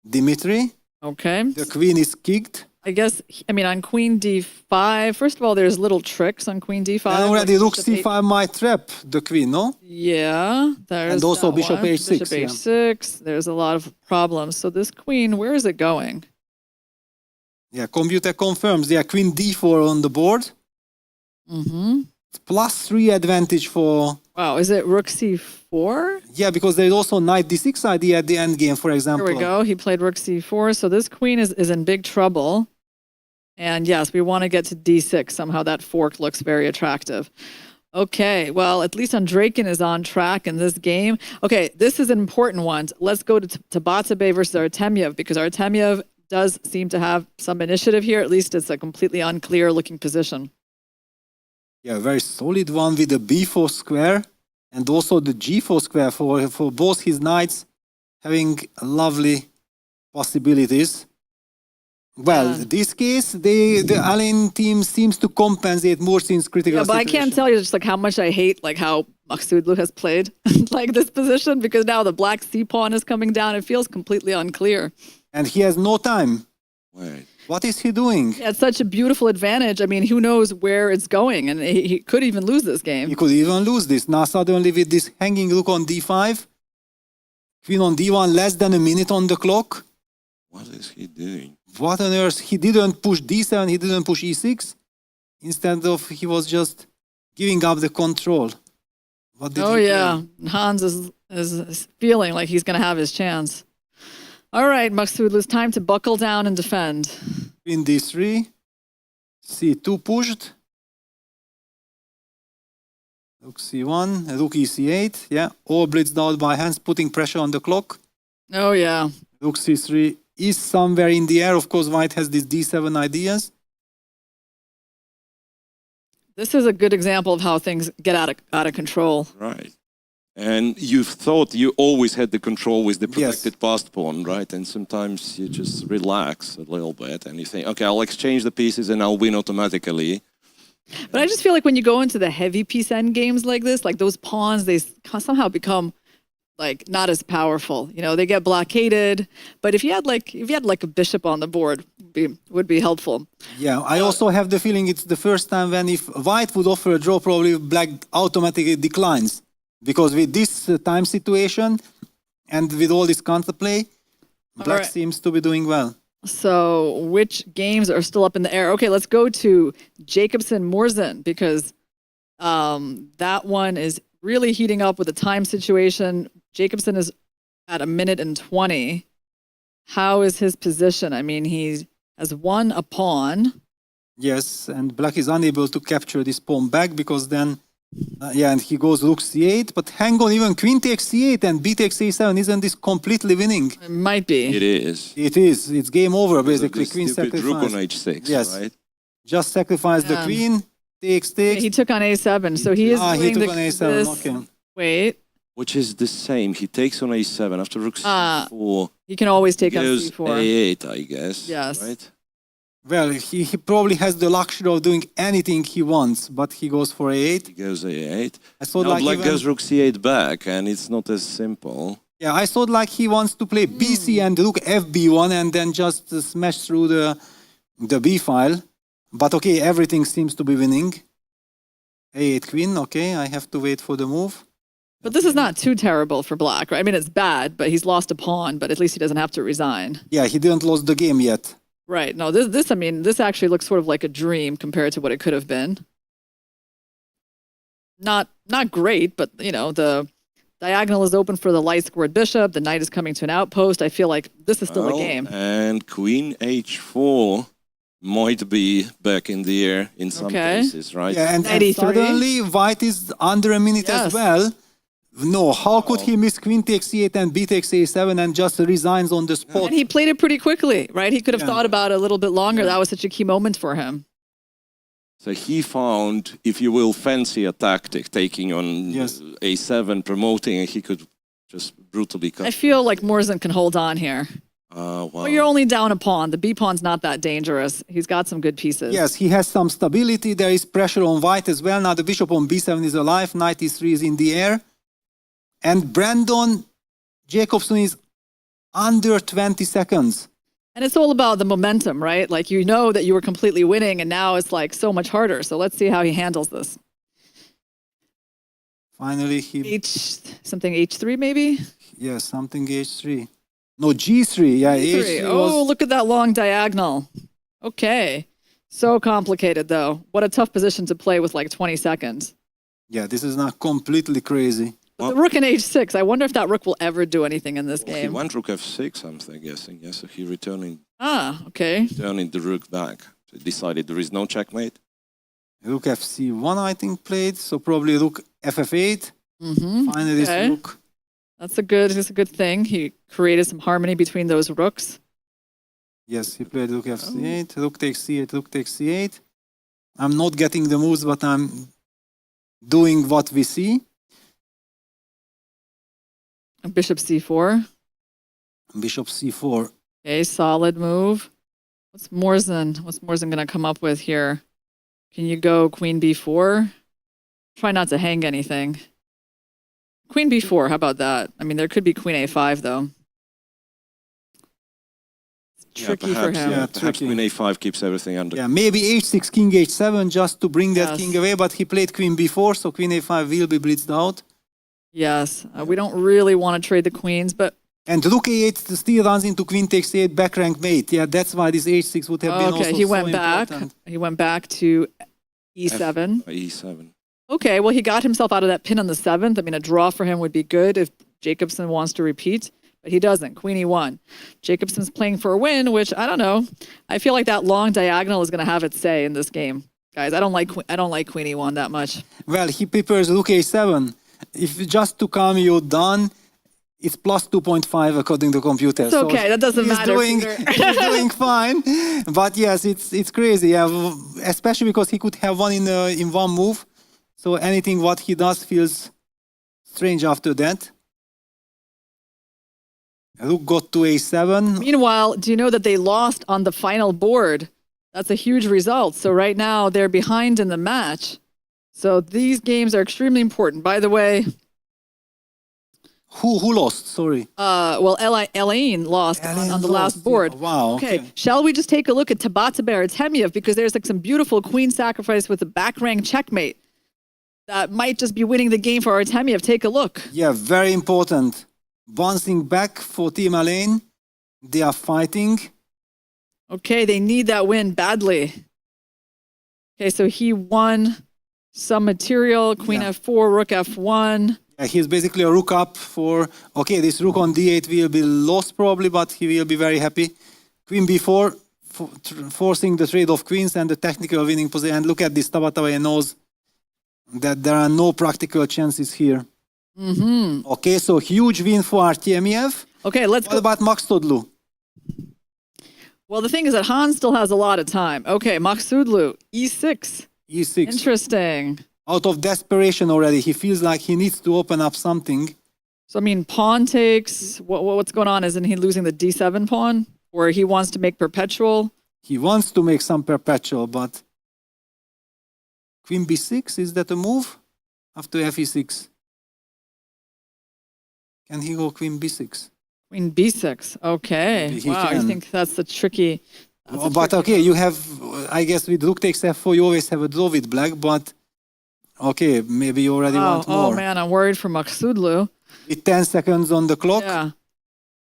Dimitri. Okay. The queen is kicked. I guess, I mean, on Queen D5, first of all, there's little tricks on Queen D5. And already like Rook C5 might trap the queen, no? Yeah. There's and also that Bishop one. H6. Bishop H6. There's a lot of problems. So this queen, where is it going? Yeah, computer confirms. Yeah, Queen D4 on the board. Mm-hmm. +3 advantage for... Wow, is it Rook C4? Yeah, because there's also Knight D6 idea at the end game, for example. Here we go. He played Rook C4. So this queen is in big trouble. And yes, we want to get to D6. Somehow that fork looks very attractive. Okay, well, at least Andreikin is on track in this game. Okay, this is an important one. Let's go to Tabatabai versus Artemyev, because Artemyev does seem to have some initiative here. At least it's a completely unclear looking position. Yeah, very solid one with the B4 square and also the G4 square for both his knights, having lovely possibilities. Well, in this case, the Allen team seems to compensate more since critical Yeah, but situation. I can't tell you just like how much I hate like how Maksudlu has played like this position, because now the black C pawn is coming down. It feels completely unclear. And he has no time. Wait. What is he doing? He had such a beautiful advantage. I mean, who knows where it's going, and he could even lose this game. He could even lose this. Now suddenly with this hanging rook on D5, queen on D1, less than a minute on the clock. What is he doing? What on earth? He didn't push D7, he didn't push E6. Instead of, he was just giving up the control. What did he play? Hans is feeling like he's going to have his chance. All right, Maksudlu, it's time to buckle down and defend. Queen D3, C2 pushed. Rook C1, Rook EC8, yeah, all blitzed out by Hans, putting pressure on the clock. Oh, yeah. Rook C3 is somewhere in the air. Of course, White has these D7 ideas. This is a good example of how things get out of control. Right. And you thought you always had the control with the protected passed pawn, right? And sometimes you just relax a little bit and you think, okay, I'll exchange the pieces and I'll win automatically. But I just feel like when you go into the heavy piece end games like this, like those pawns, they somehow become like not as powerful. You know, they get blockaded. But if you had like a bishop on the board, would be helpful. Yeah, I also have the feeling it's the first time when if White would offer a draw, probably Black automatically declines. Because with this time situation and with all this counterplay, Black seems to be doing well. So which games are still up in the air? Okay, let's go to Jacobson-Morzin, because that one is really heating up with the time situation. Jacobson is at 1:20. How is his position? I mean, he has won a pawn. Yes, and Black is unable to capture this pawn back because then... and he goes Rook C8, but hang on, even Queen takes C8 and B takes A7, isn't this completely winning? It might be. It is. It is. It's game over, basically. Queen sacrifice. Rook on H6, yes. right? Just sacrifice the queen, takes. He took on a7, so he is He doing took on a7, this. okay. Wait. Which is the same. He takes on a7 after rook c4. He can always take on goes c4. a8, I guess. Yes. Right? Well, he probably has the luxury of doing anything he wants, but he goes for a8. He goes a8. I thought Now like black even- goes rook c8 back, and it's not as simple. Yeah, I thought like he wants to play BC and rook FB1 and then just smash through the B file. But okay, everything seems to be winning. A8 queen, okay, I have to wait for the move. But this is not too terrible for black, right? I mean, it's bad, but he's lost a pawn, but at least he doesn't have to resign. Yeah, he didn't lose the game yet. Right. No, this actually looks sort of like a dream compared to what it could have been. Not great, but you know, the diagonal is open for the light squared bishop. The knight is coming to an outpost. I feel like this is still a game. And queen h4 might be back in the air in some cases, right? Yeah, and 93. suddenly white is under a minute as well. No, how could he miss queen takes c8 and b takes a7 and just resigns on the spot? And he played it pretty quickly, right? He could have thought about it a little bit longer. That was such a key moment for him. So he found, if you will, fancy a tactic, taking on a7, promoting, and he could just brutally cut. I feel like Morzin can hold on here. Wow. Well, you're only down a pawn. The B pawn's not that dangerous. He's got some good pieces. Yes, he has some stability. There is pressure on white as well. Now the bishop on b7 is alive. Knight e3 is in the air. And Brandon Jacobson is under 20 seconds. And it's all about the momentum, right? Like, you know that you were completely winning, and now it's like so much harder. So let's see how he handles this. Finally, he... Something h3 maybe? Yeah, something h3. No, g3. Yeah, h3 Oh, look at that long diagonal. Okay. So complicated, though. What a tough position to play with like 20 seconds. Yeah, this is not completely crazy. But the rook in h6, I wonder if that rook will ever do anything in this He game. went rook f6, I'm guessing. Yes, so he returning Okay. the rook back. So he decided there is no checkmate. Rook fc1, I think, played. So probably rook ff8. Finally, this rook. That's a good thing. He created some harmony between those rooks. Yes, he played rook fc8. Rook takes c8, rook takes c8. I'm not getting the moves, but I'm doing what we see. Bishop c4. Bishop c4. Okay, solid move. What's Morzin going to come up with here? Can you go queen b4? Try not to hang anything. Queen b4, how about that? I mean, there could be queen a5, though. It's tricky for him. Perhaps queen a5 keeps everything under. Yeah, maybe h6, king h7, just to bring that king away, but he played queen b4, so queen a5 will be blitzed out. Yes, we don't really want to trade the queens, but... And rook a8 still runs into queen takes a8, back rank mate. Yeah, that's why this h6 would have been also he went so back. important. He went back to e7. E7. Okay, well, he got himself out of that pin on the 7th. I mean, a draw for him would be good if Jacobson wants to repeat, but he doesn't. Queen e1. Jacobson's playing for a win, which, I don't know. I feel like that long diagonal is going to have its say in this game. Guys, I don't like queen e1 that much. Well, he prepares rook a7. If just to calm you down, it's plus 2.5 according to computer. It's okay, so that doesn't matter. He's doing fine. But yes, it's crazy. Yeah, especially because he could have won in one move. So anything what he does feels strange after that. Rook got to a7. Meanwhile, do you know that they lost on the final board? That's a huge result. So right now they're behind in the match. So these games are extremely important. By the way, who lost? Sorry. Well, Elaine lost on the last board. Yeah. Wow. Okay. Shall we just take a look at Tabatabai Artemiev, because there's like some beautiful queen sacrifice with a back rank checkmate that might just be winning the game for Artemiev. Take a look. Yeah, very important. Bouncing back for Team Elaine. They are fighting. Okay, they need that win badly. Okay, so he won some material. Queen f4, rook f1. Yeah, he's basically a rook up for... Okay, this rook on d8 will be lost probably, but he will be very happy. Queen b4, forcing the trade of queens and the technical winning position. And look at this, Tabatabai knows that there are no practical chances here. Okay, so huge win for Artemiev. Okay, let's go. What about Maksudlu? Well, the thing is that Hans still has a lot of time. Okay, Maksudlu, e6. E6. Interesting. Out of desperation already, he feels like he needs to open up something. So, I mean, pawn takes. What's going on? Isn't he losing the d7 pawn? Or he wants to make perpetual? He wants to make some perpetual, but queen b6, is that a move? After fe6. Can he go queen b6? Queen b6. Okay. Maybe he Wow, I can. think that's the tricky. But okay, you have, I guess with rook takes f4, you always have a draw with black, but okay, maybe you already want more. Oh man, I'm worried for Maksudlu. With 10 seconds on the clock, Yeah.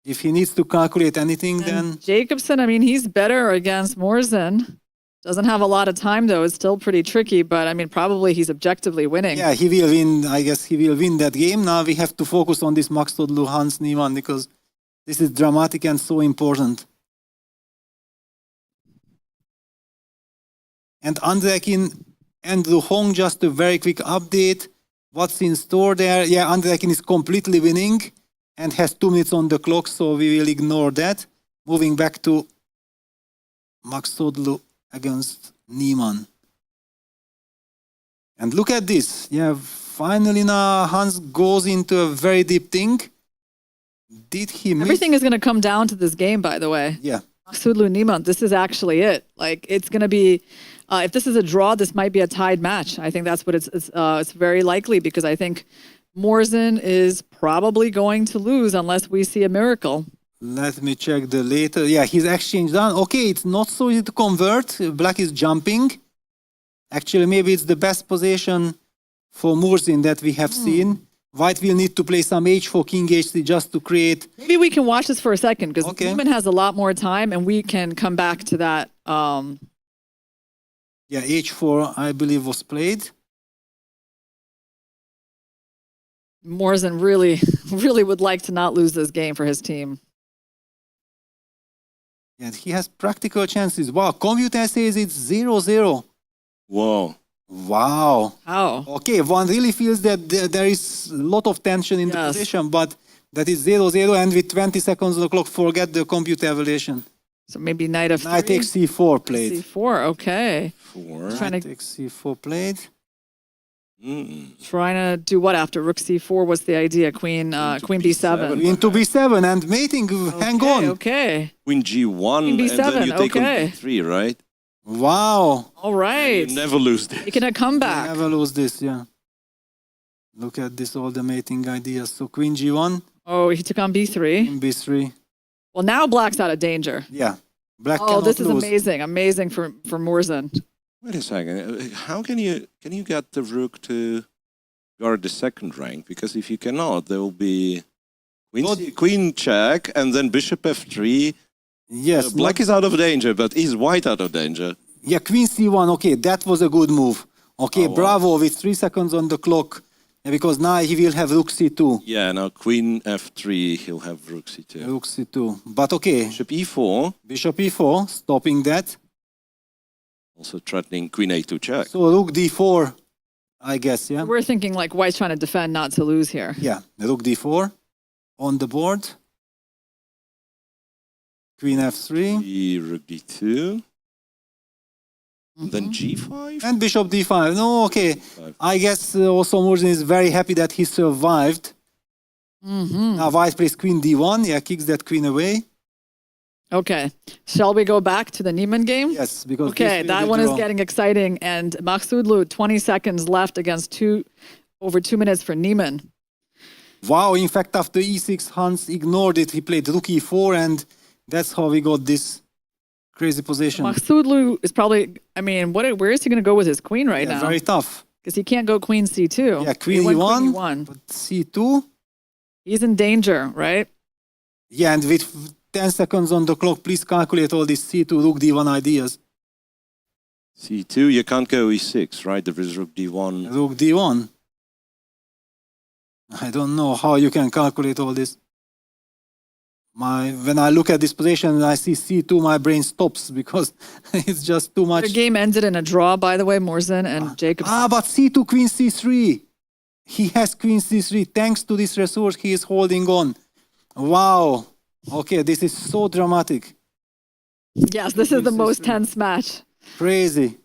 if he needs to calculate anything, then Jacobson, I mean, he's better against Morzen. Doesn't have a lot of time though. It's still pretty tricky, but I mean, probably he's objectively winning. yeah, he will win. I guess he will win that game. Now we have to focus on this Maksudlu Hans Niemann because this is dramatic and so important. And Andrekin and Hong, just a very quick update. What's in store there? Yeah, Andrekin is completely winning and has 2 minutes on the clock, so we will ignore that. Moving back to Maksudlu against Niemann. And look at this. Yeah, finally now Hans goes into a very deep thing. Did he miss? Everything is going to come down to this game, by the way. Yeah. Maksudlu Niemann, this is actually it. Like, it's going to be, if this is a draw, this might be a tied match. I think that's what it's very likely because I think Morzen is probably going to lose unless we see a miracle. Let me check the later. Yeah, his exchange done. Okay, it's not so easy to convert. Black is jumping. Actually, maybe it's the best position for Morzen that we have seen. White will need to play some h4, king h3 just to create. Maybe we can watch this for a second because Niemann has a lot more time and we can come back to that. Yeah, h4, I believe, was played. Morzen really would like to not lose this game for his team. And he has practical chances. Wow, computer says it's 0-0. Whoa. Wow. How? Okay, one really feels that there is a lot of tension in the position, but that is 0-0, and with 20 seconds on the clock, forget the computer evaluation. So maybe knight of Knight takes c4 played. c4, okay. Knight takes c4 played. Trying to do what after rook c4? What's the idea? Queen b7. Into b7 and mating. Hang on. Okay. Queen g1 Queen b7, and then you take okay. on b3, right? Wow. All right. You never lose this. Making a comeback. Never lose this, yeah. Look at this, all the mating ideas. So queen g1. Oh, he took on b3. Queen b3. Well, now black's out of danger. Yeah. Black Oh, cannot this is lose. amazing. Amazing for Morzen. Wait a second. How can you get the rook to guard the second rank? Because if you cannot, there will be queen check and then bishop f3. Yes. Black is out of danger, but is white out of danger? Yeah, queen c1. Okay, that was a good move. Okay, bravo, with 3 seconds on the clock. Because now he will have rook c2. Yeah, now queen f3, he'll have rook c2. Rook c2. But okay. Bishop e4. Bishop e4, stopping that. Also threatening queen a2 check. So rook d4, I guess, yeah? We're thinking like white's trying to defend not to lose here. Yeah, rook d4 on the board. Queen f3. Rook d2. And then g5? And bishop d5. No, okay. I guess also Morzen is very happy that he survived. Now white plays queen d1. Yeah, kicks that queen away. Okay. Shall we go back to the Niemann game? Yes, because okay, that one is getting exciting. And Maksudlu, 20 seconds left against over 2 minutes for Niemann. Wow, in fact, after e6, Hans ignored it. He played rook e4, and that's how we got this crazy position. Maksudlu is probably, I mean, where is he going to go with his queen right now? Very tough. Because he can't go queen c2. Yeah, queen e1, but c2. He's in danger, right? Yeah, and with 10 seconds on the clock, please calculate all these c2, rook d1 ideas. c2, you can't go e6, right? There is rook d1. Rook d1. I don't know how you can calculate all this. When I look at this position and I see c2, my brain stops because it's just too much. The game ended in a draw, by the way, Morzen and Jacobson. But c2, queen c3. He has queen c3. Thanks to this resource, he is holding on. Wow. Okay, this is so dramatic. Yes, this is the most tense match. Crazy.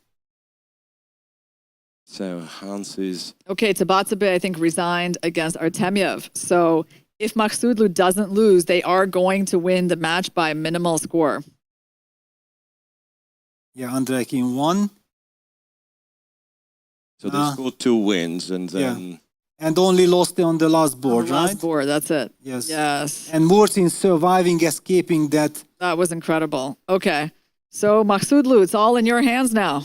So Hans is... Okay, Tabatabai, I think, resigned against Artemyev. So if Makhsoodlu doesn't lose, they are going to win the match by minimal score. Yeah, Andrei Kim won. So they scored 2 wins and then... And only lost on the last board, the right? last board, that's it. Yes. Yes. And Mursin surviving, escaping that. That was incredible. Okay. So Makhsoodlu, it's all in your hands now.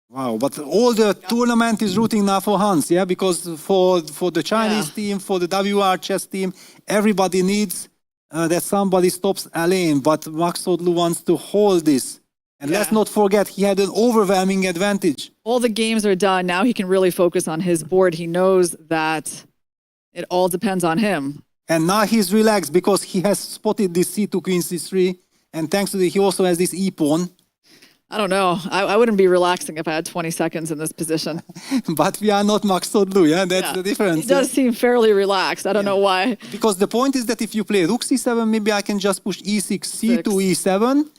Wow, but all the tournament is rooting now for Hans, yeah? Because for the Chinese team, for the WR chess team, everybody needs that somebody stops Alain, but Makhsoodlu wants to hold this. And let's not forget, he had an overwhelming advantage. All the games are done. Now he can really focus on his board. He knows that it all depends on him. And now he's relaxed because he has spotted this C2, Queen C3. And thanks to he also has this E-pawn. I don't know. I wouldn't be relaxing if I had 20 seconds in this position. But we are not Makhsoodlu, yeah? That's the difference. He does seem fairly relaxed. I don't know why. Because the point is that if you play Rook C7, maybe I can just push E6, C2, E7.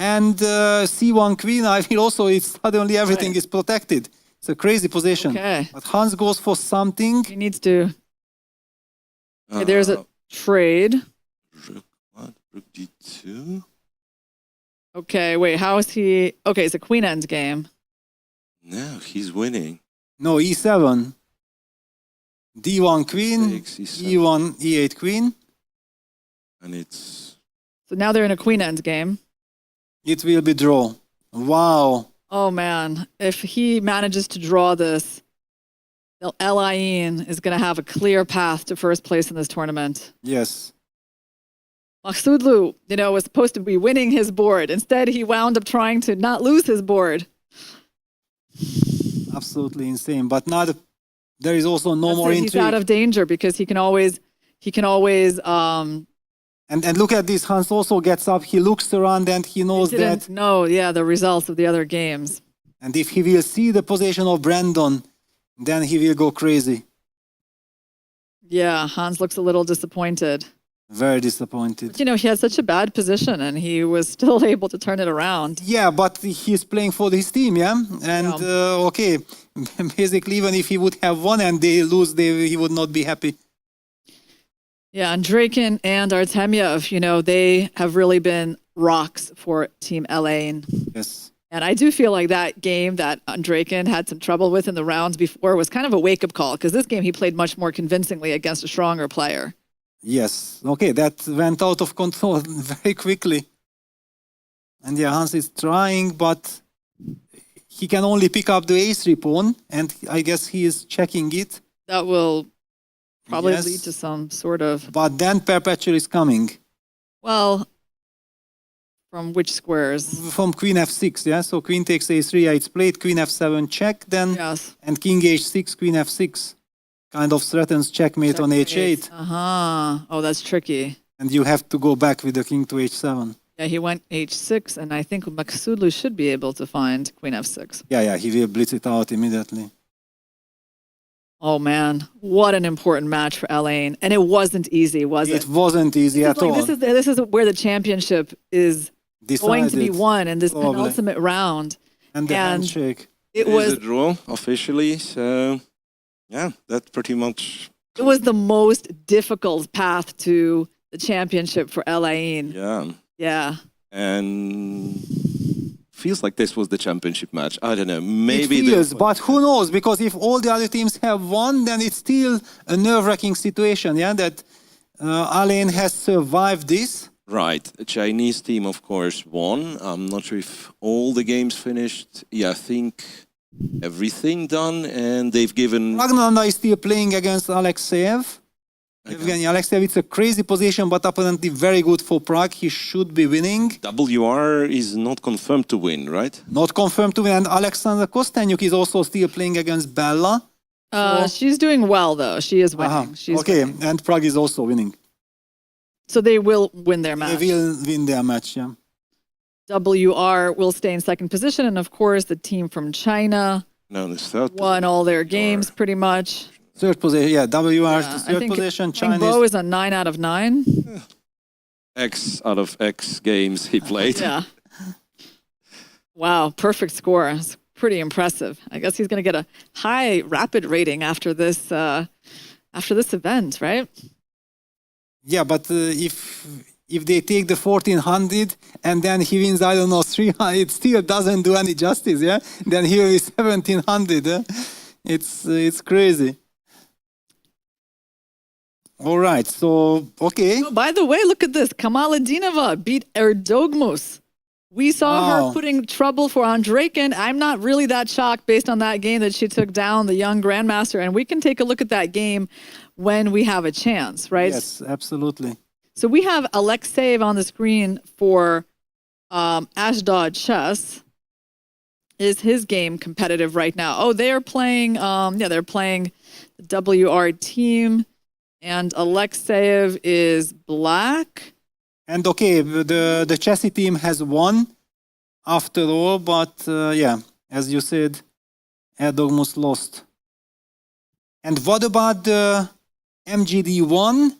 And C1 Queen, I feel also it's suddenly everything is protected. It's a crazy position. Okay. But Hans goes for something. He needs to... Okay, there's a trade. Rook D2? Okay, wait, how is he... Okay, it's a queen end game. No, he's winning. No, E7. D1 Queen, E1, E8 Queen. And it's... So now they're in a queen end game. It will be draw. Wow. Oh, man. If he manages to draw this, Alain is going to have a clear path to first place in this tournament. Yes. Makhsoodlu, was supposed to be winning his board. Instead, he wound up trying to not lose his board. Absolutely insane. But now there is also no more intrigue. He's out of danger because he can always And look at this, Hans also gets up, he looks around and he knows that... the results of the other games. And if he will see the position of Brandon, then he will go crazy. Yeah, Hans looks a little disappointed. Very disappointed. But, he had such a bad position and he was still able to turn it around. Yeah, but he's playing for his team, yeah? And, okay, basically even if he would have won and they lose, he would not be happy. Yeah, Andreikin and Artemyev, they have really been rocks for Team Alain. Yes. And I do feel like that game that Andreikin had some trouble with in the rounds before was kind of a wake-up call, because this game he played much more convincingly against a stronger player. Yes. Okay, that went out of control very quickly. And yeah, Hans is trying, but he can only pick up the A3 pawn, and I guess he is checking it. That will... probably lead to some sort of... But then Perpetual is coming. Well, from which squares? From Queen F6, yeah? So Queen takes A3, yeah, it's played, Queen F7 check then. Yes. And King H6, Queen F6. Kind of threatens checkmate on H8. Uh-huh. Oh, that's tricky. And you have to go back with the King to H7. Yeah, he went H6, and I think Makhsoodlu should be able to find Queen F6. Yeah, he will blitz it out immediately. Oh, man. What an important match for Alain. And it wasn't easy, was it? It wasn't easy at all. This is where the championship is going to be won in this penultimate round. And the handshake. It was a draw officially, so yeah, that's pretty much... It was the most difficult path to the championship for Alain. Yeah. Yeah. And... feels like this was the championship match. I don't know. Maybe it feels, but who knows? Because if all the other teams have won, then it's still a nerve-wracking situation. Yeah, that Alain has survived this. Right. The Chinese team, of course, won. I'm not sure if all the games finished. Yeah, I think everything done, and they've given... Ragnanda is still playing against Alexeyev. Evgenij Alexeyev, it's a crazy position, but apparently very good for Prague. He should be winning. WR is not confirmed to win, right? Not confirmed to win. And Alexander Kostanyuk is also still playing against Bella. She's doing well, though. She is winning. She's winning. And Prague is also winning. So they will win their match. They will win their match, yeah. WR will stay in second position. And, of course, the team from China won all their games pretty much. Third position, yeah, WR is the third position. Chinese. Bo is a 9 out of 9. X out of X games he played. Yeah. Wow, perfect score. It's pretty impressive. I guess he's going to get a high rapid rating after this event, right? Yeah, but if they take the 1400 and then he wins, I don't know, 300, it still doesn't do any justice, yeah? Then here is 1700. It's crazy. All right, so, okay. Oh, by the way, look at this. Kamaladinova beat Erdogmus. We saw her putting trouble for Andreikin. I'm not really that shocked based on that game that she took down the young grandmaster. And we can take a look at that game when we have a chance, right? Yes, absolutely. So we have Alexeyev on the screen for Ashdod Chess. Is his game competitive right now? Oh, they're playing, they're playing the WR team. And Alexeyev is black. And okay, the chessy team has won after all, but yeah, as you said, Erdogmus lost. And what about the MGD1?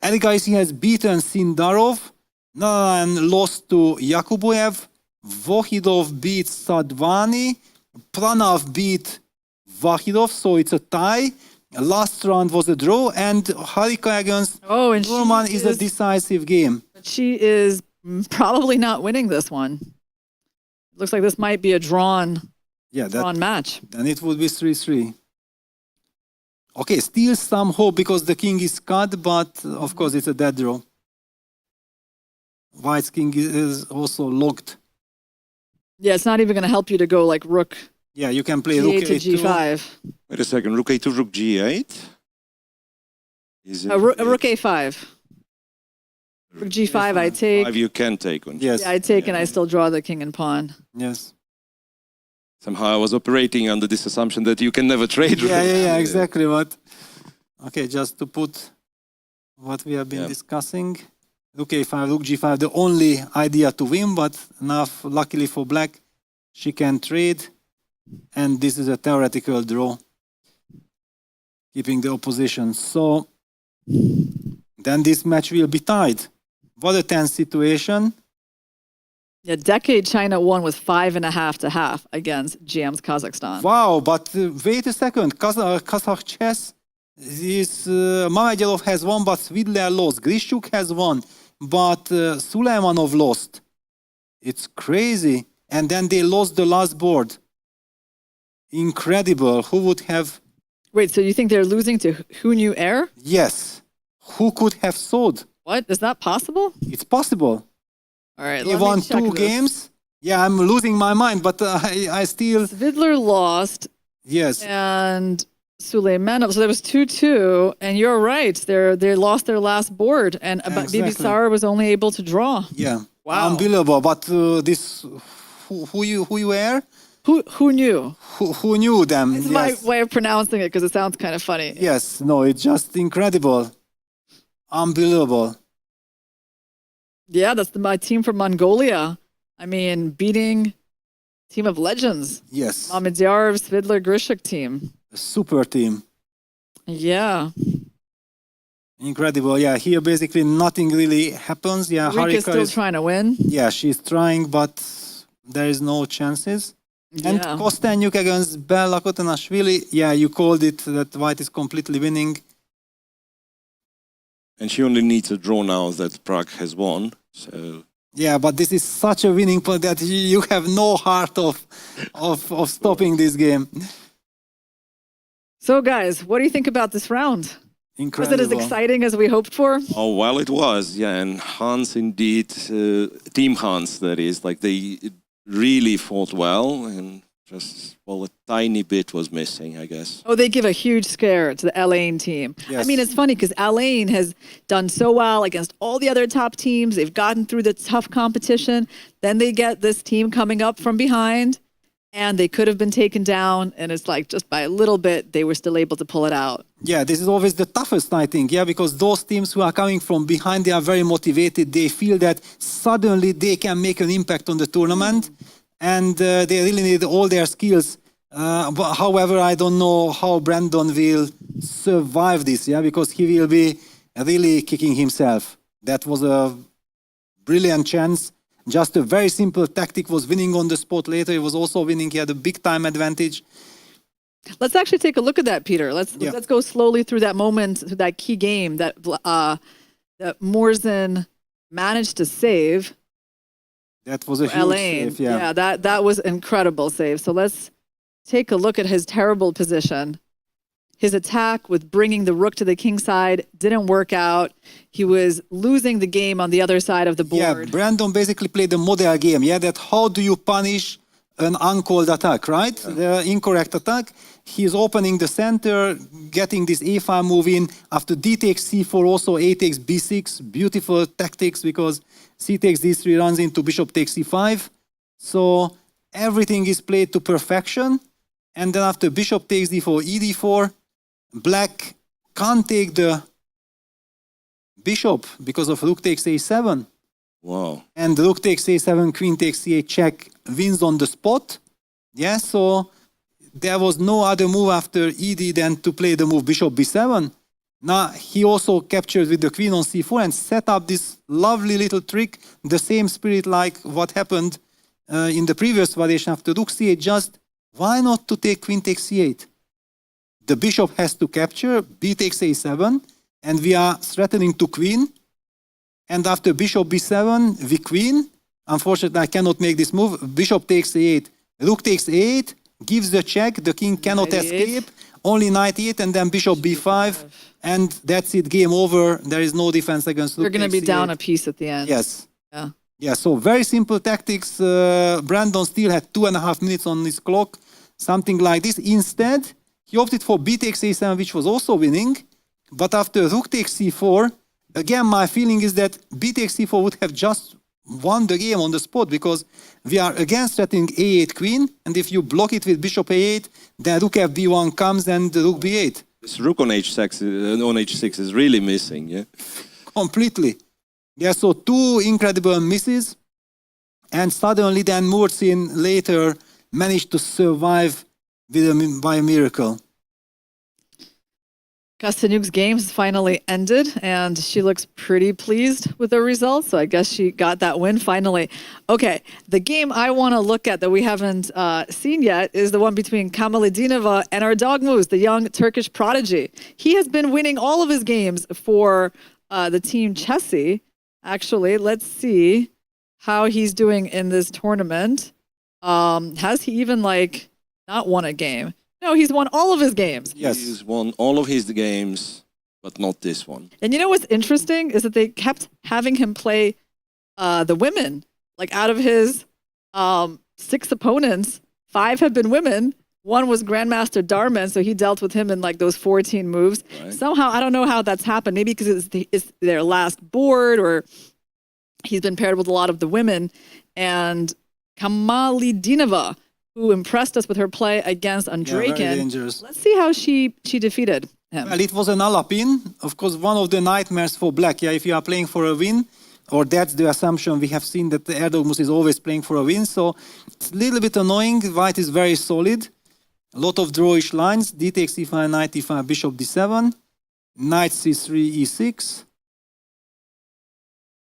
Ergaisi has beaten Sindarov, and lost to Yakuboev. Vohidov beat Sadvani. Pranav beat Vahidov, so it's a tie. Last round was a draw, and Harika against Norman is a decisive game. She is probably not winning this one. Looks like this might be a drawn match. Then it would be 3-3. Okay, still some hope because the king is cut, but of course it's a dead draw. White's king is also locked. Yeah, it's not even going to help you to go like rook. Yeah, you can play G8 rook to A2. G5. Wait a second, rook A2, rook G8? Is it Rook A5. Rook G5, I take. 5 you can take on. Yes. Yeah, I take and I still draw the king and pawn. Yes. Somehow I was operating under this assumption that you can never trade. Yeah, exactly. But okay, just to put what we have been discussing. Rook A5, rook G5, the only idea to win, but enough, luckily for black, she can trade. And this is a theoretical draw, keeping the opposition. So then this match will be tied. What a tense situation. Yeah, Decade China won with 5.5 to half against GM's Kazakhstan. Wow, but wait a second. Kazakh chess is Mamedov has won, but Svidler lost. Grishuk has won, but Suleimanov lost. It's crazy. And then they lost the last board. Incredible. Who would have... Wait, so you think they're losing to Who Knew Air? Yes. Who could have sold? What? Is that possible? It's possible. All right, He won 2 games. Yeah, I'm losing my mind, but I still... Svidler lost. Yes. And Suleimanov. So there was 2-2. And you're right. They lost their last board. And Exactly. Bibisara was only able to draw. Yeah. Wow. Unbelievable. But this... Who you were? Who knew? Who knew them? It's yes. my way of pronouncing it because it sounds kind of funny. Yes, no, it's just incredible. Unbelievable. Yeah, that's my team from Mongolia. I mean, beating team of legends. Yes. Mamedyarov, Svidler, Grishuk team. A super team. Yeah. Incredible. Yeah, here basically nothing really happens. Yeah, Harika's Harika still is trying to win. Yeah, she's trying, but there is no chances. And Yeah. Kostanyuk against Bella Kotanashvili. Yeah, you called it that White is completely winning. And she only needs a draw now that Prague has won. So Yeah, but this is such a winning point that you have no heart of stopping this game. So, guys, what do you think about this round? Incredible. Was it as exciting as we hoped for? oh well, it was, yeah. And Hans, indeed, Team Hans, that is, like they really fought well, and just a tiny bit was missing, I guess. Oh, they give a huge scare to the Alain team. I Yes. mean, it's funny because Alain has done so well against all the other top teams. They've gotten through the tough competition. Then they get this team coming up from behind, and they could have been taken down. And it's like just by a little bit, they were still able to pull it out. Yeah, this is always the toughest, I think. Yeah, because those teams who are coming from behind, they are very motivated. They feel that suddenly they can make an impact on the tournament, and they really need all their skills. But however, I don't know how Brandon will survive this. Yeah, because he will be really kicking himself. That was a brilliant chance. Just a very simple tactic was winning on the spot. Later, he was also winning. He had a big time advantage. Let's actually take a look at that, Peter. Let's go slowly through that moment, through that key game that that Morzin managed to save. That was a huge save, yeah, that was incredible save. So let's take a look at his terrible position. His attack with bringing the rook to the king side didn't work out. He was losing the game on the other side of the board. Yeah, Brandon basically played the model game, that how do you punish an uncalled attack, right? The incorrect attack. He's opening the center, getting this a5 move in. After d takes c4, also a takes b6. Beautiful tactics because c takes d3 runs into bishop takes c5. So everything is played to perfection. And then after bishop takes d4, ed4, black can't take the bishop because of rook takes a7. Wow. And rook takes a7, queen takes c8, check, wins on the spot. Yeah, so there was no other move after ed than to play the move bishop b7. Now he also captured with the queen on c4 and set up this lovely little trick, the same spirit like what happened in the previous variation after rook c8. Just why not to take queen takes c8? The bishop has to capture, b takes a7, and we are threatening to queen. And after bishop b7, we queen. Unfortunately, I cannot make this move. Bishop takes a8, rook takes a8, gives the check, the king cannot escape. Only knight e8 and then bishop b5. And that's it, game over. There is no defense against rook. You're going to be down a piece at the end. Yes. Yeah. Yeah, so very simple tactics. Brandon still had 2.5 minutes on his clock. Something like this. Instead, he opted for b takes a7, which was also winning. But after rook takes c4, again, my feeling is that b takes c4 would have just won the game on the spot because we are again threatening a8 queen. And if you block it with bishop a8, then rook fb1 comes and rook b8. This rook on h6 is really missing, yeah? Completely. Yeah, so two incredible misses. And suddenly then Morzin later managed to survive by a miracle. Kosteniuk's games finally ended, and she looks pretty pleased with the results. So I guess she got that win finally. Okay, the game I want to look at that we haven't seen yet is the one between Kamalidinova and our dog Moose, the young Turkish prodigy. He has been winning all of his games for the team Chessy. Actually, let's see how he's doing in this tournament. Has he even not won a game? No, he's won all of his games. Yes. He's won all of his games, but not this one. And you know what's interesting is that they kept having him play the women. Out of his 6 opponents, 5 have been women. One was Grandmaster Darman, so he dealt with him in those 14 moves. Right. Somehow, I don't know how that's happened. Maybe because it's their last board, or he's been paired with a lot of the women. And Kamalidinova, who impressed us with her play against Andreikin. Yeah, very dangerous. Let's see how she defeated him. Well, it was an Alapin. Of course, one of the nightmares for black. Yeah, if you are playing for a win, or that's the assumption we have seen that Erdoğan is always playing for a win. So it's a little bit annoying. White is very solid. A lot of drawish lines. D takes e5, knight e5, bishop d7. Knight c3, e6.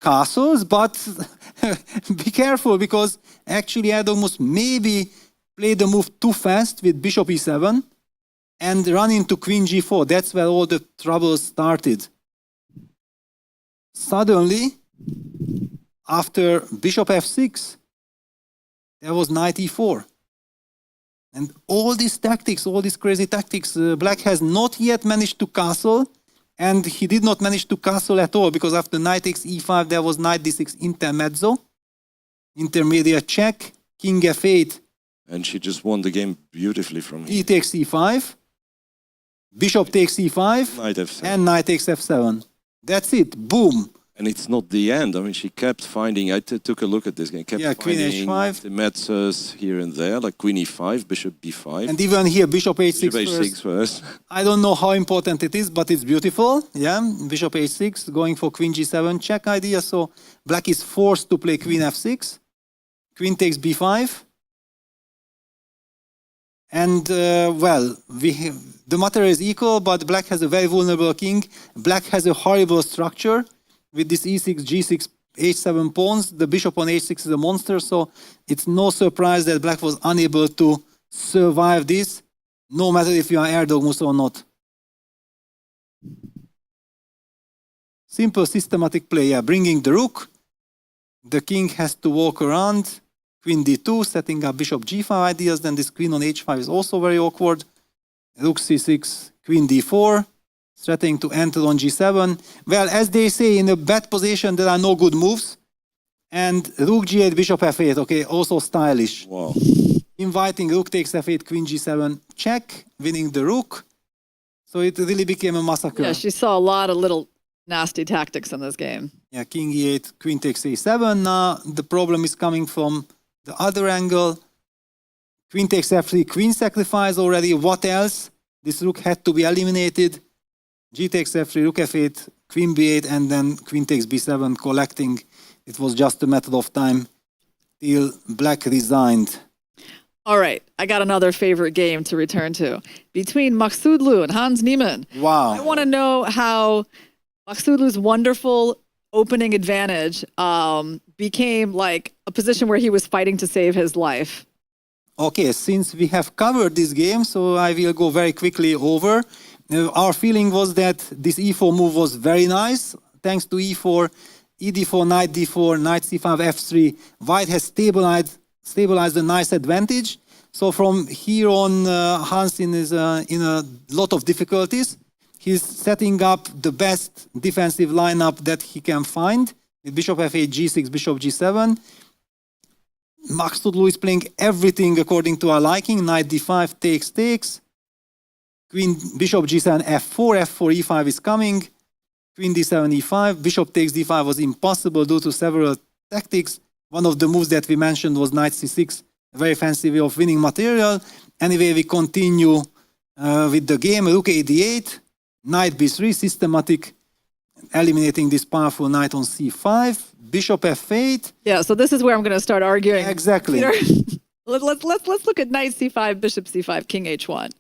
Castles, but be careful because actually Erdoğan maybe play the move too fast with bishop e7 and run into queen g4. That's where all the troubles started. Suddenly, after bishop f6, there was knight e4. And all these tactics, all these crazy tactics, black has not yet managed to castle. And he did not manage to castle at all because after knight takes e5, there was knight d6 intermezzo. Intermediate check, king f8. And she just won the game beautifully from here. E takes e5, bishop takes e5, knight f7. And knight takes f7. That's it, boom. And it's not the end. I mean, she kept finding, I took a look at this game, kept queen finding h5. the mezzos here and there, like queen e5, bishop b5. And even here, bishop h6 bishop h6 first. I don't know how important it is, but it's beautiful. Yeah, bishop h6, going for queen g7 check idea. So black is forced to play queen f6. Queen takes b5. And, the matter is equal, but black has a very vulnerable king. Black has a horrible structure with this e6, g6, h7 pawns. The bishop on h6 is a monster, so it's no surprise that black was unable to survive this, no matter if you are Erdogmus or not. Simple systematic play, yeah, bringing the rook. The king has to walk around. Queen d2, setting up bishop g5 ideas. Then this queen on h5 is also very awkward. Rook c6, queen d4, threatening to enter on g7. Well, as they say, in a bad position, there are no good moves. And rook g8, bishop f8, okay, also stylish. Wow. Inviting rook takes f8, queen g7, check, winning the rook. So it really became a massacre. Yeah, she saw a lot of little nasty tactics in this game. Yeah, king e8, queen takes a7. Now the problem is coming from the other angle. Queen takes f3, queen sacrifice already. What else? This rook had to be eliminated. G takes f3, rook f8, queen b8, and then queen takes b7, collecting. It was just a matter of time till black resigned. All right, I got another favorite game to return to. Between Maksudlu and Hans Niemann. Wow. I want to know how Maksudlu's wonderful opening advantage became like a position where he was fighting to save his life. Okay, since we have covered this game, so I will go very quickly over. Our feeling was that this e4 move was very nice. Thanks to e4, e4, knight d4, knight c5, f3, white has stabilized a nice advantage. So from here on, Hans is in a lot of difficulties. He's setting up the best defensive lineup that he can find with bishop f8, g6, bishop g7. Maksudlu is playing everything according to our liking. Knight d5 takes. Queen, bishop g7, f4, f4, e5 is coming. Queen d7, e5. Bishop takes d5 was impossible due to several tactics. One of the moves that we mentioned was knight c6, a very fancy way of winning material. Anyway, we continue with the game. Rook a d8, knight b3, systematic, eliminating this powerful knight on c5. Bishop f8. Yeah, so this is where I'm going to start arguing. Exactly. Peter, let's look at knight c5, bishop c5, king h1.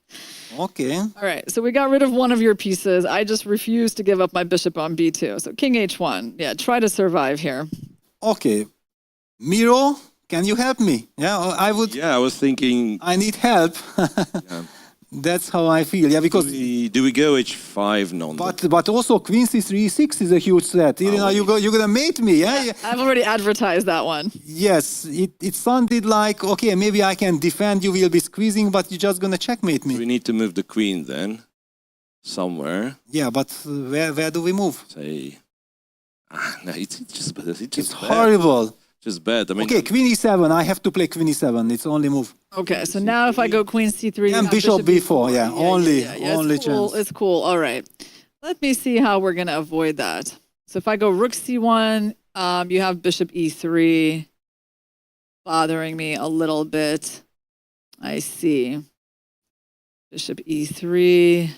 Okay. All right, so we got rid of one of your pieces. I just refuse to give up my bishop on b2. So king h1. Yeah, try to survive here. Okay. Miro, can you help me? Yeah, I would. Yeah, I was thinking. I need help. Yeah. That's how I feel. Yeah, because. Do we go h5? No. But also queen c3, e6 is a huge threat. Irina, you're gonna mate me, yeah? I've already advertised that one. Yes, it sounded like, okay, maybe I can defend, you will be squeezing, but you're just gonna checkmate me. We need to move the queen then, somewhere. Yeah, but where do we move? Say, no, it's just bad. It's horrible. Just bad. I mean, okay, queen e7. I have to play queen e7. It's the only move. Okay, so now if I go queen c3 and bishop b4, yeah, only it's cool, chance. It's cool. All right, let me see how we're gonna avoid that. So if I go rook c1, you have bishop e3 bothering me a little bit. I see. Bishop e3.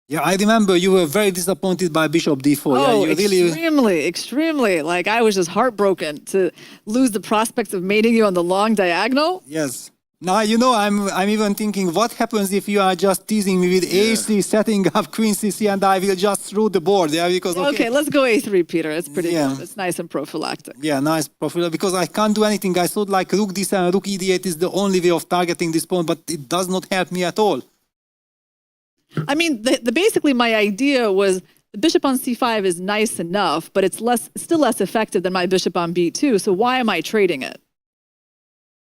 Yeah, I remember you were very disappointed by bishop d4. Oh, yeah, you extremely. Like I was just heartbroken to lose the prospects of mating you on the long diagonal. Yes. Now, you know, I'm even thinking, what happens if you are just teasing me with a3, setting up queen c3, and I will just throw the board, yeah? Because okay, let's go a3, Peter. It's pretty good. It's nice and prophylactic. Yeah, nice prophylactic, because I can't do anything. I thought like rook d7, rook e8 is the only way of targeting this pawn, but it does not help me at all. I mean, basically my idea was the bishop on c5 is nice enough, but it's still less effective than my bishop on b2. So why am I trading it?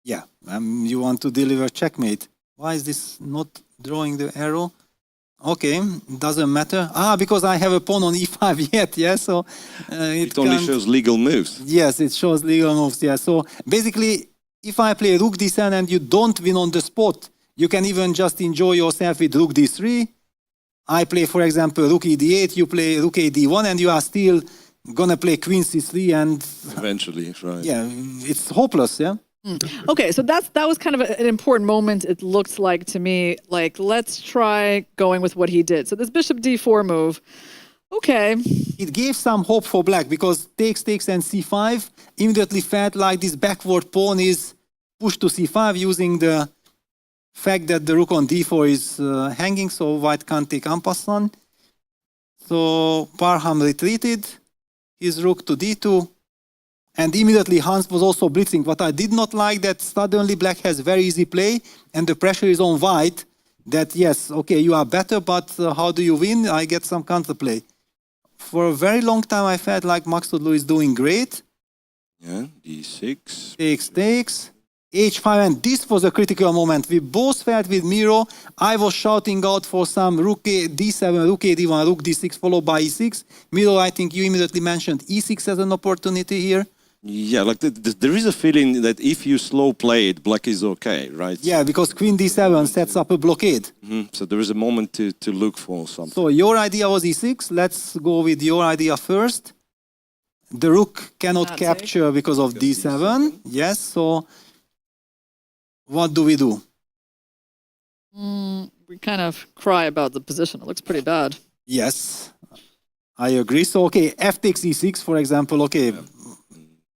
Yeah, you want to deliver checkmate. Why is this not drawing the arrow? Okay, doesn't matter. Because I have a pawn on e5 yet, yeah, so... it only shows legal moves. Yes, it shows legal moves, yeah. So basically, if I play rook d7 and you don't win on the spot, you can even just enjoy yourself with rook d3. I play, for example, rook e8, you play rook a d1, and you are still gonna play queen c3 and... Eventually, right. Yeah, it's hopeless, yeah? Okay, so that was kind of an important moment, it looks like to me. Like, let's try going with what he did. So this bishop d4 move, okay. It gave some hope for black, because takes, and c5 immediately felt like this backward pawn is pushed to c5 using the fact that the rook on d4 is hanging, so white can't take en passant. So Parham retreated. his rook to d2. And immediately Hans was also blitzing. What I did not like that suddenly black has very easy play and the pressure is on white that yes, okay, you are better, but how do you win? I get some counterplay. For a very long time I felt like Maksudlu is doing great. Yeah, d6. Takes. h5, and this was a critical moment. We both felt with Miro. I was shouting out for some rook d7, rook d1, rook d6 followed by e6. Miro, I think you immediately mentioned e6 as an opportunity here. Yeah, like there is a feeling that if you slow play it, black is okay, right? Yeah, because queen d7 sets up a blockade. So there is a moment to look for something. So your idea was e6. Let's go with your idea first. The rook cannot capture because of d7. Yes, so what do we do? We kind of cry about the position. It looks pretty bad. Yes, I agree. So, okay, f takes e6, for example. Okay. Yeah.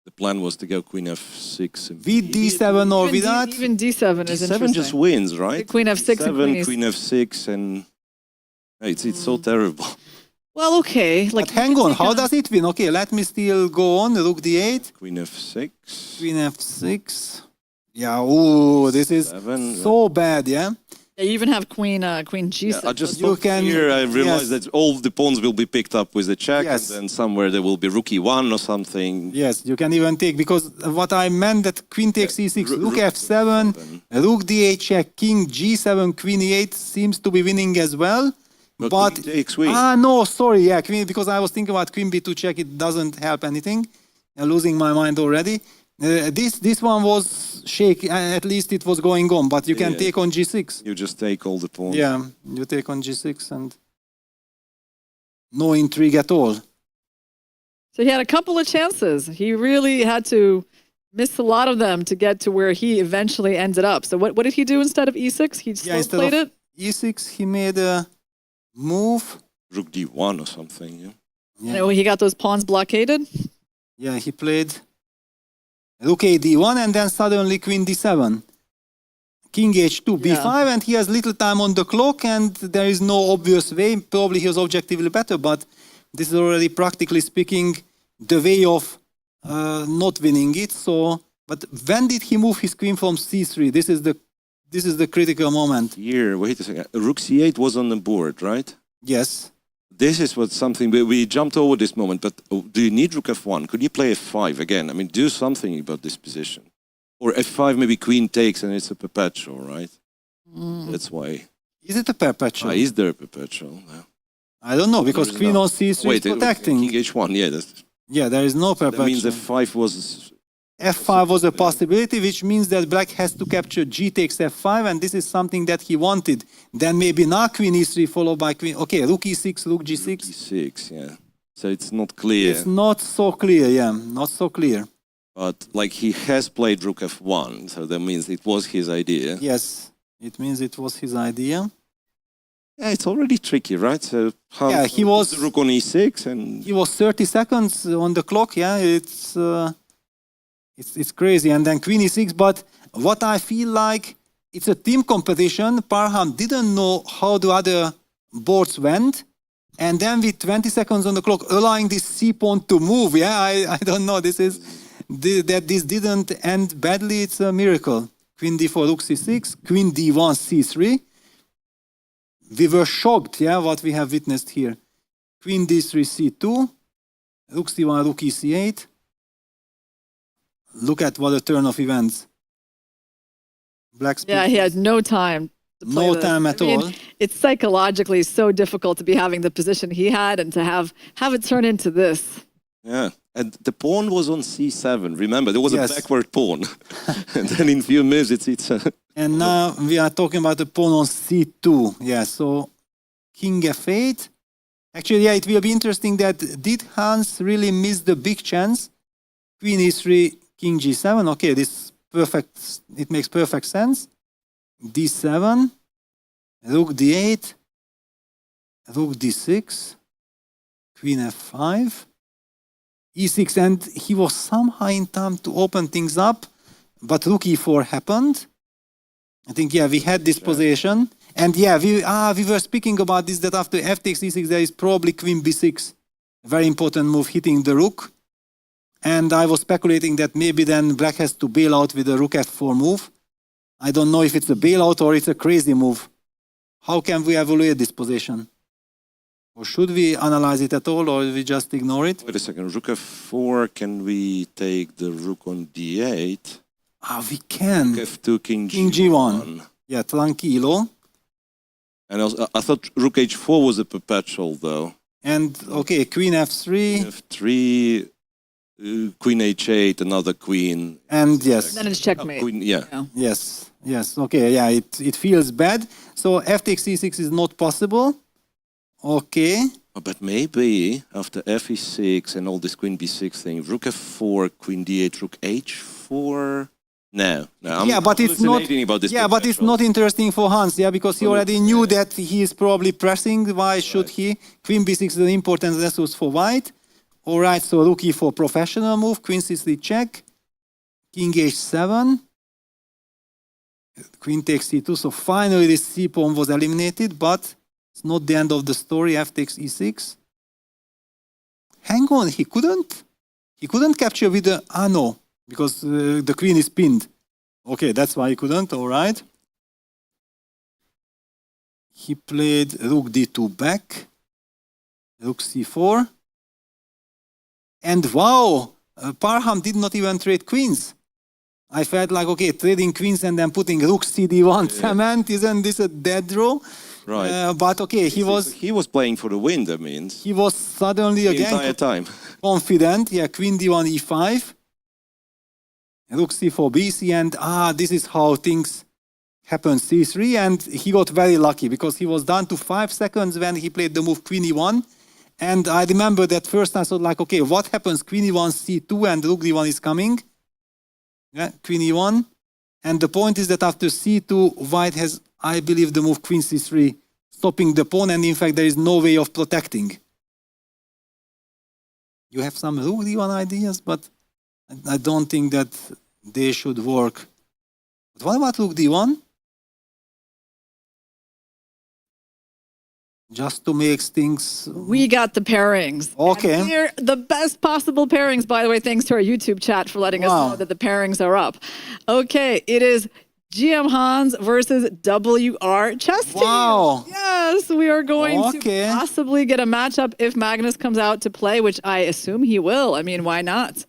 The plan was to go queen f6. With d7 or without? Even d7 is interesting. d7 just wins, right? Queen f6 and queen f6, and it's so terrible. Well, okay. Like, but hang on, how does it win? Okay, let me still go on. Rook d8. Queen f6. Queen f6. Yeah, ooh, this is so bad, yeah? Yeah, you even have queen g6. Yeah, I just thought here I realized that all the pawns will be picked up with the check, and then somewhere there will be rook e1 or something. Yes, you can even take, because what I meant that queen takes e6, rook f7, rook d8 check, king g7, queen e8 seems to be winning as well. But takes queen. No, sorry, yeah, queen, because I was thinking about queen b2 check, it doesn't help anything. I'm losing my mind already. This one was shaky, at least it was going on, but you can take on g6. You just take all the pawns. Yeah, you take on g6 and no intrigue at all. So he had a couple of chances. He really had to miss a lot of them to get to where he eventually ended up. So what did he do instead of e6? He slow played it? E6, he made a move. Rook d1 or something, yeah. And he got those pawns blockaded? Yeah, he played rook a d1 and then suddenly queen d7. King h2, b5, and he has little time on the clock and there is no obvious way. Probably he was objectively better, but this is already practically speaking the way of not winning it. So, but when did he move his queen from c3? This is the critical moment. Here, wait a second. Rook c8 was on the board, right? Yes. This is what something we jumped over this moment, but do you need rook f1? Could you play f5 again? I mean, do something about this position. Or f5, maybe queen takes and it's a perpetual, right? That's why. Is it a perpetual? Is there a perpetual? No. I don't know, because queen on c3 is protecting. King h1, yeah, there is no perpetual. That means f5 was... f5 was a possibility, which means that black has to capture g takes f5, and this is something that he wanted. Then maybe now queen e3 followed by queen... Okay, rook e6, rook g6. Rook e6, yeah. So it's not clear. It's not so clear, yeah, not so clear. But like he has played rook f1, so that means it was his idea. Yes, it means it was his idea. Yeah, it's already tricky, right? So how he was the rook on e6 and... He was 30 seconds on the clock, yeah, it's crazy. And then queen e6, but what I feel like, it's a team competition. Parham didn't know how the other boards went. And then with 20 seconds on the clock, allowing this c-pawn to move, yeah, I don't know, this didn't end badly, it's a miracle. Queen d4, rook c6, queen d1, c3. We were shocked, yeah, what we have witnessed here. Queen d3, c2, rook c1, rook e c8. Look at what a turn of events. Black speed. Yeah, he had no time to play this. Time at all. It's psychologically so difficult to be having the position he had and to have it turn into this. Yeah, and the pawn was on c7. Remember, there was a backward pawn. And then in few moves, it's And now we are talking about the pawn on c2. Yeah, so king f8. Actually, yeah, it will be interesting that did Hans really miss the big chance? Queen e3, king g7. Okay, it makes perfect sense. d7, rook d8, rook d6, queen f5, e6, and he was somehow in time to open things up, but rook e4 happened. I think, yeah, we had this position. And yeah, we were speaking about this, that after f takes e6, there is probably queen b6 A very important move hitting the rook. And I was speculating that maybe then black has to bail out with the rook f4 move. I don't know if it's a bailout or it's a crazy move. How can we evaluate this position? Or should we analyze it at all, or we just ignore it? Wait a second. Rook f4. Can we take the rook on d8? We can. Rook f2, king g1. Yeah, tranquilo. And also, I thought rook h4 was a perpetual, though. And, okay, queen f3. f3, queen h8, another queen. And yes. Then it's checkmate. Queen, yeah. Yes, yes, okay, yeah, it feels bad. So f takes c6 is not possible. Okay. But maybe after f e6 and all this queen b6 thing, rook f4, queen d8, rook h4. No, I'm but it's not. About this but it's not interesting for Hans, because he already knew that he is probably pressing. Why should he? Queen b6 is an important resource for white. All right, so rook e4 professional move, queen c3 check, king h7, queen takes c2. So finally, this c pawn was eliminated, but it's not the end of the story. F takes e6. Hang on, he couldn't capture with the no. Because the queen is pinned. Okay, that's why he couldn't, all right. He played rook d2 back, rook c4. And wow, Parham did not even trade queens. I felt like, okay, trading queens and then putting rook cd1 cement, isn't this a dead draw? Right. But okay, he was playing for the win, that means. He was suddenly the entire time confident. Yeah, queen d1 e5. Rook c4 bc, and this is how things happen. c3, and he got very lucky because he was down to 5 seconds when he played the move queen e1. And I remember that first I thought like, okay, what happens? Queen e1 c2 and rook d1 is coming. Yeah, queen e1. And the point is that after c2, white has, I believe, the move queen c3, stopping the pawn, and in fact there is no way of protecting. You have some rook d1 ideas, but I don't think that they should work. But what about rook d1? Just to make things... We got the pairings. Okay. And here, the best possible pairings, by the way, thanks to our YouTube chat for letting us know that the pairings are up. Okay, it is GM Hans versus WR Chess Team. Wow. Yes, we are going to possibly get a matchup if Magnus comes out to play, which I assume he will. I mean, why not?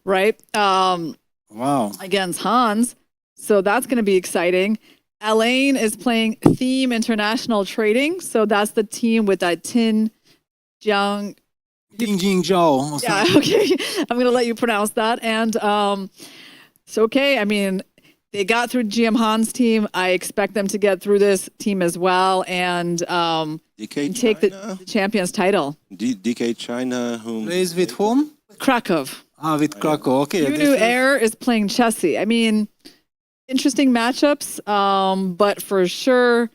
Right? Wow. Against Hans. So that's going to be exciting. Elaine is playing Theme International Trading. So that's the team with that Tin Jiang. Jing Zhao. Yeah, okay. I'm going to let you pronounce that. And it's okay. I mean, they got through GM Han's team. I expect them to get through this team as well and take the champions title. DK China, whom plays with whom? Krakow. With Krakow, okay. Yunu Air is playing Chessy. I mean, interesting matchups, but for sure,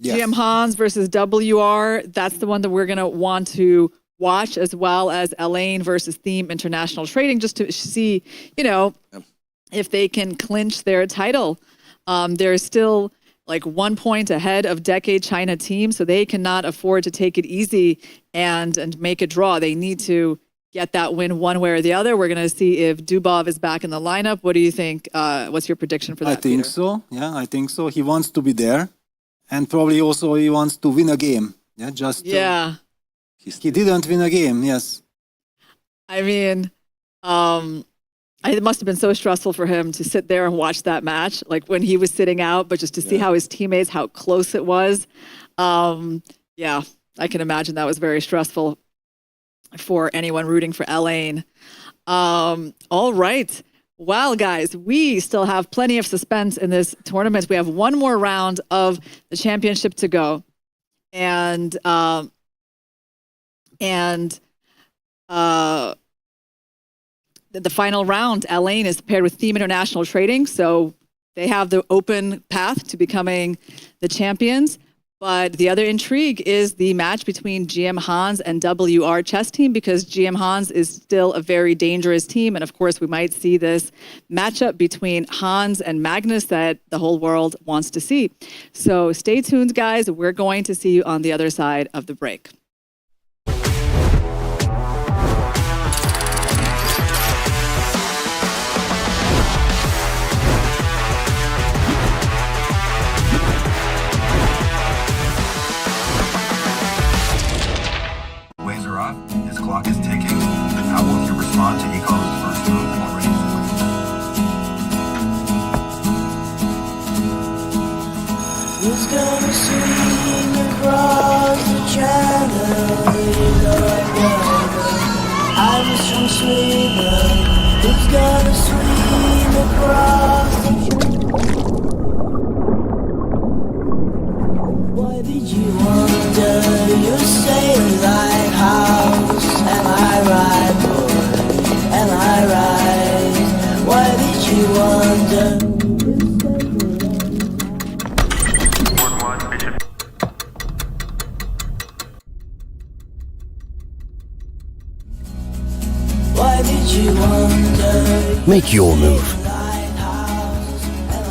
GM Hans versus WR, that's the one that we're going to want to watch, as well as Elaine versus Theme International Trading, just to see, if they can clinch their title. They're still like 1 point ahead of Decade China team, so they cannot afford to take it easy and make a draw. They need to get that win one way or the other. We're going to see if Dubov is back in the lineup. What do you think? What's your prediction for that, I think so. Yeah, I think so. He wants to be there. And probably also he wants to win a game. Yeah, he didn't win a game, yes. I mean, it must have been so stressful for him to sit there and watch that match, like when he was sitting out, but just to see how his teammates, how close it was. Yeah, I can imagine that was very stressful for anyone rooting for Elaine. All right. Well, guys, we still have plenty of suspense in this tournament. We have one more round of the championship to go. And the final round, Elaine is paired with Theme International Trading. So they have the open path to becoming the champions. But the other intrigue is the match between GM Hans and WR Chess Team, because GM Hans is still a very dangerous team. And of course, we might see this matchup between Hans and Magnus that the whole world wants to see. So stay tuned, guys. We're going to see you on the other side of the break. you wonder? Make your move.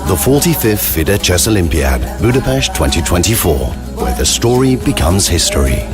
The 45th FIDE Chess Olympiad, Budapest 2024, where the story becomes history.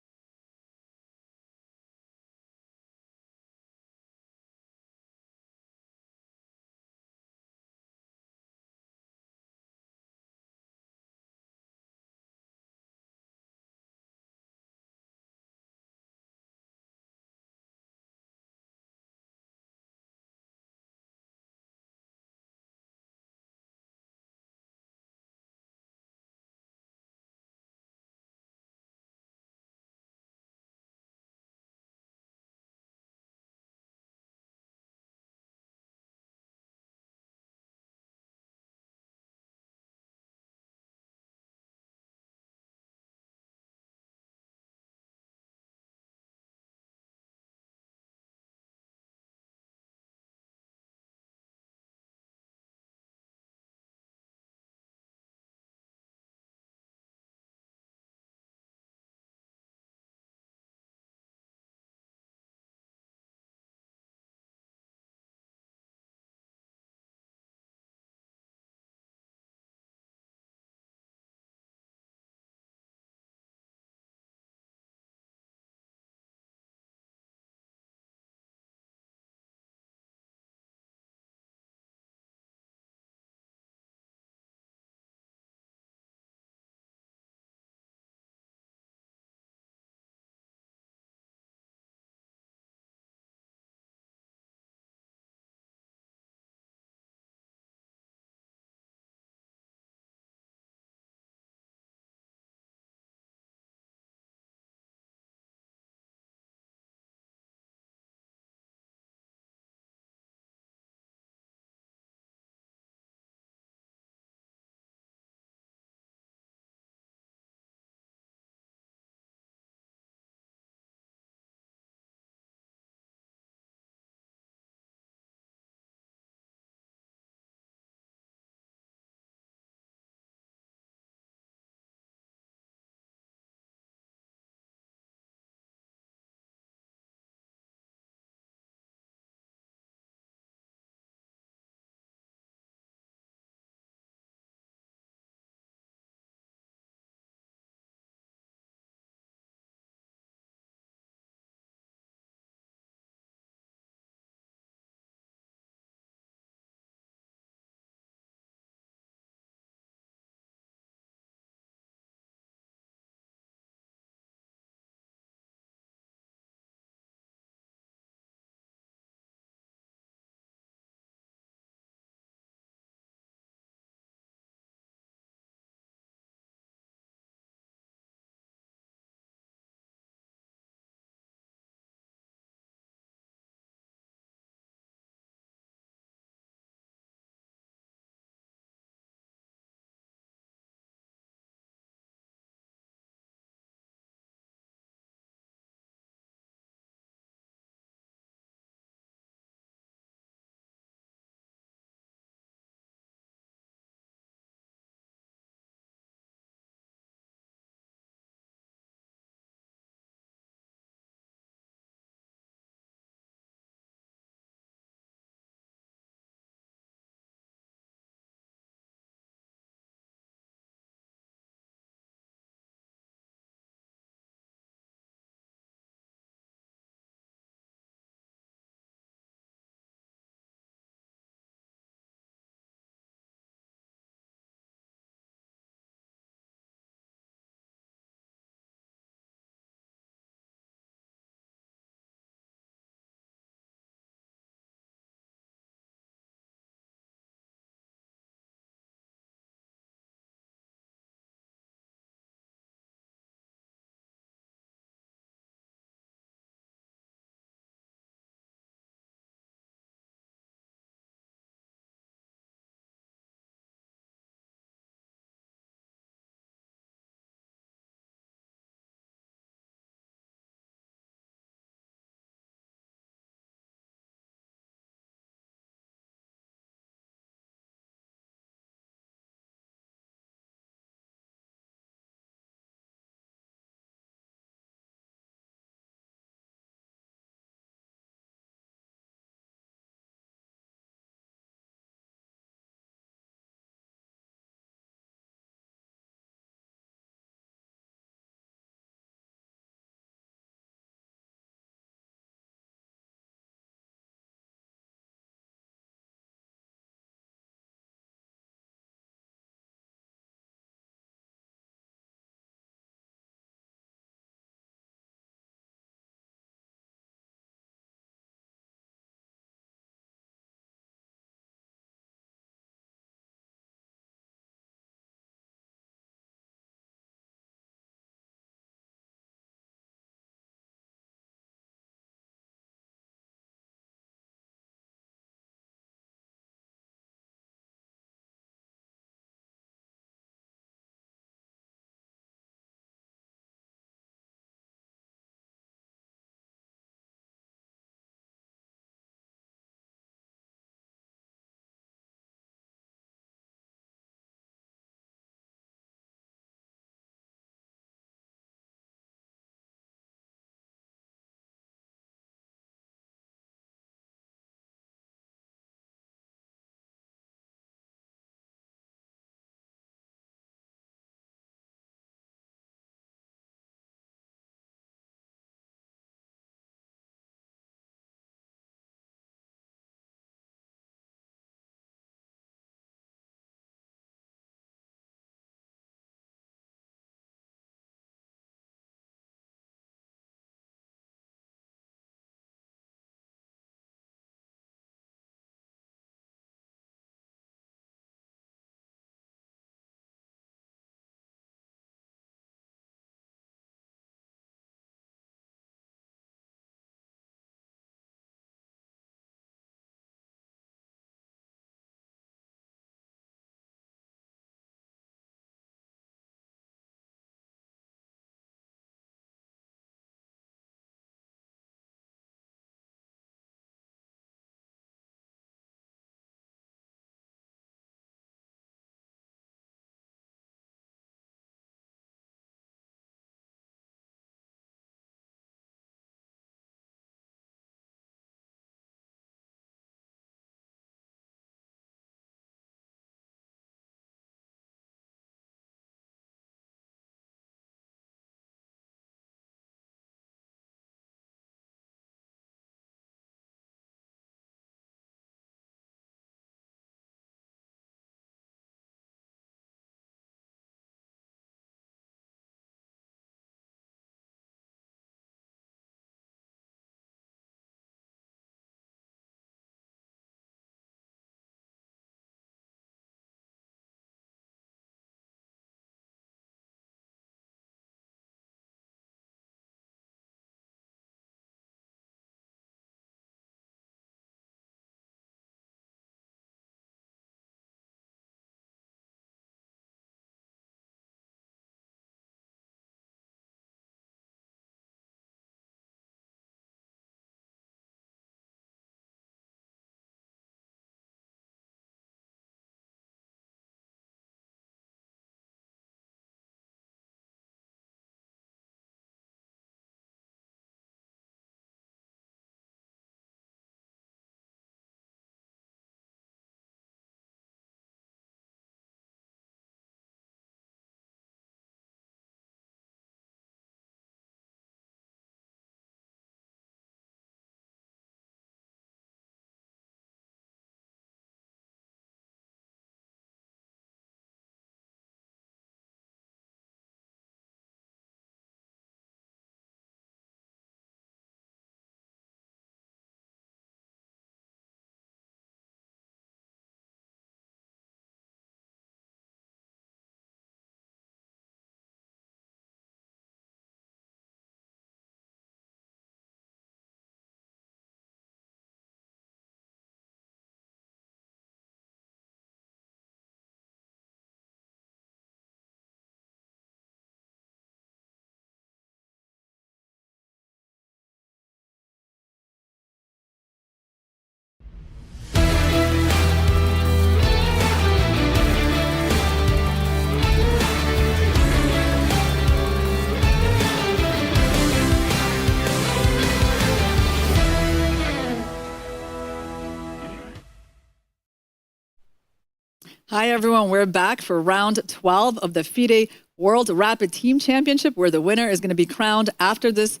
Hi, everyone. We're back for round 12 of the FIDE World Rapid Team Championship, where the winner is going to be crowned after this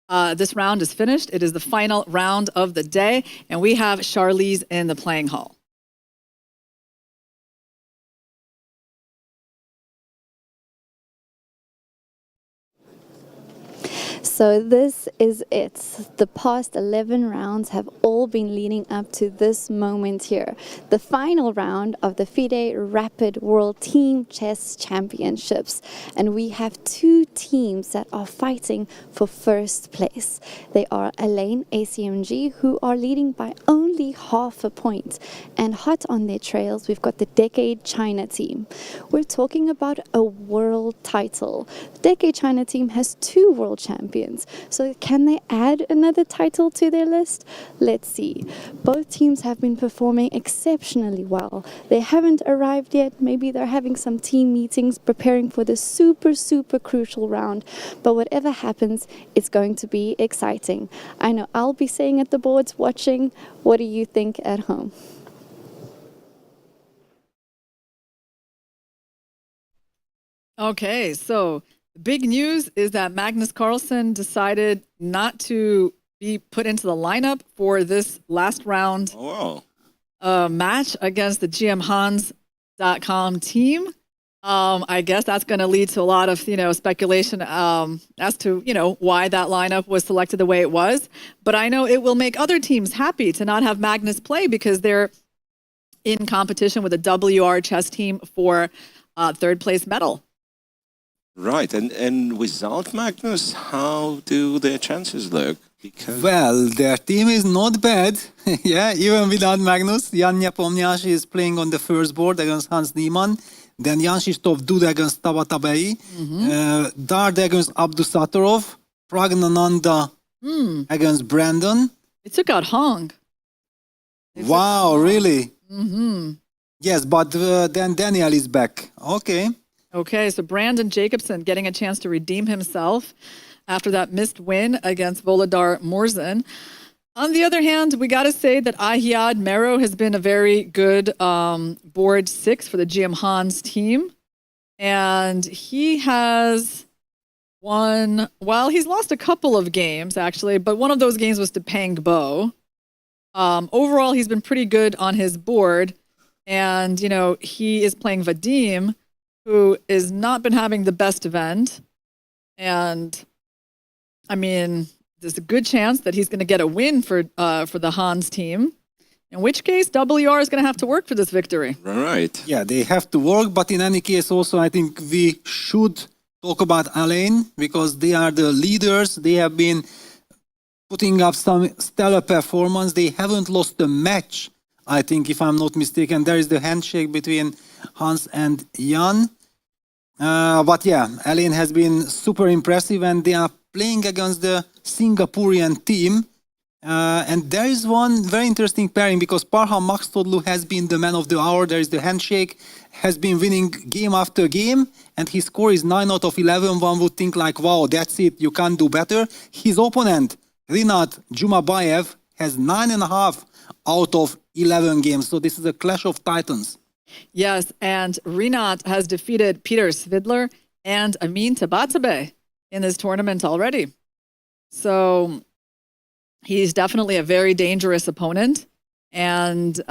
round is finished. It is the final round of the day, and we have Charlize in the playing hall. So this is it. The past 11 rounds have all been leading up to this moment here. The final round of the FIDE Rapid World Team Chess Championships. And we have two teams that are fighting for first place. They are Elaine ACMG, who are leading by only half a point. And hot on their trails, we've got the Decade China team. We're talking about a world title. The Decade China team has 2 world champions. So can they add another title to their list? Let's see. Both teams have been performing exceptionally well. They haven't arrived yet. Maybe they're having some team meetings preparing for this super, super crucial round. But whatever happens, it's going to be exciting. I know I'll be sitting at the boards watching. What do you think at home? Okay, so the big news is that Magnus Carlsen decided not to be put into the lineup for this last round match against the GMHans.com team. I guess that's going to lead to a lot of, speculation as to, why that lineup was selected the way it was. But I know it will make other teams happy to not have Magnus play because they're in competition with the WR chess team for third place medal. Right, and without Magnus, how do their chances look? Because well, their team is not bad. Yeah, even without Magnus. Jan Nepomniachtchi is playing on the first board against Hans Niemann. Then Jan Krzysztof Duda against Tabatabai. Dard against Abdusattorov. Pragnananda against Brandon. It took out Hong. Wow, really? Yes, but then Daniel is back. Okay, so Brandon Jacobson getting a chance to redeem himself after that missed win against Volodar Morzin. On the other hand, we got to say that Ahiad Mero has been a very good board 6 for the GM Hans team. And he has won, well, he's lost a couple of games, actually, but one of those games was to Peng Bo. Overall, he's been pretty good on his board. And, he is playing Vadim, who has not been having the best event. And, I mean, there's a good chance that he's going to get a win for the Hans team, in which case WR is going to have to work for this victory. Right. Yeah, they have to work, but in any case also I think we should talk about Elaine because they are the leaders. They have been putting up some stellar performance. They haven't lost a match, I think, if I'm not mistaken. There is the handshake between Hans and Jan. But yeah, Elaine has been super impressive and they are playing against the Singaporean team. And there is one very interesting pairing because Parham Makhstoglu has been the man of the hour. There is the handshake, has been winning game after game, and his score is 9 out of 11. One would think like, wow, that's it, you can't do better. His opponent, Rinat Jumabayev, has 9.5 out of 11 games. So this is a clash of titans. Yes, and Rinat has defeated Peter Svidler and Amin Tabatabai in this tournament already. So he's definitely a very dangerous opponent. And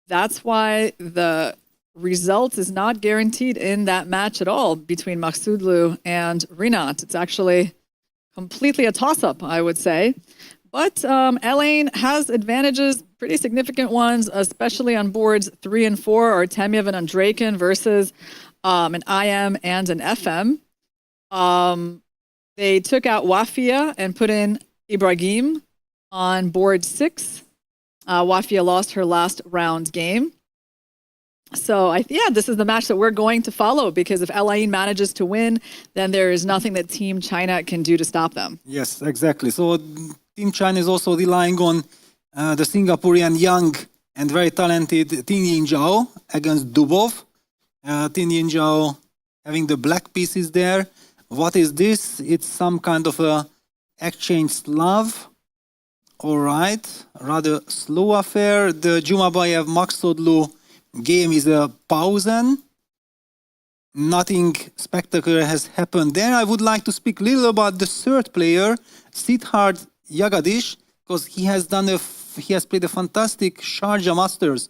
that's why the result is not guaranteed in that match at all between Makhstoglu and Rinat. It's actually completely a toss-up, I would say. But Elaine has advantages, pretty significant ones, especially on boards 3 and 4, Artemyev and Andreikin versus an IM and an FM. They took out Wafia and put in Ibrahim on board 6. Wafia lost her last round game. So, this is the match that we're going to follow because if Elaine manages to win, then there is nothing that Team China can do to stop them. Yes, exactly. So Team China is also relying on the Singaporean young and very talented Tin Yin Zhao against Dubov. Tin Yin Zhao having the black pieces there. What is this? It's some kind of a exchange Slav. All right, rather slow affair. The Jumabayev Makhstoglu game is a Pausen. Nothing spectacular has happened there. I would like to speak a little about the third player, Siddharth Jagadish, because he has played a fantastic Sharjah Masters.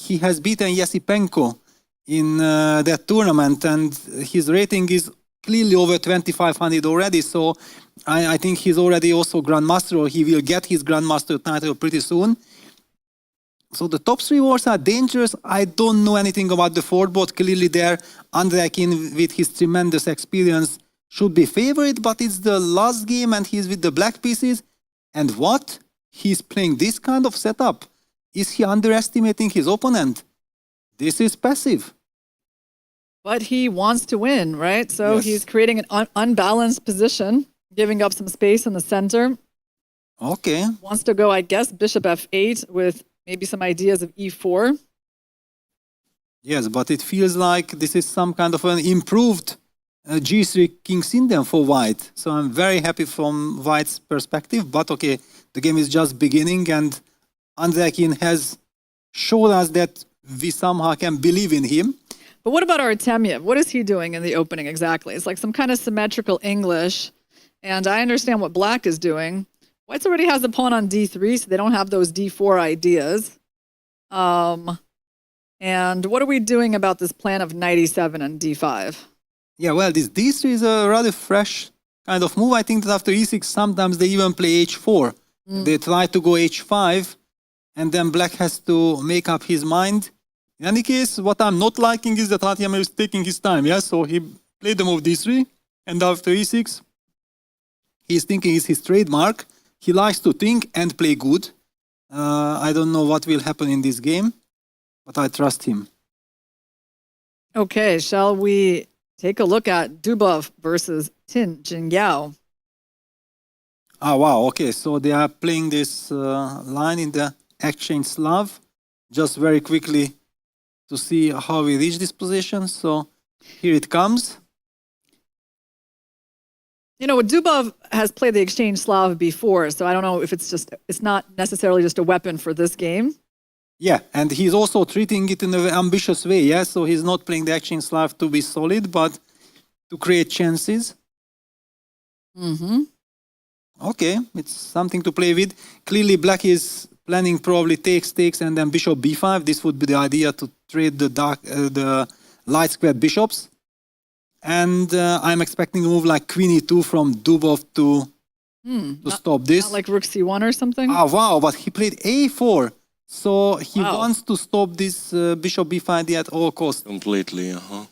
He has beaten Yesipenko in that tournament, and his rating is clearly over 2,500 already. So I think he's already also Grandmaster, or he will get his Grandmaster title pretty soon. So the top three wars are dangerous. I don't know anything about the fourth board. Clearly there, Andrekin, with his tremendous experience, should be favorite, but it's the last game and he's with the black pieces. And what? He's playing this kind of setup. Is he underestimating his opponent? This is passive. But he wants to win, right? So Yes. he's creating an unbalanced position, giving up some space in the center. Okay. Wants to go, I guess, bishop f8 with maybe some ideas of e4. Yes, but it feels like this is some kind of an improved G3 King's Indian for White. So I'm very happy from White's perspective. But okay, the game is just beginning, and Andrekin has showed us that we somehow can believe in him. But what about Artemiev? What is he doing in the opening exactly? It's like some kind of symmetrical English. And I understand what Black is doing. White's already has the pawn on d3, so they don't have those d4 ideas. And what are we doing about this plan of knight e7 and d5? Yeah, well, this d3 is a rather fresh kind of move. I think that after e6, sometimes they even play h4. They try to go h5, and then Black has to make up his mind. In any case, what I'm not liking is that Artemiev is taking his time. Yeah, so he played the move d3, and after e6, he's thinking it's his trademark. He likes to think and play good. I don't know what will happen in this game, but I trust him. Okay, shall we take a look at Dubov versus Tin Jingyao? Ah, wow. Okay, so they are playing this line in the exchange Slav. Just very quickly to see how we reach this position. So here it comes. You know, Dubov has played the exchange Slav before, so I don't know if it's not necessarily just a weapon for this game. Yeah, and he's also treating it in an ambitious way. Yeah, so he's not playing the exchange Slav to be solid, but to create chances. Mm-hmm. Okay, it's something to play with. Clearly, Black is planning probably takes, and then bishop b5. This would be the idea to trade the light squared bishops. And I'm expecting a move like queen e2 from Dubov to stop this. Not like rook c1 or something? Ah, wow, but he played a4. So he wants to stop this bishop b5 at all costs. Completely, uh-huh.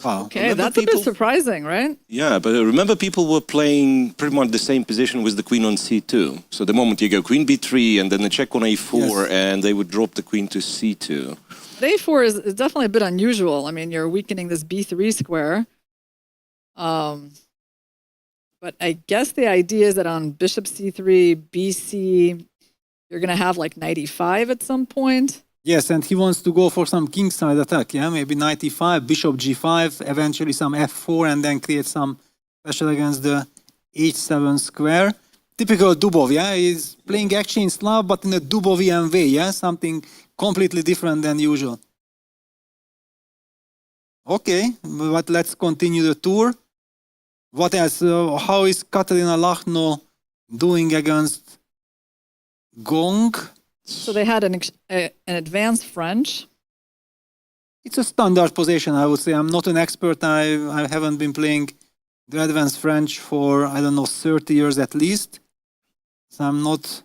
Wow. Okay, that's a bit surprising, right? Yeah, but remember people were playing pretty much the same position with the queen on c2. So the moment you go queen b3 and then the check on a4, and they would drop the queen to c2. But a4 is definitely a bit unusual. I mean, you're weakening this b3 square. But I guess the idea is that on bishop c3, bc, you're going to have like knight e5 at some point. Yes, and he wants to go for some kingside attack, yeah? Maybe knight e5, bishop g5, eventually some f4, and then create some special against the h7 square. Typical Dubov, yeah? He's playing exchange Slav, but in a Dubovian way, yeah? Something completely different than usual. Okay, but let's continue the tour. What else? How is Katerina Lachno doing against Gong? So they had an advanced French. It's a standard position, I would say. I'm not an expert. I haven't been playing the advanced French for, I don't know, 30 years at least. So I'm not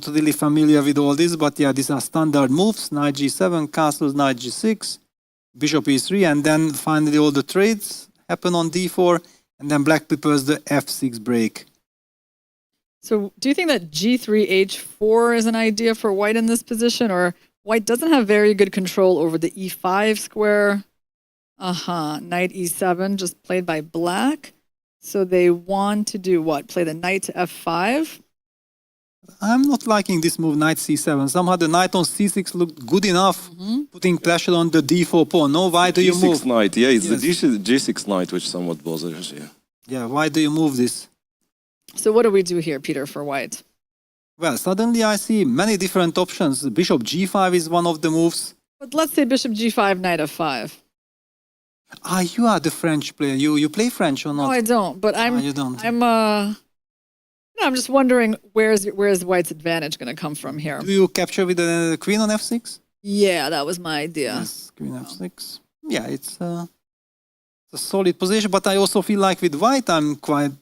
really familiar with all this. But yeah, these are standard moves. Knight g7, castles, knight g6, bishop e3, and then finally all the trades happen on d4, and then Black prepares the f6 break. So do you think that g3, h4 is an idea for White in this position, or White doesn't have very good control over the e5 square? Knight e7 just played by Black. So they want to do what? Play the knight to f5? I'm not liking this move, knight c7. Somehow the knight on c6 looked good enough, putting pressure on the d4 pawn. No, why do you move? G6 knight, yeah, it's the G6 knight which somewhat bothers you. Yeah, why do you move this? So what do we do here, Peter, for White? Well, suddenly I see many different options. Bishop g5 is one of the moves. But let's say bishop g5, knight f5. Ah, you are the French player. You play French or not? No, I don't. But you don't. I'm just wondering where's White's advantage going to come from here? Do you capture with the queen on f6? Yeah, that was my idea. Yes, queen f6. Yeah, it's a solid position, but I also feel like with White I'm quite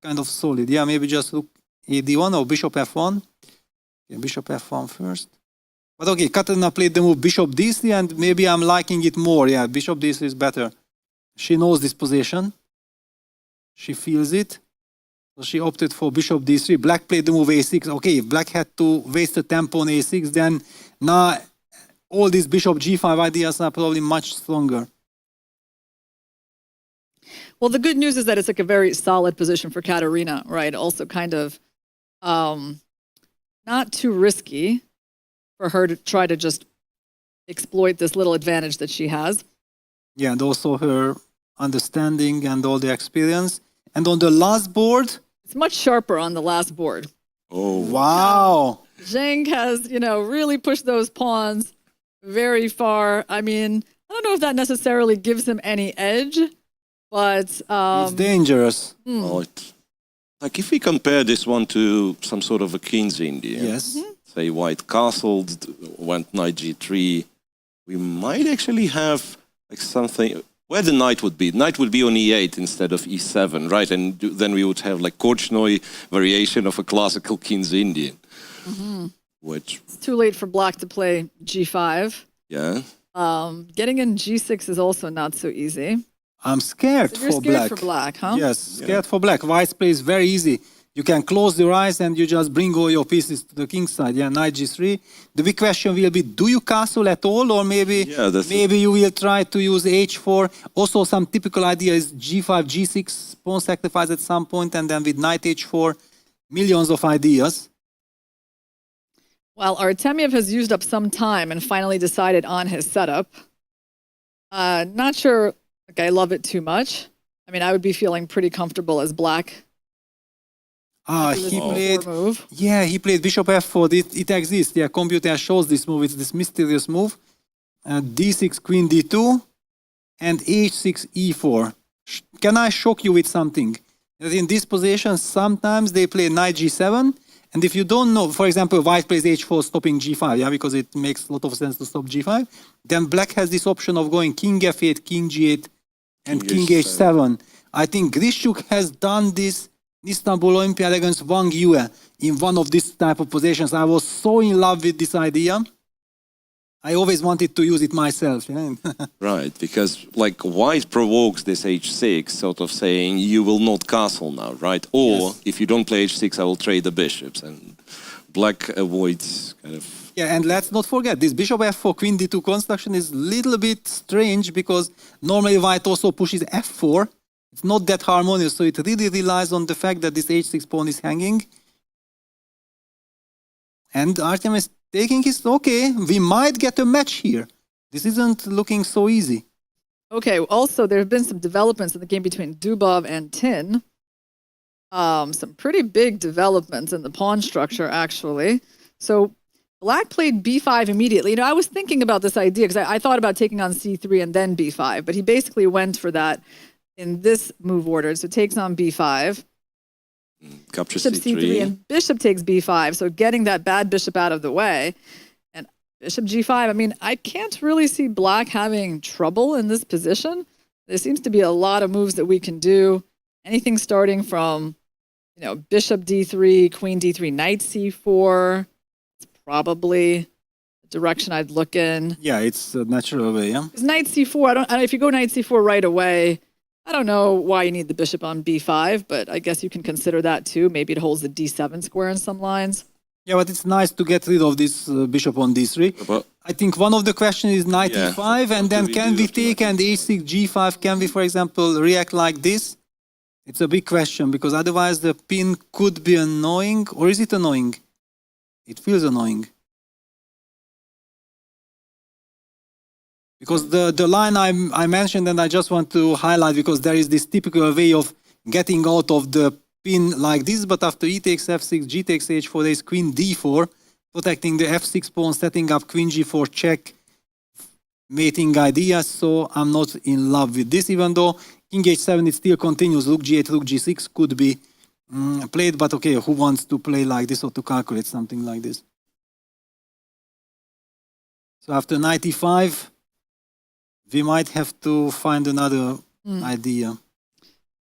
kind of solid. Yeah, maybe just look d1 or bishop f1. Yeah, bishop f1 first. But okay, Katarina played the move bishop d3 and maybe I'm liking it more. Yeah, bishop d3 is better. She knows this position. She feels it. So she opted for bishop d3. Black played the move a6. Okay, if Black had to waste the tempo on a6, then now all these bishop g5 ideas are probably much stronger. Well, the good news is that it's like a very solid position for Katarina, right? Also kind of not too risky for her to try to just exploit this little advantage that she has. Yeah, and also her understanding and all the experience. And on the last board... It's much sharper on the last board. Oh, wow. Zheng has, really pushed those pawns very far. I mean, I don't know if that necessarily gives him any edge, but... it's dangerous. Well, like if we compare this one to some sort of a King's Indian, yes. Say White castled, went knight g3, we might actually have like something where the knight would be. Knight would be on e8 instead of e7, right? And then we would have like Korchnoi variation of a classical King's Indian. Which it's too late for Black to play g5. Yeah. Getting in g6 is also not so easy. I'm scared so you're for scared Black. for Black, huh? Yes, scared for Black. White's play is very easy. You can close your eyes and you just bring all your pieces to the king's side. Yeah, knight g3. The big question will be, do you castle at all? Or maybe you will try to use h4. Also, some typical idea is g5, g6, pawn sacrifice at some point, and then with knight h4, millions of ideas. Well, Artemiev has used up some time and finally decided on his setup. Not sure I love it too much. I mean, I would be feeling pretty comfortable as Black. He played bishop f4. It exists. Yeah, computer shows this move. It's this mysterious move. d6, queen d2, and h6, e4. Can I shock you with something? That in this position, sometimes they play knight g7, and if you don't know, for example, White plays h4, stopping g5, yeah, because it makes a lot of sense to stop g5. Then Black has this option of going king f8, king g8, and king h7. I think Grishuk has done this Istanbul Olympiad against Wang Yue in one of these type of positions. I was so in love with this idea. I always wanted to use it myself. Yeah? Right, because like White provokes this h6, sort of saying you will not castle now, right? Or if you don't play h6, I will trade the bishops, and Black avoids kind of. Yeah, and let's not forget this bishop f4, queen d2 construction is a little bit strange because normally White also pushes f4. It's not that harmonious, so it really relies on the fact that this h6 pawn is hanging. And Artem is taking his, okay, we might get a match here. This isn't looking so easy. Okay, also there have been some developments in the game between Dubov and Tin. Some pretty big developments in the pawn structure, actually. So Black played b5 immediately. I was thinking about this idea because I thought about taking on c3 and then b5, but he basically went for that in this move order. So takes on b5, capture bishop c3, and bishop takes b5. So getting that bad bishop out of the way. And bishop g5, I mean, I can't really see Black having trouble in this position. There seems to be a lot of moves that we can do. Anything starting from, bishop d3, queen d3, knight c4. It's probably the direction I'd look in. Yeah, it's a natural way, yeah? Because knight c4, if you go knight c4 right away, I don't know why you need the bishop on b5, but I guess you can consider that too. Maybe it holds the d7 square in some lines. Yeah, but it's nice to get rid of this bishop on d3. I think one of the questions is knight e5, and then can we take and h6, g5? Can we, for example, react like this? It's a big question, because otherwise the pin could be annoying. Or is it annoying? It feels annoying. Because the line I mentioned, and I just want to highlight, because there is this typical way of getting out of the pin like this, but after e takes f6, g takes h4, there is queen d4, protecting the f6 pawn, setting up queen g4 check, mating ideas. So I'm not in love with this, even though king h7 it still continues. Rook g8, rook g6 could be played, but okay, who wants to play like this or to calculate something like this? So after knight e5, we might have to find another idea.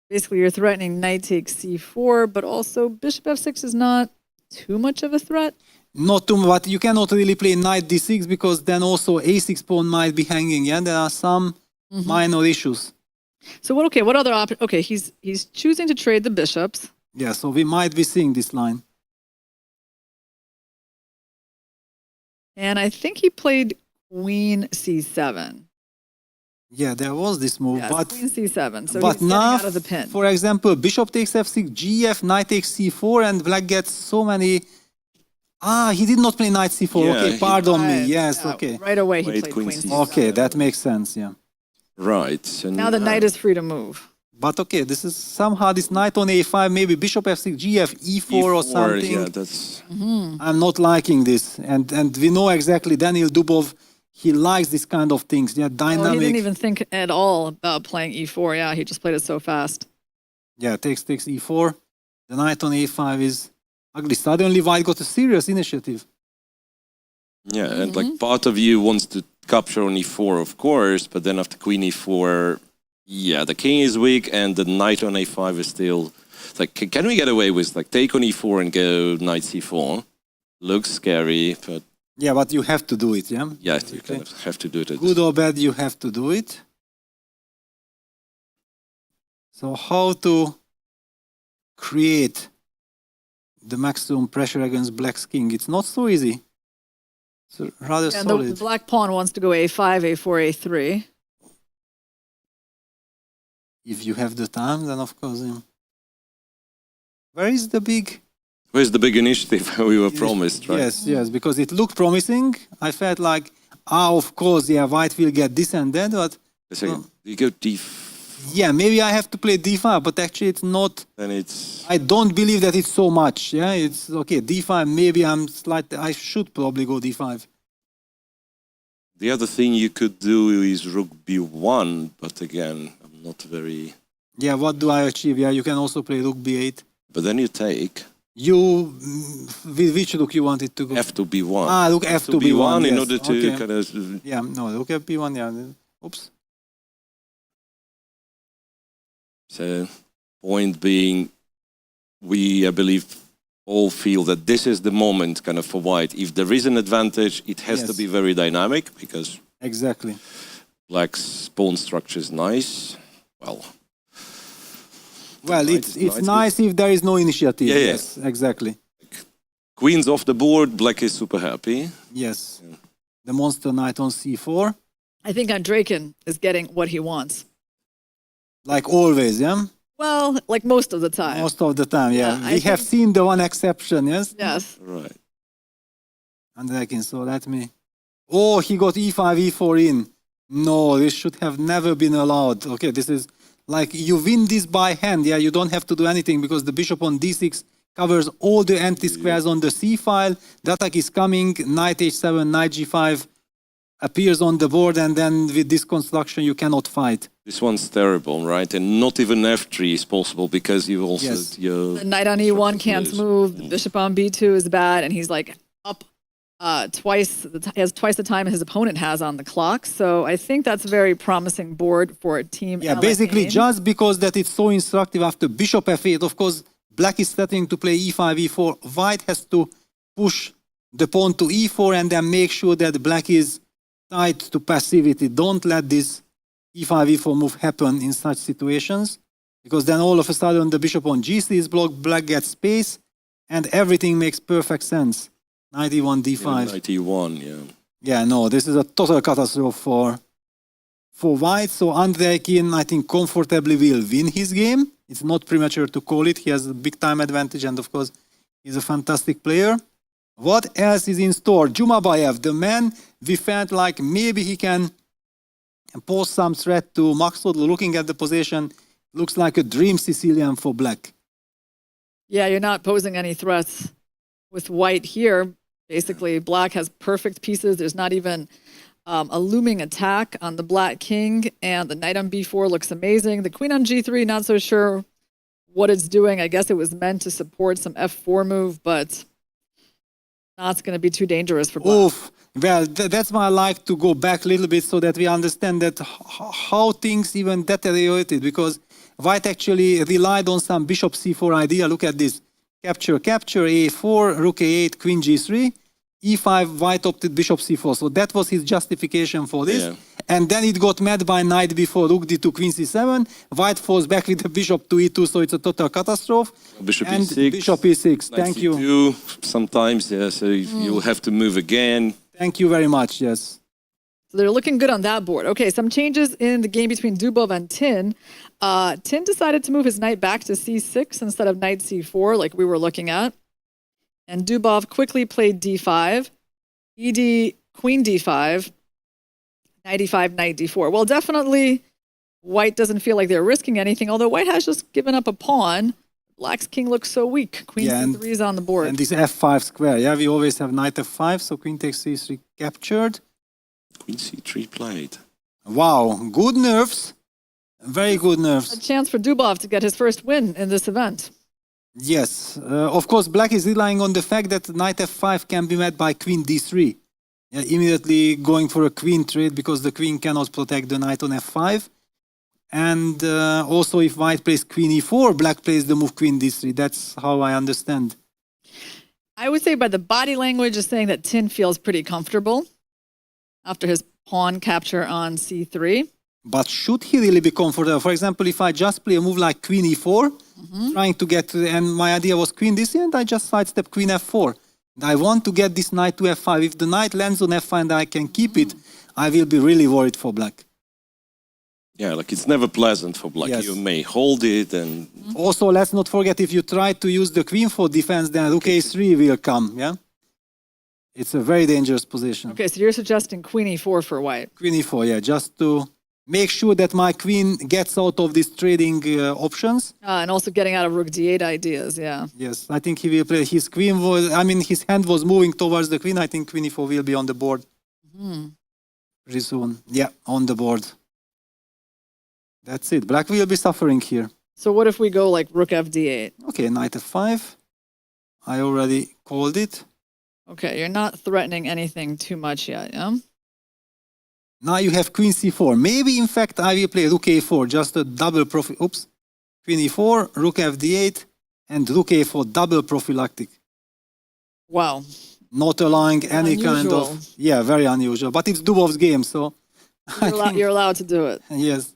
Basically, you're threatening knight takes c4, but also bishop f6 is not too much of a threat. Not too much, but you cannot really play knight d6 because then also a6 pawn might be hanging. Yeah, there are some minor issues. So what? Okay, what other option? Okay, he's choosing to trade the bishops. Yeah, so we might be seeing this line. And I think he played queen c7. Yeah, there was this move, Yes, but queen c7. So but he's getting now, out of the pin. for example, bishop takes f6, gf, knight takes c4, and black gets so many. He did not play knight c4. Yeah, okay, he- pardon me. Right, Yes, yeah, okay. Right away he Played played queen queen c7. c7. Okay, that makes sense. Yeah, Right. And Now the knight is free to move. but okay, this is somehow this knight on a5, maybe bishop f6, gf, e4 or something. Yeah, that's I'm not liking this, and we know exactly Daniel Dubov. He likes this kind of things. Yeah, Oh, dynamic. he didn't even think at all about playing e4. Yeah, he just played it so fast. Yeah, takes e4. The knight on a5 is ugly. Suddenly white got a serious initiative. yeah, and like part of you wants to capture on e4, of course, but then after queen e4, yeah, the king is weak and the knight on a5 is still like. Can we get away with like take on e4 and go knight c4? Looks scary, but Yeah, but you have to do it. Yeah. yeah, you kind of have to do it. Good or bad, you have to do it. So how to create the maximum pressure against black's king? It's not so easy. It's rather And solid. the black pawn wants to go a5, a4, a3. If you have the time, then of course. Yeah. Where is the big? Where's the big initiative we were promised, right? Yes, yes, because it looked promising. I felt like, of course, yeah, white will get this and that, but So you go d. yeah, maybe I have to play d5, but actually it's not. Then it's I don't believe that it's so much. Yeah, it's okay. D5, maybe I should probably go d5. the other thing you could do is rook b1, but again, I'm not very. Yeah, what do I achieve? Yeah, you can also play rook b8. But then you take With which rook you wanted to go? f to b1. Rook f to b1 in yes, order to okay. kind of. Yeah, no, rook f b1. Yeah, oops. So, point being, I believe, all feel that this is the moment kind of for white. If there is an advantage, it has to Yes. be very dynamic because Exactly. black's pawn structure is nice. Well, it's nice if there is no initiative. Yeah, yeah. Yes, exactly. Queen's off the board, black is super happy. Yes. The monster knight on c4. I think Andreykin is getting what he wants. Like always, yeah? Well, like most of the time. Most of the time, yeah. Yeah, I We have seen the one exception, yes? Yes. Right. Andreykin, so let me... Oh, he got e5, e4 in. No, this should have never been allowed. Okay, this is like you win this by hand. Yeah, you don't have to do anything because the bishop on d6 covers all the empty squares on the c file. The attack is coming. Knight h7, knight g5 appears on the board, and then with this construction you cannot fight. This one's terrible, right? And not even f3 is possible because you also... Yes. The knight on e1 can't move. The bishop on b2 is bad, and he's like up twice. He has twice the time his opponent has on the clock. So I think that's a very promising board for team. Yeah, LA basically Kane. just because that it's so instructive after bishop f8, of course, black is threatening to play e5, e4. White has to push the pawn to e4 and then make sure that black is tied to passivity. Don't let this e5, e4 move happen in such situations, because then all of a sudden the bishop on g3 is blocked, black gets space, and everything makes perfect sense. Knight e1, d5. Knight e1, yeah. Yeah, no, this is a total catastrophe for white. So Andreykin, I think, comfortably will win his game. It's not premature to call it. He has a big time advantage, and of course, he's a fantastic player. What else is in store? Jumabayev, the man we felt like maybe he can pose some threat to Maxwell. Looking at the position, looks like a dream Sicilian for black. Yeah, you're not posing any threats with white here. Basically, black has perfect pieces. There's not even a looming attack on the black king, and the knight on b4 looks amazing. The queen on g3, not so sure what it's doing. I guess it was meant to support some f4 move, but not going to be too dangerous for black. Oof. Well, that's why I like to go back a little bit so that we understand that how things even deteriorated, because white actually relied on some bishop c4 idea. Look at this. Capture, capture, a4, rook a8, queen g3, e5, white opted bishop c4. So that was his justification for this. Yeah. And then it got mad by knight b4, rook d2, queen c7. White falls back with the bishop to e2, so it's a total catastrophe. Bishop and e6. Bishop e6. Thank you. C2, sometimes, yeah, so you'll have to move again. Thank you very much, yes. So they're looking good on that board. Okay, some changes in the game between Dubov and Tin. Tin decided to move his knight back to c6 instead of knight c4 like we were looking at. And Dubov quickly played d5, ed, queen d5, knight e5, knight d4. Well, definitely white doesn't feel like they're risking anything, although white has just given up a pawn. Black's king looks so weak. Queen c3 is on the board. And this f5 square, yeah, we always have knight f5, so queen takes c3 captured. Queen c3 played. Wow, good nerves. Very good nerves. A chance for Dubov to get his first win in this event. Yes, of course, black is relying on the fact that knight f5 can be met by queen d3. Yeah, immediately going for a queen trade because the queen cannot protect the knight on f5. And also if white plays queen e4, black plays the move queen d3. That's how I understand. I would say by the body language is saying that Tin feels pretty comfortable after his pawn capture on c3. But should he really be comfortable? For example, if I just play a move like queen e4, trying to get, and my idea was queen d3, and I just sidestep queen f4. I want to get this knight to f5. If the knight lands on f5 and I can keep it, I will be really worried for black. Yeah, like it's never pleasant for black. Yes. You may hold it and... Also, let's not forget, if you try to use the queen for defense, then rook a3 will come, yeah? It's a very dangerous position. Okay, so you're suggesting queen e4 for white. Queen e4, yeah, just to make sure that my queen gets out of these trading options. And also getting out of rook d8 ideas, yeah. Yes, I think he will play. His queen was, I mean, his hand was moving towards the queen. I think queen e4 will be on the board pretty soon. Yeah, on the board. That's it. Black will be suffering here. So what if we go like rook fd8? Okay, knight f5. I already called it. Okay, you're not threatening anything too much yet, yeah? Now you have queen c4. Maybe, in fact, I will play rook a4, just a double oops. Queen e4, rook fd8, and rook a4, double prophylactic. Wow. Not allowing any kind of... Yeah, very unusual. But it's Dubov's game, so... You're allowed to do it. Yes.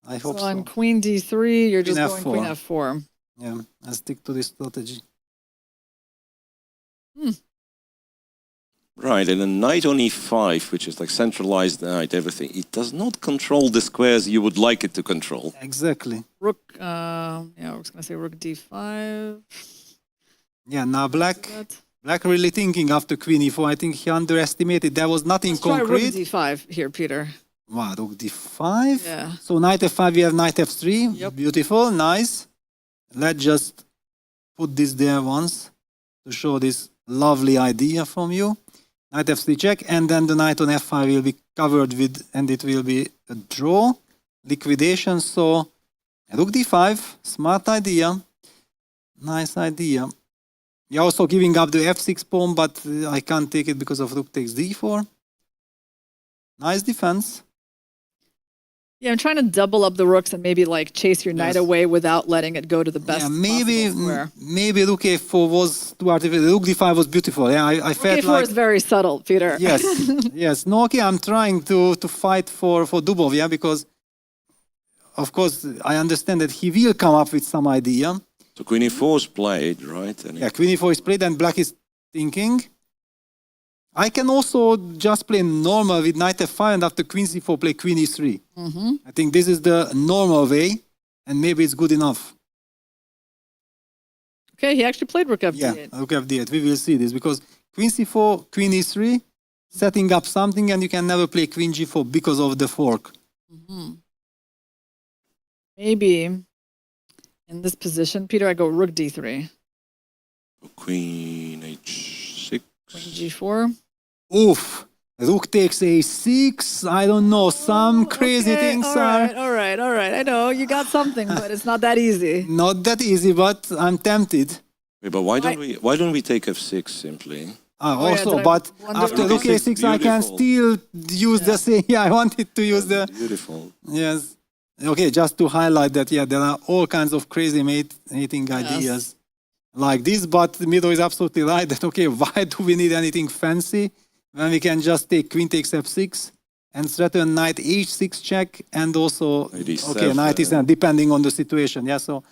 I hope so. So on queen d3, you're just Queen going f4. queen f4. Yeah, I'll stick to this strategy. Right, and a knight on e5, which is like centralized knight, everything, it does not control the squares you would like it to control. Exactly. Rook, yeah, I was going to say rook d5. Yeah, now black really thinking after queen e4. I think he underestimated. There was nothing concrete. Let's try rook d5 here, Peter. Wow, rook d5? Yeah. So knight f5, we have knight f3. Yep. Beautiful, nice. Let's just put this there once to show this lovely idea from you. Knight f3 check, and then the knight on f5 will be covered with, and it will be a draw, liquidation. So rook d5, smart idea, nice idea. You're also giving up the f6 pawn, but I can't take it because of rook takes d4. Nice defense. Yeah, I'm trying to double up the rooks and maybe like chase your knight away without letting it go to the best maybe possible square. Maybe rook a4 was too artificial. Rook d5 was beautiful. Yeah, I felt rook a4 like is very subtle, Peter. yes, yes. No, okay. I'm trying to fight for Dubov, yeah, because of course I understand that he will come up with some idea. So queen e4 is played, right? And yeah, queen e4 is played, and black is thinking. I can also just play normal with knight f5, and after queen c4 play queen e3. I think this is the normal way, and maybe it's good enough. Okay, he actually played rook fd8. Yeah, rook fd8. We will see this because queen c4, queen e3, setting up something, and you can never play queen g4 because of the fork. Maybe in in this position, Peter, I go rook d3. Queen h6. Queen g4. Oof. Rook takes a6. I don't know. Some crazy things all are right. I know you got something, but it's not that easy. not that easy, but I'm tempted. Wait, but why don't we take f6 simply? Also, did I but blunder after wrong? rook a6, I can Beautiful. still use the same. Yeah, I wanted to use the. Beautiful. Yes. Okay, just to highlight that, yeah, there are all kinds of crazy mating ideas like this, but Miro is absolutely right that, okay, why do we need anything fancy when we can just take queen takes f6 and threaten knight h6 check and also, okay, knight e7, depending on the situation. Yeah, so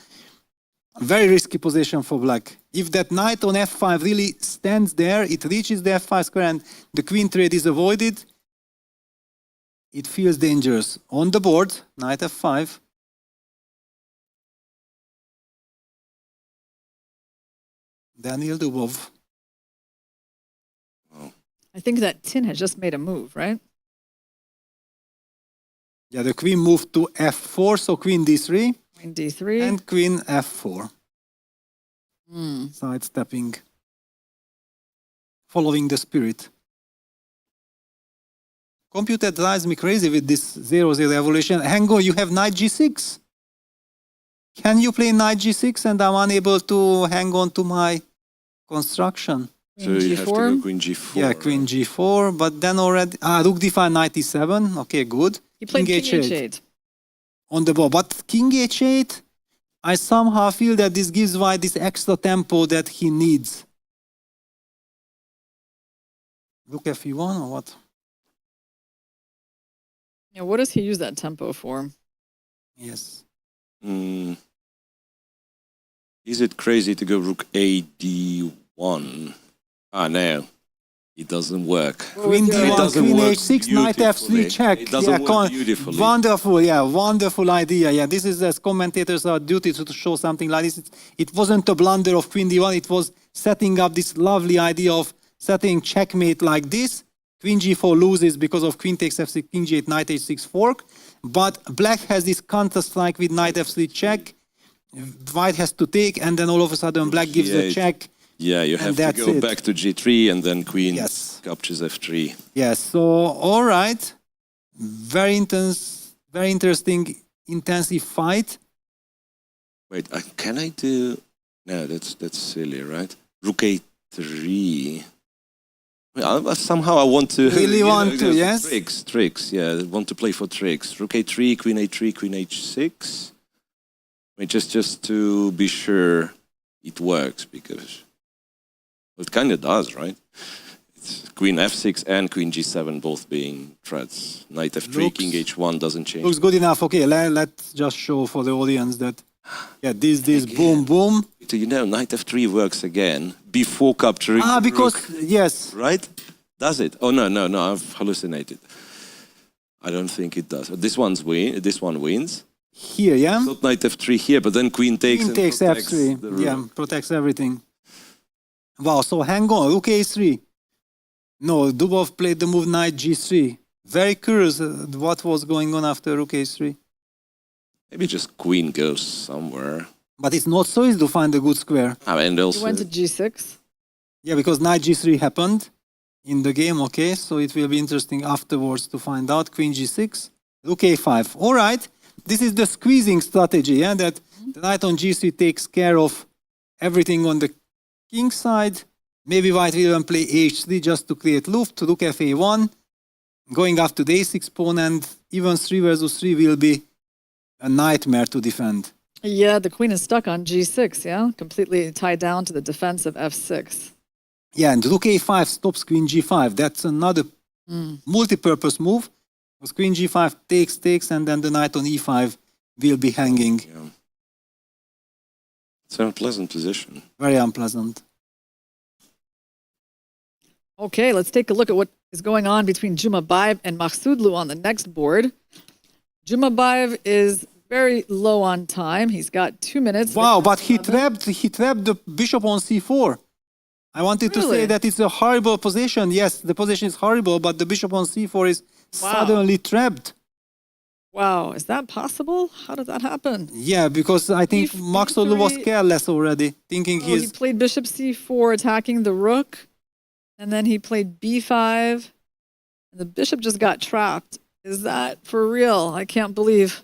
very risky position for black. If that knight on f5 really stands there, it reaches the f5 square and the queen trade is avoided, it feels dangerous. On the board, knight f5. Daniel Dubov. I think that Tin has just made a move, right? Yeah, the queen moved to f4, so queen d3. Queen d3. And queen f4. Sidestepping. Following the spirit. Computer drives me crazy with this 0-0 evolution. Hang on, you have knight g6? Can you play knight g6 and I'm unable to hang on to my construction? So you have to go queen g4. Yeah, queen g4, but then already... rook d5, knight e7. Okay, good. He played king h8. On the board. But king h8, I somehow feel that this gives White this extra tempo that he needs. Rook f1 or what? Yeah, what does he use that tempo for? Yes. Is it crazy to go rook a d1? No. It doesn't work. Queen d1, queen h6, knight f3 check. It doesn't work beautifully. Wonderful, yeah, wonderful idea. Yeah, this is as commentators are duty to show something like this. It wasn't a blunder of queen d1, it was setting up this lovely idea of setting checkmate like this. Queen g4 loses because of queen takes f6, king g8, knight h6 fork. But black has this counter strike with knight f3 check. White has to take, and then all of a sudden black gives the check. Yeah, you have to go back to g3 and then queen captures f3. Yes, so all right. Very intense, very interesting, intensive fight. Wait, can I do... No, that's silly, right? Rook a3. Somehow I want to... Really want to, yes? Tricks, yeah. I want to play for tricks. Rook a3, queen a3, queen h6. I mean, just to be sure it works, because it kind of does, right? It's queen f6 and queen g7 both being threats. Knight f3, king h1 doesn't change. Looks good enough. Okay, let's just show for the audience that, yeah, this, boom, boom. So you know, knight f3 works again before capturing because, rook. yes. Right? Does it? Oh, no, I've hallucinated. I don't think it does. This one wins. Here, yeah? Not knight f3 here, but then queen takes and takes f3. Yeah, protects everything. Wow, so hang on, rook a3. No, Dubov played the move knight g3. Very curious what was going on after rook a3. Maybe just queen goes somewhere. But it's not so easy to find a good square. And also... He went to g6. Yeah, because knight g3 happened in the game, okay? So it will be interesting afterwards to find out. Queen g6, rook a5. All right, this is the squeezing strategy, yeah? That the knight on g3 takes care of everything on the king side. Maybe White will even play h3 just to create luft. Rook fa1, going after the a6 pawn, and even 3 versus 3 will be a nightmare to defend. Yeah, the queen is stuck on g6, yeah? Completely tied down to the defense of f6. Yeah, and rook a5 stops queen g5. That's another multi-purpose move. Because queen g5 takes, and then the knight on e5 will be hanging. Yeah. It's an unpleasant position. Very unpleasant. Okay, let's take a look at what is going on between Jumabayev and Makhsoudlu on the next board. Jumabayev is very low on time. He's got 2 minutes. Wow, but he trapped the bishop on c4. I wanted to say that it's a horrible position. Yes, the position is horrible, but the bishop on c4 is suddenly trapped. Wow, is that possible? How did that happen? Yeah, because I think Maxolu was careless already, thinking He played bishop c4, attacking the rook, and then he played b5, and the bishop just got trapped. Is that for real? I can't believe.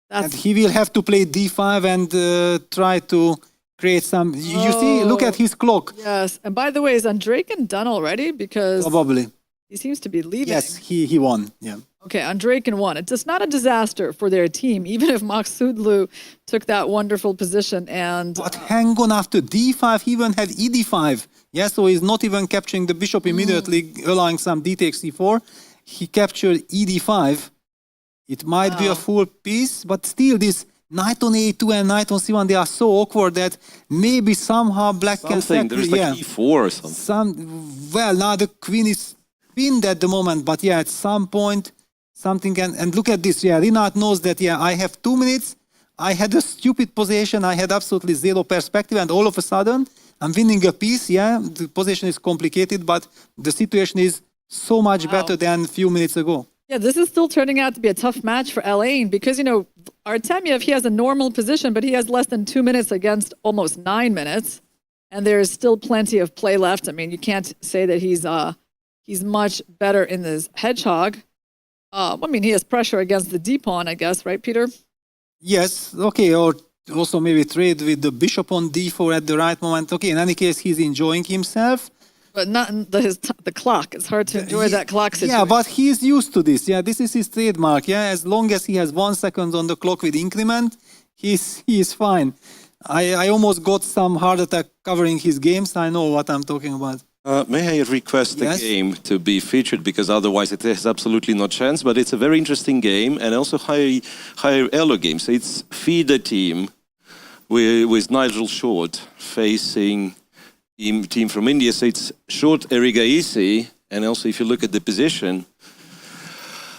And he will have to play d5 and try to create some. You see, look at his clock. Yes, and by the way, is Andreykin done already? Because Probably. he seems to be leaving. Yes, he won. Yeah. Okay, Andreykin won. It's not a disaster for their team, even if Maksudlu took that wonderful position. And But hang on, after d5, he even had ed5. Yeah, so he's not even capturing the bishop immediately, allowing some d takes c4. He captured ed5. It might be a full piece, but still this knight on a2 and knight on c1, they are so awkward that maybe somehow black can There's like e4 or something. Well, now the queen is pinned at the moment, but yeah, at some point, something can... And look at this, yeah, Rinat knows that, yeah, I have 2 minutes, I had a stupid position, I had absolutely zero perspective, and all of a sudden, I'm winning a piece, yeah, the position is complicated, but the situation is so much better than a few minutes ago. yeah, this is still turning out to be a tough match for Elaine because, you know, Artemiev, he has a normal position, but he has less than 2 minutes against almost 9 minutes. And there's still plenty of play left. I mean, you can't say that he's much better in this hedgehog. I mean, he has pressure against the d-pawn, I guess, right, Peter? Yes, okay, or also maybe trade with the bishop on d4 at the right moment. Okay, in any case, he's enjoying himself. But not in the clock. It's hard to enjoy that clock situation. Yeah, but he's used to this. Yeah, this is his trademark. Yeah, as long as he has 1 second on the clock with increment, he's fine. I almost got some heart attack covering his games. I know what I'm talking about. May I request the game to be featured because otherwise it has absolutely no chance. But it's a very interesting game and also higher elo game. So it's FIDE team with Nigel Short facing team from India. So it's Short Erigaisi, and also if you look at the position,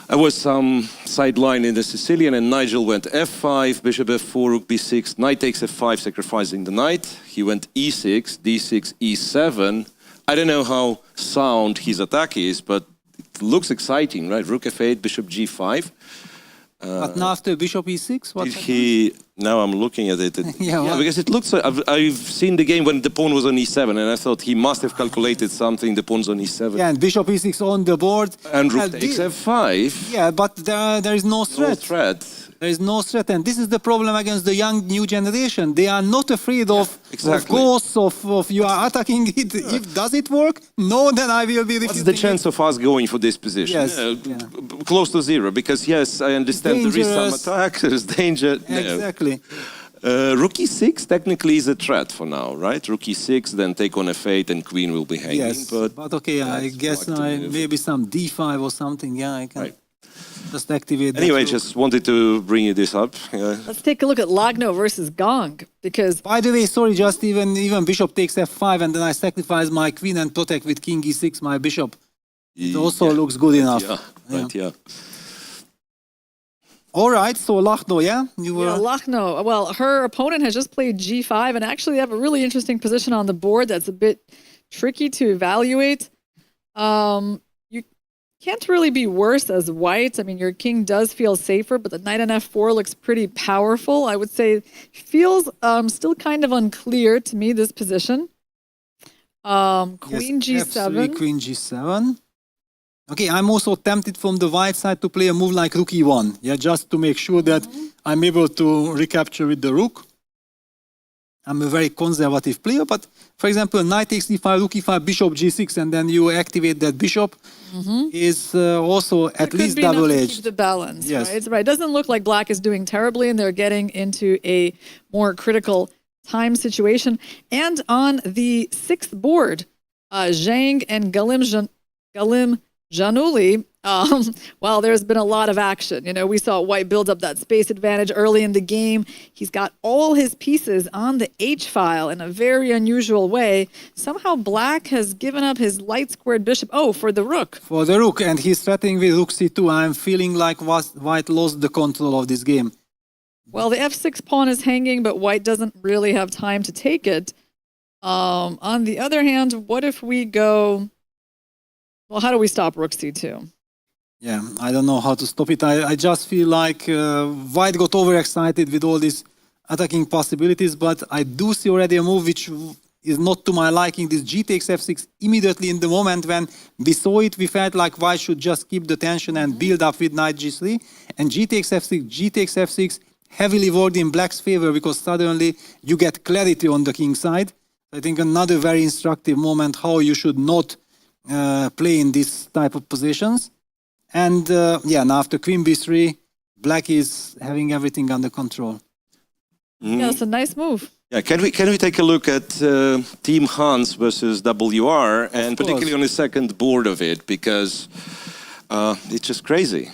there was some sideline in the Sicilian, and Nigel went f5, bishop f4, rook b6, knight takes f5, sacrificing the knight. He went e6, d6, e7. I don't know how sound his attack is, but it looks exciting, right? Rook f8, bishop g5. But now after bishop e6, what? Now I'm looking at it. Yeah, because it looks like I've seen the game when the pawn was on e7, and I thought he must have calculated something. The pawn's on e7. Yeah, and bishop e6 on the board. And rook takes f5. Yeah, but there is no threat. No threat. There is no threat, and this is the problem against the young new generation. They are not afraid of ghosts, of you are attacking it. If does it work? No, then I will be refusing. What's the chance of us going for this position? Yes, close to zero, because yes, I understand there is some attack, there is danger. Exactly. Rook e6 technically is a threat for now, right? Rook e6, then take on f8, and queen will be hanging. Yes, but okay, I guess maybe some d5 or something. Yeah, I can. Just activate. Anyway, just wanted to bring you this up. Let's take a look at Lagno versus Gong, because... By the way, sorry, just even bishop takes f5 and then I sacrifice my queen and protect with king e6 my bishop. It also looks good enough. Yeah. All right, so Lagno, yeah? Yeah, Lagno. Well, her opponent has just played g5, and actually they have a really interesting position on the board that's a bit tricky to evaluate. Can't really be worse as white. I mean, your king does feel safer, but the knight on f4 looks pretty powerful. I would say feels still kind of unclear to me, this position. Queen g7. Absolutely, queen g7. Okay, I'm also tempted from the white side to play a move like rook e1. Yeah, just to make sure that I'm able to recapture with the rook. I'm a very conservative player, but for example, knight takes e5, rook e5, bishop g6, and then you activate that bishop is also at least double-edged. Keep the balance, right? It doesn't look like black is doing terribly, and they're getting into a more critical time situation. And on the 6th board, Zhang and Galim Januli, well, there's been a lot of action. You know, we saw white build up that space advantage early in the game. He's got all his pieces on the H file in a very unusual way. Somehow black has given up his light squared bishop. Oh, for the rook. For the rook, and he's threatening with rook c2. I'm feeling like white lost the control of this game. Well, the f6 pawn is hanging, but white doesn't really have time to take it. On the other hand, what if we go... Well, how do we stop rook c2? Yeah, I don't know how to stop it. I just feel like White got overexcited with all these attacking possibilities, but I do see already a move which is not to my liking. This G takes F6 immediately in the moment when we saw it, we felt like White should just keep the tension and build up with knight G3. And G takes F6, G takes F6, heavily worked in Black's favor because suddenly you get clarity on the king side. I think another very instructive moment how you should not play in this type of positions. And yeah, now after Queen B3, Black is having everything under control. Yeah, it's a nice move. Yeah, can we take a look at Team Hans versus WR, and particularly on the second board of it, because it's just crazy.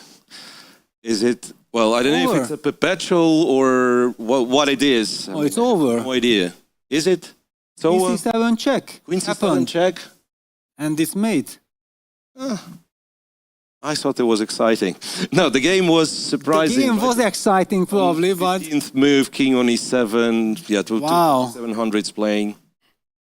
Is it? Well, I don't know if it's a perpetual or what it is. Oh, it's over. No idea. Is it? So Queen C7 check. Queen C7 check. And it's mate. I thought it was exciting. No, the game was surprising. The game was exciting, probably, but 15th move, King on E7. Yeah, wow. 700s playing.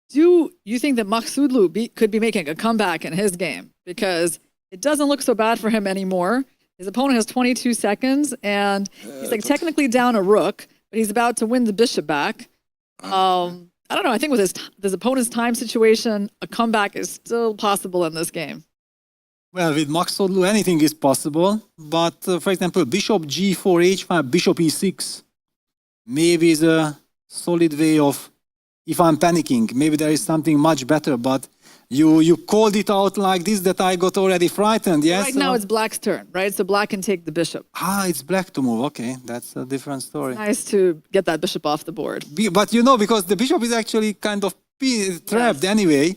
Do you think that Maksudlu could be making a comeback in his game? Because it doesn't look so bad for him anymore. His opponent has 22 seconds, and he's like technically down a rook, but he's about to win the bishop back. I don't know. I think with his opponent's time situation, a comeback is still possible in this game. Well, with Maksudlu, anything is possible. But, for example, bishop G4, H5, bishop E6 maybe is a solid way of, if I'm panicking, maybe there is something much better. But you called it out like this that I got already frightened, yes? Right now it's Black's turn, right? So Black can take the bishop. Ah, it's Black to move. Okay, that's a different story. Nice to get that bishop off the board. But you know, because the bishop is actually kind of trapped anyway,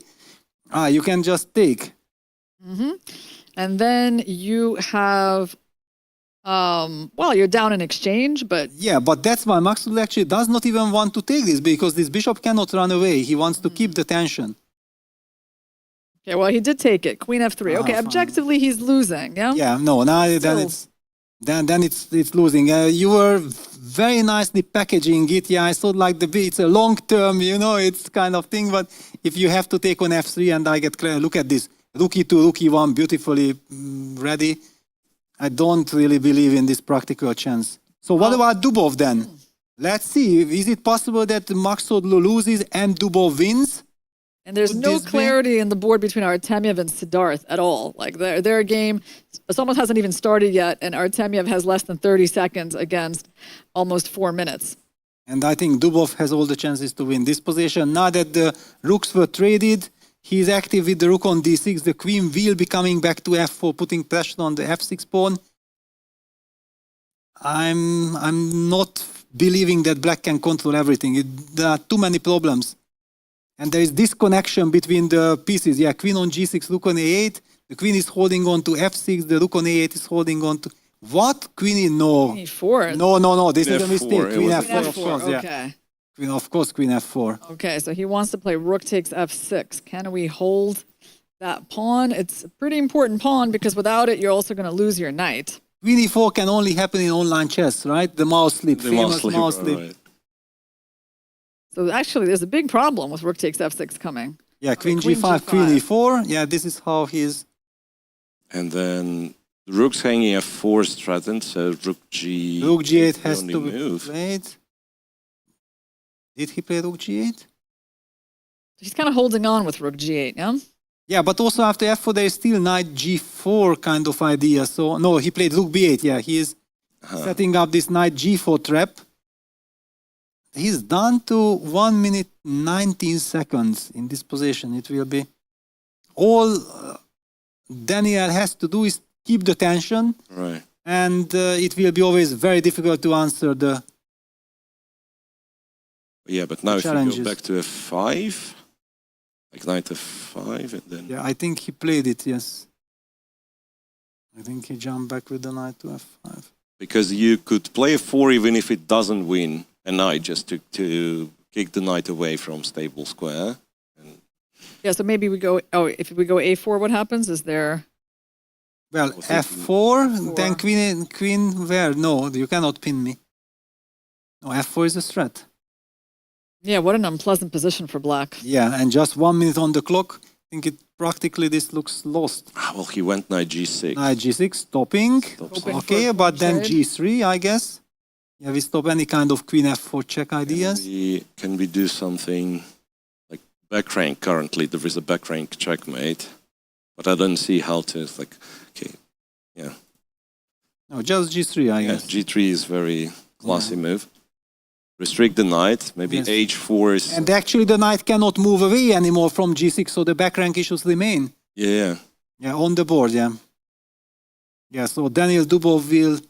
you can just take. Mm-hmm. And then you have, well, you're down in exchange, but... Yeah, but that's why Maksudlu actually does not even want to take this, because this bishop cannot run away. He wants to keep the tension. Okay, well, he did take it. Queen F3. Okay, objectively, he's losing, yeah? Yeah, no, now then it's losing. You were very nicely packaging it. Yeah, I thought like it's a long term, you know, it's kind of thing. But if you have to take on F3 and I get clear, look at this. Rook E2, Rook E1, beautifully ready. I don't really believe in this practical chance. So what about Dubov then? Let's see. Is it possible that Maksudlu loses and Dubov wins? And there's no clarity in the board between Artemyev and Siddharth at all. Like their game, it's almost hasn't even started yet, and Artemyev has less than 30 seconds against almost 4 minutes. And I think Dubov has all the chances to win this position. Now that the rooks were traded, he's active with the rook on D6. The queen will be coming back to F4, putting pressure on the F6 pawn. I'm not believing that Black can control everything. There are too many problems. And there is disconnection between the pieces. Yeah, queen on G6, rook on A8. The queen is holding on to F6. The rook on A8 is holding on to... What? Queen no. Queen E4. No. This is a mistake. Queen F4, of course, okay. Yeah. Of course, Queen F4. Okay, so he wants to play rook takes F6. Can we hold that pawn? It's a pretty important pawn because without it, you're also going to lose your knight. Queen E4 can only happen in online chess, right? The mouse slip, famous mouse slip. Right. So actually, there's a big problem with rook takes F6 coming. Yeah, Queen G5, Queen E4. Yeah, this is how he's... And then rook's hanging F4 is threatened, so rook G... Rook G8 has to be played. Did he play rook G8? He's kind of holding on with rook G8, yeah? Yeah, but also after F4, there is still knight G4 kind of idea. So, no, he played rook B8. Yeah, he is setting up this knight G4 trap. He's down to 1 minute 19 seconds in this position. It will be all Daniel has to do is keep the tension, right? And it will be always very difficult to answer the but now challenges. If you go back to F5, like knight F5, and then I think he played it. Yes, I think he jumped back with the knight to F5 because you could play F4 even if it doesn't win. A knight just to kick the knight away from stable square. Yeah, so maybe we go. Oh, if we go A4, what happens? Is there? Well, F4, then queen where? No, you cannot pin me. No, F4 is a threat. Yeah, what an unpleasant position for Black. Yeah, and just 1 minute on the clock. think it practically this looks lost. Well, he went knight g6. Knight g6, stopping. Okay, but then g3, I guess. Yeah, we stop any kind of queen f4 check ideas. Can we do something like back rank? Currently, there is a back rank checkmate, but I don't see how to. Like, okay, yeah. No, just g3, I guess. G3 is very classy move. Restrict the knight. Maybe h4 is. And actually, the knight cannot move away anymore from g6, so the back rank issues remain. Yeah. Yeah, on the board. Yeah. Yeah. So Daniel Dubov will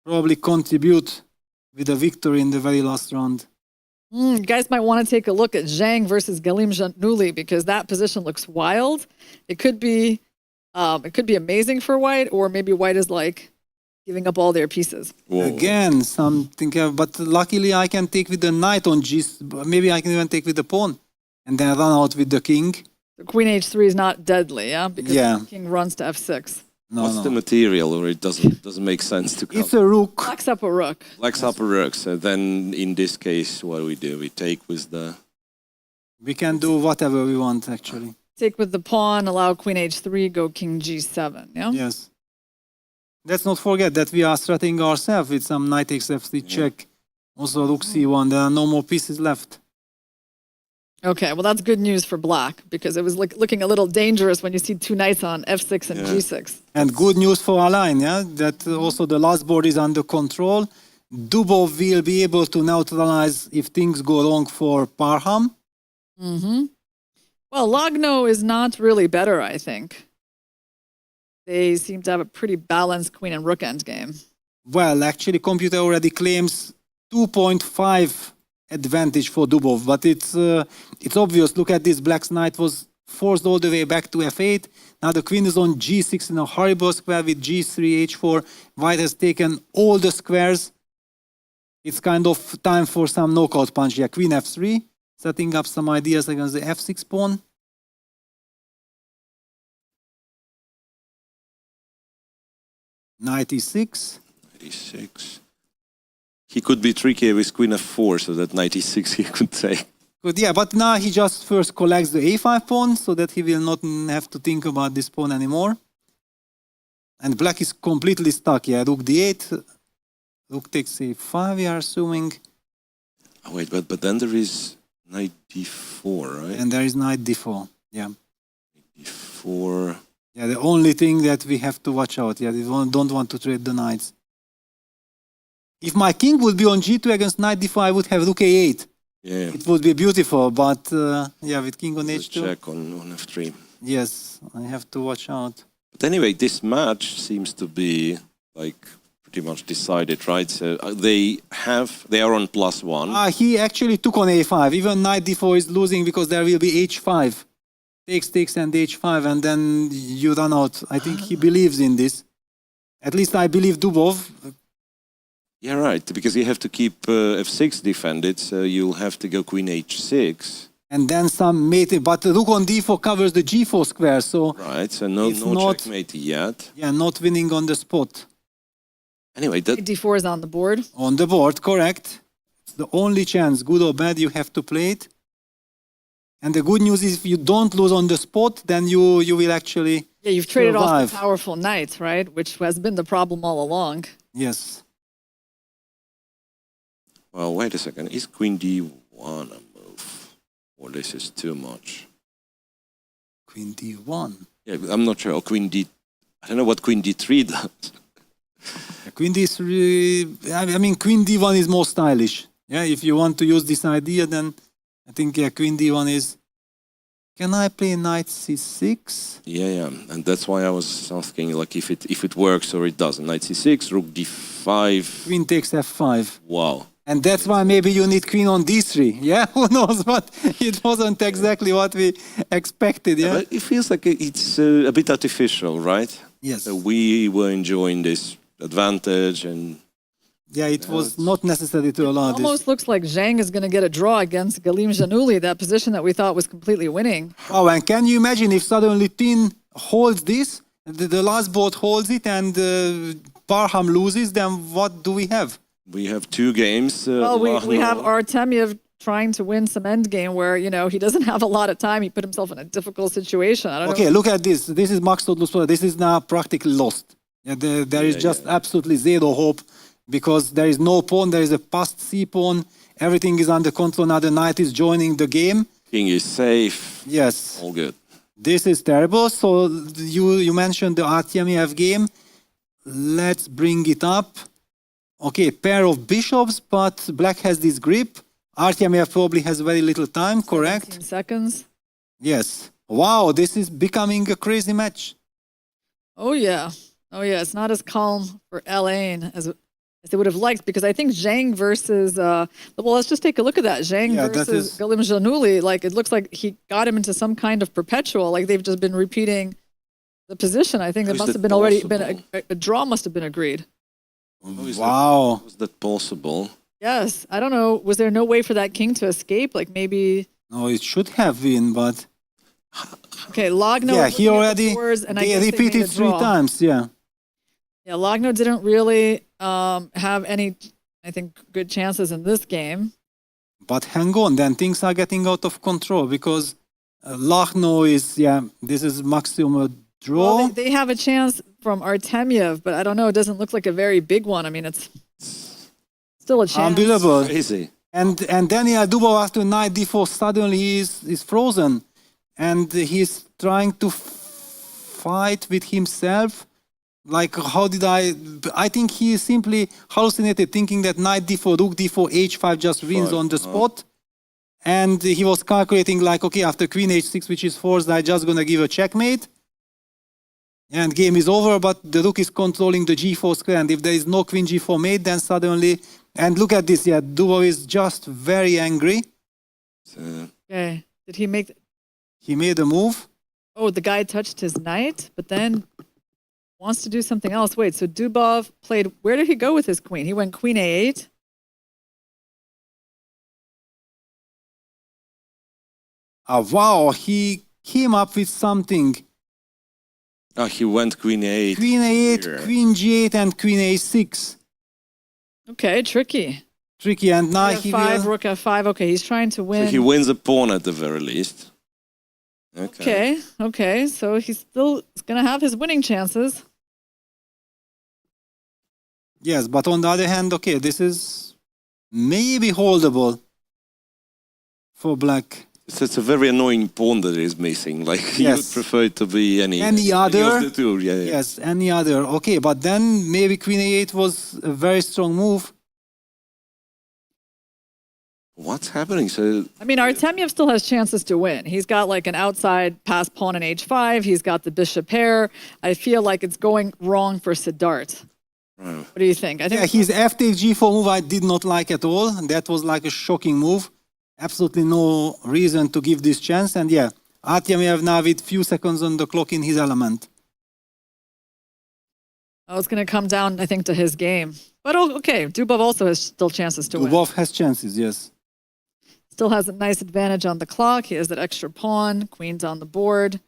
probably contribute with a victory in the very last round. You guys might want to take a look at Zhang versus Galim Januli because that position looks wild. It could be amazing for White, or maybe White is like giving up all their pieces. Whoa. Again, something, but luckily I can take with the knight on g. Maybe I can even take with the pawn, and then run out with the king. The queen h3 is not deadly, yeah, because the king runs to f6. What's the material, or it doesn't make sense to come? It's a rook. Blacks up a rook. Blacks up a rook. So then, in this case, what do? We take with the. We can do whatever we want, actually. Take with the pawn, allow queen h3, go king g7. Yeah. Yes. Let's not forget that we are threatening ourselves with some knight takes f3 check. Also rook c1. There are no more pieces left. Okay, well that's good news for black because it was looking a little dangerous when you see two knights on f6 and g6. And good news for our line, yeah, that also the last board is under control. Dubov will be able to neutralize if things go wrong for Parham. Well, Logno is not really better, I think. They seem to have a pretty balanced queen and rook endgame. Well, actually, computer already claims 2.5 advantage for Dubov, but it's obvious. Look at this. Black's knight was forced all the way back to f8. Now the queen is on g6 in a horrible square with g3, h4. White has taken all the squares. It's kind of time for some knockout punch. Yeah, queen f3, setting up some ideas against the f6 pawn. Knight e6. e6. He could be tricky with queen f4, so that knight e6 he could take. Good, yeah, but now he just first collects the a5 pawn so that he will not have to think about this pawn anymore. And black is completely stuck. Yeah, rook d8, rook takes a5, we are assuming. Oh, wait, but then there is knight d4, right? And there is knight d4, yeah. d4. Yeah, the only thing that we have to watch out. Yeah, we don't want to trade the knights. If my king would be on g2 against knight d4, I would have rook a8. Yeah. It would be beautiful, but yeah, with king on h2. Check on f3. Yes, I have to watch out. But anyway, this match seems to be like pretty much decided, right? So they are on +1. He actually took on a5. Even knight d4 is losing because there will be h5. Takes and h5, and then you run out. I think he believes in this. At least I believe Dubov. Yeah, right, because you have to keep f6 defended, so you'll have to go queen h6. And then some mate, but rook on d4 covers the g4 square, so... Right, so no checkmate yet. Yeah, not winning on the spot. Anyway, that... d4 is on the board. On the board, correct. It's the only chance, good or bad, you have to play it. And the good news is if you don't lose on the spot, then you will actually Yeah, you've traded survive. off the powerful knight, right? Which has been the problem all along. Yes. Well, wait a second. Is queen d1 a move? Or this is too much? Queen d1. Yeah, I'm not sure. Or queen d... I don't know what queen d3 does. Queen d3... I mean, queen d1 is more stylish. Yeah, if you want to use this idea, then I think, yeah, queen d1 is... Can I play knight c6? Yeah, and that's why I was asking, like, if it works or it doesn't. Knight c6, rook d5. Queen takes f5. Wow. And that's why maybe you need queen on d3. Yeah, who knows? But it wasn't exactly what we expected. Yeah, but it feels like it's a bit artificial, right? Yes. So we were enjoying this advantage, and yeah, it was not necessary to allow this. Almost looks like Zhang is going to get a draw against Galim Januli, that position that we thought was completely winning. Oh, and can you imagine if suddenly Tin holds this, the last board holds it, and Parham loses? Then what do we have? We have two games. Well, we have Artemiev trying to win some endgame where, you know, he doesn't have a lot of time. He put himself in a difficult situation. I don't know. Okay, look at this. This is Max Todluspor. This is now practically lost. Yeah, there is just absolutely zero hope because there is no pawn. There is a passed C pawn. Everything is under control. Now the knight is joining the game. King is safe. Yes. All good. This is terrible. So you mentioned the Artemiev game. Let's bring it up. Okay, pair of bishops, but black has this grip. Artemiev probably has very little time, correct? 17 seconds. Yes. Wow, this is becoming a crazy match. Oh, yeah. Oh, yeah. It's not as calm for Elaine as they would have liked because I think Zhang versus, well, let's just take a look at that. Zhang versus Galim Januli, like it looks like he got him into some kind of perpetual, like they've just been repeating the position. I think there must have been already been a draw must have been agreed. Wow. Was that possible? Yes. I don't know. Was there no way for that king to escape? Like maybe. No, it should have been, but. Okay, Logno. Yeah, he already. They repeated 3 times, yeah. Yeah, Logno didn't really have any, I think, good chances in this game. But hang on, then things are getting out of control because Logno is, this is maximum a draw. Well, they have a chance from Artemiev, but I don't know, it doesn't look like a very big one. I mean, it's still a chance. Unbelievable. Crazy. And Daniel Dubov after knight d4 suddenly is frozen. And he's trying to fight with himself. Like, how did I think he simply hallucinated thinking that knight d4, rook d4, h5 just wins on the spot. And he was calculating like, okay, after queen h6, which is forced, I'm just going to give a checkmate. And game is over, but the rook is controlling the g4 square. And if there is no queen g4 mate, then suddenly... And look at this, Dubov is just very angry. Okay, did he make... He made a move. Oh, the guy touched his knight, but then wants to do something else. Wait, so Dubov played... Where did he go with his queen? He went queen a8. Wow, he came up with something. He went queen a8. Queen a8, here. Queen g8, and queen a6. Okay, tricky. Tricky, and now he will... Rook f5, okay, he's trying to win. So he wins a pawn at the very least. Okay, so he's still going to have his winning chances. Yes, but on the other hand, okay, this is maybe holdable for black. It's a very annoying pawn that is missing. Like, you would prefer it to be any other. Any of the two. Yeah. Yes, any other. Okay, but then maybe queen a8 was a very strong move. What's happening? So I mean, Artemiev still has chances to win. He's got like an outside pass pawn in h5. He's got the bishop pair. I feel like it's going wrong for Siddharth. Right. What do you think? I think his f takes g4 move I did not like at all. That was like a shocking move. Absolutely no reason to give this chance. And Artemiev now with few seconds on the clock in his element. Oh, it's going to come down, I think, to his game. But okay, Dubov also has still chances to win. Dubov has chances, yes. Still has a nice advantage on the clock. He has that extra pawn. Queen's on the board.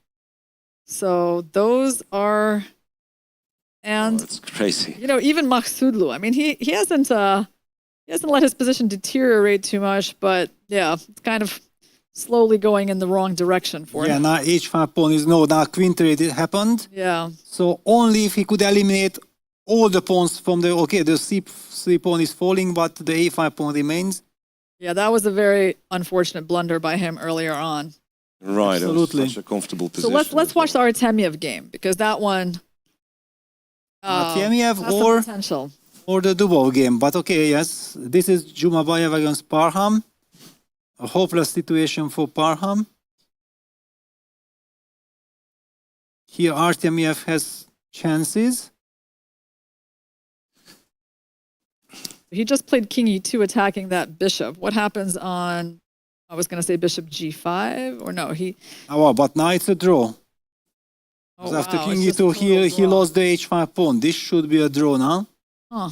So those are... And that's crazy. You know, even Maksudlu, I mean, he hasn't let his position deteriorate too much, but it's kind of slowly going in the wrong direction for him. Yeah, now h5 pawn is now queen trade happened. Yeah. So only if he could eliminate all the pawns from the the c3 pawn is falling, but the a5 pawn remains. Yeah, that was a very unfortunate blunder by him earlier on. Right, absolutely. It was such a comfortable position. So let's watch the Artemiev game because that one. Artemiev potential. Or the Dubov game, but okay, yes, this is Jumabayev against Parham. A hopeless situation for Parham. Here, Artemiev has chances. He just played king e2 attacking that bishop. What happens on, I was going to say bishop g5, or no, he... Oh, but now it's a draw. Oh, after king e2, he lost the h5 pawn. This should be a draw now. Huh.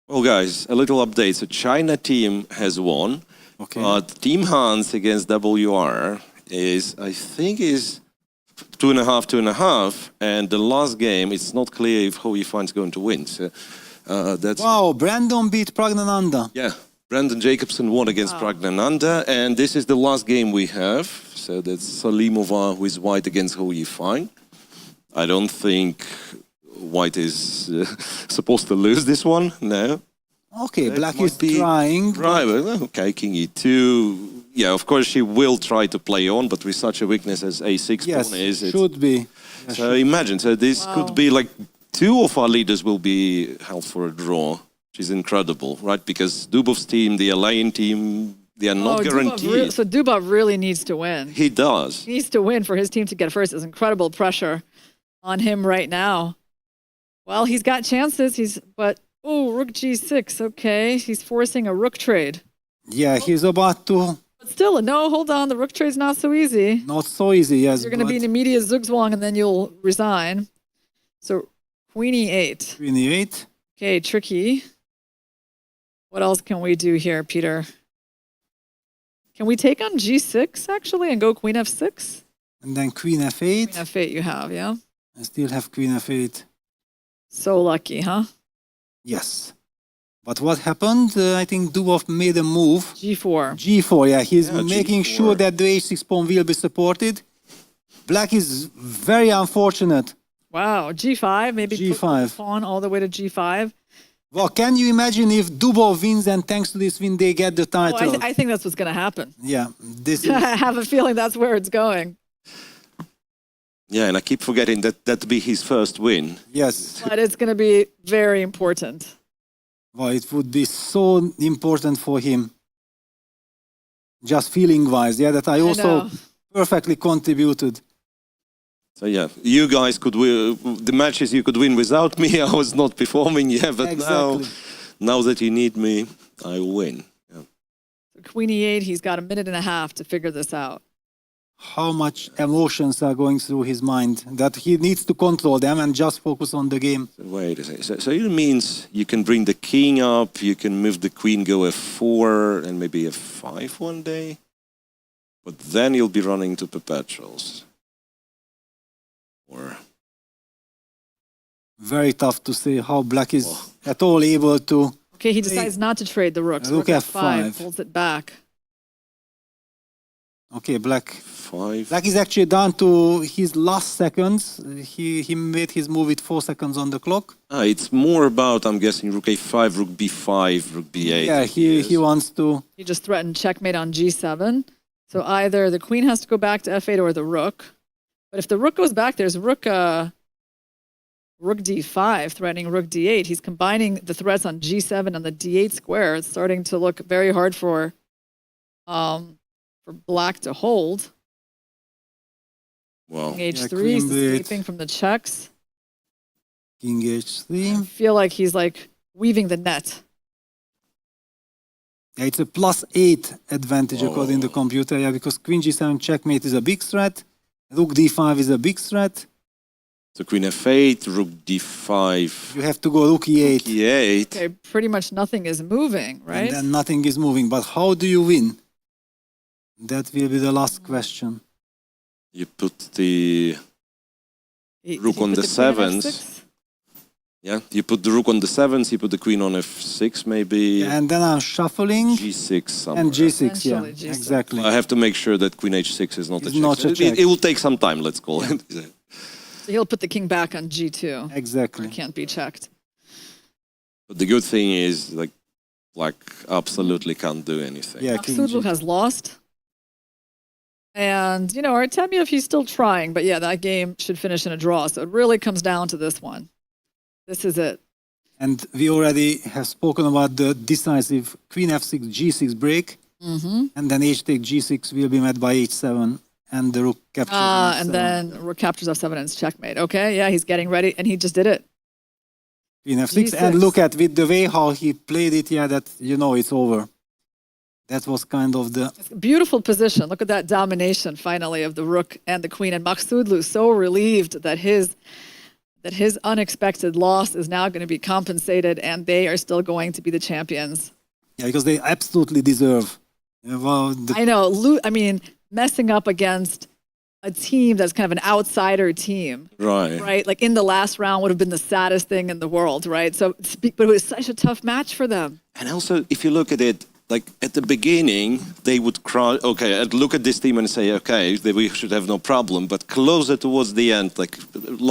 Well, guys, a little update. So China team has won. Okay. Team Hans against WR is, I think, is 2.5, 2.5. And the last game, it's not clear if Hou Yifan's going to win. So that's... Wow, Brandon beat Pragnananda. Yeah, Brandon Jacobson won against Pragnananda, and this is the last game we have. So that's Salimova, who is white against Hou Yifang. I don't think white is supposed to lose this one, no. Okay, black is trying. Right, okay, King E2. Yeah, of course she will try to play on, but with such a weakness as A6 pawn is... Yes, should be. So imagine, so this could be like 2 of our leaders will be held for a draw. Which is incredible, right? Because Dubov's team, the Alain team, they are not guaranteed. So Dubov really needs to win. He does. He needs to win for his team to get first. There's incredible pressure on him right now. Well, he's got chances. Rook G6. Okay, he's forcing a rook trade. Yeah, he's about to. But still, no, hold on. The rook trade's not so easy. Not so easy, yes. You're going to be an immediate zugzwang and then you'll resign. So Queen E8. Queen E8. Okay, tricky. What else can we do here, Peter? Can we take on G6, actually, and go Queen F6? And then Queen F8. Queen F8 you have, yeah? I still have Queen F8. So lucky, huh? Yes. But what happened? I think Dubov made a move. G4. G4, yeah. He's making G4. sure that the H6 pawn will be supported. Black is very unfortunate. Wow, G5, maybe G5. put the pawn all the way to G5. Well, can you imagine if Dubov wins and thanks to this win they get the title? I think that's what's going to happen. Yeah, this is... I have a feeling that's where it's going. Yeah, and I keep forgetting that'd be his first win. Yes. But it's going to be very important. Well, it would be so important for him. Just feeling-wise, yeah, that I also perfectly contributed. So yeah, you guys could win the matches you could win without me. I was not performing, but now that you need me, I will win. Yeah. Queen E8, he's got a minute and a half to figure this out. How much emotions are going through his mind that he needs to control them and just focus on the game. Wait a second. So it means you can bring the king up, you can move the queen, go F4 and maybe F5 one day, but then you'll be running to perpetuals. Or very tough to say how black is at all able to. Okay, he decides not to trade the rook. So Rook F5 pulls it back. Okay, black. 5. Black is actually down to his last seconds. He made his move with 4 seconds on the clock. It's more about, I'm guessing, rook A5, rook B5, rook B8. Yeah, he wants to. He just threatened checkmate on G7. So either the queen has to go back to F8 or the rook. But if the rook goes back, there's rook D5 threatening rook D8. He's combining the threats on G7 and the D8 square. It's starting to look very hard for black to hold. Wow. King H3 is escaping from the checks. King H3. I feel like he's like weaving the net. Yeah, it's a +8 advantage according to the computer. Yeah, because Queen G7 checkmate is a big threat. Rook D5 is a big threat. So Queen F8, Rook D5. You have to go Rook E8. Rook E8. Okay, pretty much nothing is moving, right? And then nothing is moving. But how do you win? That will be the last question. You put the rook on the 7s. Yeah, you put the rook on the 7s, you put the queen on F6 maybe. Yeah, and then I'm shuffling. G6 somewhere. And G6, yeah, G6. exactly. I have to make sure that Queen H6 is not a check. Not a check. It will take some time, let's call it. So he'll put the king back on G2. Exactly. It can't be checked. But the good thing is, like, black absolutely can't do anything. Yeah, Maksudlu has lost. And, you know, Artemiev, he's still trying. But yeah, that game should finish in a draw. So it really comes down to this one. This is it. And we already have spoken about the decisive Queen F6, G6 break. And then H take G6 will be met by H7. And the rook captures F7. And then rook captures F7 and it's checkmate. Okay, yeah, he's getting ready. And he just did it. Queen F6. G6. And look at with the way how he played it, yeah, that, you know, it's over. That was kind of the... Beautiful position. Look at that domination, finally, of the rook and the queen. And Maksudlu so relieved that his unexpected loss is now going to be compensated and they are still going to be the champions. Yeah, because they absolutely deserve. Well, I know. I mean, messing up against a team that's kind of an outsider team. Right. Right? Like in the last round would have been the saddest thing in the world, right? So, but it was such a tough match for them. And also, if you look at it, like at the beginning, they would cry, okay, I'd look at this team and say, okay, we should have no problem. But closer towards the end, like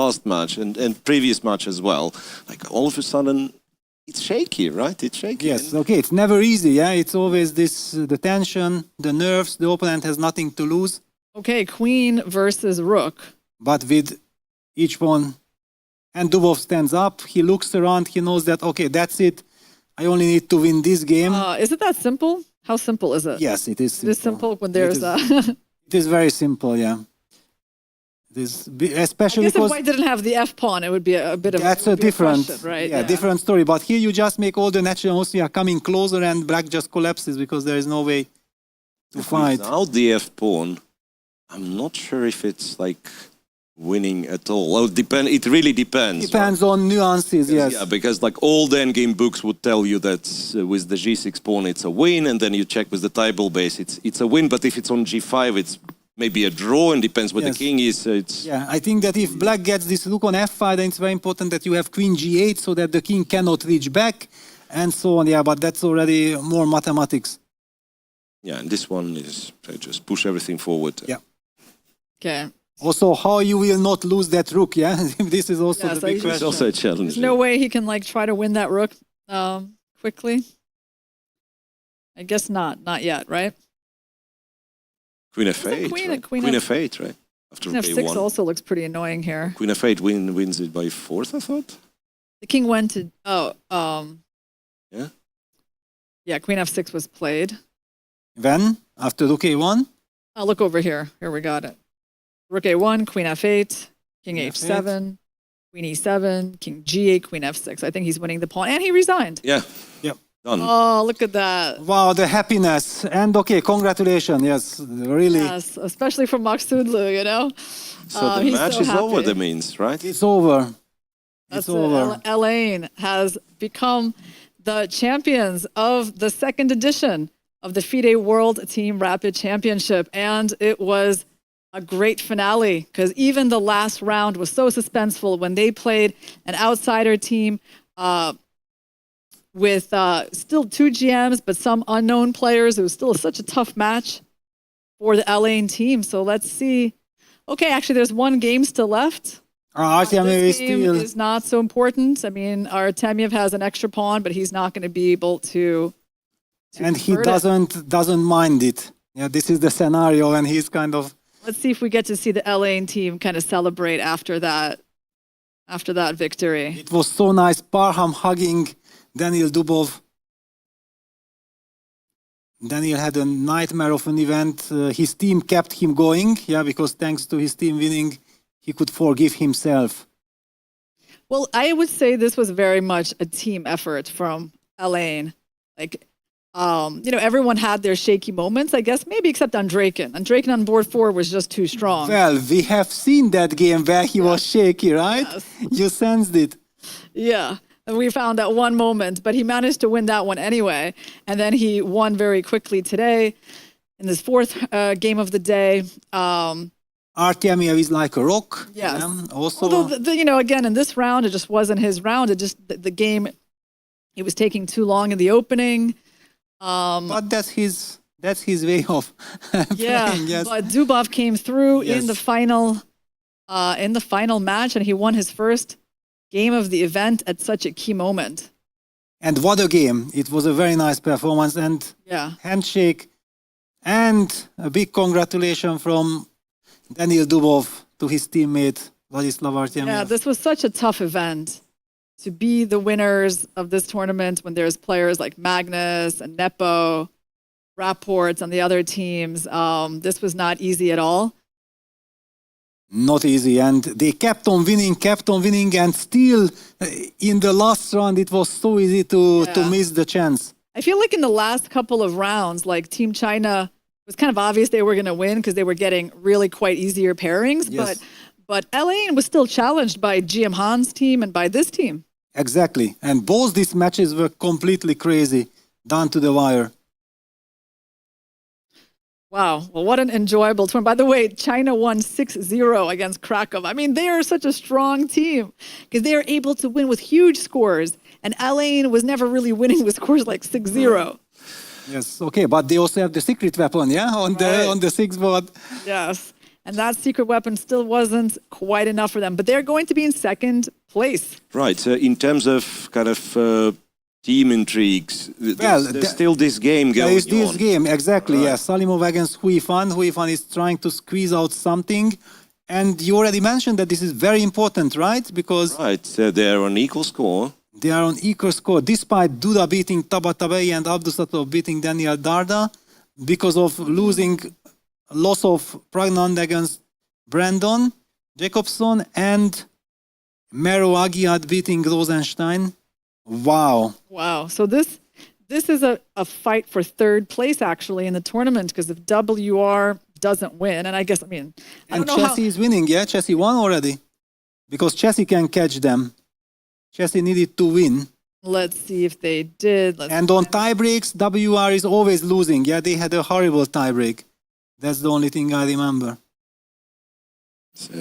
last match and previous match as well, like all of a sudden, it's shaky, right? It's shaky. Yes, okay, it's never easy, yeah? It's always this, the tension, the nerves, the opponent has nothing to lose. Okay, queen versus rook. But with each one, and Dubov stands up, he looks around, he knows that, okay, that's it. I only need to win this game. Is it that simple? How simple is it? Yes, it is simple. It is simple when there's it is very simple, yeah. It is, especially I guess because... if white didn't have the F-pawn, it would be a bit of that's a different, question, right? yeah, different story. But here you just make all the natural moves, you are coming closer and black just collapses because there is no way to fight. Without the F-pawn, I'm not sure if it's like winning at all. Well, it really depends. Depends on nuances, yes. Yeah, because like all the endgame books would tell you that with the G6 pawn it's a win, and then you check with the table base it's a win. But if it's on G5, it's maybe a draw, and depends what the king is. It's yeah, I think that if black gets this rook on F5, then it's very important that you have queen G8 so that the king cannot reach back, and so on. Yeah, but that's already more mathematics. Yeah, and this one is just push everything forward. Yeah. Okay. Also, how you will not lose that rook, yeah? This is also the big question. It's also a challenge. There's no way he can like try to win that rook quickly. I guess not yet, right? Queen F8. Queen F8, right? After Queen F6 also looks pretty annoying here. Queen F8 wins it by 4th, I thought. The king went to yeah. Yeah, Queen F6 was played. Then after rook A1. Oh, look over here. Here we got it. Rook A1, Queen F8, King H7, Queen E7, King G8, Queen F6. I think he's winning the pawn, and he resigned. Yeah. Yep. Done. Oh, look at that. Wow, the happiness. And okay, congratulations. Yes, really. Yes, especially for Maksudlu, you know. So the match is over, that means, right? It's over. It's over. Elaine has become the champions of the second edition of the FIDE World Team Rapid Championship. And it was a great finale because even the last round was so suspenseful when they played an outsider team with still 2 GMs, but some unknown players. It was still such a tough match for the Elaine team. So let's see. Okay, actually, there's one game still left. Artemiev this game is not so important. I mean, Artemiev has an extra pawn, but he's not going to be able to and he doesn't mind it. Yeah, this is the scenario, and he's kind of. Let's see if we get to see the Elaine team kind of celebrate after that victory. It was so nice. Parham hugging Daniil Dubov. Daniil had a nightmare of an event. His team kept him going, yeah, because thanks to his team winning, he could forgive himself. Well, I would say this was very much a team effort from Elaine. Like, everyone had their shaky moments, I guess, maybe except Andrejkin. Andrejkin on board 4 was just too strong. Well, we have seen that game where he was shaky, right? Yes. You sensed it. Yeah, and we found that one moment, but he managed to win that one anyway. And then he won very quickly today in this 4th game of the day. Artemiev is like a rock. Yes. Also, although, again, in this round, it just wasn't his round. It just, the game, it was taking too long in the opening. But that's his way of playing. Yes. But Dubov came through in the final match, and he won his first game of the event at such a key moment. And what a game! It was a very nice performance, and handshake, and a big congratulations from Daniil Dubov to his teammate Vladislav Artemiev. Yeah, this was such a tough event. To be the winners of this tournament when there's players like Magnus and Nepo, Rapports on the other teams, this was not easy at all. Not easy, and they kept on winning, and still in the last round it was so easy to miss the chance. I feel like in the last couple of rounds, like Team China, it was kind of obvious they were going to win because they were getting really quite easier pairings, but Elaine was still challenged by GM Han's team and by this team. Exactly. And both these matches were completely crazy, down to the wire. Wow. Well, what an enjoyable tournament. By the way, China won 6-0 against Krakow. I mean, they are such a strong team because they are able to win with huge scores. And Elaine was never really winning with scores like 6-0. Yes, okay, but they also have the secret weapon, yeah, on the sixth board. Yes. And that secret weapon still wasn't quite enough for them, but they're going to be in second place. Right. So in terms of kind of team intrigues, there's still this game going on. There is this game, exactly, right. Yeah. Salimov against Huifan. Huifan is trying to squeeze out something. And you already mentioned that this is very important, right? Because they're on equal score. They are on equal score, despite Duda beating Tabatabai and Abdusatov beating Daniel Darda, because of loss of Pragnand against Brandon Jacobson and Mero Agiad beating Rosenstein. Wow. Wow. So this is a fight for third place, actually, in the tournament, because if WR doesn't win, and I guess, I mean, I don't know Chessie is winning, yeah? Chessie won already. Because Chessie can catch them. Chessie needed to win. Let's see if they did. And on tie breaks, WR is always losing. Yeah, they had a horrible tie break. That's the only thing I remember.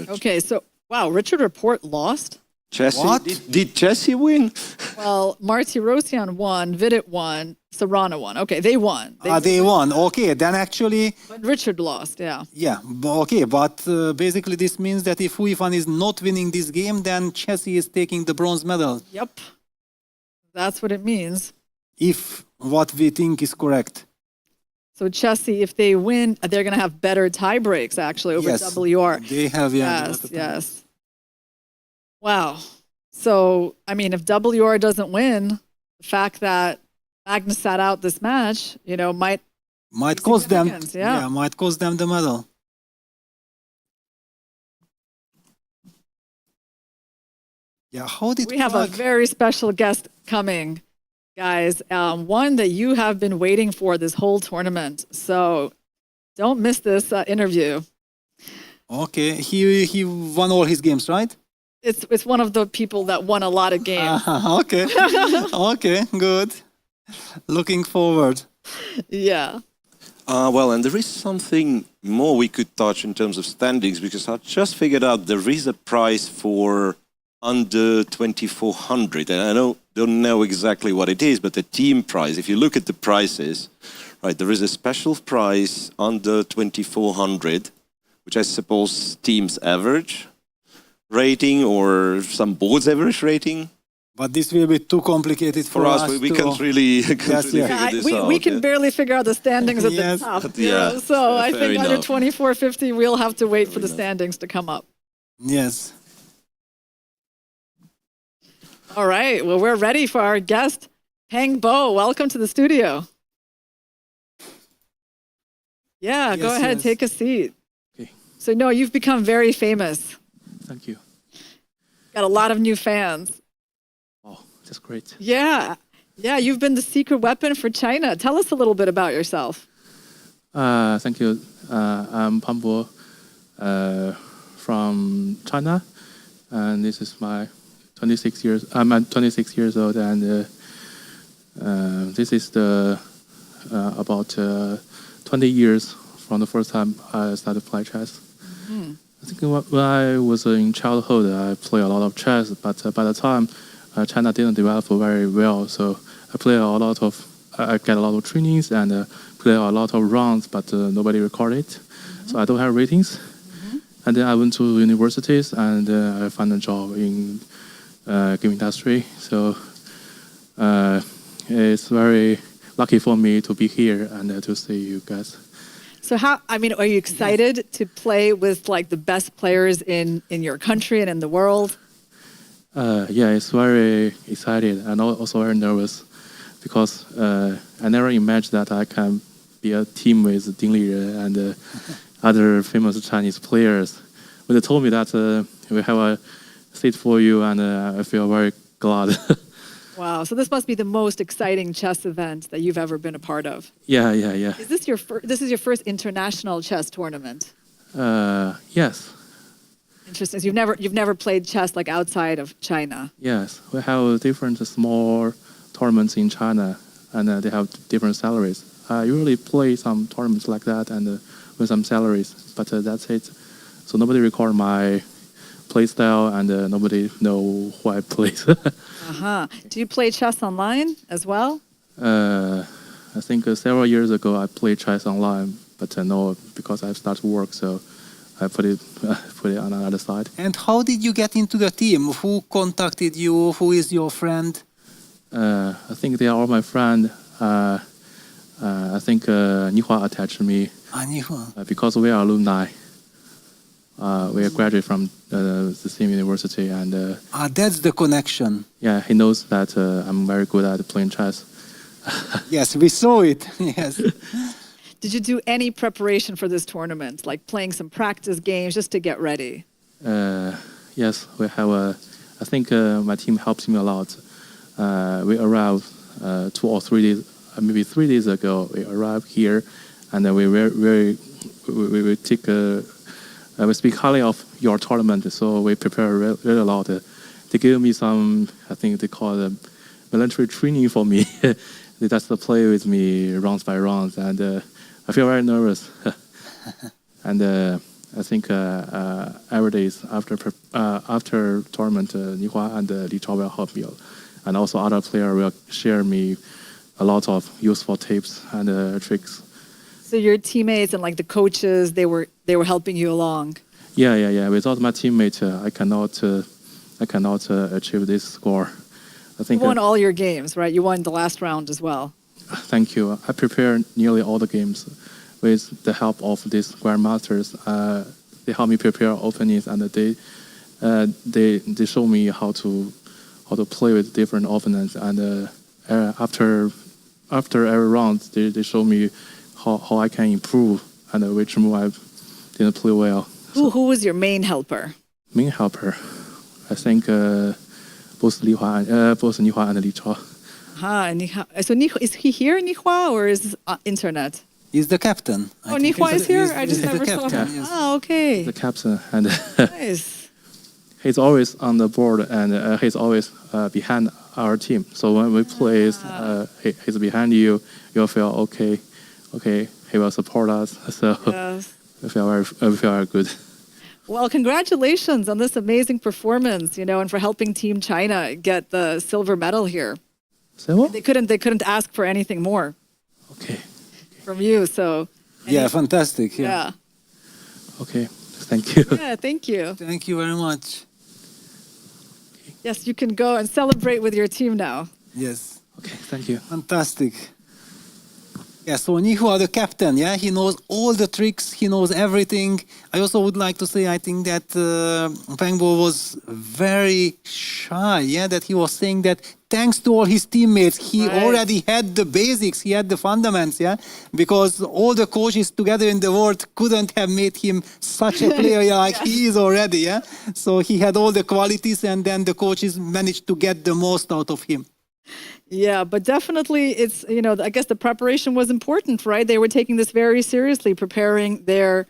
Okay, so, wow, Richard Report lost? Chessie? What? Did Chessie win? Well, Martirosyan won, Vidit won, Serrano won. Okay, they won. They won. Okay, then actually... But Richard lost, yeah. Yeah, okay, but basically this means that if Huifan is not winning this game, then Chessie is taking the bronze medal. Yep. That's what it means. If what we think is correct. So Chessie, if they win, they're going to have better tie breaks, actually, over WR. They have, yeah. Yes. Wow. So, I mean, if WR doesn't win, the fact that Magnus sat out this match, you know, might cost them. Yeah, might cost them the medal. Yeah, how did we have a very special guest coming, guys? One that you have been waiting for this whole tournament. So don't miss this interview. Okay, he won all his games, right? It's one of the people that won a lot of games. Okay. Okay, good. Looking forward. Yeah. Well, and there is something more we could touch in terms of standings, because I just figured out there is a prize for under 2400, and I don't know exactly what it is, but the team prize, if you look at the prices, right, there is a special prize under 2400, which I suppose team's average rating or some board's average rating. But this will be too complicated for us. We can't really, figure this out. We can barely figure out the standings at the top. Yeah, so I think under 2450, we'll have to wait for the standings to come up. Yes. All right. Well, we're ready for our guest, Peng Bo. Welcome to the studio. Yeah, go ahead. Take a seat. Okay. So, no, you've become very famous. Thank you. Got a lot of new fans. Oh, that's great. Yeah. Yeah, you've been the secret weapon for China. Tell us a little bit about yourself. Thank you. I'm Peng Bo from China, and this is my 26 years. I'm 26 years old, and this is the about 20 years from the first time I started playing chess. Mm-hmm. I think when I was in childhood, I played a lot of chess, but by the time China didn't develop very well, so I get a lot of trainings and play a lot of rounds, but nobody recorded it. Mm-hmm. So I don't have ratings. Mm-hmm. And then I went to universities and I found a job in game industry. So it's very lucky for me to be here and to see you guys. So are you excited to play with like the best players in your country and in the world? Yeah, it's very excited and also very nervous because I never imagined that I can be a team with Ding Liren and other famous Chinese players. When they told me that we have a seat for you, and I feel very glad. Wow, so this must be the most exciting chess event that you've ever been a part of. Yeah. Is this this is your first international chess tournament? Yes. Interesting. So you've never played chess like outside of China. Yes, we have different small tournaments in China, and they have different salaries. I usually play some tournaments like that and with some salaries, but that's it. So nobody record my play style, and nobody know who I play. Do you play chess online as well? I think several years ago I played chess online, but no, because I started work, so I put it on the other side. And how did you get into the team? Who contacted you? Who is your friend? I think they are all my friend. I think Nihua attached me Nihua. because we are alumni. We are graduate from the same university, and That's the connection. yeah, he knows that I'm very good at playing chess. Yes, we saw it. Yes. Did you do any preparation for this tournament, like playing some practice games just to get ready? Yes, we have I think my team helps me a lot. We arrived 2 or 3 days, maybe 3 days ago. We arrived here, and we we speak highly of your tournament, so we prepare really a lot. They gave me some, I think they call it military training for me. They just play with me rounds by rounds, and I feel very nervous. And I think every day after tournament, Nihua and Li Chao will help me, and also other players will share me a lot of useful tips and tricks. So your teammates and like the coaches, they were helping you along. Yeah. Without my teammate, I cannot achieve this score. I think You won all your games, right? You won the last round as well. Thank you. I prepared nearly all the games with the help of these grandmasters. They help me prepare openings, and they show me how to play with different opponents. And after every round, they show me how I can improve and which move I didn't play well. Who was your main helper? Main helper, I think both Nihua and Li Chao. So is he here, Nihua, or is internet? He's the captain. Oh, Nihua is here? I just never saw him. Yes. Oh, okay. The captain, and Nice. he's always on the board, and he's always behind our team. So when we play, he's behind you. You'll feel okay. He will support us. So Yes. we feel very good. Well, congratulations on this amazing performance, and for helping Team China get the silver medal here. Say what? They couldn't ask for anything more. Okay. From you, so. Yeah, fantastic. Yeah. Okay. Thank you. Yeah, thank you. Thank you very much. Yes, you can go and celebrate with your team now. Yes. Okay, thank you. Fantastic. Yeah, so Nihua, the captain, yeah, he knows all the tricks, he knows everything. I also would like to say, I think that Pengbo was very shy, yeah, that he was saying that thanks to all his teammates, he already had the basics, he had the fundamentals, yeah, because all the coaches together in the world couldn't have made him such a player like he is already, yeah. So he had all the qualities, and then the coaches managed to get the most out of him. Yeah, but definitely it's, I guess the preparation was important, right? They were taking this very seriously, preparing their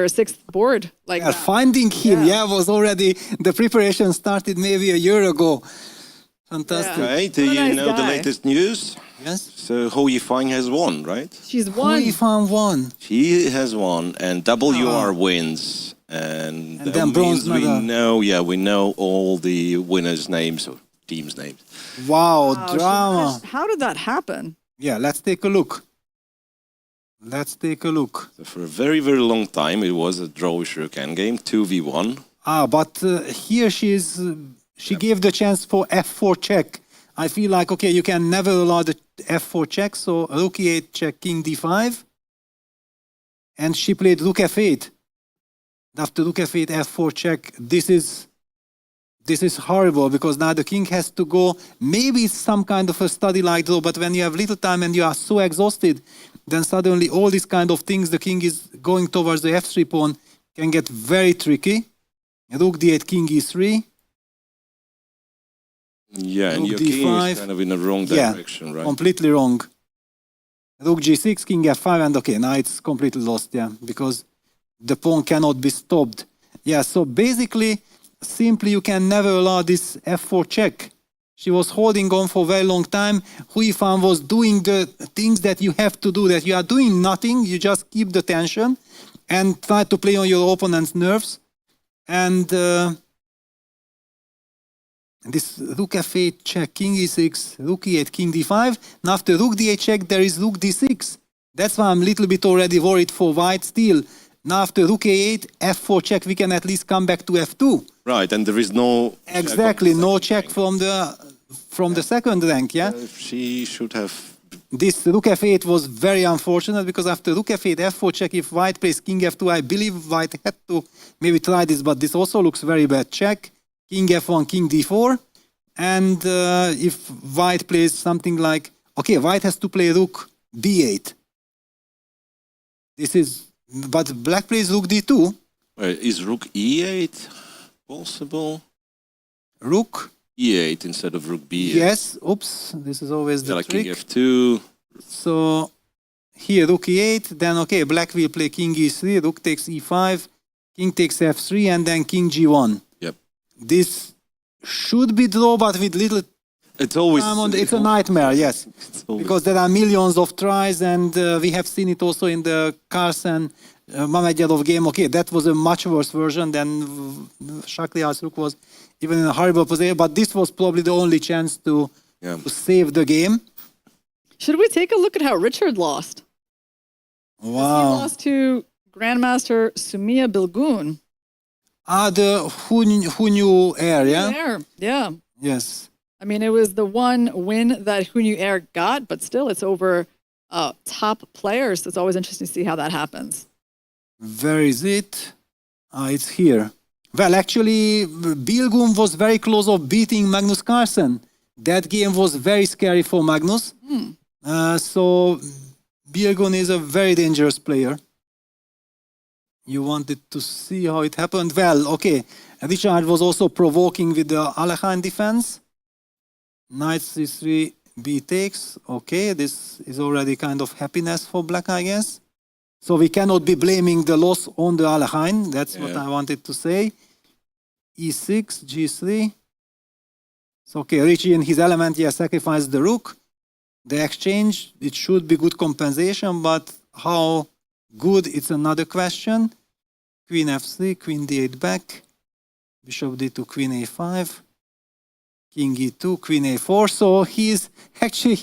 sixth board. Like finding him, was already, the preparation started maybe a year ago. Fantastic. Right, do you know the latest news? Yes. So Ho Yifang has won, right? She's won. Ho Yifang won. She has won, and WR wins. And that then bronze means medal. we know all the winners' names or teams' names. Wow, drama. How did that happen? Yeah, let's take a look. So for a very, very long time, it was a draw Shuriken game, 2v1. But here she gave the chance for f4 check. I feel like, okay, you can never allow the f4 check, so rook e8 check, king d5. And she played rook f8. After rook f8, f4 check, this is horrible, because now the king has to go. Maybe it's some kind of a study like draw, but when you have little time and you are so exhausted, then suddenly all these kind of things, the king is going towards the f3 pawn, can get very tricky. Rook d8, king e3. Yeah, and Rook your king d5. is kind of in the wrong direction, right? Completely wrong. Rook g6, king f5, and okay, now it's completely lost, because the pawn cannot be stopped. Yeah, so basically, simply you can never allow this f4 check. She was holding on for a very long time. Ho Yifang was doing the things that you have to do, that you are doing nothing, you just keep the tension and try to play on your opponent's nerves. And And this rook f8 check, king e6, rook e8, king d5. Now after rook d8 check, there is rook d6. That's why I'm a little bit already worried for white still. Now after rook a8, f4 check, we can at least come back to f2. Right, and there is no... Exactly, no check from the second rank, yeah? She should have... This rook f8 was very unfortunate because after rook f8, f4 check, if white plays king f2, I believe white had to maybe try this, but this also looks very bad. Check, king f1, king d4. And if white plays something like... Okay, white has to play rook d8. This is... But black plays rook d2. Is rook e8 possible? Rook e8 instead of rook b8. Yes, oops, this is always the like trick. King f2. So here rook e8, then okay, black will play king e3, rook takes e5, king takes f3, and then king g1. Yep. This should be draw, but with little... It's always... It's a nightmare, yes. Because there are millions of tries, and we have seen it also in the Carlsen Mamedov game. Okay, that was a much worse version than Shakliar's rook was even in a horrible position, but this was probably the only chance to save the game. Should we take a look at how Richard lost? Wow. He lost to Grandmaster Sumia Bilgun. The Hunyu Air, yeah? Air, yeah. Yes. I mean, it was the one win that Hunyu Air got, but still it's over top players. So it's always interesting to see how that happens. Where is it? It's here. Well, actually, Bilgun was very close of beating Magnus Carlsen. That game was very scary for Magnus. So Bilgun is a very dangerous player. You wanted to see how it happened? Well, okay. Richard was also provoking with the Alekhine defense. Knight c3, b takes. Okay, this is already kind of happiness for black, I guess. So we cannot be blaming the loss on the Alekhine. That's what I wanted to say. e6, g3. So okay, Richie in his element, sacrificed the rook. The exchange, it should be good compensation, but how good, it's another question. Queen f3, queen d8 back. Bishop d2, queen a5. King e2, queen a4. So he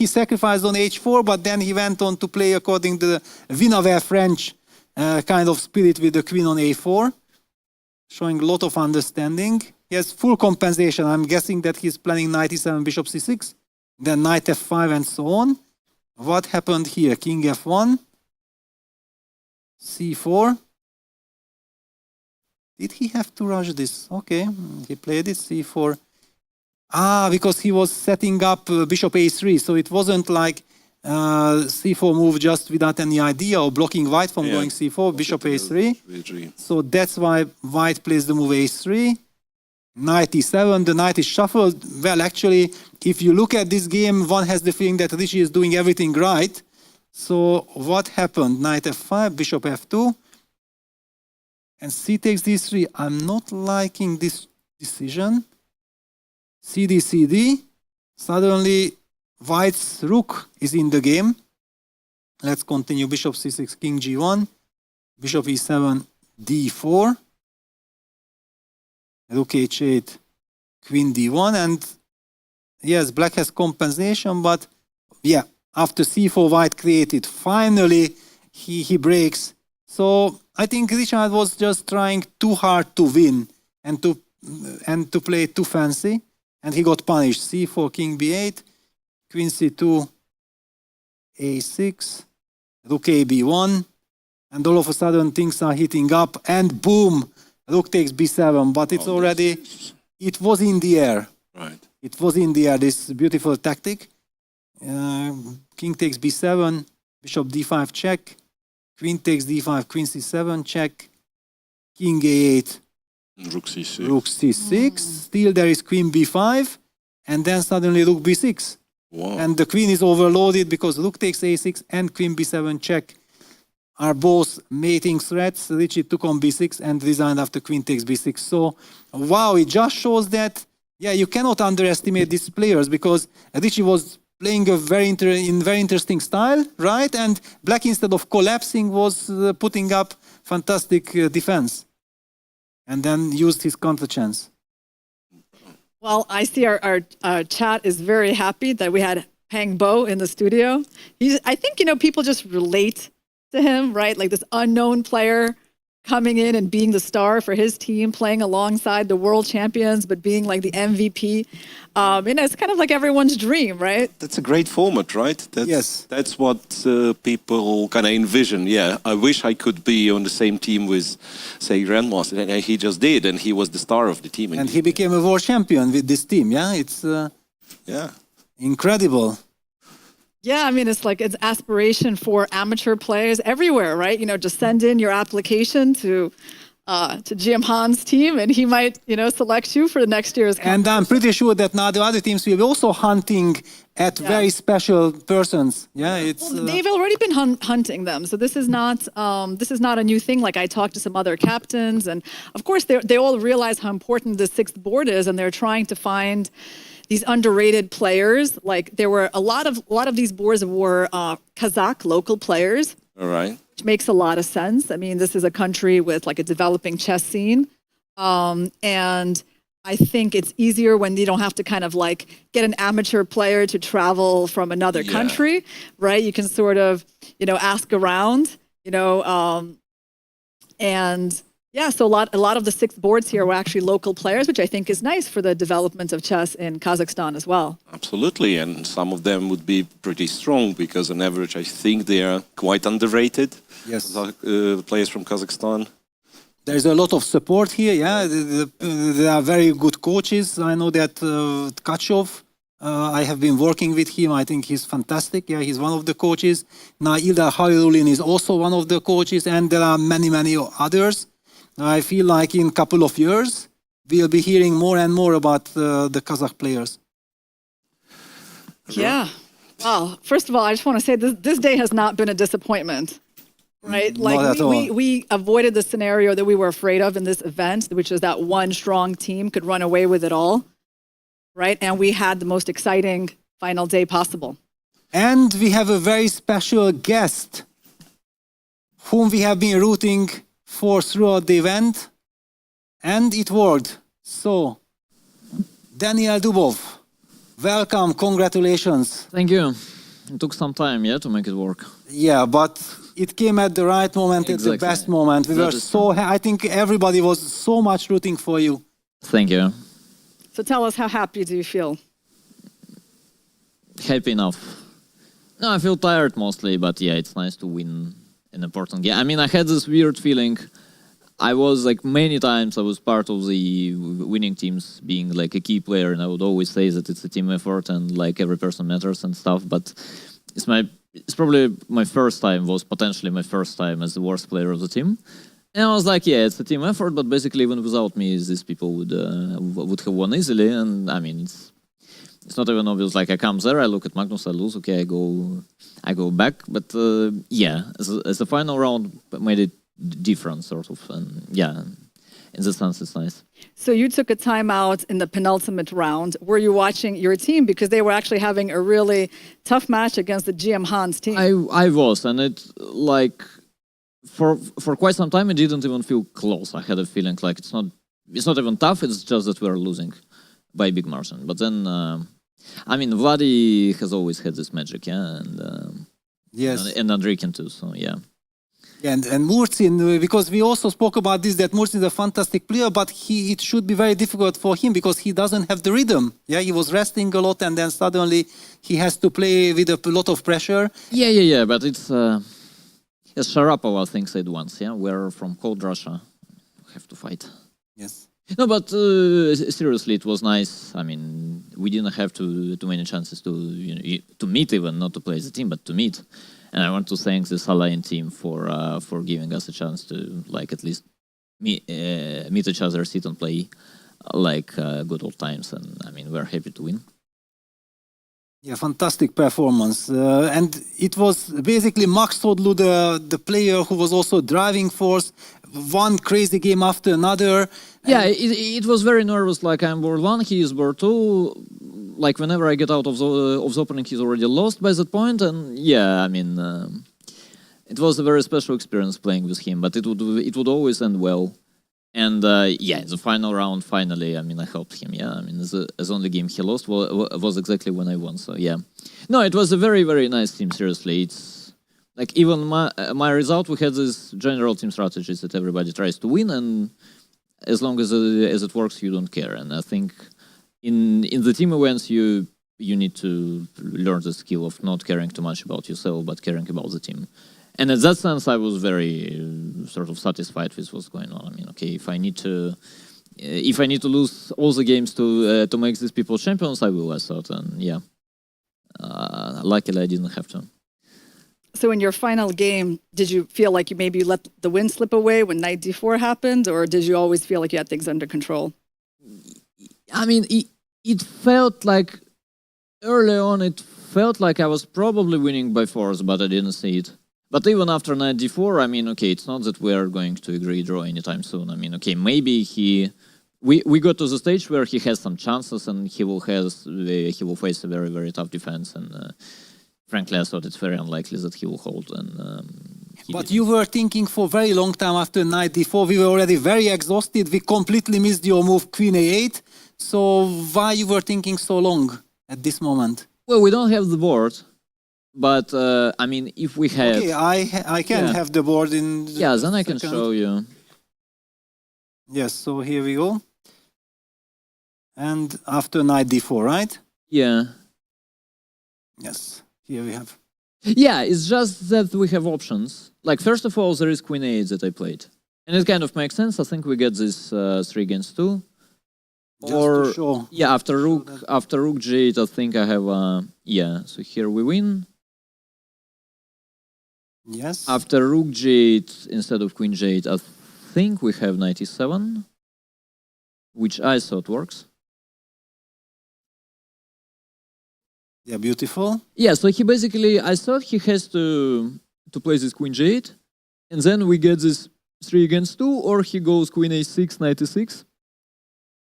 sacrificed on h4, but then he went on to play according to the Vinavert French kind of spirit with the queen on a4, showing a lot of understanding. He has full compensation. I'm guessing that he's planning knight e7, bishop c6, then knight f5, and so on. What happened here? King f1, c4. Did he have to rush this? Okay, he played it, c4. Because he was setting up bishop a3, so it wasn't like c4 move just without any idea or blocking white from going c4, bishop a3. So that's why white plays the move a3. Knight e7, the knight is shuffled. Well, actually, if you look at this game, one has the feeling that Rishi is doing everything right. So what happened? Knight f5, bishop f2, and c takes d3. I'm not liking this decision. CD, CD. Suddenly, white's rook is in the game. Let's continue. Bishop c6, king g1. Bishop e7, d4. Rook h8, queen d1. And yes, black has compensation, but yeah, after c4, white created. Finally, he breaks. So I think Richard was just trying too hard to win and to play too fancy. And he got punished. c4, king b8, queen c2, a6, rook a b1, and all of a sudden things are heating up, and boom, rook takes b7. But it's already, it was in the air. Right. It was in the air, this beautiful tactic. King takes b7, bishop d5 check, queen takes d5, queen c7 check, king a8, rook c6. Rook c6. Still there is queen b5, and then suddenly rook b6. Wow. And the queen is overloaded because rook takes a6 and queen b7 check are both mating threats. Richie took on b6 and resigned after queen takes b6. So, wow, it just shows that, you cannot underestimate these players because Richie was playing a very interesting style, right? And black, instead of collapsing, was putting up fantastic defense. And then used his counter chance. Well, I see our chat is very happy that we had Pang Bo in the studio. I think, people just relate to him, right? Like this unknown player coming in and being the star for his team, playing alongside the world champions, but being like the MVP. It's kind of like everyone's dream, right? That's a great format, right? Yes. That's what people kind of envision. Yeah, I wish I could be on the same team with, say, Grandmaster. And he just did, and he was the star of the team. And he became a world champion with this team, yeah? It's incredible. Yeah, it's aspiration for amateur players everywhere, right? Just send in your application to Jim Hahn's team, and he might, select you for the next year's competition. And I'm pretty sure that now the other teams will be also hunting at very special persons. Yeah, they've already been hunting them, so this is not a new thing. Like I talked to some other captains, and of course they all realize how important the sixth board is, and they're trying to find these underrated players. Like there were a lot of these boards were Kazakh local players. All right. Which makes a lot of sense. This is a country with like a developing chess scene. And I think it's easier when you don't have to kind of like get an amateur player to travel from another country, right? You can sort of, ask around, and yeah, so a lot of the sixth boards here were actually local players, which I think is nice for the development of chess in Kazakhstan as well. Absolutely, and some of them would be pretty strong because on average I think they are quite underrated. Yes. Players from Kazakhstan. There's a lot of support here, yeah. There are very good coaches. I know that Tkachov, I have been working with him. I think he's fantastic. Yeah, he's one of the coaches. Now Ildar Halilulin is also one of the coaches, and there are many, many others. I feel like in a couple of years, we'll be hearing more and more about the Kazakh players. Yeah. Well, first of all, I just want to say this day has not been a disappointment, right? Like we avoided the scenario that we were afraid of in this event, which is that one strong team could run away with it all, right? And we had the most exciting final day possible. And we have a very special guest whom we have been rooting for throughout the event, and it worked. So, Daniel Dubov, welcome, congratulations. Thank you. It took some time, to make it work. Yeah, but it came at the right moment, at the best moment. We were I think everybody was so much rooting for you. Thank you. So tell us, how happy do you feel? Happy enough. No, I feel tired mostly, but yeah, it's nice to win an important game. I had this weird feeling. I was like many times I was part of the winning teams, being like a key player, and I would always say that it's a team effort and like every person matters and stuff. But it's probably my first time, was potentially my first time as the worst player of the team. And I was like, yeah, it's a team effort, but basically even without me, these people would have won easily. And it's not even obvious. Like I come there, I look at Magnus, I lose. Okay, I go back. But as the final round made it different, sort of. And yeah, in this sense, it's nice. So you took a timeout in the penultimate round. Were you watching your team, because they were actually having a really tough match against the GM Hahn's team? I was, and it like for quite some time it didn't even feel close. I had a feeling like it's not even tough. It's just that we're losing by a big margin. But then, Vladi has always had this magic, yeah, and yes, and Andrikin too. So yeah. And Murtsin, because we also spoke about this, that Murtsin is a fantastic player, but it should be very difficult for him because he doesn't have the rhythm. Yeah, he was resting a lot, and then suddenly he has to play with a lot of pressure. Yeah. But it's as Sharapova, I think, said once. Yeah, we're from cold Russia. We have to fight. Yes. No, but seriously, it was nice. We didn't have too many chances to meet, even not to play as a team, but to meet. And I want to thank the Salayan team for giving us a chance to at least meet each other, sit and play good old times. And we're happy to win. Yeah, fantastic performance. And it was basically Max Todlu, the player who was also driving force, one crazy game after another. Yeah, it was very nervous. Like I'm board one, he is board two. Like whenever I get out of the opening, he's already lost by that point. And yeah, it was a very special experience playing with him. But it would always end well. And yeah, the final round, finally, I mean, I helped him. Yeah, I mean, the only game he lost was exactly when I won. So yeah, no, it was a very, very nice team. Seriously, it's like even my result, we had this general team strategies that everybody tries to win, and as long as it works, you don't care. And I think in the team events, you need to learn the skill of not caring too much about yourself, but caring about the team. And in that sense, I was very sort of satisfied with what's going on. I mean, okay, if I need to lose all the games to make these people champions, I will. I thought, and yeah, luckily I didn't have to. So in your final game, did you feel like you maybe let the win slip away when knight d4 happened, or did you always feel like you had things under control? I mean, it felt like early on, it felt like I was probably winning by force, but I didn't see it. But even after knight d4, I mean, okay, it's not that we are going to agree draw anytime soon. I mean, okay, maybe we got to the stage where he has some chances and he will face a very, very tough defense. And frankly, I thought it's very unlikely that he will hold. And but you were thinking for a very long time after knight d4. We were already very exhausted. We completely missed your move queen a8. So why you were thinking so long at this moment? Well, we don't have the board. But I mean, if we had... Okay, I can have the board in... Yeah, then I can show you. Yes, so here we go. And after knight d4, right? Yeah. Yes, here we have. Yeah, it's just that we have options. Like, first of all, there is queen a8 that I played. And it kind of makes sense. I think we get this 3 against 2. Just or, to show. Yeah, after rook g8, I think I have... yeah, so here we win. Yes. After rook g8 instead of queen g8, I think we have knight e7, which I thought works. Yeah, beautiful. Yeah, so he basically, I thought he has to play this queen g8, and then we get this 3 against 2, or he goes queen a6, knight e6.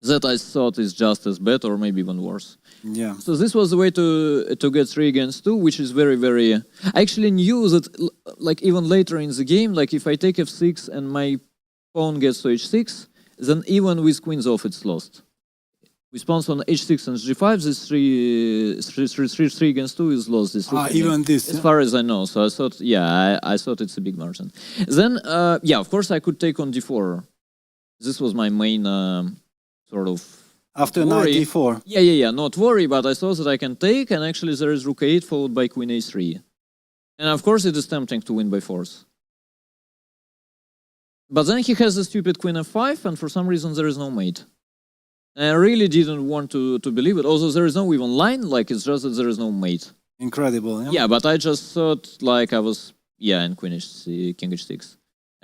That I thought is just as bad, or maybe even worse. Yeah. So this was the way to get 3 against 2, which is very, very... I actually knew that, like, even later in the game, like, if I take f6 and my pawn gets to h6, then even with queens off, it's lost. With pawns on h6 and g5, this 3 against 2 is lost. This even this. As far as I know. So I thought, yeah, I thought it's a big margin. Then, yeah, of course, I could take on d4. This was my main... sort of after knight d4. Yeah, not worry, but I thought that I can take, and actually there is rook a8 followed by queen a3. And of course it is tempting to win by force. But then he has the stupid queen f5, and for some reason there is no mate. And I really didn't want to believe it. Also, there is no even line, like it's just that there is no mate. Incredible, yeah? Yeah, but I just thought like I was, yeah, in queen h6, king h6.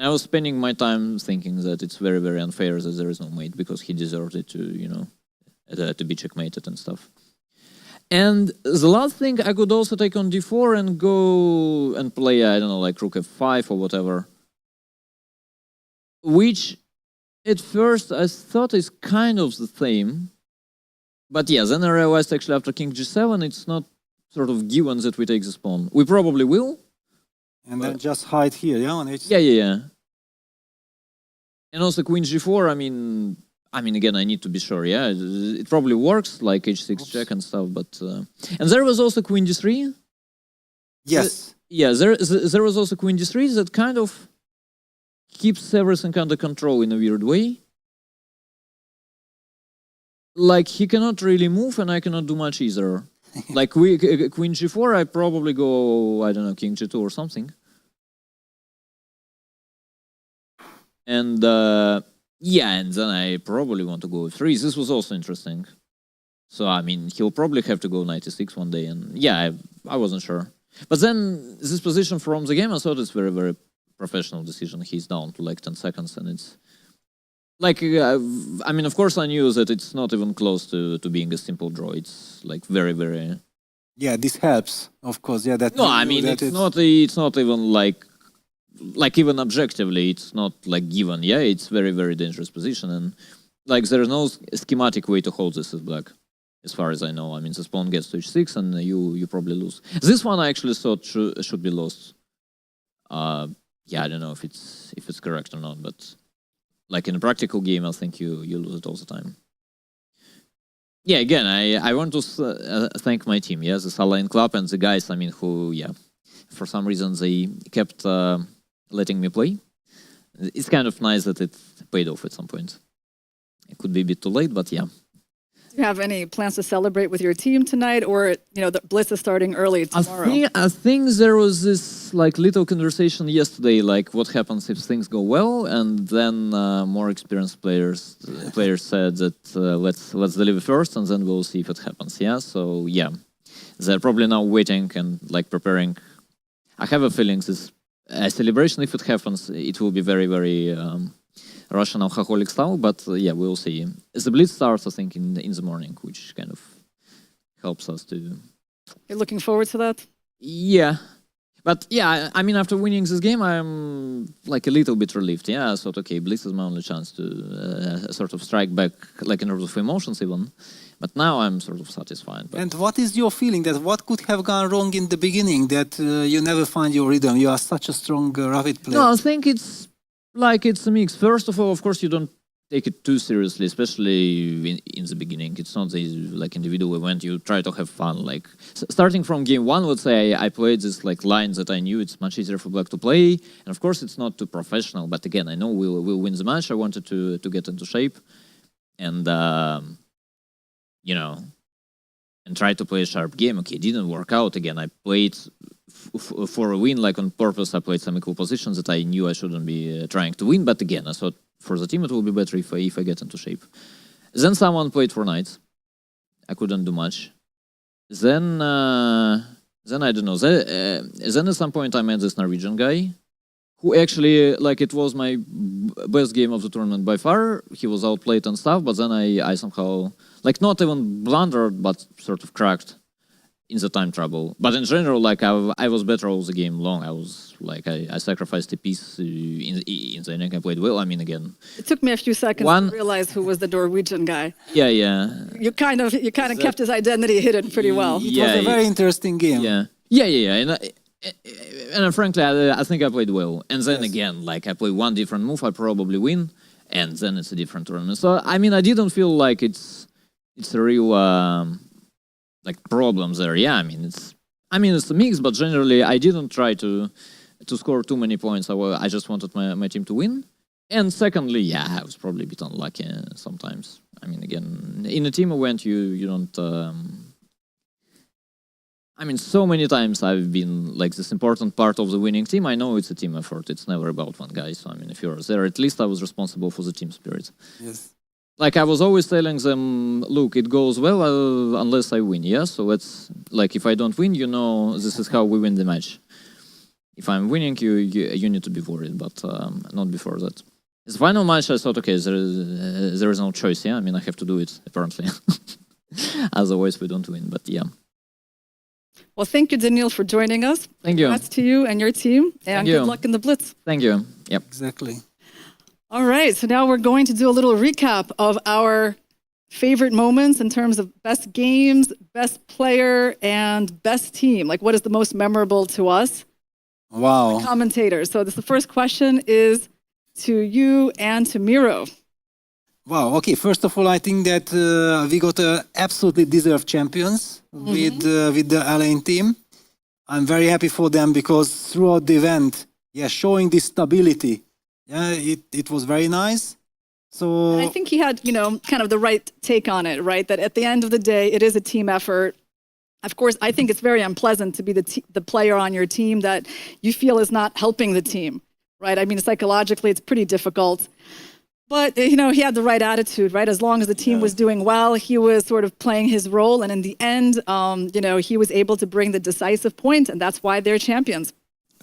I was spending my time thinking that it's very, very unfair that there is no mate because he deserved it to, you know, to be checkmated and stuff. And the last thing, I could also take on d4 and go and play, I don't know, like rook f5 or whatever. Which, at first, I thought is kind of the same. But yeah, then I realized actually after king g7, it's not sort of given that we take this pawn. We probably will. And then just hide here, yeah, on h6. Yeah. And also queen g4, I mean, again, I need to be sure, yeah. It probably works, like h6 check and stuff, but... And there was also queen d3. Yes. Yeah, there was also queen d3 that kind of keeps everything under control in a weird way. Like, he cannot really move, and I cannot do much either. Like queen g4, I probably go, I don't know, king g2 or something. And yeah, and then I probably want to go f3. This was also interesting. So, I mean, he'll probably have to go knight e6 one day. And yeah, I wasn't sure. But then this position from the game, I thought it's very, very professional decision. He's down to like 10 seconds and it's... Like, I mean, of course I knew that it's not even close to being a simple draw. It's like very, very... Yeah, this helps, of course. Yeah, that. No, I mean, it's not even like even objectively, it's not like given. Yeah, it's very, very dangerous position. And like, there's no schematic way to hold this as black, as far as I know. I mean, the pawn gets to h6 and you probably lose. This one I actually thought should be lost. Yeah, I don't know if it's correct or not, but... like in a practical game, I think you lose it all the time. Yeah, again, I want to thank my team, the Saline Club and the guys, who, for some reason they kept letting me play. It's kind of nice that it paid off at some point. It could be a bit too late, but yeah. Do you have any plans to celebrate with your team tonight, or the Blitz is starting early tomorrow? I think there was this little conversation yesterday, what happens if things go well, and then more experienced players said that let's deliver first, and then we'll see if it happens. Yeah, so yeah, they're probably now waiting and preparing. I have a feeling this celebration, if it happens, it will be very, very Russian alcoholic style, but yeah, we'll see. The Blitz starts, I think, in the morning, which kind of helps us to... You're looking forward to that? Yeah. But yeah, after winning this game, I'm a little bit relieved. Yeah, I thought, okay, Blitz is my only chance to sort of strike back, in terms of emotions even. But now I'm sort of satisfied. But... And what is your feeling that what could have gone wrong in the beginning that you never find your rhythm? You are such a strong rapid player. No, I think it's a mix. First of all, of course, you don't take it too seriously, especially in the beginning. It's not individual event. You try to have fun. Starting from game one, let's say I played this lines that I knew it's much easier for Black to play. And of course, it's not too professional. But again, I know we'll win the match. I wanted to get into shape, and and try to play a sharp game. Okay, it didn't work out. Again, I played for a win, on purpose. I played some equal positions that I knew I shouldn't be trying to win. But again, I thought for the team it will be better if I get into shape. Then someone played for knights. I couldn't do much. Then I don't know. Then at some point I met this Norwegian guy, who actually it was my best game of the tournament by far. He was outplayed and stuff, but then I somehow not even blundered, but sort of cracked in the time trouble. But in general, I was better all the game long. I was I sacrificed a piece in the ending. I played well. Again, it took me a few seconds to realize who was the Norwegian guy. Yeah, yeah. You kind of kept his identity hidden pretty well. It was a very interesting game. Yeah. And frankly, I think I played well. And then again, I play one different move, I probably win, and then it's a different tournament. So I didn't feel like it's a real problem there. Yeah, it's a mix, but generally I didn't try to score too many points. I just wanted my team to win. And secondly, yeah, I was probably a bit unlucky sometimes. Again, in a team event, you don't. So many times I've been this important part of the winning team. I know it's a team effort. It's never about one guy. So if you're there, at least I was responsible for the team spirit. Yes. I was always telling them, look, it goes well unless I win. Yeah. So let's if I don't win, this is how we win the match. If I'm winning, you need to be worried, but not before that. The final match, I thought, okay, there is no choice. Yeah. I have to do it apparently. Otherwise, we don't win. But yeah. Well, thank you, Daniil, for joining us. Thank you. Congrats to you and your team, and good luck in the Blitz. Thank you. Yep. Exactly. All right, so now we're going to do a little recap of our favorite moments in terms of best games, best player, and best team. What is the most memorable to us? Wow. The commentators. So the first question is to you and to Miro. Wow, okay, first of all, I think that we got absolutely deserved champions with the Alane team. I'm very happy for them because throughout the event, showing this stability, it was very nice. So and I think he had, kind of the right take on it, right? That at the end of the day, it is a team effort. Of course, I think it's very unpleasant to be the player on your team that you feel is not helping the team, right? Psychologically, it's pretty difficult. But, he had the right attitude, right? As long as the team was doing well, he was sort of playing his role. And in the end, he was able to bring the decisive point, and that's why they're champions.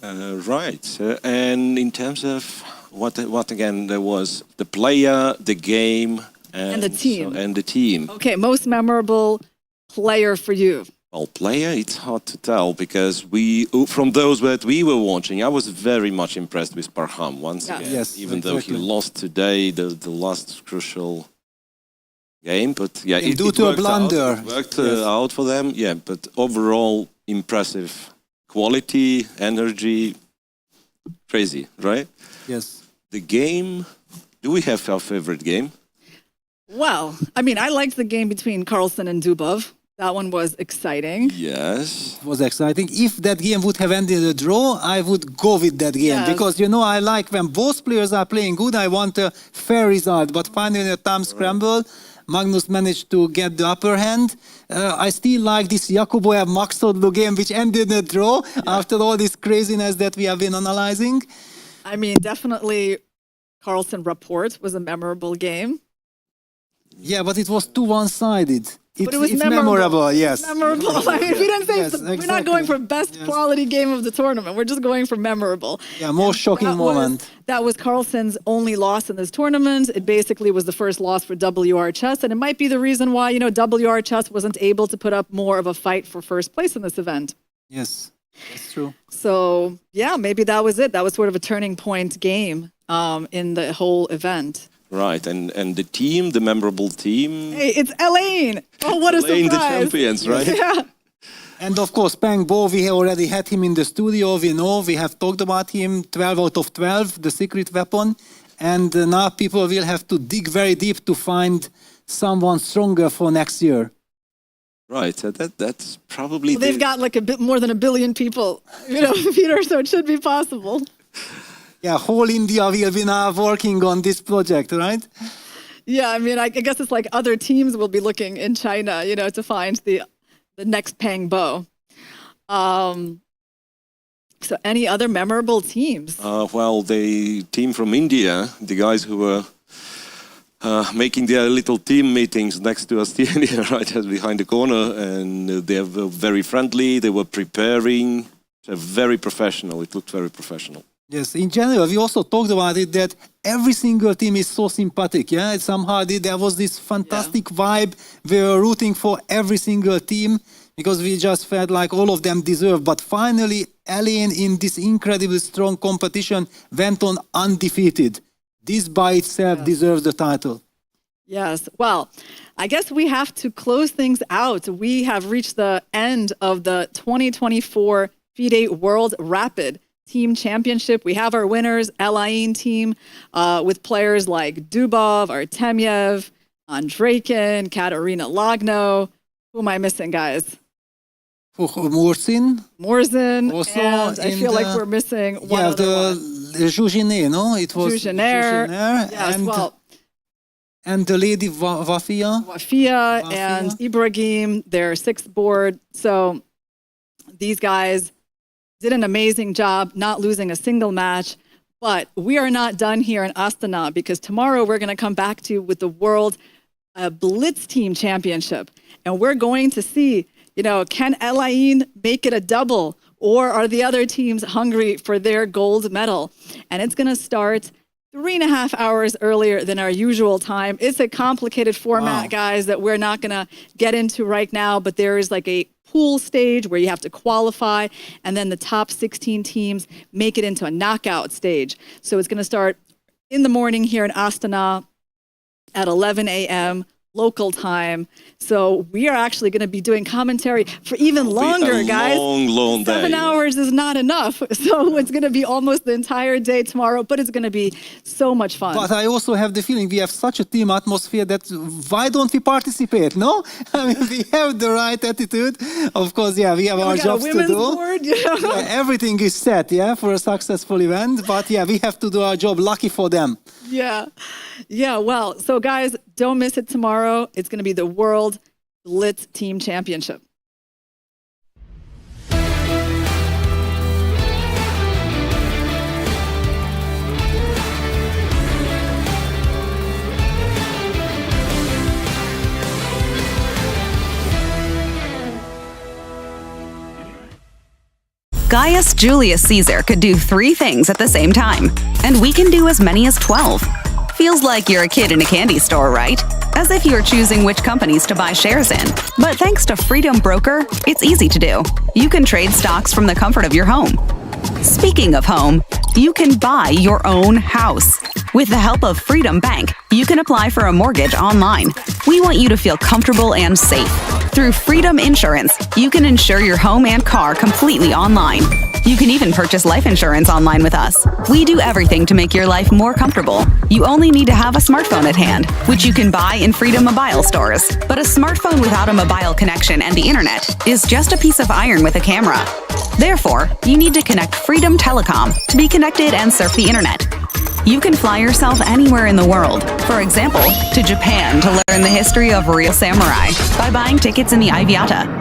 Right. And in terms of what again, there was the player, the game, and the team. Okay, most memorable player for you. Well, player, it's hard to tell because from those that we were watching, I was very much impressed with Parham once again. Yes, even though he lost today, the last crucial game, but due to a blunder, it worked out for them. Yeah, but overall impressive quality, energy, crazy, right? Yes. The game. Do we have our favorite game? Well, I mean, I liked the game between Carlsen and Dubov. That one was exciting. Yes. It was exciting. If that game would have ended a draw, I would go with that game. Yes. Because, you know, I like when both players are playing good, I want a fair result. But finally, in a time scramble, Magnus managed to get the upper hand. I still like this Yakuboev-Maxodlu game, which ended in a draw after all this craziness that we have been analyzing. I mean, definitely Carlsen-Rapport was a memorable game. Yeah, but it was too one-sided. But it was it's memorable. Yes. Memorable. I mean, we didn't say Yes, we're not going for best quality game of the tournament. We're just going for memorable. Yeah, most shocking moment. That was Carlsen's only loss in this tournament. It basically was the first loss for WR Chess, and it might be the reason why, you know, WR Chess wasn't able to put up more of a fight for first place in this event. Yes, that's true. So, yeah, maybe that was it. That was sort of a turning point game in the whole event. Right, and the team, the memorable team. Hey, it's Elaine! Oh, what a surprise! Elaine, the champions, right? Yeah. And of course, Peng Bo, we already had him in the studio. We know, we have talked about him, 12 out of 12, the secret weapon. And now people will have to dig very deep to find someone stronger for next year. Right, so that's probably... Well, they've got like a bit more than 1 billion people, you know, Peter, so it should be possible. Yeah, whole India will be now working on this project, right? Yeah, I mean, I guess it's like other teams will be looking in China, you know, to find the next Peng Bo. So any other memorable teams? Well, the team from India, the guys who were making their little team meetings next to Astana, right, behind the corner, and they were very friendly, they were preparing, very professional, it looked very professional. Yes, in general, we also talked about it that every single team is so sympathetic, yeah? Somehow there was this fantastic vibe. We were rooting for every single team because we just felt like all of them deserved. But finally, Elaine in this incredibly strong competition went on undefeated. This by itself deserves the title. Yes, well, I guess we have to close things out. We have reached the end of the 2024 FIDE World Rapid Team Championship. We have our winners, Elaine team, with players like Dubov, Artemyev, Andreikin, Katerina Lagno. Who am I missing, guys? Morzin. Also, and I feel like we're missing one other one. Zhuzhiner, no? It was Zhuzhiner. Yes, and the lady Wafia. Wafia and Ibrahim, their 6th board. So these guys did an amazing job, not losing a single match. But we are not done here in Astana because tomorrow we're going to come back to you with the World Blitz Team Championship. And we're going to see, you know, can Elaine make it a double, or are the other teams hungry for their gold medal? And it's going to start 3.5 hours earlier than our usual time. It's a complicated format, guys, that we're not going to get into right now, but there is like a pool stage where you have to qualify, and then the top 16 teams make it into a knockout stage. So it's going to start in the morning here in Astana at 11 a.m. local time. So we are actually going to be doing commentary for even longer, guys. Long 7 day. hours is not enough. So it's going to be almost the entire day tomorrow, but it's going to be so much fun. But I also have the feeling we have such a team atmosphere that why don't we participate, no? I mean, we have the right attitude. Of course, we have our jobs to do. Board, you know? Everything is set, for a successful event. But we have to do our job. Lucky for them. Yeah, well, so guys, don't miss it tomorrow. It's going to be the World Blitz Team Championship. Gaius Julius Caesar could do 3 things at the same time, and we can do as many as 12. Feels like you're a kid in a candy store, right? As if you're choosing which companies to buy shares in. But thanks to Freedom Broker, it's easy to do. You can trade stocks from the comfort of your home. Speaking of home, you can buy your own house. With the help of Freedom Bank, you can apply for a mortgage online. We want you to feel comfortable and safe. Through Freedom Insurance, you can insure your home and car completely online. You can even purchase life insurance online with us. We do everything to make your life more comfortable. You only need to have a smartphone at hand, which you can buy in Freedom Mobile stores. But a smartphone without a mobile connection and the internet is just a piece of iron with a camera. Therefore, you need to connect Freedom Telecom to be connected and surf the internet. You can fly yourself anywhere in the world, for example, to Japan to learn the history of real samurai by buying tickets in the Aviata.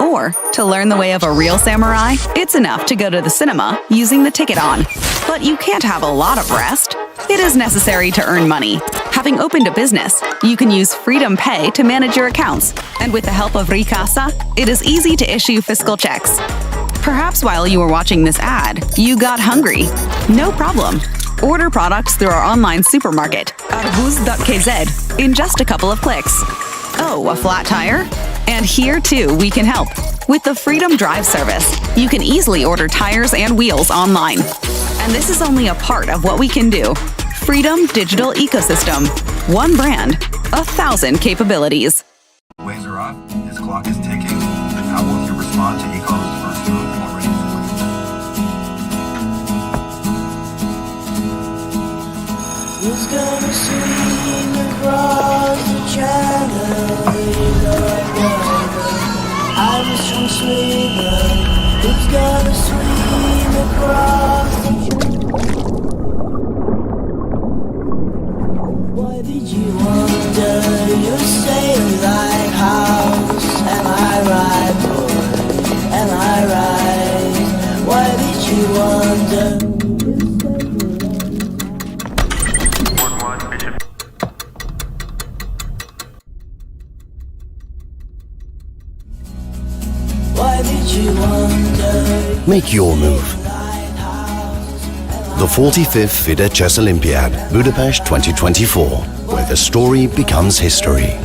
Or, to learn the way of a real samurai, it's enough to go to the cinema using the ticket on. But you can't have a lot of rest. It is necessary to earn money. Having opened a business, you can use Freedom Pay to manage your accounts. And with the help of Rikasa, it is easy to issue fiscal checks. Perhaps while you were watching this ad, you got hungry. No problem. Order products through our online supermarket, arbuz.kz, in just a couple of clicks. Oh, a flat tire? And here, too, we can help. With the Freedom Drive service, you can easily order tires and wheels online. And this is only a part of what we can do. Freedom Digital Ecosystem. One brand, 1,000 capabilities. Waves are off, his clock is ticking. How will you respond to Eco's first move while ready to play? Who's gonna swing across the channel? I'm a strong swimmer. Who's gonna swim across the channel? Why did you wonder? You say like house. Am I right, boy? Am I right? Why did you wonder? Make your move. The 45th FIDE Chess Olympiad, Budapest 2024, where the story becomes history.